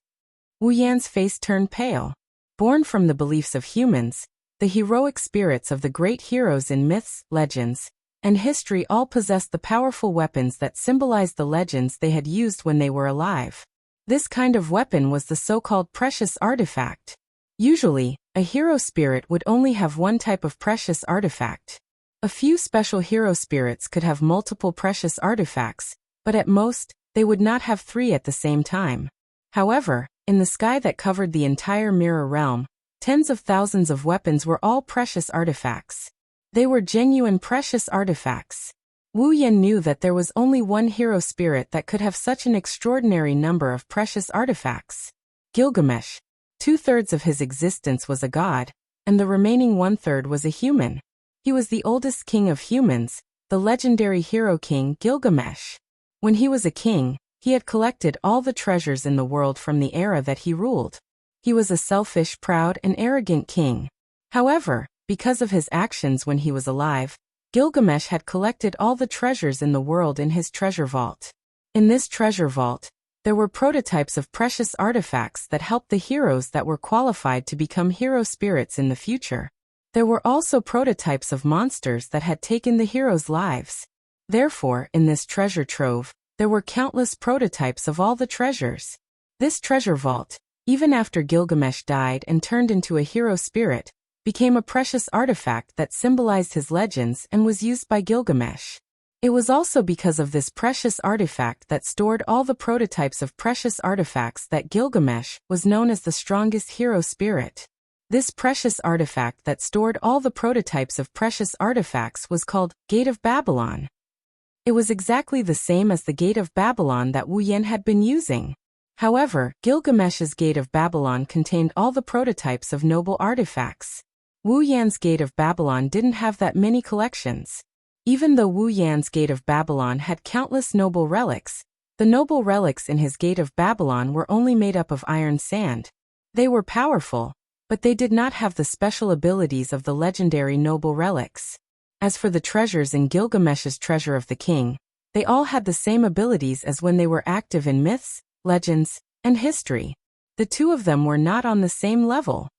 Wu Yan's face turned pale. Born from the beliefs of humans, the heroic spirits of the great heroes in myths, legends, and history all possessed the powerful weapons that symbolized the legends they had used when they were alive. This kind of weapon was the so-called precious artifact. Usually, a hero spirit would only have one type of precious artifact. A few special hero spirits could have multiple precious artifacts, but at most, they would not have three at the same time. However, in the sky that covered the entire mirror realm, tens of thousands of weapons were all precious artifacts. They were genuine precious artifacts. Wu Yan knew that there was only one hero spirit that could have such an extraordinary number of precious artifacts. Gilgamesh. 2/3 of his existence was a god, and the remaining 1/3 was a human. He was the oldest king of humans, the legendary hero king Gilgamesh. When he was a king, he had collected all the treasures in the world from the era that he ruled. He was a selfish, proud, and arrogant king. However, because of his actions when he was alive, Gilgamesh had collected all the treasures in the world in his treasure vault. In this treasure vault, there were prototypes of precious artifacts that helped the heroes that were qualified to become hero spirits in the future. There were also prototypes of monsters that had taken the heroes' lives. Therefore, in this treasure trove, there were countless prototypes of all the treasures. This treasure vault, even after Gilgamesh died and turned into a hero spirit, became a precious artifact that symbolized his legends and was used by Gilgamesh. It was also because of this precious artifact that stored all the prototypes of precious artifacts that Gilgamesh was known as the strongest hero spirit. This precious artifact that stored all the prototypes of precious artifacts was called Gate of Babylon. It was exactly the same as the Gate of Babylon that Wu Yan had been using. However, Gilgamesh's Gate of Babylon contained all the prototypes of noble artifacts. Wu Yan's Gate of Babylon didn't have that many collections. Even though Wu Yan's Gate of Babylon had countless noble relics, the noble relics in his Gate of Babylon were only made up of iron sand. They were powerful, but they did not have the special abilities of the legendary noble relics. As for the treasures in Gilgamesh's Treasure of the King, they all had the same abilities as when they were active in myths, legends, and history. The two of them were not on the same level.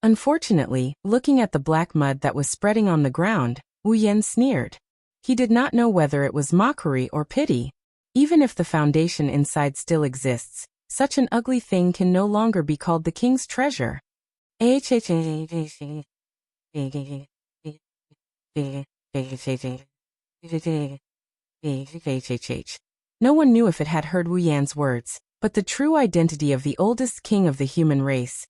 Unfortunately, looking at the black mud that was spreading on the ground, Wu Yan sneered. He did not know whether it was mockery or pity. Even if the foundation inside still exists, such an ugly thing can no longer be called the king's treasure. No one knew if it had heard Wu Yan's words, but the true identity of the oldest king of the human race.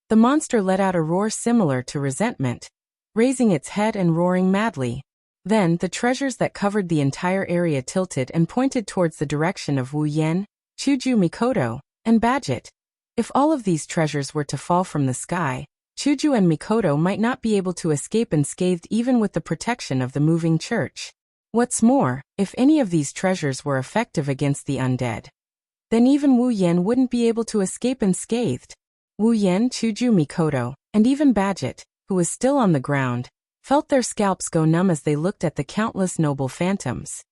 The monster let out a roar similar to resentment, raising its head and roaring madly. Then the treasures that covered the entire area tilted and pointed towards the direction of Wu Yan, Chuju Mikoto, and Badget. If all of these treasures were to fall from the sky, Chuju and Mikoto might not be able to escape unscathed even with the protection of the moving church. What's more, if any of these treasures were effective against the undead, then even Wu Yan wouldn't be able to escape unscathed. Wu Yan, Chuju Mikoto, and even Badget, who was still on the ground, felt their scalps go numb as they looked at the countless noble phantoms.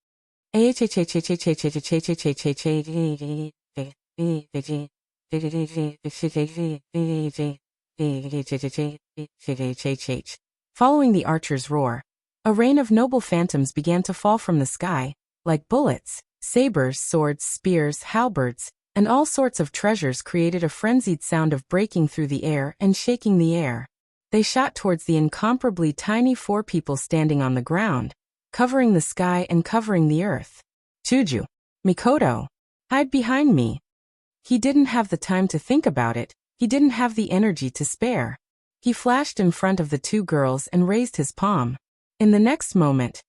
Following the archer's roar, a rain of noble phantoms began to fall from the sky, like bullets, Sabers, swords, spears, halberds, and all sorts of treasures created a frenzied sound of breaking through the air and shaking the air. They shot towards the incomparably tiny 4 people standing on the ground, covering the sky and covering the earth. Chuju, Mikoto, hide behind me. He didn't have the time to think about it, he didn't have the energy to spare. He flashed in front of the 2 girls and raised his palm. In the next moment,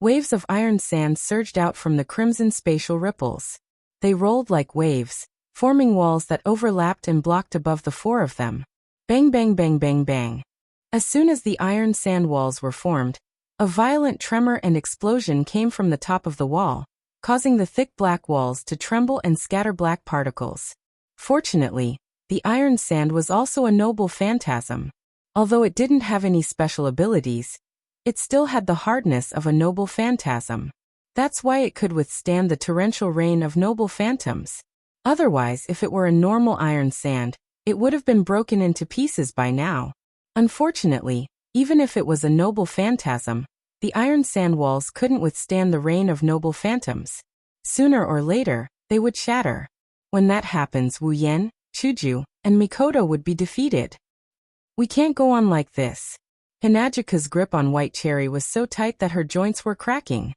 waves of iron sand surged out from the crimson spatial ripples. They rolled like waves, forming walls that overlapped and blocked above the 4 of them. Bang bang bang bang bang. As soon as the iron sand walls were formed, a violent tremor and explosion came from the top of the wall, causing the thick black walls to tremble and scatter black particles. Fortunately, the iron sand was also a noble phantasm. Although it didn't have any special abilities, it still had the hardness of a noble phantasm. That's why it could withstand the torrential rain of noble phantoms. Otherwise, if it were a normal iron sand, it would have been broken into pieces by now. Unfortunately, even if it was a noble phantasm, the iron sand walls couldn't withstand the rain of noble phantoms. Sooner or later, they would shatter. When that happens, Wu Yen, Chuju, and Mikoto would be defeated. We can't go on like this. Hinajika's grip on White Cherry was so tight that her joints were cracking.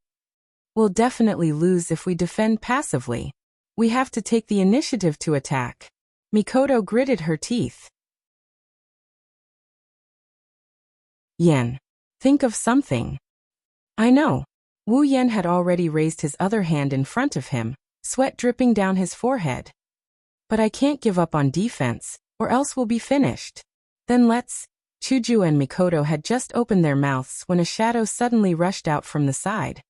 We'll definitely lose if we defend passively. We have to take the initiative to attack. Mikoto gritted her teeth. Yen, think of something. I know. Wu Yen had already raised his other hand in front of him, sweat dripping down his forehead. But I can't give up on defense, or else we'll be finished. Then let's. Chuju and Mikoto had just opened their mouths when a shadow suddenly rushed out from the side.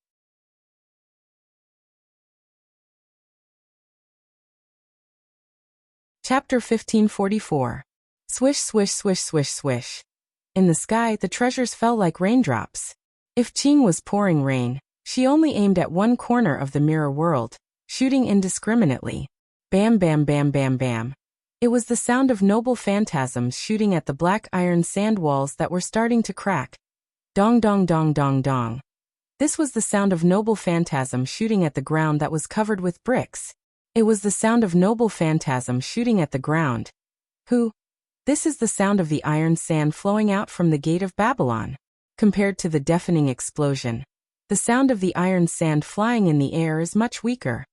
Chapter 1544. Swish swish swish swish swish. In the sky, the treasures fell like raindrops. If Qing was pouring rain, she only aimed at one corner of the mirror world, shooting indiscriminately. Bam bam bam bam bam. It was the sound of noble phantasms shooting at the black iron sand walls that were starting to crack. Dong dong dong dong dong. This was the sound of noble phantasm shooting at the ground that was covered with bricks. It was the sound of noble phantasm shooting at the ground. This is the sound of the iron sand flowing out from the gate of Babylon. Compared to the deafening explosion, the sound of the iron sand flying in the air is much weaker.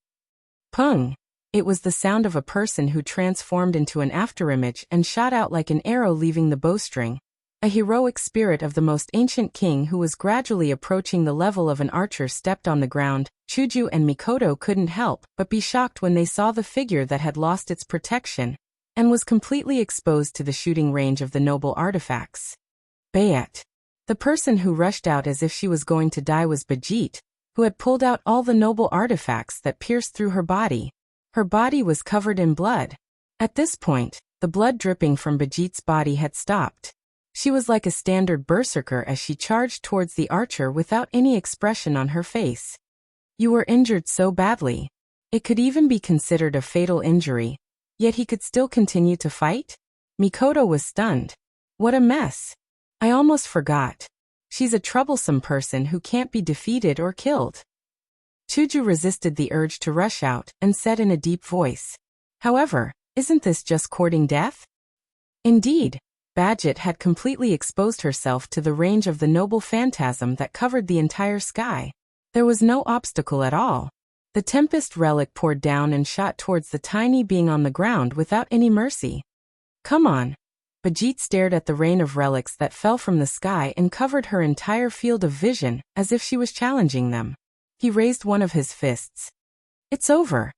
Pung! It was the sound of a person who transformed into an afterimage and shot out like an arrow leaving the bowstring. A heroic spirit of the most ancient king who was gradually approaching the level of an archer stepped on the ground. Chuju and Mikoto couldn't help but be shocked when they saw the figure that had lost its protection and was completely exposed to the shooting range of the noble artifacts. Bayet. The person who rushed out as if she was going to die was Bajit, who had pulled out all the noble artifacts that pierced through her body. Her body was covered in blood. At this point, the blood dripping from Bajit's body had stopped. She was like a standard berserker as she charged towards the archer without any expression on her face. You were injured so badly. It could even be considered a fatal injury, yet he could still continue to fight? Mikoto was stunned. What a mess. I almost forgot. She's a troublesome person who can't be defeated or killed. Chuju resisted the urge to rush out and said in a deep voice. However, isn't this just courting death? Indeed, Badget had completely exposed herself to the range of the noble phantasm that covered the entire sky. There was no obstacle at all. The Tempest relic poured down and shot towards the tiny being on the ground without any mercy. Come on. Bajit stared at the rain of relics that fell from the sky and covered her entire field of vision as if she was challenging them. He raised one of his fists. It's over.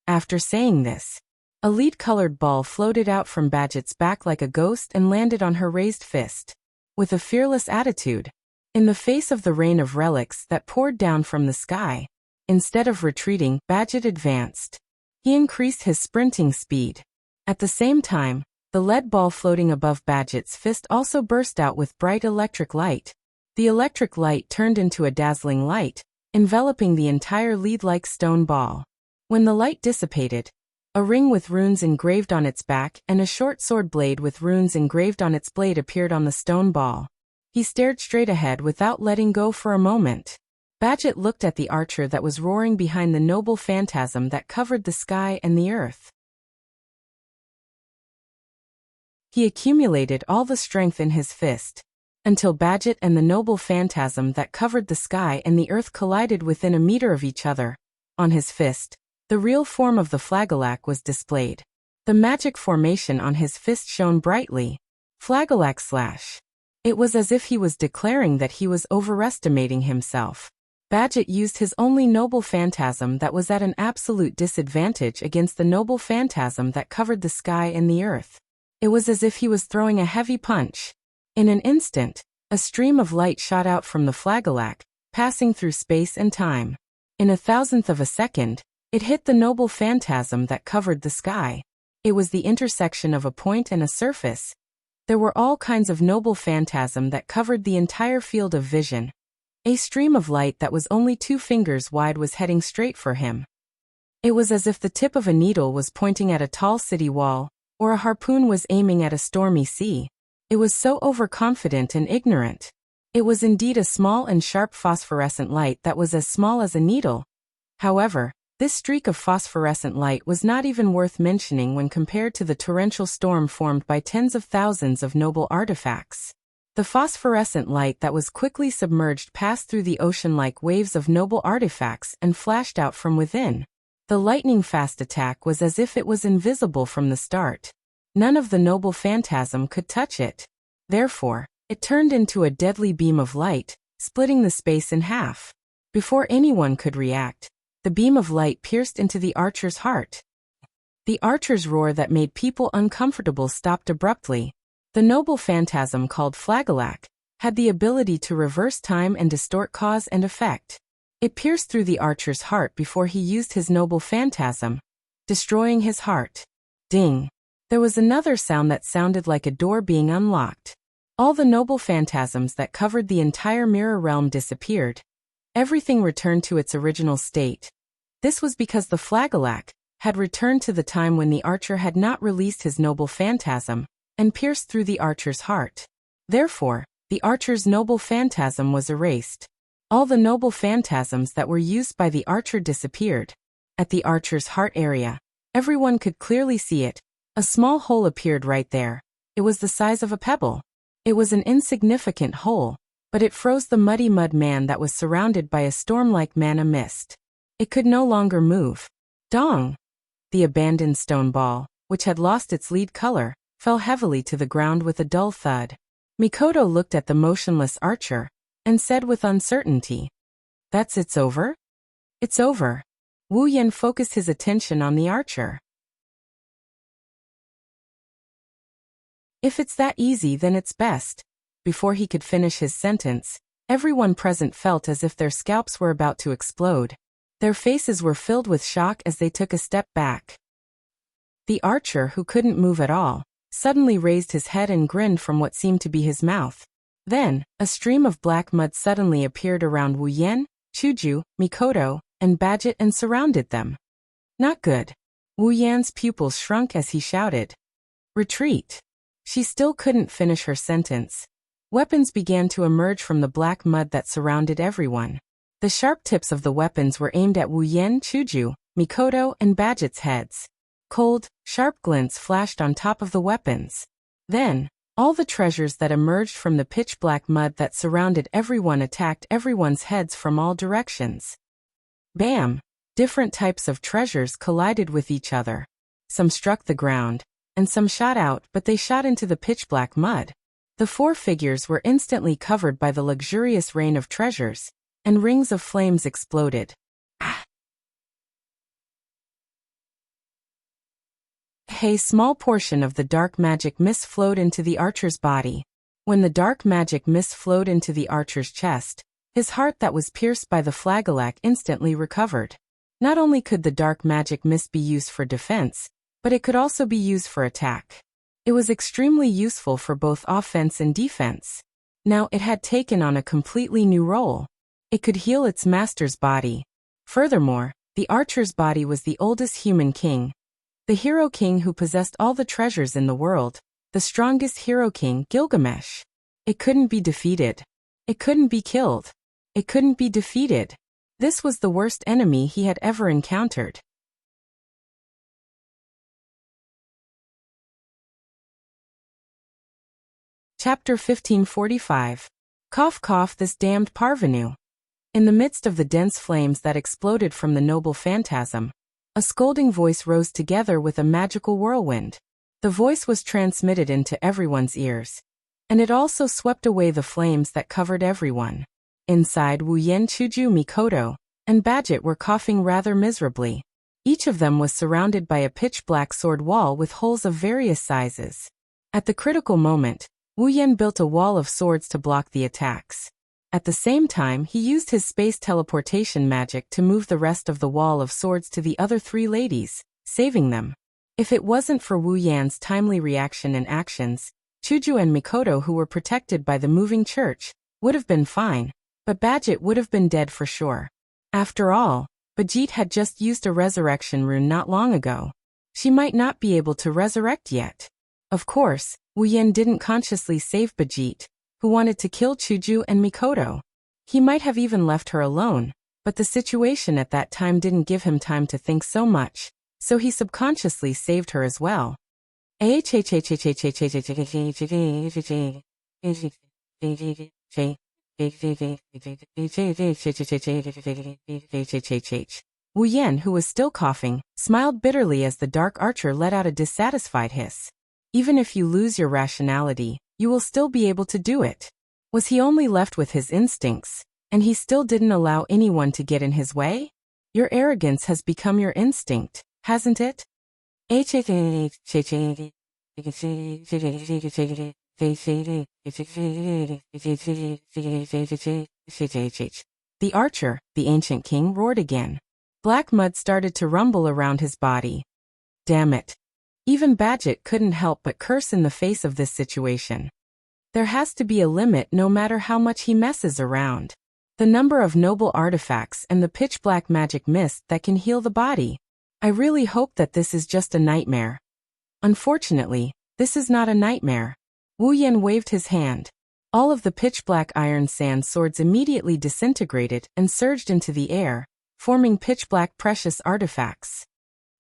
After saying this, a lead-colored ball floated out from Badget's back like a ghost and landed on her raised fist. With a fearless attitude, in the face of the rain of relics that poured down from the sky, instead of retreating, Badget advanced. He increased his sprinting speed. At the same time, the lead ball floating above Badget's fist also burst out with bright electric light. The electric light turned into a dazzling light, enveloping the entire lead-like stone ball. When the light dissipated, a ring with runes engraved on its back and a short sword blade with runes engraved on its blade appeared on the stone ball. He stared straight ahead without letting go for a moment. Badget looked at the archer that was roaring behind the noble phantasm that covered the sky and the earth. He accumulated all the strength in his fist, until Badget and the noble phantasm that covered the sky and the earth collided within a meter of each other. On his fist, the real form of the Flagellac was displayed. The magic formation on his fist shone brightly. Flagellac/. It was as if he was declaring that he was overestimating himself. Badget used his only noble phantasm that was at an absolute disadvantage against the noble phantasm that covered the sky and the earth. It was as if he was throwing a heavy punch. In an instant, a stream of light shot out from the Flagellac, passing through space and time. In a thousandth of a second, it hit the noble phantasm that covered the sky. It was the intersection of a point and a surface. There were all kinds of noble phantasm that covered the entire field of vision. A stream of light that was only 2 fingers wide was heading straight for him. It was as if the tip of a needle was pointing at a tall city wall, or a harpoon was aiming at a stormy sea. It was so overconfident and ignorant. It was indeed a small and sharp phosphorescent light that was as small as a needle. However, this streak of phosphorescent light was not even worth mentioning when compared to the torrential storm formed by tens of thousands of noble artifacts. The phosphorescent light that was quickly submerged passed through the ocean like waves of noble artifacts and flashed out from within. The lightning-fast attack was as if it was invisible from the start. None of the noble phantasm could touch it. Therefore, it turned into a deadly beam of light, splitting the space in half. Before anyone could react, the beam of light pierced into the archer's heart. The archer's roar that made people uncomfortable stopped abruptly. The noble phantasm called Flagellac had the ability to reverse time and distort cause and effect. It pierced through the archer's heart before he used his noble phantasm, destroying his heart. Ding! There was another sound that sounded like a door being unlocked. All the noble phantasms that covered the entire mirror realm disappeared. Everything returned to its original state. This was because the Flagellac had returned to the time when the archer had not released his noble phantasm and pierced through the archer's heart. Therefore, the archer's noble phantasm was erased. All the noble phantasms that were used by the archer disappeared. At the archer's heart area, everyone could clearly see it. A small hole appeared right there. It was the size of a pebble. It was an insignificant hole, but it froze the muddy mud man that was surrounded by a storm-like mana mist. It could no longer move. Dong! The abandoned stone ball, which had lost its lead color, fell heavily to the ground with a dull thud. Mikoto looked at the motionless archer and said with uncertainty, "It's over?" "It's over." Wu Yan focused his attention on the archer. "If it's that easy, then it's best." Before he could finish his sentence, everyone present felt as if their scalps were about to explode. Their faces were filled with shock as they took a step back. The archer, who couldn't move at all, suddenly raised his head and grinned from what seemed to be his mouth. Then, a stream of black mud suddenly appeared around Wu Yan, Chuju, Mikoto, and Badget and surrounded them. Not good. Wu Yan's pupils shrunk as he shouted, "Retreat!" She still couldn't finish her sentence. Weapons began to emerge from the black mud that surrounded everyone. The sharp tips of the weapons were aimed at Wu Yan, Chuju, Mikoto, and Badget's heads. Cold, sharp glints flashed on top of the weapons. Then, all the treasures that emerged from the pitch-black mud that surrounded everyone attacked everyone's heads from all directions. Bam! Different types of treasures collided with each other. Some struck the ground, and some shot out, but they shot into the pitch-black mud. The 4 figures were instantly covered by the luxurious rain of treasures, and rings of flames exploded. A small portion of the dark magic mist flowed into the archer's body. When the dark magic mist flowed into the archer's chest, his heart that was pierced by the Flagellac instantly recovered. Not only could the dark magic mist be used for defense, but it could also be used for attack. It was extremely useful for both offense and defense. Now it had taken on a completely new role. It could heal its master's body. Furthermore, the archer's body was the oldest human king. The hero king who possessed all the treasures in the world, the strongest hero king, Gilgamesh. It couldn't be defeated. It couldn't be killed. It couldn't be defeated. This was the worst enemy he had ever encountered. Chapter 1545. Cough cough this damned parvenu. In the midst of the dense flames that exploded from the noble phantasm, a scolding voice rose together with a magical whirlwind. The voice was transmitted into everyone's ears, and it also swept away the flames that covered everyone. Inside, Wu Yen, Chuju, Mikoto, and Badget were coughing rather miserably. Each of them was surrounded by a pitch-black sword wall with holes of various sizes. At the critical moment, Wu Yen built a wall of swords to block the attacks. At the same time, he used his space teleportation magic to move the rest of the wall of swords to the other three ladies, saving them. If it wasn't for Wu Yan's timely reaction and actions, Chuju and Mikoto, who were protected by the moving church, would have been fine, but Badget would have been dead for sure. After all, Badget had just used a resurrection rune not long ago. She might not be able to resurrect yet. Of course, Wu Yan didn't consciously save Badget, who wanted to kill Chuju and Mikoto. He might have even left her alone, but the situation at that time didn't give him time to think so much, so he subconsciously saved her as well. Wu Yan, who was still coughing, smiled bitterly as the dark archer let out a dissatisfied hiss. Even if you lose your rationality, you will still be able to do it. Was he only left with his instincts, and he still didn't allow anyone to get in his way? Your arrogance has become your instinct, hasn't it? The archer, the ancient king, roared again. Black mud started to rumble around his body. Damn it. Even Badget couldn't help but curse in the face of this situation. There has to be a limit no matter how much he messes around. The number of noble artifacts and the pitch-black magic mist that can heal the body. I really hope that this is just a nightmare. Unfortunately, this is not a nightmare. Wu Yan waved his hand. All of the pitch-black iron sand swords immediately disintegrated and surged into the air, forming pitch-black precious artifacts.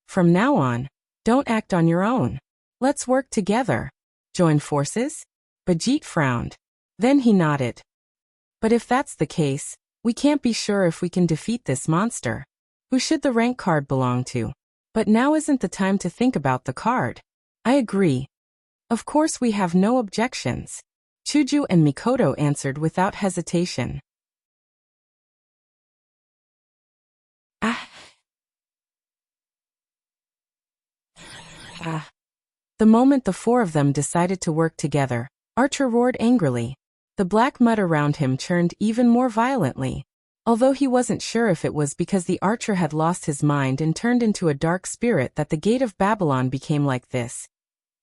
From now on, don't act on your own. Let's work together. Join forces? Badget frowned. Then he nodded. But if that's the case, we can't be sure if we can defeat this monster. Who should the rank card belong to? But now isn't the time to think about the card. I agree. Of course we have no objections. Chuju and Mikoto answered without hesitation. The moment the four of them decided to work together, Archer roared angrily. The black mud around him churned even more violently. Although he wasn't sure if it was because the archer had lost his mind and turned into a dark spirit that the gate of Babylon became like this.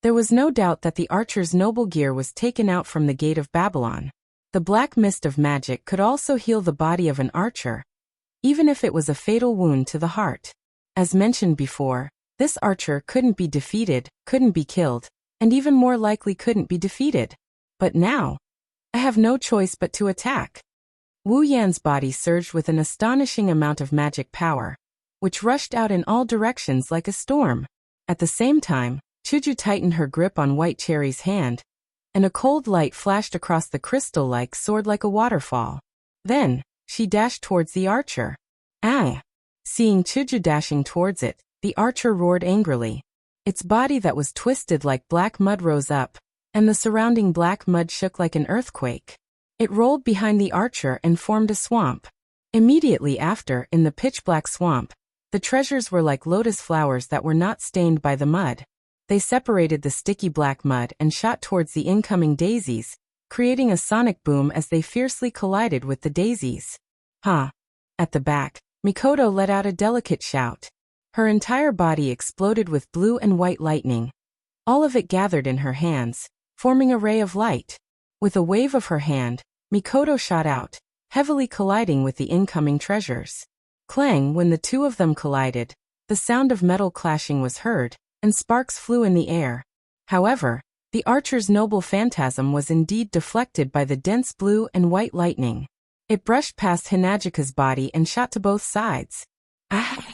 There was no doubt that the archer's noble gear was taken out from the gate of Babylon. The black mist of magic could also heal the body of an archer, even if it was a fatal wound to the heart. As mentioned before, this archer couldn't be defeated, couldn't be killed, and even more likely couldn't be defeated. But now, I have no choice but to attack. Wu Yan's body surged with an astonishing amount of magic power, which rushed out in all directions like a storm. At the same time, Chuju tightened her grip on White Cherry's hand, and a cold light flashed across the crystal-like sword like a waterfall. Then, she dashed towards the archer. Ah! Seeing Chuju dashing towards it, the archer roared angrily. Its body that was twisted like black mud rose up, and the surrounding black mud shook like an earthquake. It rolled behind the archer and formed a swamp. Immediately after, in the pitch-black swamp, the treasures were like lotus flowers that were not stained by the mud. They separated the sticky black mud and shot towards the incoming daisies, creating a sonic boom as they fiercely collided with the daisies. Ha! At the back, Mikoto let out a delicate shout. Her entire body exploded with blue and white lightning. All of it gathered in her hands, forming a ray of light. With a wave of her hand, Mikoto shot out, heavily colliding with the incoming treasures. Clang! When the two of them collided, the sound of metal clashing was heard, and sparks flew in the air. However, the archer's noble phantasm was indeed deflected by the dense blue and white lightning. It brushed past Hinajika's body and shot to both sides. Ah!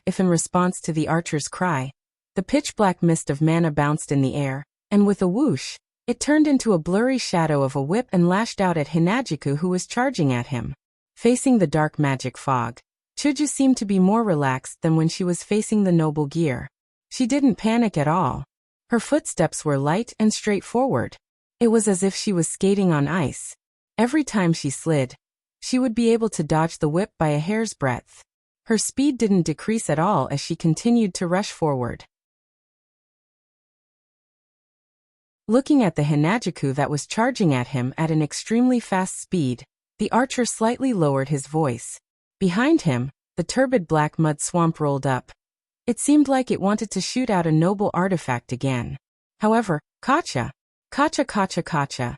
If in response to the archer's cry, the pitch-black mist of mana bounced in the air, and with a whoosh, it turned into a blurry shadow of a whip and lashed out at Hinajiku, who was charging at him. Facing the dark magic fog, Chuju seemed to be more relaxed than when she was facing the noble gear. She didn't panic at all. Her footsteps were light and straightforward. It was as if she was skating on ice. Every time she slid, she would be able to dodge the whip by a hair's breadth. Her speed didn't decrease at all as she continued to rush forward. Looking at the Hinajiku that was charging at him at an extremely fast speed, the archer slightly lowered his voice. Behind him, the turbid black mud swamp rolled up. It seemed like it wanted to shoot out a noble artifact again. However, kacha, kacha kacha kacha.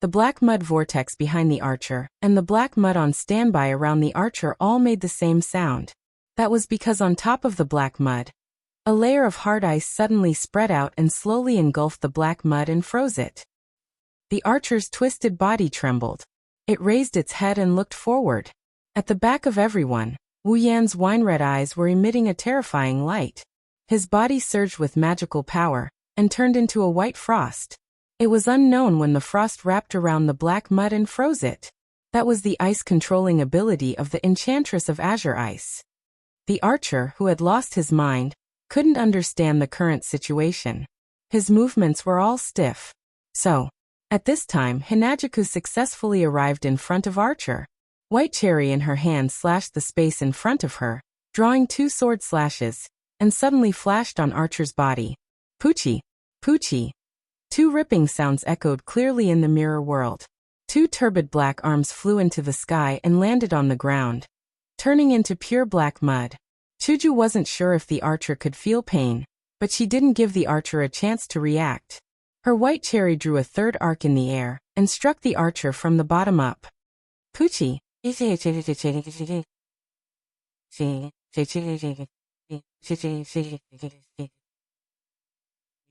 The black mud vortex behind the archer, and the black mud on standby around the archer all made the same sound. That was because on top of the black mud, a layer of hard ice suddenly spread out and slowly engulfed the black mud and froze it. The archer's twisted body trembled. It raised its head and looked forward. At the back of everyone, Wu Yan's wine-red eyes were emitting a terrifying light. His body surged with magical power, and turned into a white frost. It was unknown when the frost wrapped around the black mud and froze it. That was the ice-controlling ability of the Enchantress of Azure Ice. The archer, who had lost his mind, couldn't understand the current situation. His movements were all stiff. So, at this time, Hinajiku successfully arrived in front of Archer. White Cherry in her hand slashed the space in front of her, drawing 2 sword slashes, and suddenly flashed on Archer's body. Poochie! Poochie! 2 ripping sounds echoed clearly in the mirror world. 2 turbid black arms flew into the sky and landed on the ground, turning into pure black mud. Chuju wasn't sure if the archer could feel pain, but she didn't give the archer a chance to react. Her White Cherry drew a 3rd arc in the air, and struck the archer from the bottom up. Poochie!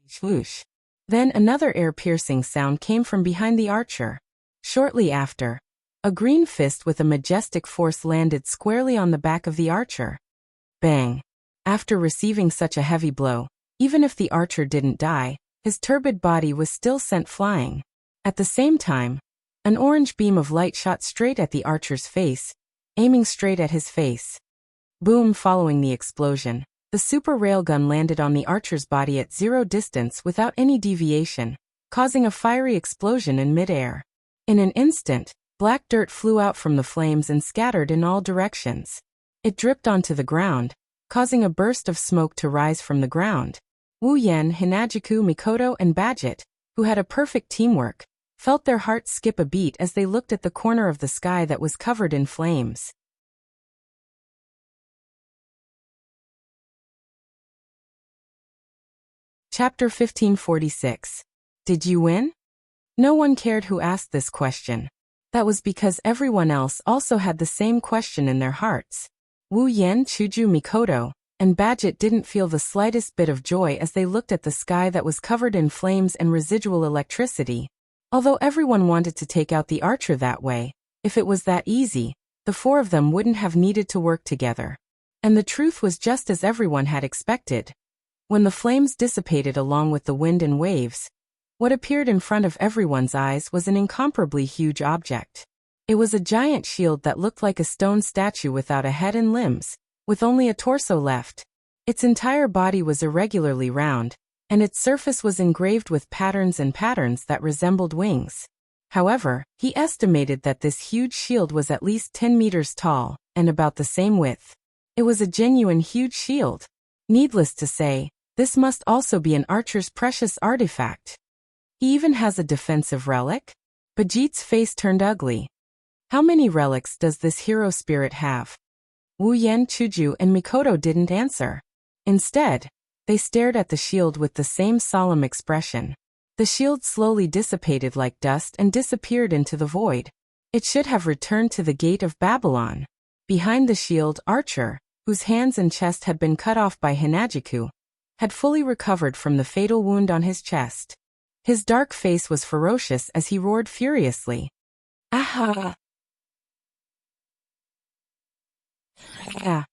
Swoosh. Then another air-piercing sound came from behind the archer. Shortly after, a green fist with a majestic force landed squarely on the back of the archer. Bang! After receiving such a heavy blow, even if the archer didn't die, his turbid body was still sent flying. At the same time, an orange beam of light shot straight at the archer's face, aiming straight at his face. Boom! Following the explosion, the super railgun landed on the archer's body at 0 distance without any deviation, causing a fiery explosion in midair. In an instant, black dirt flew out from the flames and scattered in all directions. It dripped onto the ground, causing a burst of smoke to rise from the ground. Wu Yan, Hinajiku, Mikoto, and Badget, who had a perfect teamwork, felt their hearts skip a beat as they looked at the corner of the sky that was covered in flames. Chapter 1546. Did you win? No one cared who asked this question. That was because everyone else also had the same question in their hearts. Wu Yan, Chuju, Mikoto, and Badget didn't feel the slightest bit of joy as they looked at the sky that was covered in flames and residual electricity. Although everyone wanted to take out the archer that way, if it was that easy, the 4 of them wouldn't have needed to work together. And the truth was just as everyone had expected. When the flames dissipated along with the wind and waves, what appeared in front of everyone's eyes was an incomparably huge object. It was a giant shield that looked like a stone statue without a head and limbs, with only a torso left. Its entire body was irregularly round, and its surface was engraved with patterns that resembled wings. However, he estimated that this huge shield was at least 10 meters tall, and about the same width. It was a genuine huge shield. Needless to say, this must also be an archer's precious artifact. He even has a defensive relic? Bajit's face turned ugly. How many relics does this hero spirit have? Wu Yan, Chuju, and Mikoto didn't answer. Instead, they stared at the shield with the same solemn expression. The shield slowly dissipated like dust and disappeared into the void. It should have returned to the gate of Babylon. Behind the shield, Archer, whose hands and chest had been cut off by Hinajiku, had fully recovered from the fatal wound on his chest. His dark face was ferocious as he roared furiously. Aha! Ah!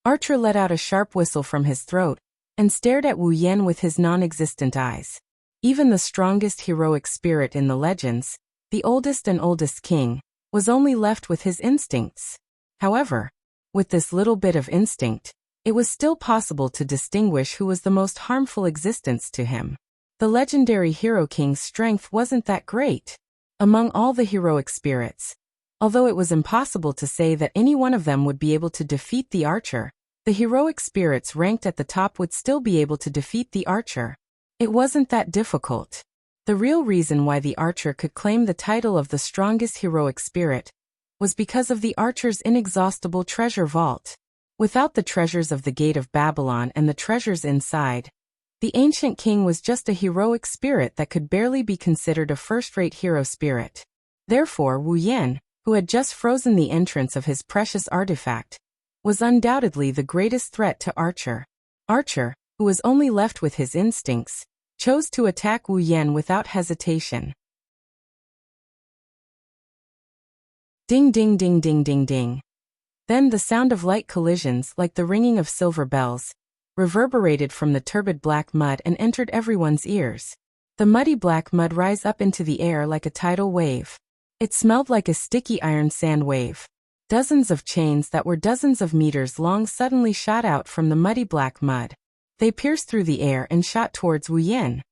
Archer let out a sharp whistle from his throat and stared at Wu Yan with his non-existent eyes. Even the strongest heroic spirit in the legends, the oldest and oldest king, was only left with his instincts. However, with this little bit of instinct, it was still possible to distinguish who was the most harmful existence to him. The legendary hero king's strength wasn't that great. Among all the heroic spirits, although it was impossible to say that any one of them would be able to defeat the archer, the heroic spirits ranked at the top would still be able to defeat the archer. It wasn't that difficult. The real reason why the archer could claim the title of the strongest heroic spirit was because of the archer's inexhaustible treasure vault. Without the treasures of the Gate of Babylon and the treasures inside, the ancient king was just a heroic spirit that could barely be considered a first-rate hero spirit. Therefore, Wu Yan, who had just frozen the entrance of his precious artifact, was undoubtedly the greatest threat to Archer. Archer, who was only left with his instincts, chose to attack Wu Yan without hesitation. Ding ding ding ding ding ding. Then the sound of light collisions, like the ringing of silver bells, reverberated from the turbid black mud and entered everyone's ears. The muddy black mud rose up into the air like a tidal wave. It smelled like a sticky iron sand wave. Dozens of chains that were dozens of meters long suddenly shot out from the muddy black mud. They pierced through the air and shot towards Wu Yan.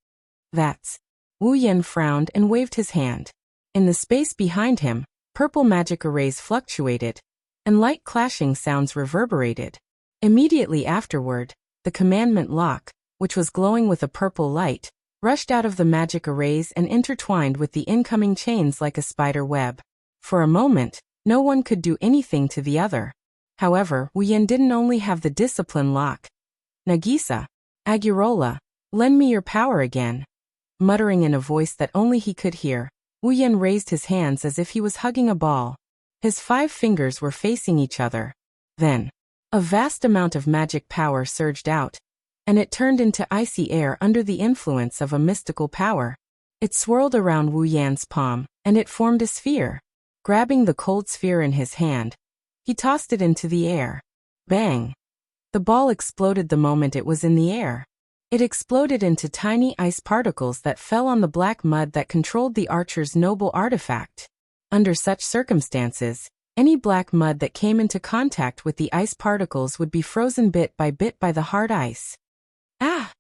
That's. Wu Yan frowned and waved his hand. In the space behind him, purple magic arrays fluctuated, and light clashing sounds reverberated. Immediately afterward, the commandment lock, which was glowing with a purple light, rushed out of the magic arrays and intertwined with the incoming chains like a spider web. For a moment, no one could do anything to the other. However, Wu Yan didn't only have the discipline lock. Nagisa, Agurola, lend me your power again. Muttering in a voice that only he could hear, Wu Yan raised his hands as if he was hugging a ball. His 5 fingers were facing each other. Then, a vast amount of magic power surged out, and it turned into icy air under the influence of a mystical power. It swirled around Wu Yan's palm, and it formed a sphere. Grabbing the cold sphere in his hand, he tossed it into the air. Bang! The ball exploded the moment it was in the air. It exploded into tiny ice particles that fell on the black mud that controlled the archer's noble artifact. Under such circumstances, any black mud that came into contact with the ice particles would be frozen bit by the hard ice. Ah!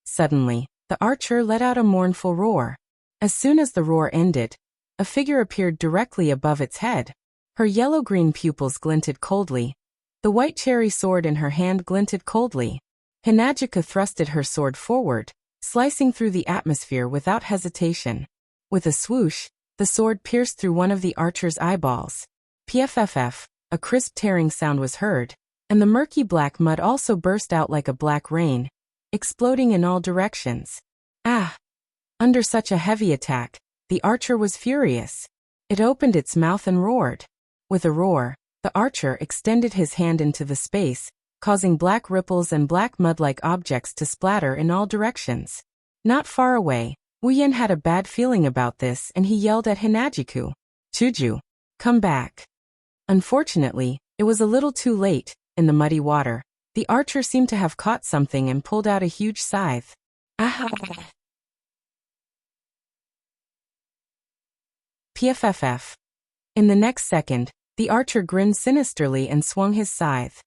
Suddenly, the archer let out a mournful roar. As soon as the roar ended, a figure appeared directly above its head. Her yellow-green pupils glinted coldly. The white cherry sword in her hand glinted coldly. Hinajika thrusted her sword forward, slicing through the atmosphere without hesitation. With a swoosh, the sword pierced through one of the archer's eyeballs. Pfff, a crisp tearing sound was heard, and the murky black mud also burst out like a black rain, exploding in all directions. Ah! Under such a heavy attack, the archer was furious. It opened its mouth and roared. With a roar, the archer extended his hand into the space, causing black ripples and black mud-like objects to splatter in all directions. Not far away, Wu Yan had a bad feeling about this and he yelled at Hinajiku, "Chuju, come back." Unfortunately, it was a little too late. In the muddy water, the archer seemed to have caught something and pulled out a huge scythe. Aha! Pfff. In the next second, the archer grinned sinisterly and swung his scythe.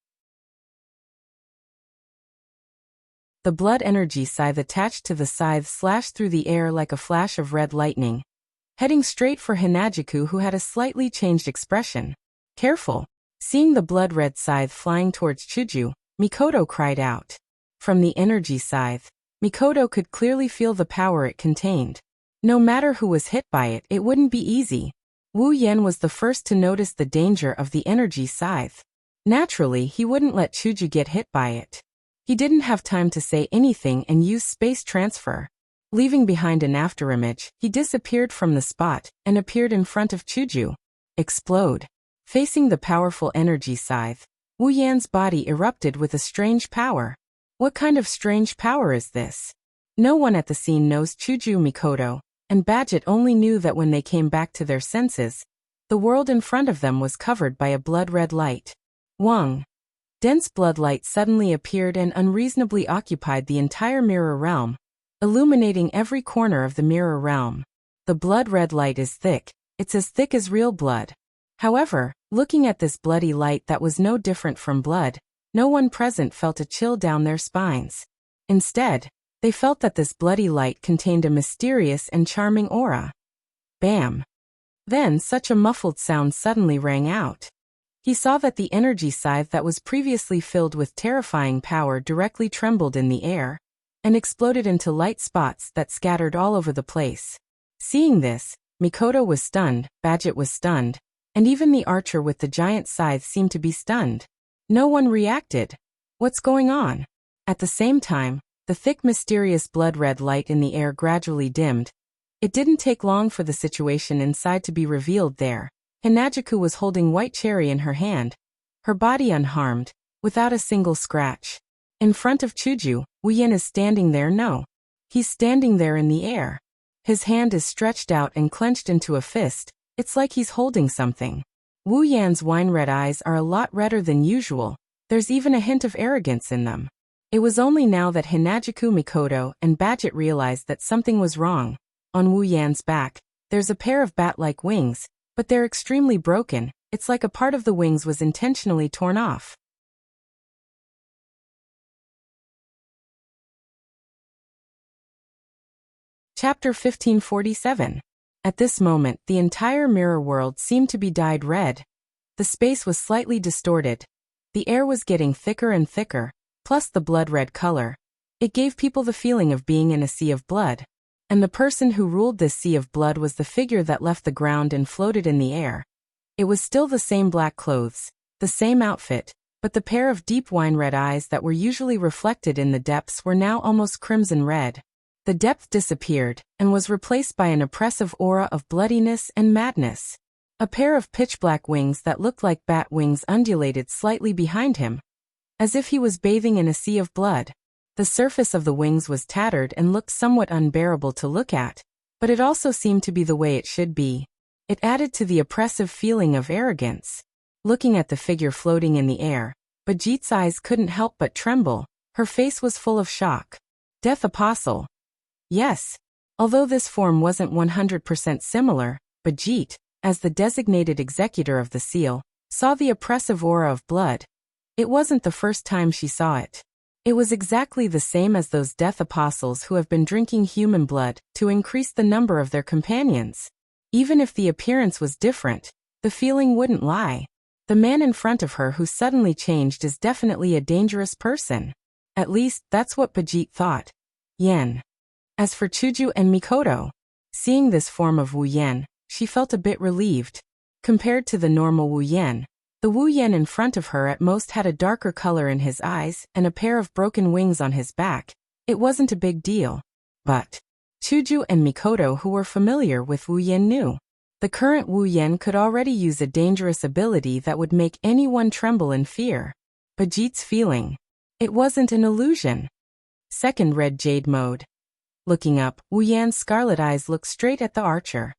The blood energy scythe attached to the scythe slashed through the air like a flash of red lightning, heading straight for Hinajiku, who had a slightly changed expression. Careful! Seeing the blood-red scythe flying towards Chuju, Mikoto cried out. From the energy scythe, Mikoto could clearly feel the power it contained. No matter who was hit by it, it wouldn't be easy. Wu Yan was the first to notice the danger of the energy scythe. Naturally, he wouldn't let Chuju get hit by it. He didn't have time to say anything and use space transfer. Leaving behind an afterimage, he disappeared from the spot and appeared in front of Chuju. Explode. Facing the powerful energy scythe, Wu Yan's body erupted with a strange power. What kind of strange power is this? No one at the scene knows Chuju Mikoto, and Badget only knew that when they came back to their senses, the world in front of them was covered by a blood-red light. Wang. Dense blood light suddenly appeared and unreasonably occupied the entire mirror realm, illuminating every corner of the mirror realm. The blood-red light is thick. It's as thick as real blood. However, looking at this bloody light that was no different from blood, no one present felt a chill down their spines. Instead, they felt that this bloody light contained a mysterious and charming aura. Bam! Then such a muffled sound suddenly rang out. He saw that the energy scythe that was previously filled with terrifying power directly trembled in the air and exploded into light spots that scattered all over the place. Seeing this, Mikoto was stunned, Badget was stunned, and even the archer with the giant scythe seemed to be stunned. No one reacted. What's going on? At the same time, the thick mysterious blood-red light in the air gradually dimmed. It didn't take long for the situation inside to be revealed there. Hinajuku was holding White Cherry in her hand, her body unharmed, without a single scratch. In front of Chuju, Wu Yan is standing there. No. He's standing there in the air. His hand is stretched out and clenched into a fist. It's like he's holding something. Wu Yan's wine-red eyes are a lot redder than usual. There's even a hint of arrogance in them. It was only now that Hinajuku Mikoto and Badget realized that something was wrong. On Wu Yan's back, there's a pair of bat-like wings, but they're extremely broken. It's like a part of the wings was intentionally torn off. Chapter 1547. At this moment, the entire mirror world seemed to be dyed red. The space was slightly distorted. The air was getting thicker and thicker, plus the blood-red color. It gave people the feeling of being in a sea of blood. And the person who ruled this sea of blood was the figure that left the ground and floated in the air. It was still the same black clothes, the same outfit, but the pair of deep wine-red eyes that were usually reflected in the depths were now almost crimson red. The depth disappeared and was replaced by an oppressive aura of bloodiness and madness. A pair of pitch-black wings that looked like bat wings undulated slightly behind him, as if he was bathing in a sea of blood. The surface of the wings was tattered and looked somewhat unbearable to look at, but it also seemed to be the way it should be. It added to the oppressive feeling of arrogance. Looking at the figure floating in the air, Bajit's eyes couldn't help but tremble. Her face was full of shock. Death Apostle. Yes. Although this form wasn't 100% similar, Bajit, as the designated executor of the seal, saw the oppressive aura of blood. It wasn't the first time she saw it. It was exactly the same as those death apostles who have been drinking human blood to increase the number of their companions. Even if the appearance was different, the feeling wouldn't lie. The man in front of her who suddenly changed is definitely a dangerous person. At least, that's what Bajit thought. Yen. As for Chuju and Mikoto, seeing this form of Wu Yan, she felt a bit relieved. Compared to the normal Wu Yan, the Wu Yan in front of her at most had a darker color in his eyes and a pair of broken wings on his back. It wasn't a big deal. But Chuju and Mikoto, who were familiar with Wu Yan, knew. The current Wu Yan could already use a dangerous ability that would make anyone tremble in fear. Bajit's feeling. It wasn't an illusion. Second red jade mode. Looking up, Wu Yan's scarlet eyes looked straight at the archer.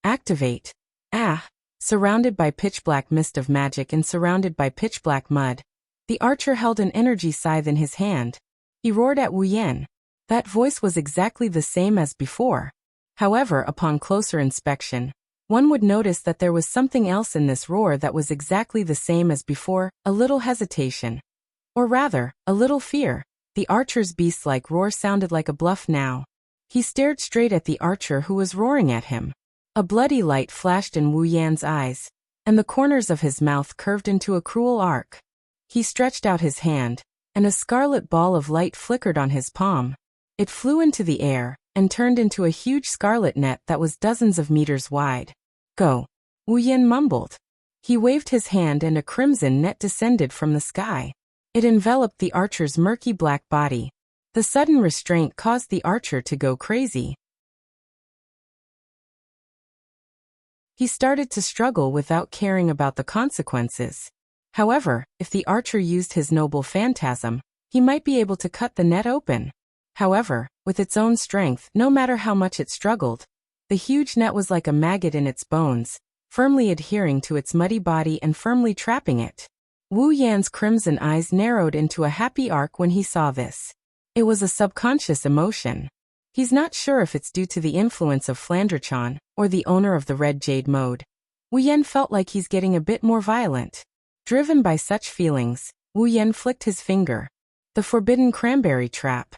Activate. Ah! Surrounded by pitch-black mist of magic and surrounded by pitch-black mud, the archer held an energy scythe in his hand. He roared at Wu Yan. That voice was exactly the same as before. However, upon closer inspection, one would notice that there was something else in this roar that was exactly the same as before, a little hesitation. Or rather, a little fear. The archer's beast-like roar sounded like a bluff now. He stared straight at the archer who was roaring at him. A bloody light flashed in Wu Yan's eyes, and the corners of his mouth curved into a cruel arc. He stretched out his hand, and a scarlet ball of light flickered on his palm. It flew into the air, and turned into a huge scarlet net that was dozens of meters wide. Go! Wu Yan mumbled. He waved his hand and a crimson net descended from the sky. It enveloped the archer's murky black body. The sudden restraint caused the archer to go crazy. He started to struggle without caring about the consequences. However, if the archer used his noble phantasm, he might be able to cut the net open. However, with its own strength, no matter how much it struggled, the huge net was like a maggot in its bones, firmly adhering to its muddy body and firmly trapping it. Wu Yan's crimson eyes narrowed into a happy arc when he saw this. It was a subconscious emotion. He's not sure if it's due to the influence of Flandrachan or the owner of the Red Jade mode. Wu Yan felt like he's getting a bit more violent. Driven by such feelings, Wu Yan flicked his finger. The forbidden cranberry trap.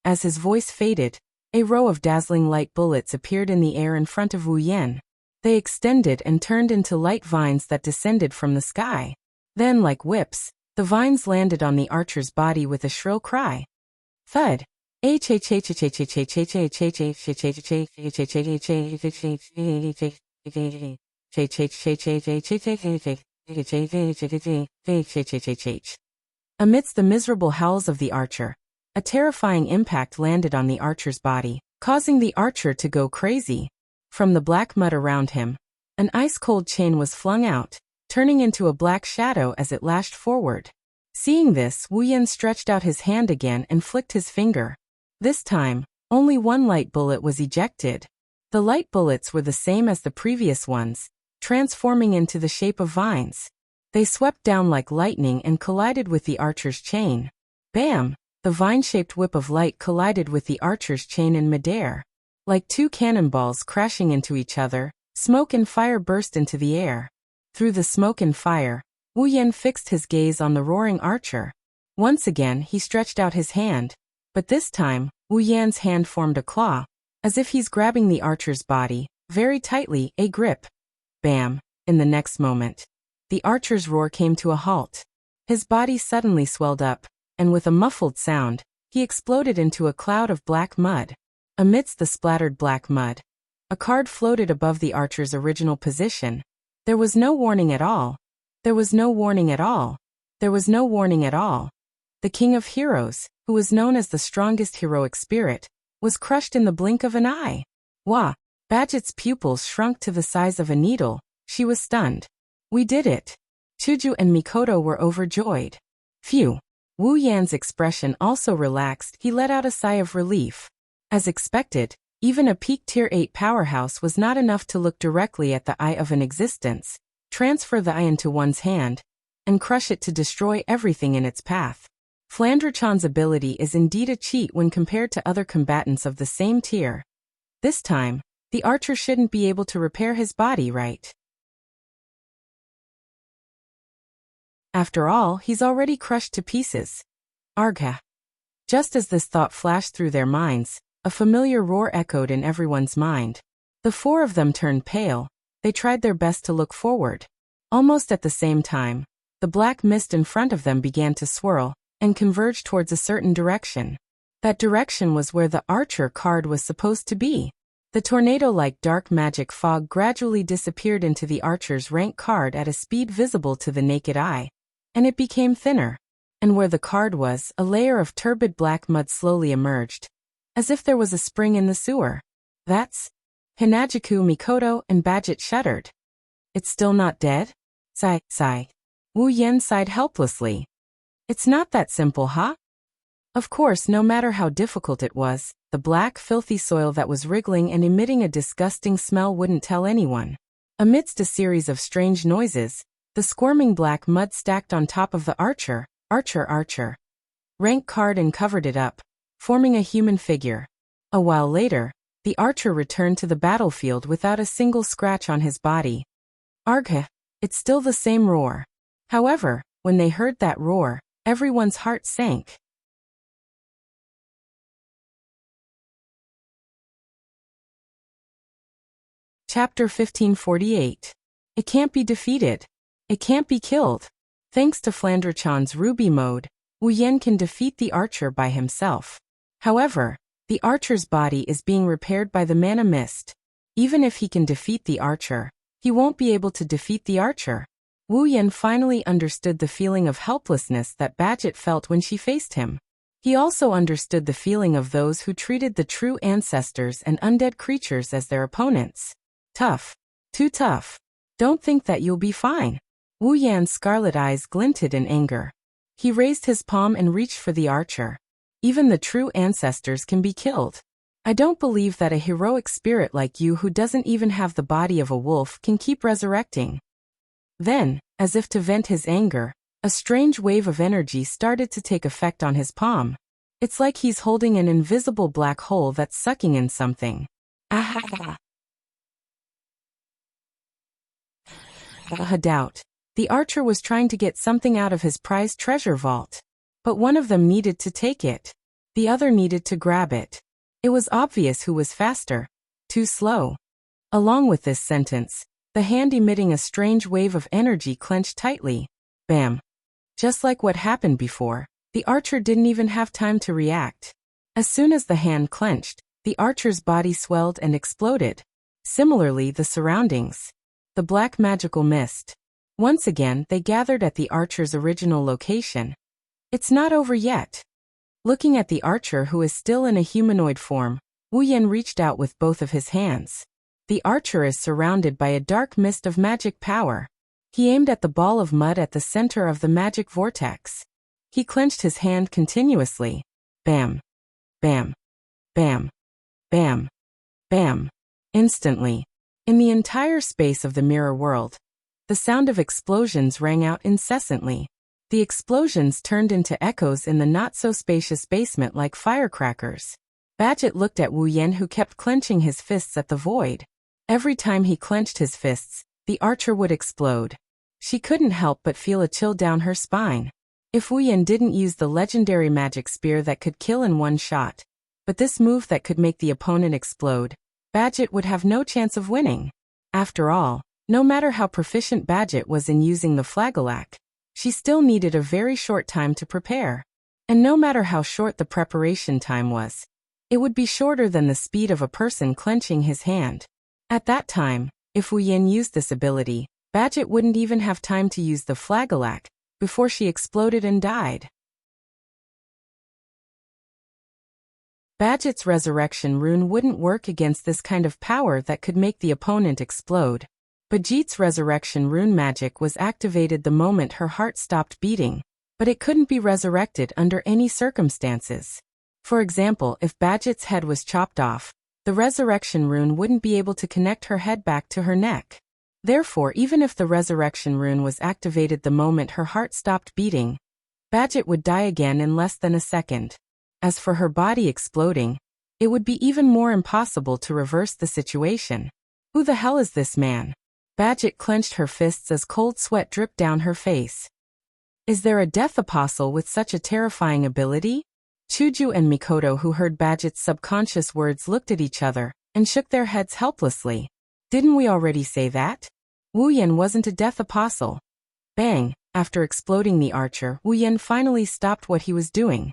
As his voice faded, a row of dazzling light bullets appeared in the air in front of Wu Yan. They extended and turned into light vines that descended from the sky. Then, like whips, the vines landed on the archer's body with a shrill cry. Thud. Amidst the miserable howls of the archer, a terrifying impact landed on the archer's body, causing the archer to go crazy. From the black mud around him, an ice-cold chain was flung out, turning into a black shadow as it lashed forward. Seeing this, Wu Yan stretched out his hand again and flicked his finger. This time, only one light bullet was ejected. The light bullets were the same as the previous ones, transforming into the shape of vines. They swept down like lightning and collided with the archer's chain. Bam! The vine-shaped whip of light collided with the archer's chain in midair. Like two cannonballs crashing into each other, smoke and fire burst into the air. Through the smoke and fire, Wu Yan fixed his gaze on the roaring archer. Once again he stretched out his hand, but this time, Wu Yan's hand formed a claw, as if he's grabbing the archer's body, very tightly, a grip. Bam! In the next moment, the archer's roar came to a halt. His body suddenly swelled up, and with a muffled sound, he exploded into a cloud of black mud. Amidst the splattered black mud, a card floated above the archer's original position. There was no warning at all. There was no warning at all. There was no warning at all. The King of Heroes, who was known as the strongest heroic spirit, was crushed in the blink of an eye. Wah! Badget's pupils shrunk to the size of a needle. She was stunned. We did it. Chuju and Mikoto were overjoyed. Phew! Wu Yan's expression also relaxed. He let out a sigh of relief. As expected, even a peak Tier 8 powerhouse was not enough to look directly at the eye of an existence, transfer the eye into one's hand, and crush it to destroy everything in its path. Flandrachan's ability is indeed a cheat when compared to other combatants of the same tier. This time, the archer shouldn't be able to repair his body, right? After all, he's already crushed to pieces. Argha. Just as this thought flashed through their minds, a familiar roar echoed in everyone's mind. The four of them turned pale. They tried their best to look forward. Almost at the same time, the black mist in front of them began to swirl and converge towards a certain direction. That direction was where the archer card was supposed to be. The tornado-like dark magic fog gradually disappeared into the archer's rank card at a speed visible to the naked eye, and it became thinner. And where the card was, a layer of turbid black mud slowly emerged, as if there was a spring in the sewer. That's Hinajiku, Mikoto, and Badget shuddered. It's still not dead? Sigh. Wu Yan sighed helplessly. It's not that simple, huh? Of course, no matter how difficult it was, the black, filthy soil that was wriggling and emitting a disgusting smell wouldn't tell anyone. Amidst a series of strange noises, the squirming black mud stacked on top of the archer, rank card and covered it up, forming a human figure. A while later, the archer returned to the battlefield without a single scratch on his body. Argha! It's still the same roar. However, when they heard that roar, everyone's heart sank. Chapter 1548. It can't be defeated. It can't be killed. Thanks to Flandrachan's Ruby mode, Wu Yan can defeat the archer by himself. However, the archer's body is being repaired by the mana mist. Even if he can defeat the archer, he won't be able to defeat the archer. Wu Yan finally understood the feeling of helplessness that Badget felt when she faced him. He also understood the feeling of those who treated the true ancestors and undead creatures as their opponents. Tough. Too tough. Don't think that you'll be fine. Wu Yan's scarlet eyes glinted in anger. He raised his palm and reached for the archer. Even the true ancestors can be killed. I don't believe that a heroic spirit like you who doesn't even have the body of a wolf can keep resurrecting. Then, as if to vent his anger, a strange wave of energy started to take effect on his palm. It's like he's holding an invisible black hole that's sucking in something. Ah! Doubt. The archer was trying to get something out of his prized treasure vault. But one of them needed to take it. The other needed to grab it. It was obvious who was faster. Too slow. Along with this sentence, the hand emitting a strange wave of energy clenched tightly. Bam. Just like what happened before, the archer didn't even have time to react. As soon as the hand clenched, the archer's body swelled and exploded. Similarly, the surroundings. The black magical mist. Once again, they gathered at the archer's original location. It's not over yet. Looking at the archer who is still in a humanoid form, Wu Yan reached out with both of his hands. The archer is surrounded by a dark mist of magic power. He aimed at the ball of mud at the center of the magic vortex. He clenched his hand continuously. Bam. Bam. Bam. Bam. Bam. Instantly. In the entire space of the mirror world, the sound of explosions rang out incessantly. The explosions turned into echoes in the not-so-spacious basement like firecrackers. Badget looked at Wu Yan who kept clenching his fists at the void. Every time he clenched his fists, the archer would explode. She couldn't help but feel a chill down her spine. If Wu Yan didn't use the legendary magic spear that could kill in one shot, but this move that could make the opponent explode, Badget would have no chance of winning. After all, no matter how proficient Badget was in using the flagellac, she still needed a very short time to prepare. And no matter how short the preparation time was, it would be shorter than the speed of a person clenching his hand. At that time, if Wu Yan used this ability, Badget wouldn't even have time to use the flagellac before she exploded and died. Badget's resurrection rune wouldn't work against this kind of power that could make the opponent explode. Badget's resurrection rune magic was activated the moment her heart stopped beating, but it couldn't be resurrected under any circumstances. For example, if Badget's head was chopped off, the resurrection rune wouldn't be able to connect her head back to her neck. Therefore, even if the resurrection rune was activated the moment her heart stopped beating, Badget would die again in less than a second. As for her body exploding, it would be even more impossible to reverse the situation. Who the hell is this man? Badget clenched her fists as cold sweat dripped down her face. Is there a death apostle with such a terrifying ability? Chuju and Mikoto, who heard Badget's subconscious words, looked at each other and shook their heads helplessly. Didn't we already say that? Wu Yan wasn't a death apostle. Bang! After exploding the archer, Wu Yan finally stopped what he was doing.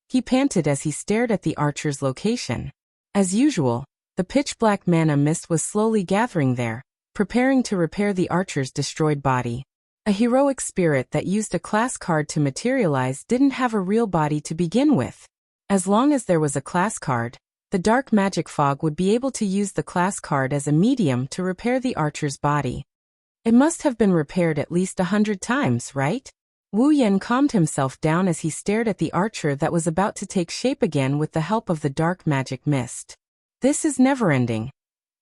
He panted as he stared at the archer's location. As usual, the pitch-black mana mist was slowly gathering there, preparing to repair the archer's destroyed body. A heroic spirit that used a class card to materialize didn't have a real body to begin with. As long as there was a class card, the dark magic fog would be able to use the class card as a medium to repair the archer's body. It must have been repaired at least 100 times, right? Wu Yan calmed himself down as he stared at the archer that was about to take shape again with the help of the dark magic mist. This is never-ending.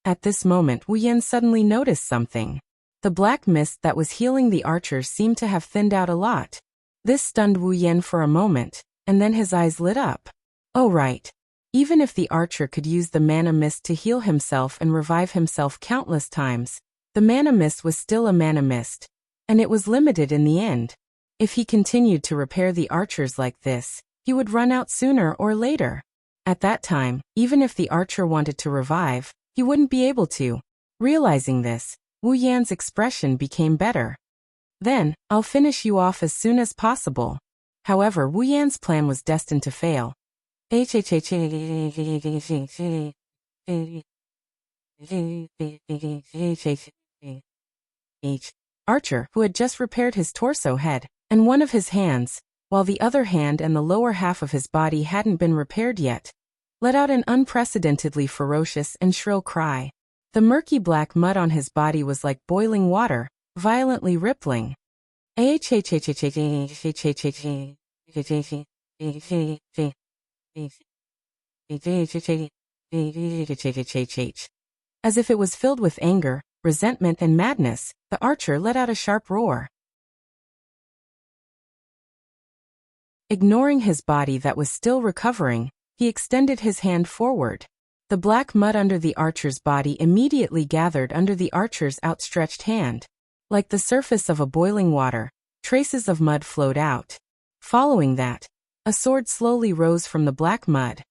At this moment, Wu Yan suddenly noticed something. The black mist that was healing the archer seemed to have thinned out a lot. This stunned Wu Yan for a moment, and then his eyes lit up. Oh right. Even if the archer could use the mana mist to heal himself and revive himself countless times, the mana mist was still a mana mist, and it was limited in the end. If he continued to repair the archers like this, he would run out sooner or later. At that time, even if the archer wanted to revive, he wouldn't be able to. Realizing this, Wu Yan's expression became better. Then, I'll finish you off as soon as possible. However, Wu Yan's plan was destined to fail. Archer, who had just repaired his torso head and one of his hands, while the other hand and the lower half of his body hadn't been repaired yet, let out an unprecedentedly ferocious and shrill cry. The murky black mud on his body was like boiling water, violently rippling. As if it was filled with anger, resentment and madness, the archer let out a sharp roar. Ignoring his body that was still recovering, he extended his hand forward. The black mud under the archer's body immediately gathered under the archer's outstretched hand. Like the surface of a boiling water, traces of mud flowed out. Following that, a sword slowly rose from the black mud.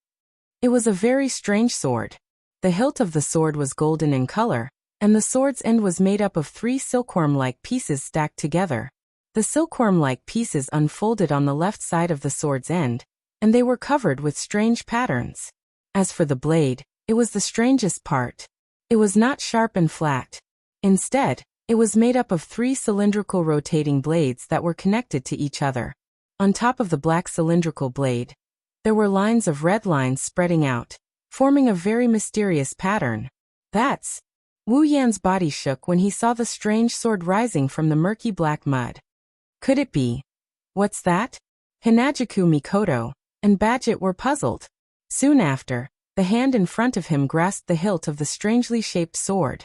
It was a very strange sword. The hilt of the sword was golden in color, and the sword's end was made up of 3 silkworm-like pieces stacked together. The silkworm-like pieces unfolded on the left side of the sword's end, and they were covered with strange patterns. As for the blade, it was the strangest part. It was not sharp and flat. Instead, it was made up of 3 cylindrical rotating blades that were connected to each other. On top of the black cylindrical blade, there were lines of red lines spreading out, forming a very mysterious pattern. That's... Wu Yan's body shook when he saw the strange sword rising from the murky black mud. Could it be? What's that? Hinajuku Mikoto and Badget were puzzled. Soon after, the hand in front of him grasped the hilt of the strangely shaped sword.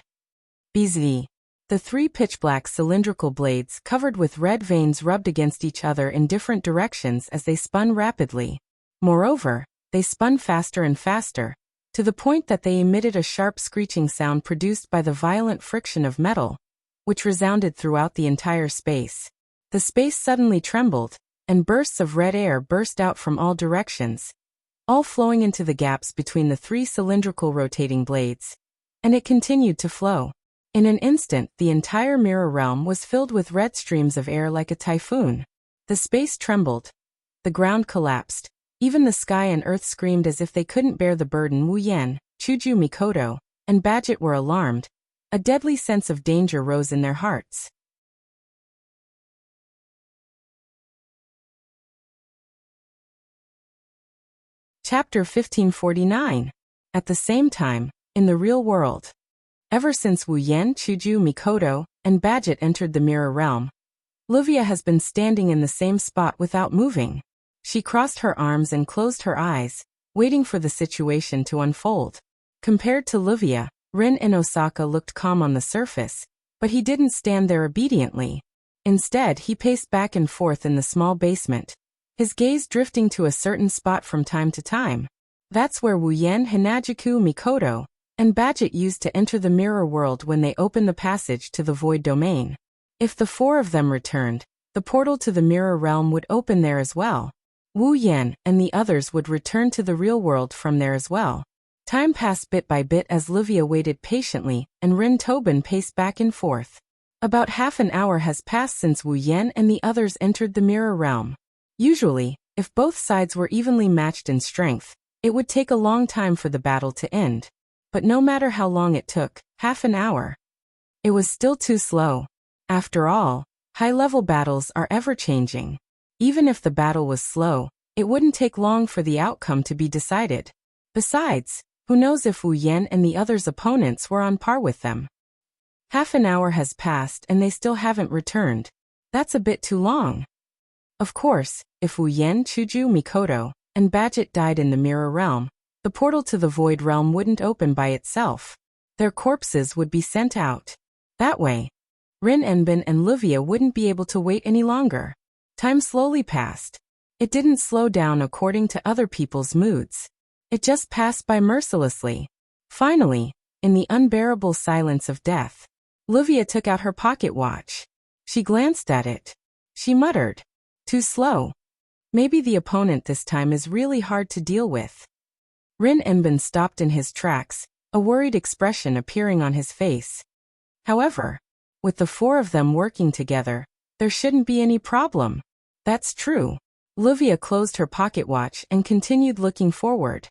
BZ. The 3 pitch-black cylindrical blades covered with red veins rubbed against each other in different directions as they spun rapidly. Moreover, they spun faster and faster, to the point that they emitted a sharp screeching sound produced by the violent friction of metal, which resounded throughout the entire space. The space suddenly trembled, and bursts of red air burst out from all directions, all flowing into the gaps between the 3 cylindrical rotating blades. And it continued to flow. In an instant, the entire mirror realm was filled with red streams of air like a typhoon. The space trembled. The ground collapsed. Even the sky and earth screamed as if they couldn't bear the burden. Wu Yan, Chuju Mikoto, and Badget were alarmed. A deadly sense of danger rose in their hearts. Chapter 1549. At the same time, in the real world. Ever since Wu Yan, Chuju Mikoto, and Badget entered the mirror realm, Livia has been standing in the same spot without moving. She crossed her arms and closed her eyes, waiting for the situation to unfold. Compared to Livia, Rin in Osaka looked calm on the surface, but he didn't stand there obediently. Instead, he paced back and forth in the small basement, his gaze drifting to a certain spot from time to time. That's where Wu Yan, Hinajuku Mikoto, and Badget used to enter the mirror world when they opened the passage to the void domain. If the 4 of them returned, the portal to the mirror realm would open there as well. Wu Yan and the others would return to the real world from there as well. Time passed bit by bit as Livia waited patiently and Rin Tobin paced back and forth. About half an hour has passed since Wu Yan and the others entered the mirror realm. Usually, if both sides were evenly matched in strength, it would take a long time for the battle to end. But no matter how long it took, half an hour, it was still too slow. After all, high-level battles are ever-changing. Even if the battle was slow, it wouldn't take long for the outcome to be decided. Besides, who knows if Wu Yan and the others' opponents were on par with them. Half an hour has passed and they still haven't returned. That's a bit too long. Of course, if Wu Yan, Chuju Mikoto, and Badget died in the mirror realm, the portal to the void realm wouldn't open by itself. Their corpses would be sent out. That way, Rin Enbin and Livia wouldn't be able to wait any longer. Time slowly passed. It didn't slow down according to other people's moods. It just passed by mercilessly. Finally, in the unbearable silence of death, Livia took out her pocket watch. She glanced at it. She muttered, "Too slow. Maybe the opponent this time is really hard to deal with." Rin Enbin stopped in his tracks, a worried expression appearing on his face. However, with the 4 of them working together, there shouldn't be any problem. That's true. Livia closed her pocket watch and continued looking forward.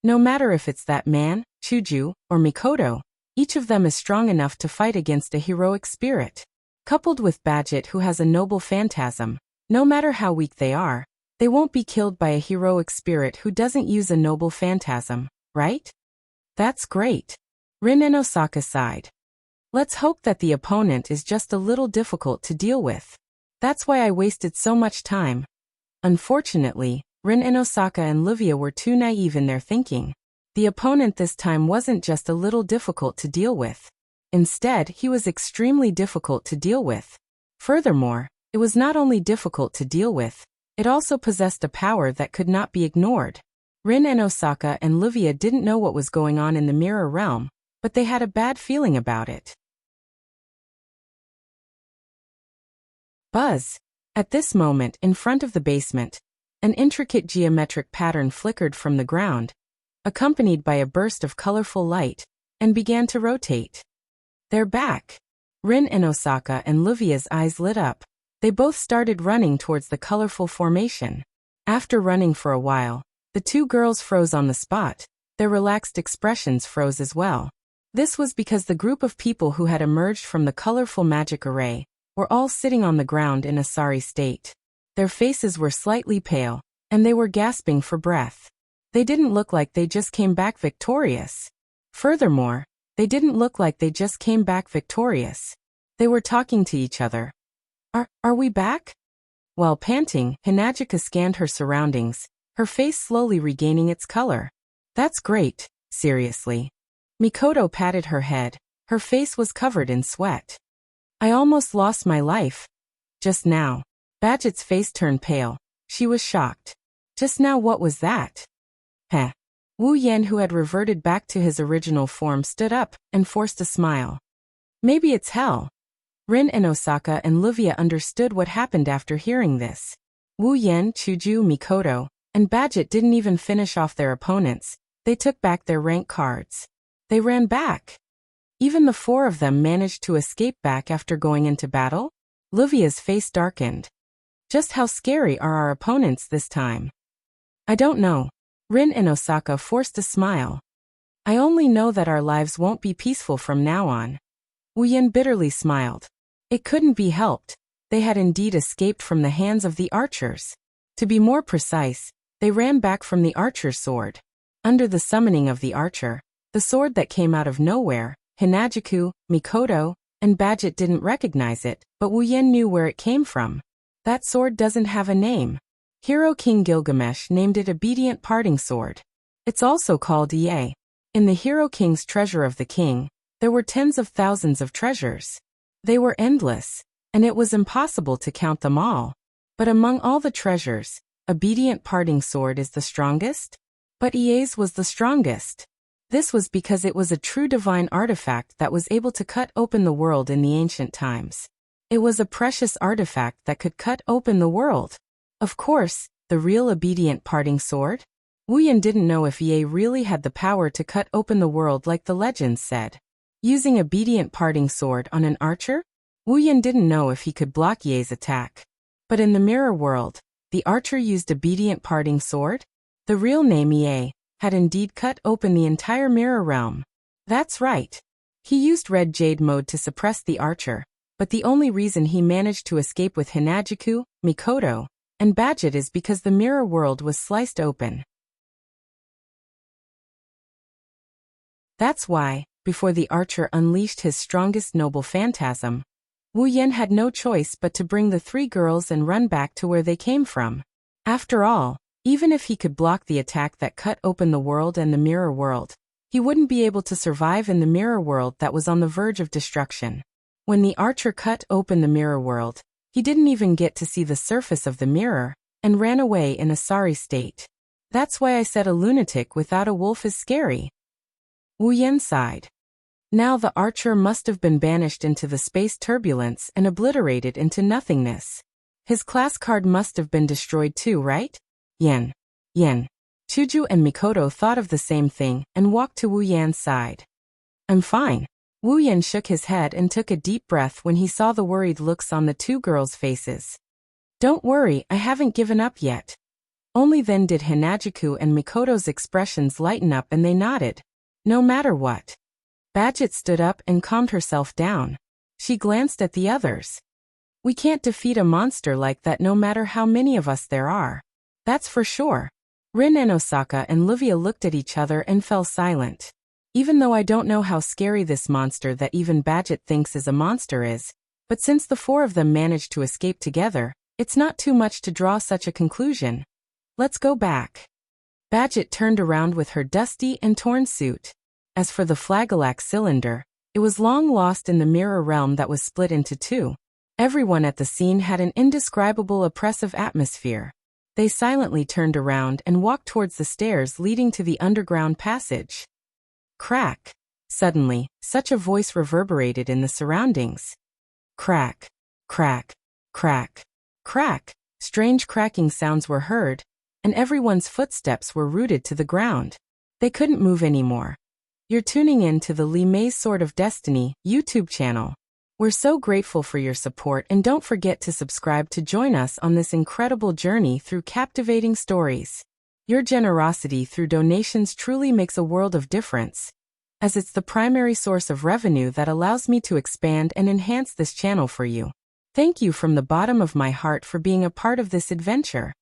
No matter if it's that man, Chuju, or Mikoto, each of them is strong enough to fight against a heroic spirit. Coupled with Badget, who has a noble phantasm, no matter how weak they are, they won't be killed by a heroic spirit who doesn't use a noble phantasm, right? That's great. Rin and Osaka sighed. Let's hope that the opponent is just a little difficult to deal with. That's why I wasted so much time. Unfortunately, Rin and Osaka and Livia were too naive in their thinking. The opponent this time wasn't just a little difficult to deal with. Instead, he was extremely difficult to deal with. Furthermore, it was not only difficult to deal with, it also possessed a power that could not be ignored. Rin and Osaka and Livia didn't know what was going on in the mirror realm, but they had a bad feeling about it. Buzz! At this moment, in front of the basement, an intricate geometric pattern flickered from the ground, accompanied by a burst of colorful light, and began to rotate. They're back! Rin and Osaka and Livia's eyes lit up. They both started running towards the colorful formation. After running for a while, the two girls froze on the spot. Their relaxed expressions froze as well. This was because the group of people who had emerged from the colorful magic array were all sitting on the ground in a sorry state. Their faces were slightly pale, and they were gasping for breath. They didn't look like they just came back victorious. Furthermore, they didn't look like they just came back victorious. They were talking to each other. Are we back? While panting, Hinajika scanned her surroundings, her face slowly regaining its color. That's great, seriously. Mikoto patted her head. Her face was covered in sweat. I almost lost my life. Just now. Badget's face turned pale. She was shocked. Just now, what was that? Heh. Wu Yan, who had reverted back to his original form, stood up and forced a smile. Maybe it's hell. Rin and Osaka and Livia understood what happened after hearing this. Wu Yan, Chuju, Mikoto, and Badget didn't even finish off their opponents. They took back their rank cards. They ran back. Even the four of them managed to escape back after going into battle? Livia's face darkened. Just how scary are our opponents this time? I don't know. Rin and Osaka forced a smile. I only know that our lives won't be peaceful from now on. Wu Yan bitterly smiled. It couldn't be helped. They had indeed escaped from the hands of the archers. To be more precise, they ran back from the archer's sword. Under the summoning of the archer, the sword that came out of nowhere, Hinajiku, Mikoto, and Badget didn't recognize it, but Wu Yan knew where it came from. That sword doesn't have a name. Hero King Gilgamesh named it Obedient Parting Sword. It's also called Ie. In the Hero King's treasure of the king, there were tens of thousands of treasures. They were endless, and it was impossible to count them all. But among all the treasures, Obedient Parting Sword is the strongest? But Ie's was the strongest. This was because it was a true divine artifact that was able to cut open the world in the ancient times. It was a precious artifact that could cut open the world. Of course, the real Obedient Parting Sword? Wu Yan didn't know if Ie really had the power to cut open the world like the legends said. Using Obedient Parting Sword on an archer? Wu Yan didn't know if he could block Ye's attack. But in the mirror world, the archer used Obedient Parting Sword? The real name Ie had indeed cut open the entire mirror realm. That's right. He used Red Jade mode to suppress the archer, but the only reason he managed to escape with Hinajiku, Mikoto, and Badget is because the mirror world was sliced open. That's why, before the archer unleashed his strongest noble phantasm, Wu Yan had no choice but to bring the three girls and run back to where they came from. After all, even if he could block the attack that cut open the world and the mirror world, he wouldn't be able to survive in the mirror world that was on the verge of destruction. When the archer cut open the mirror world, he didn't even get to see the surface of the mirror, and ran away in a sorry state. That's why I said a lunatic without a wolf is scary. Wu Yan sighed. Now the archer must have been banished into the space turbulence and obliterated into nothingness. His class card must have been destroyed too, right? Yen. Chuju and Mikoto thought of the same thing and walked to Wu Yan's side. I'm fine. Wu Yan shook his head and took a deep breath when he saw the worried looks on the two girls' faces. Don't worry, I haven't given up yet. Only then did Hinajiku and Mikoto's expressions lighten up and they nodded. No matter what. Badget stood up and calmed herself down. She glanced at the others. We can't defeat a monster like that no matter how many of us there are. That's for sure. Rin and Osaka and Livia looked at each other and fell silent. Even though I don't know how scary this monster that even Badget thinks is a monster is, but since the four of them managed to escape together, it's not too much to draw such a conclusion. Let's go back. Badget turned around with her dusty and torn suit. As for the Flagellac cylinder, it was long lost in the mirror realm that was split into two. Everyone at the scene had an indescribable oppressive atmosphere. They silently turned around and walked towards the stairs leading to the underground passage. Crack. Suddenly, such a voice reverberated in the surroundings. Crack, crack, crack, crack. Strange cracking sounds were heard, and everyone's footsteps were rooted to the ground. They couldn't move anymore. You're tuning in to the Li Mei's Sword of Destiny YouTube channel. We're so grateful for your support, and don't forget to subscribe to join us on this incredible journey through captivating stories. Your generosity through donations truly makes a world of difference, as it's the primary source of revenue that allows me to expand and enhance this channel for you. Thank you from the bottom of my heart for being a part of this adventure.